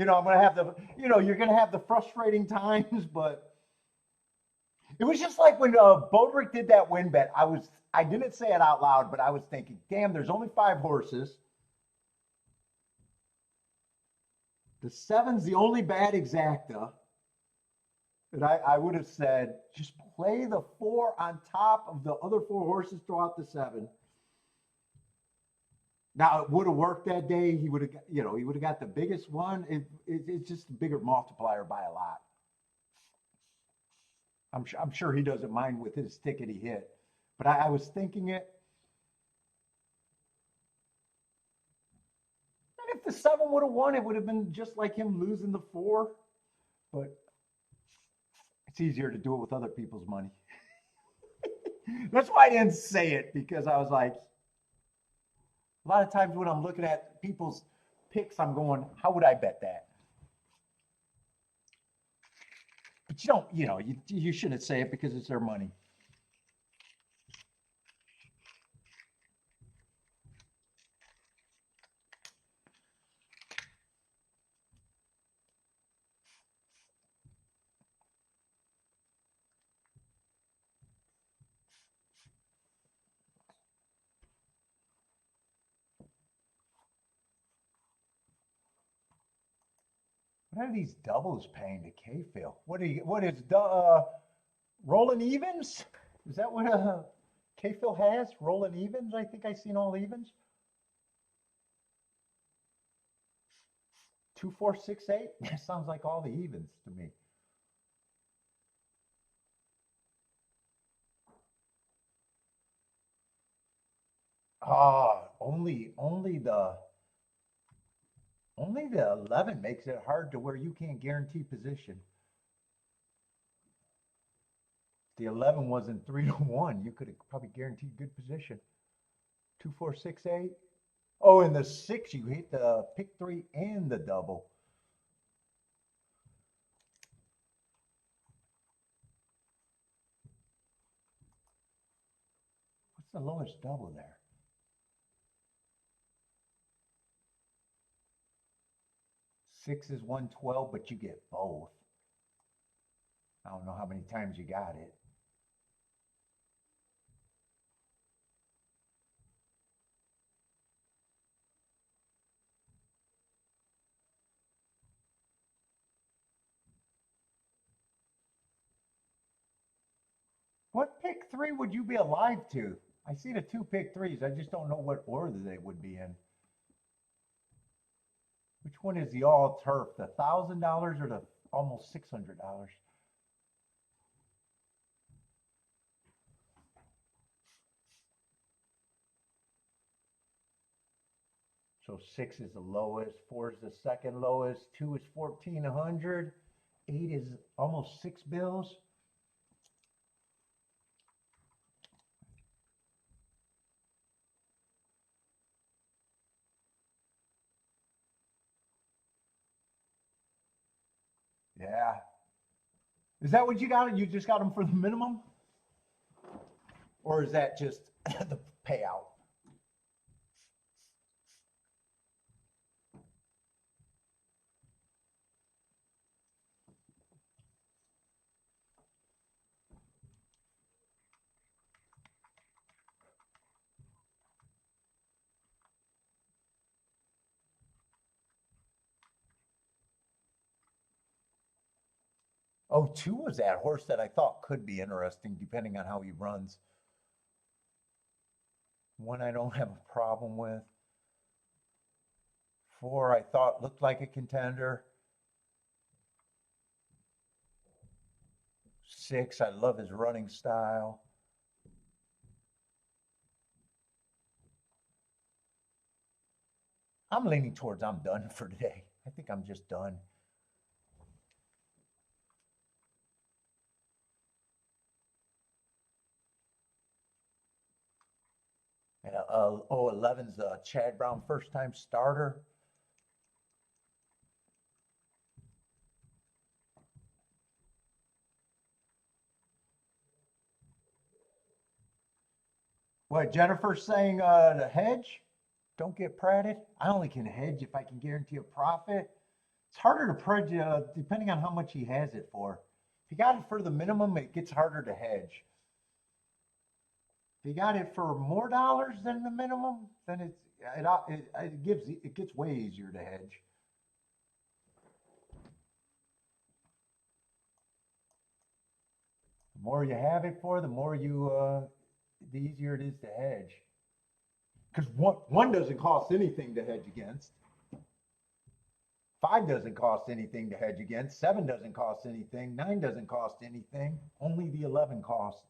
I'm gonna have you're gonna have the frustrating times, but it was just like when Bodrick did that win bet. I didn't say it out loud, but I was thinking, damn, there's only 5 horses. The 7's the only bad exacta. And I would have said, just play the 4 on top of the other 4 horses throughout the 7. Now it would have worked that day. He would have got the biggest one. It's just a bigger multiplier by a lot. I'm sure he doesn't mind with his ticket he hit, but I was thinking it. And if the 7 would have won, it would have been just like him losing the 4. But it's easier to do it with other people's money. That's why I didn't say it, because I was like, a lot of times when I'm looking at people's picks, I'm going, how would I bet that? But you shouldn't say it because it's their money. What are these doubles paying to K-Phil? What is rolling evens? Is that what K-Phil has? Rolling evens? I think I seen all evens. 2, 4, 6, 8. That sounds like all the evens to me. only the 11 makes it hard to where you can't guarantee position. The 11 wasn't 3-1. You could have probably guaranteed good position. 2, 4, 6, 8. Oh, and the 6, you hit the pick 3 and the double. What's the lowest double there? 6 is 112, but you get both. I don't know how many times you got it. What pick 3 would you be alive to? I see the 2 pick 3s. I just don't know what order they would be in. Which one is the all turf? The $1,000 or the almost $600? So 6 is the lowest, 4 is the second lowest, 2 is 1,400, 8 is almost 6 bills. Yeah. Is that what you got? You just got them for the minimum? Or is that just the payout? Oh, 2 was that horse that I thought could be interesting depending on how he runs. 1 I don't have a problem with. 4 I thought looked like a contender. 6, I love his running style. I'm leaning towards I'm done for today. I think I'm just done. And 11's Chad Brown first time starter. What Jennifer's saying? The hedge. Don't get pratted. I only can hedge if I can guarantee a profit. It's harder to pledge depending on how much he has it for. If you got it for the minimum, it gets harder to hedge. If you got it for more dollars than the minimum, then it gets way easier to hedge. The more you have it for, the more the easier it is to hedge. Because one doesn't cost anything to hedge against. 5 doesn't cost anything to hedge against. 7 doesn't cost anything. 9 doesn't cost anything. Only the 11 costs.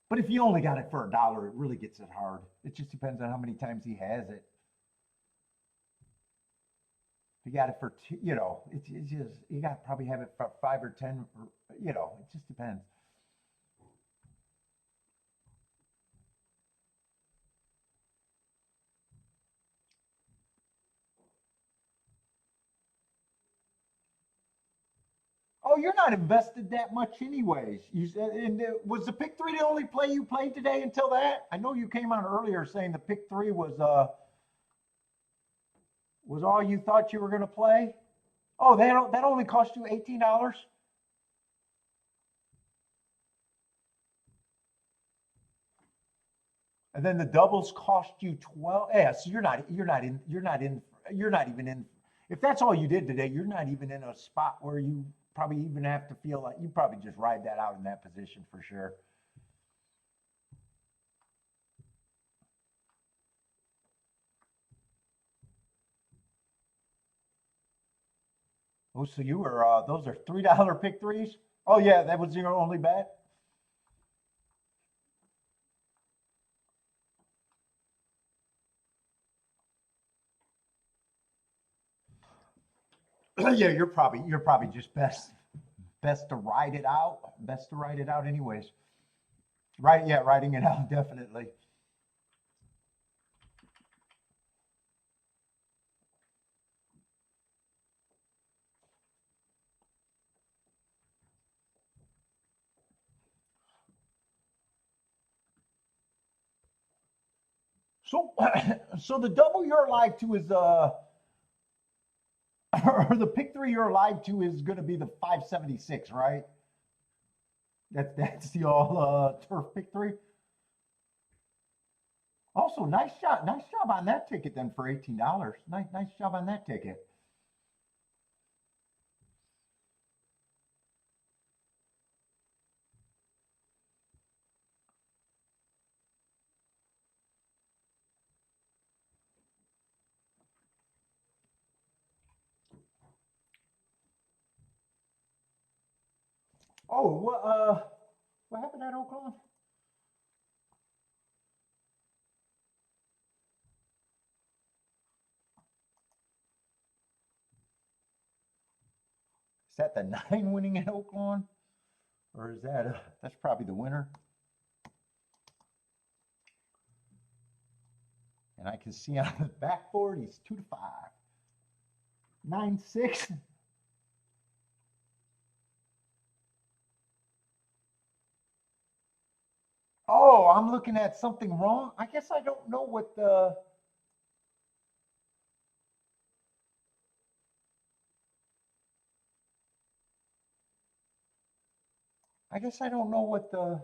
But if you only got it for $1, it really gets it hard. It just depends on how many times he has it. If you got it for two, it's just, you got to probably have it for 5 or 10, it just depends. Oh, you're not invested that much anyways. You said, and was the pick 3 the only play you played today until that? I know you came on earlier saying the pick 3 was all you thought you were going to play. Oh, that only cost you $18. And then the doubles cost you 12. Yeah, so you're not even in. If that's all you did today, you're not even in a spot where you probably even have to feel like you probably just ride that out in that position for sure. Oh, so you were those are $3 pick 3s? Oh yeah, that was your only bet. Yeah, you're probably just best to ride it out. Best to ride it out anyways. Right, yeah, riding it out definitely. So so the double you're alive to is or the pick three you're alive to is gonna be the 576, right? That's the all turf pick three. Also, nice job on that ticket then for $18. Nice job on that ticket. Oh, what happened at Oaklawn? Is that the 9 winning at Oaklawn? Or is that that's probably the winner? And I can see on the backboard he's 2 to 5. 9-6. Oh, I'm looking at something wrong. I guess I don't know what the. I guess I don't know what the.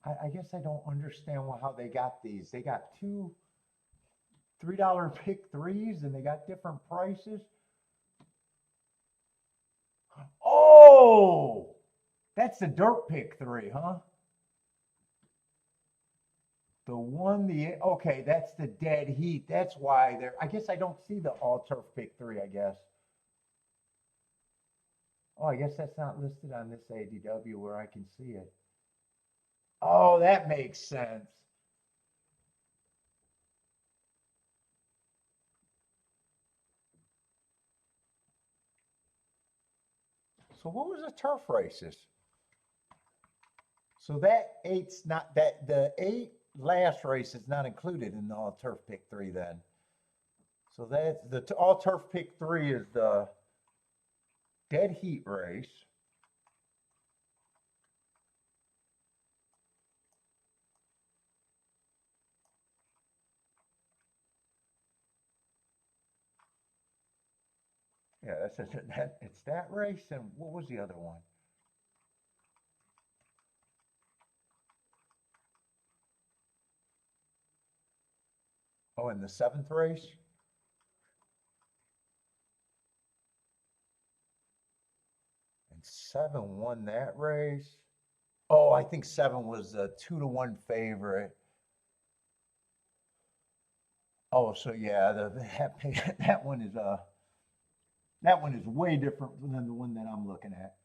I guess I don't understand how they got these. They got two $3 pick threes and they got different prices. Oh, that's the dirt pick three, huh? The one, okay, that's the dead heat. That's why they're, I guess I don't see the all turf pick three, I guess. Oh, I guess that's not listed on this ADW where I can see it. Oh, that makes sense. So what was the turf races? So that eight's not that the eight last race is not included in the all turf pick three then. So that's the all turf pick three is the dead heat race. Yeah, it's that race and what was the other one? Oh, and the seventh race? And seven won that race. Oh, I think seven was a 2 to 1 favorite. Oh, so yeah, that one is that one is way different than the one that I'm looking at.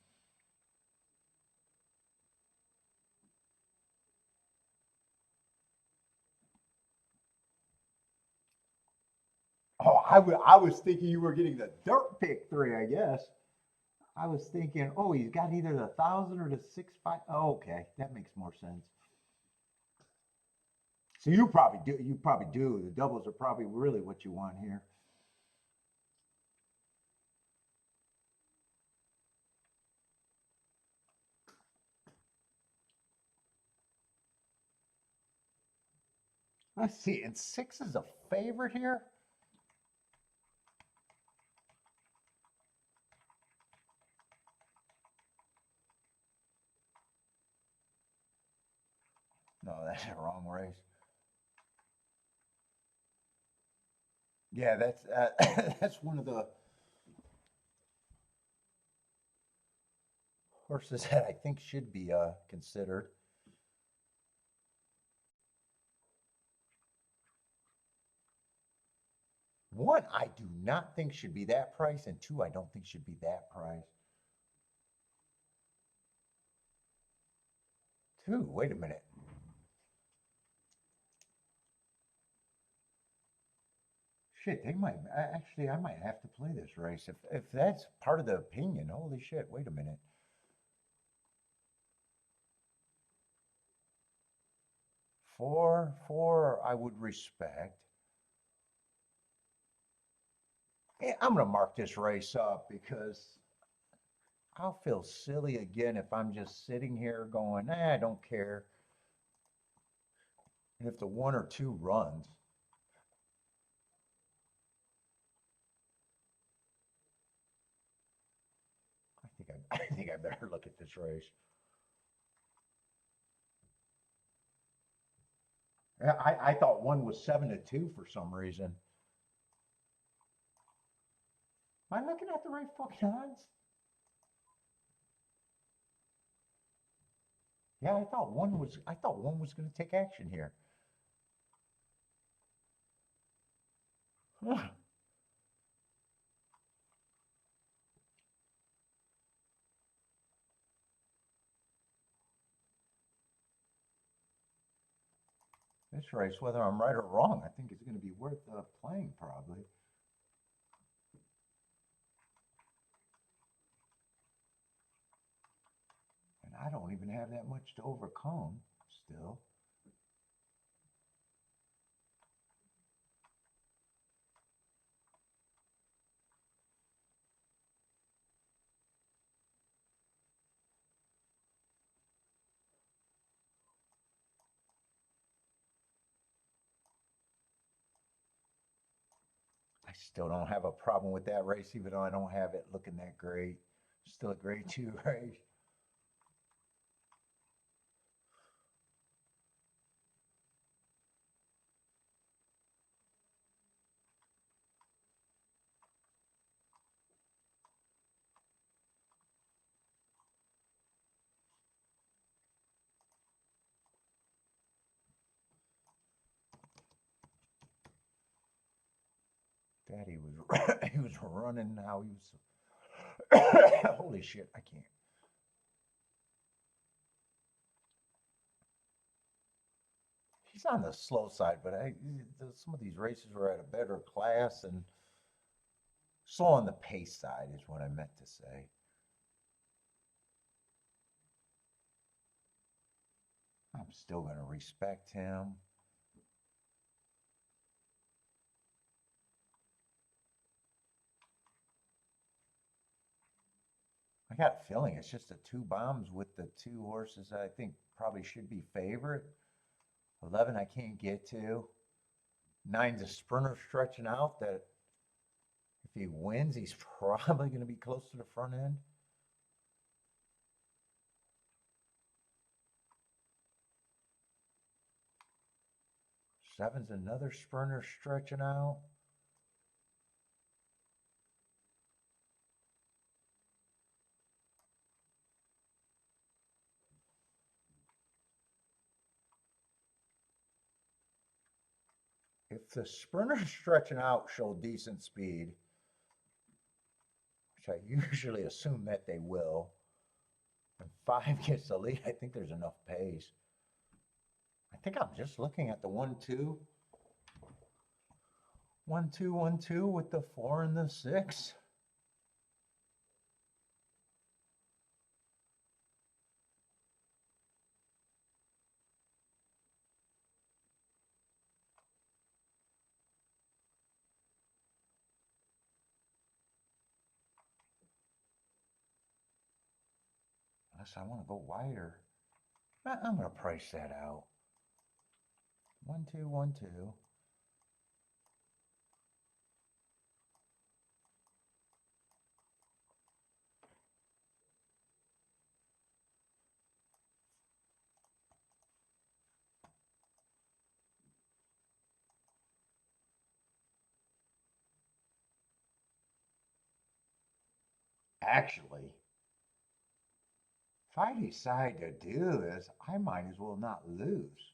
Oh, I was thinking you were getting the dirt pick three, I guess. I was thinking, oh, he's got either the 1,000 or the 6.5. Oh, okay, that makes more sense. So you probably do. You probably do. The doubles are probably really what you want here. Let's see. And six is a favorite here. No, that's the wrong race. Yeah, that's that's one of the horses that I think should be considered. one, I do not think should be that price, and two, I don't think should be that price. Two, wait a minute. Shit, they might actually. I might have to play this race if that's part of the opinion. Holy shit! Wait a minute. Four, I would respect. Yeah, I'm gonna mark this race up because I'll feel silly again if I'm just sitting here going, I don't care. And if the one or two runs, I think I better look at this race. Yeah, I thought one was 7-2 for some reason. Am I looking at the right fucking odds? Yeah, I thought one was going to take action here. Huh. This race, whether I'm right or wrong, I think it's going to be worth playing probably. And I don't even have that much to overcome still. I still don't have a problem with that race, even though I don't have it looking that great. Still a grade 2 race. Daddy was he was running how he was. Holy shit! I can't. He's on the slow side, but some of these races were at a better class and slow on the pace side is what I meant to say. I'm still going to respect him. I got a feeling it's just the two bombs with the two horses that I think probably should be favorite. 11 I can't get to. 9's a sprinter stretching out that if he wins, he's probably going to be close to the front end. 7's another sprinter stretching out. If the sprinters stretching out show decent speed, which I usually assume that they will, and 5 gets the lead, I think there's enough pace. I think I'm just looking at the 1-2. 1-2, 1-2 with the 4 and the 6. Unless I want to go wider. I'm going to price that out. 1-2, 1-2. Actually, if I decide to do this, I might as well not lose.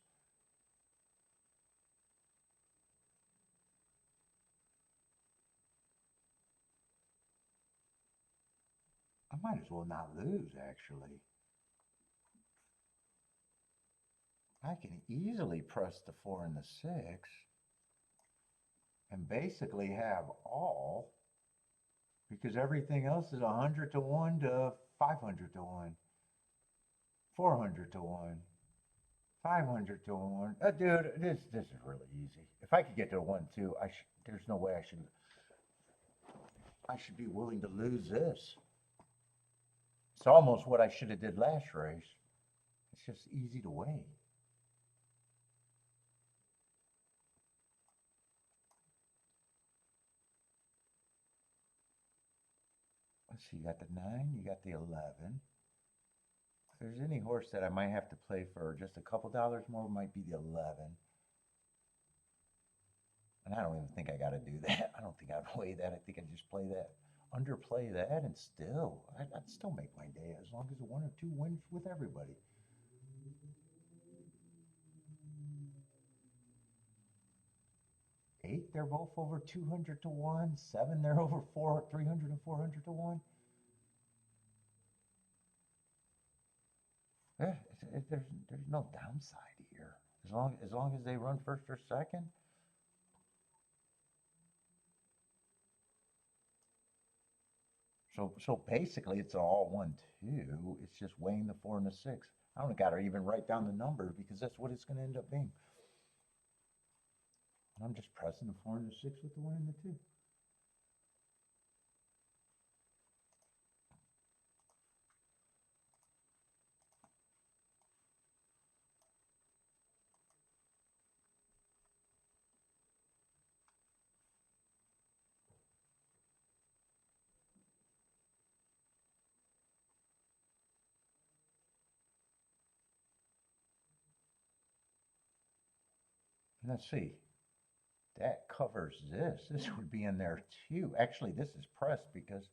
might as well not lose, actually. I can easily press the 4 and the 6 and basically have all, because everything else is 100 to 1 to 500 to 1, 400 to 1, 500 to 1. Dude, this is really easy. If I could get to a 1 2, there's no way I should be willing to lose this. It's almost what I should have did last race. It's just easy to weigh. Let's see, you got the 9, you got the 11. If there's any horse that I might have to play for just a couple dollars more, it might be the 11. And I don't even think I got to do that. I don't think I'd weigh that. I think I'd just play that, underplay that, and still, I'd still make my day as long as the 1 or 2 wins with everybody. Eight, they're both over 200 to 1. 7, they're over 300 and 400 to 1. Yeah, there's no downside here. As long as they run first or second. So basically it's all 1 2. It's just weighing the 4 and the 6. I don't got to even write down the number because that's what it's going to end up being. I'm just pressing the 4 and the 6 with the 1 and the 2. Let's see. That covers this. This would be in there too. Actually, this is pressed because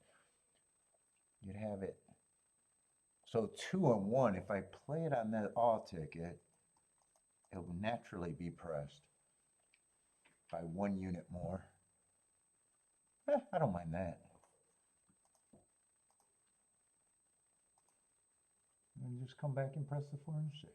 you'd have it. So 2 and 1, if I play it on that all ticket, it will naturally be pressed by 1 unit more. I don't mind that. And just come back and press the 4 and the 6.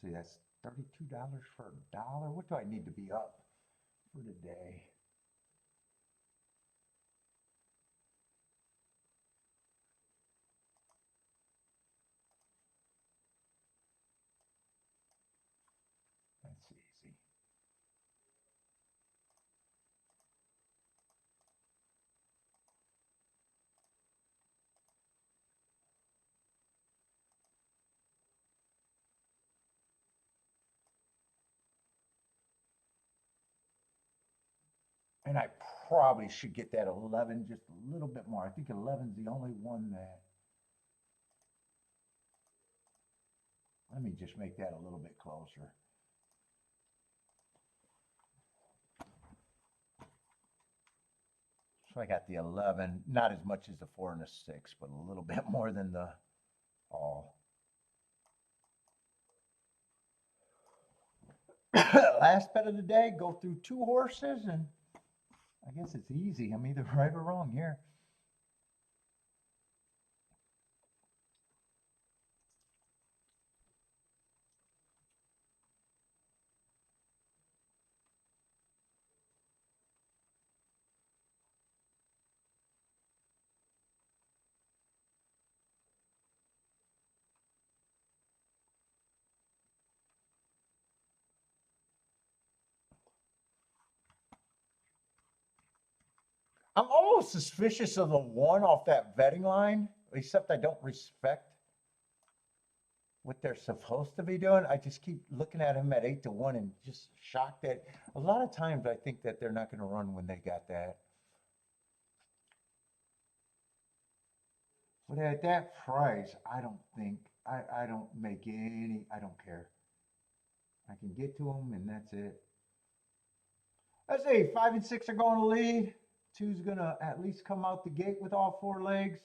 Let's see, that's $32 for a dollar. What do I need to be up for today? That's easy. And I probably should get that 11 just a little bit more. I think 11's the only one that, let me just make that a little bit closer. So I got the 11, not as much as the 4 and the 6, but a little bit more than the all. Last bet of the day, go through 2 horses, and I guess it's easy. I'm either right or wrong here. I'm almost suspicious of the 1 off that betting line, except I don't respect what they're supposed to be doing. I just keep looking at him at 8 to 1 and just shocked that a lot of times I think that they're not going to run when they got that. But at that price, I don't think, I don't make any, I don't care. I can get to them and that's it. Let's see, 5 and 6 are going to lead. Two's gonna at least come out the gate with all four legs.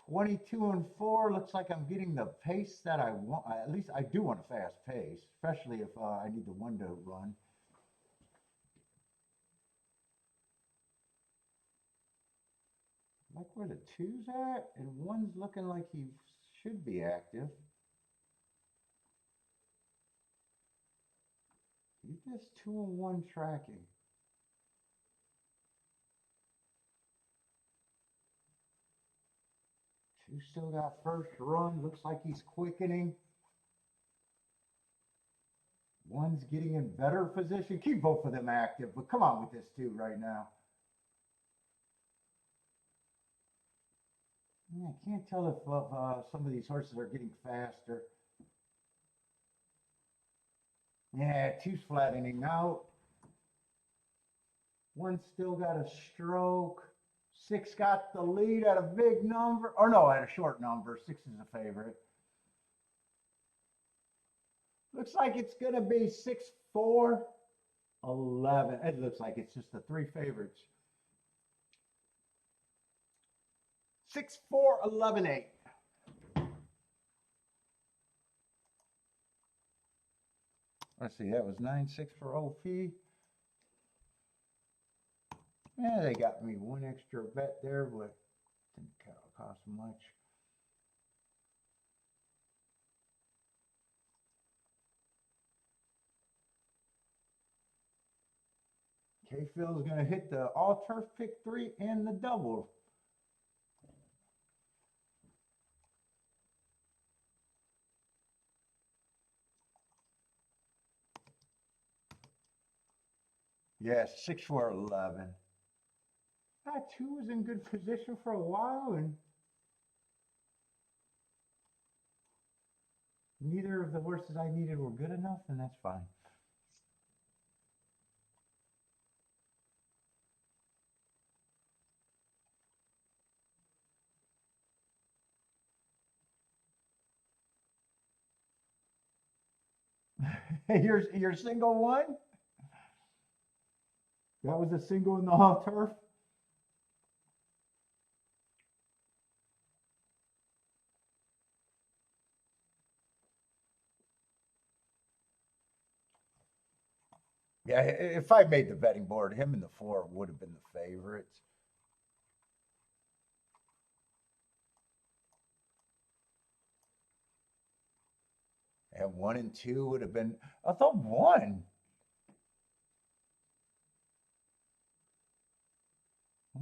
$22 and 4 looks like I'm getting the pace that I want. At least I do want a fast pace, especially if I need the one to run. Like where the two's at, and one's looking like he should be active. He's just 2 and 1 tracking. Two still got first run. Looks like he's quickening. One's getting in better position. Keep both of them active, but come on with this two right now. Yeah, I can't tell if some of these horses are getting faster. Yeah, two's flattening out. One still got a stroke. 6 got the lead at a big number. Or no, at a short number. 6 is a favorite. Looks like it's going to be 6, 4, 11. It looks like it's just the 3 favorites. 6, 4, 11, 8. Let's see, that was 9, 6 for OP. Yeah, they got me one extra bet there, but didn't cost much. K-Phil's going to hit the all-turf pick 3 and the double. Yes, 6, 4, 11. That 2 was in good position for a while, and neither of the horses I needed were good enough, and that's fine. Your single one? That was a single in the off turf? Yeah, if I made the betting board, him and the 4 would have been the favorites. And 1 and 2 would have been, I thought 1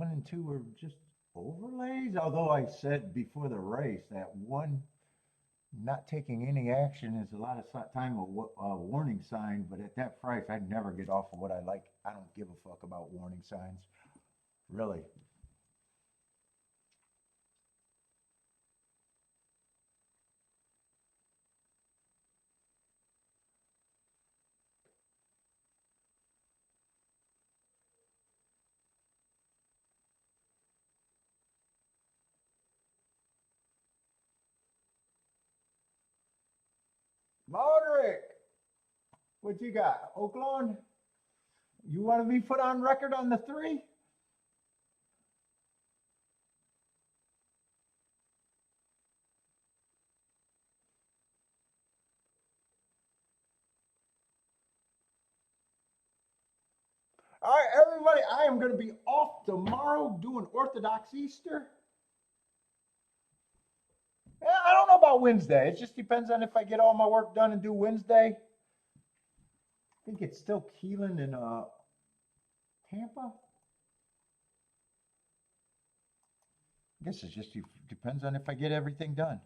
and 2 were just overlays. Although I said before the race that 1 not taking any action is a lot of time a warning sign, but at that price, I'd never get off of what I like. I don't give a fuck about warning signs, really. Moderick, what you got? Oaklawn? You want to be put on record on the 3? All right, everybody, I am going to be off tomorrow doing Orthodox Easter. Yeah, I don't know about Wednesday. It just depends on if I get all my work done and do Wednesday. I think it's still Keeneland and Tampa. I guess it just depends on if I get everything done.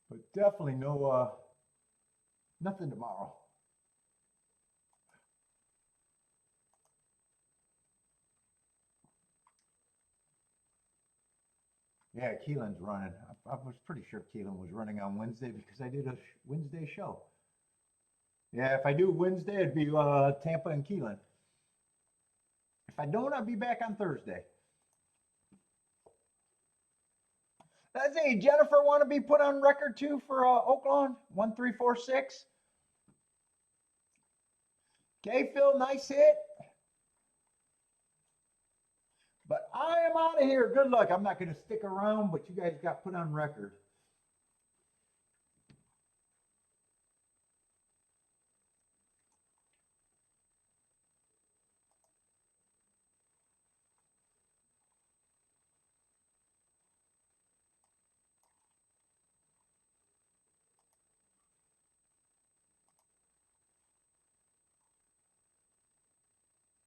But definitely nothing tomorrow. Yeah, Keeneland's running. I was pretty sure Keeneland was running on Wednesday because I did a Wednesday show. Yeah, if I do Wednesday, it'd be Tampa and Keeneland. If I don't, I'll be back on Thursday. Let's see, Jennifer want to be put on record too for Oaklawn 1346. Okay, Phil, nice hit. But I am out of here. Good luck. I'm not going to stick around, but you guys got put on record.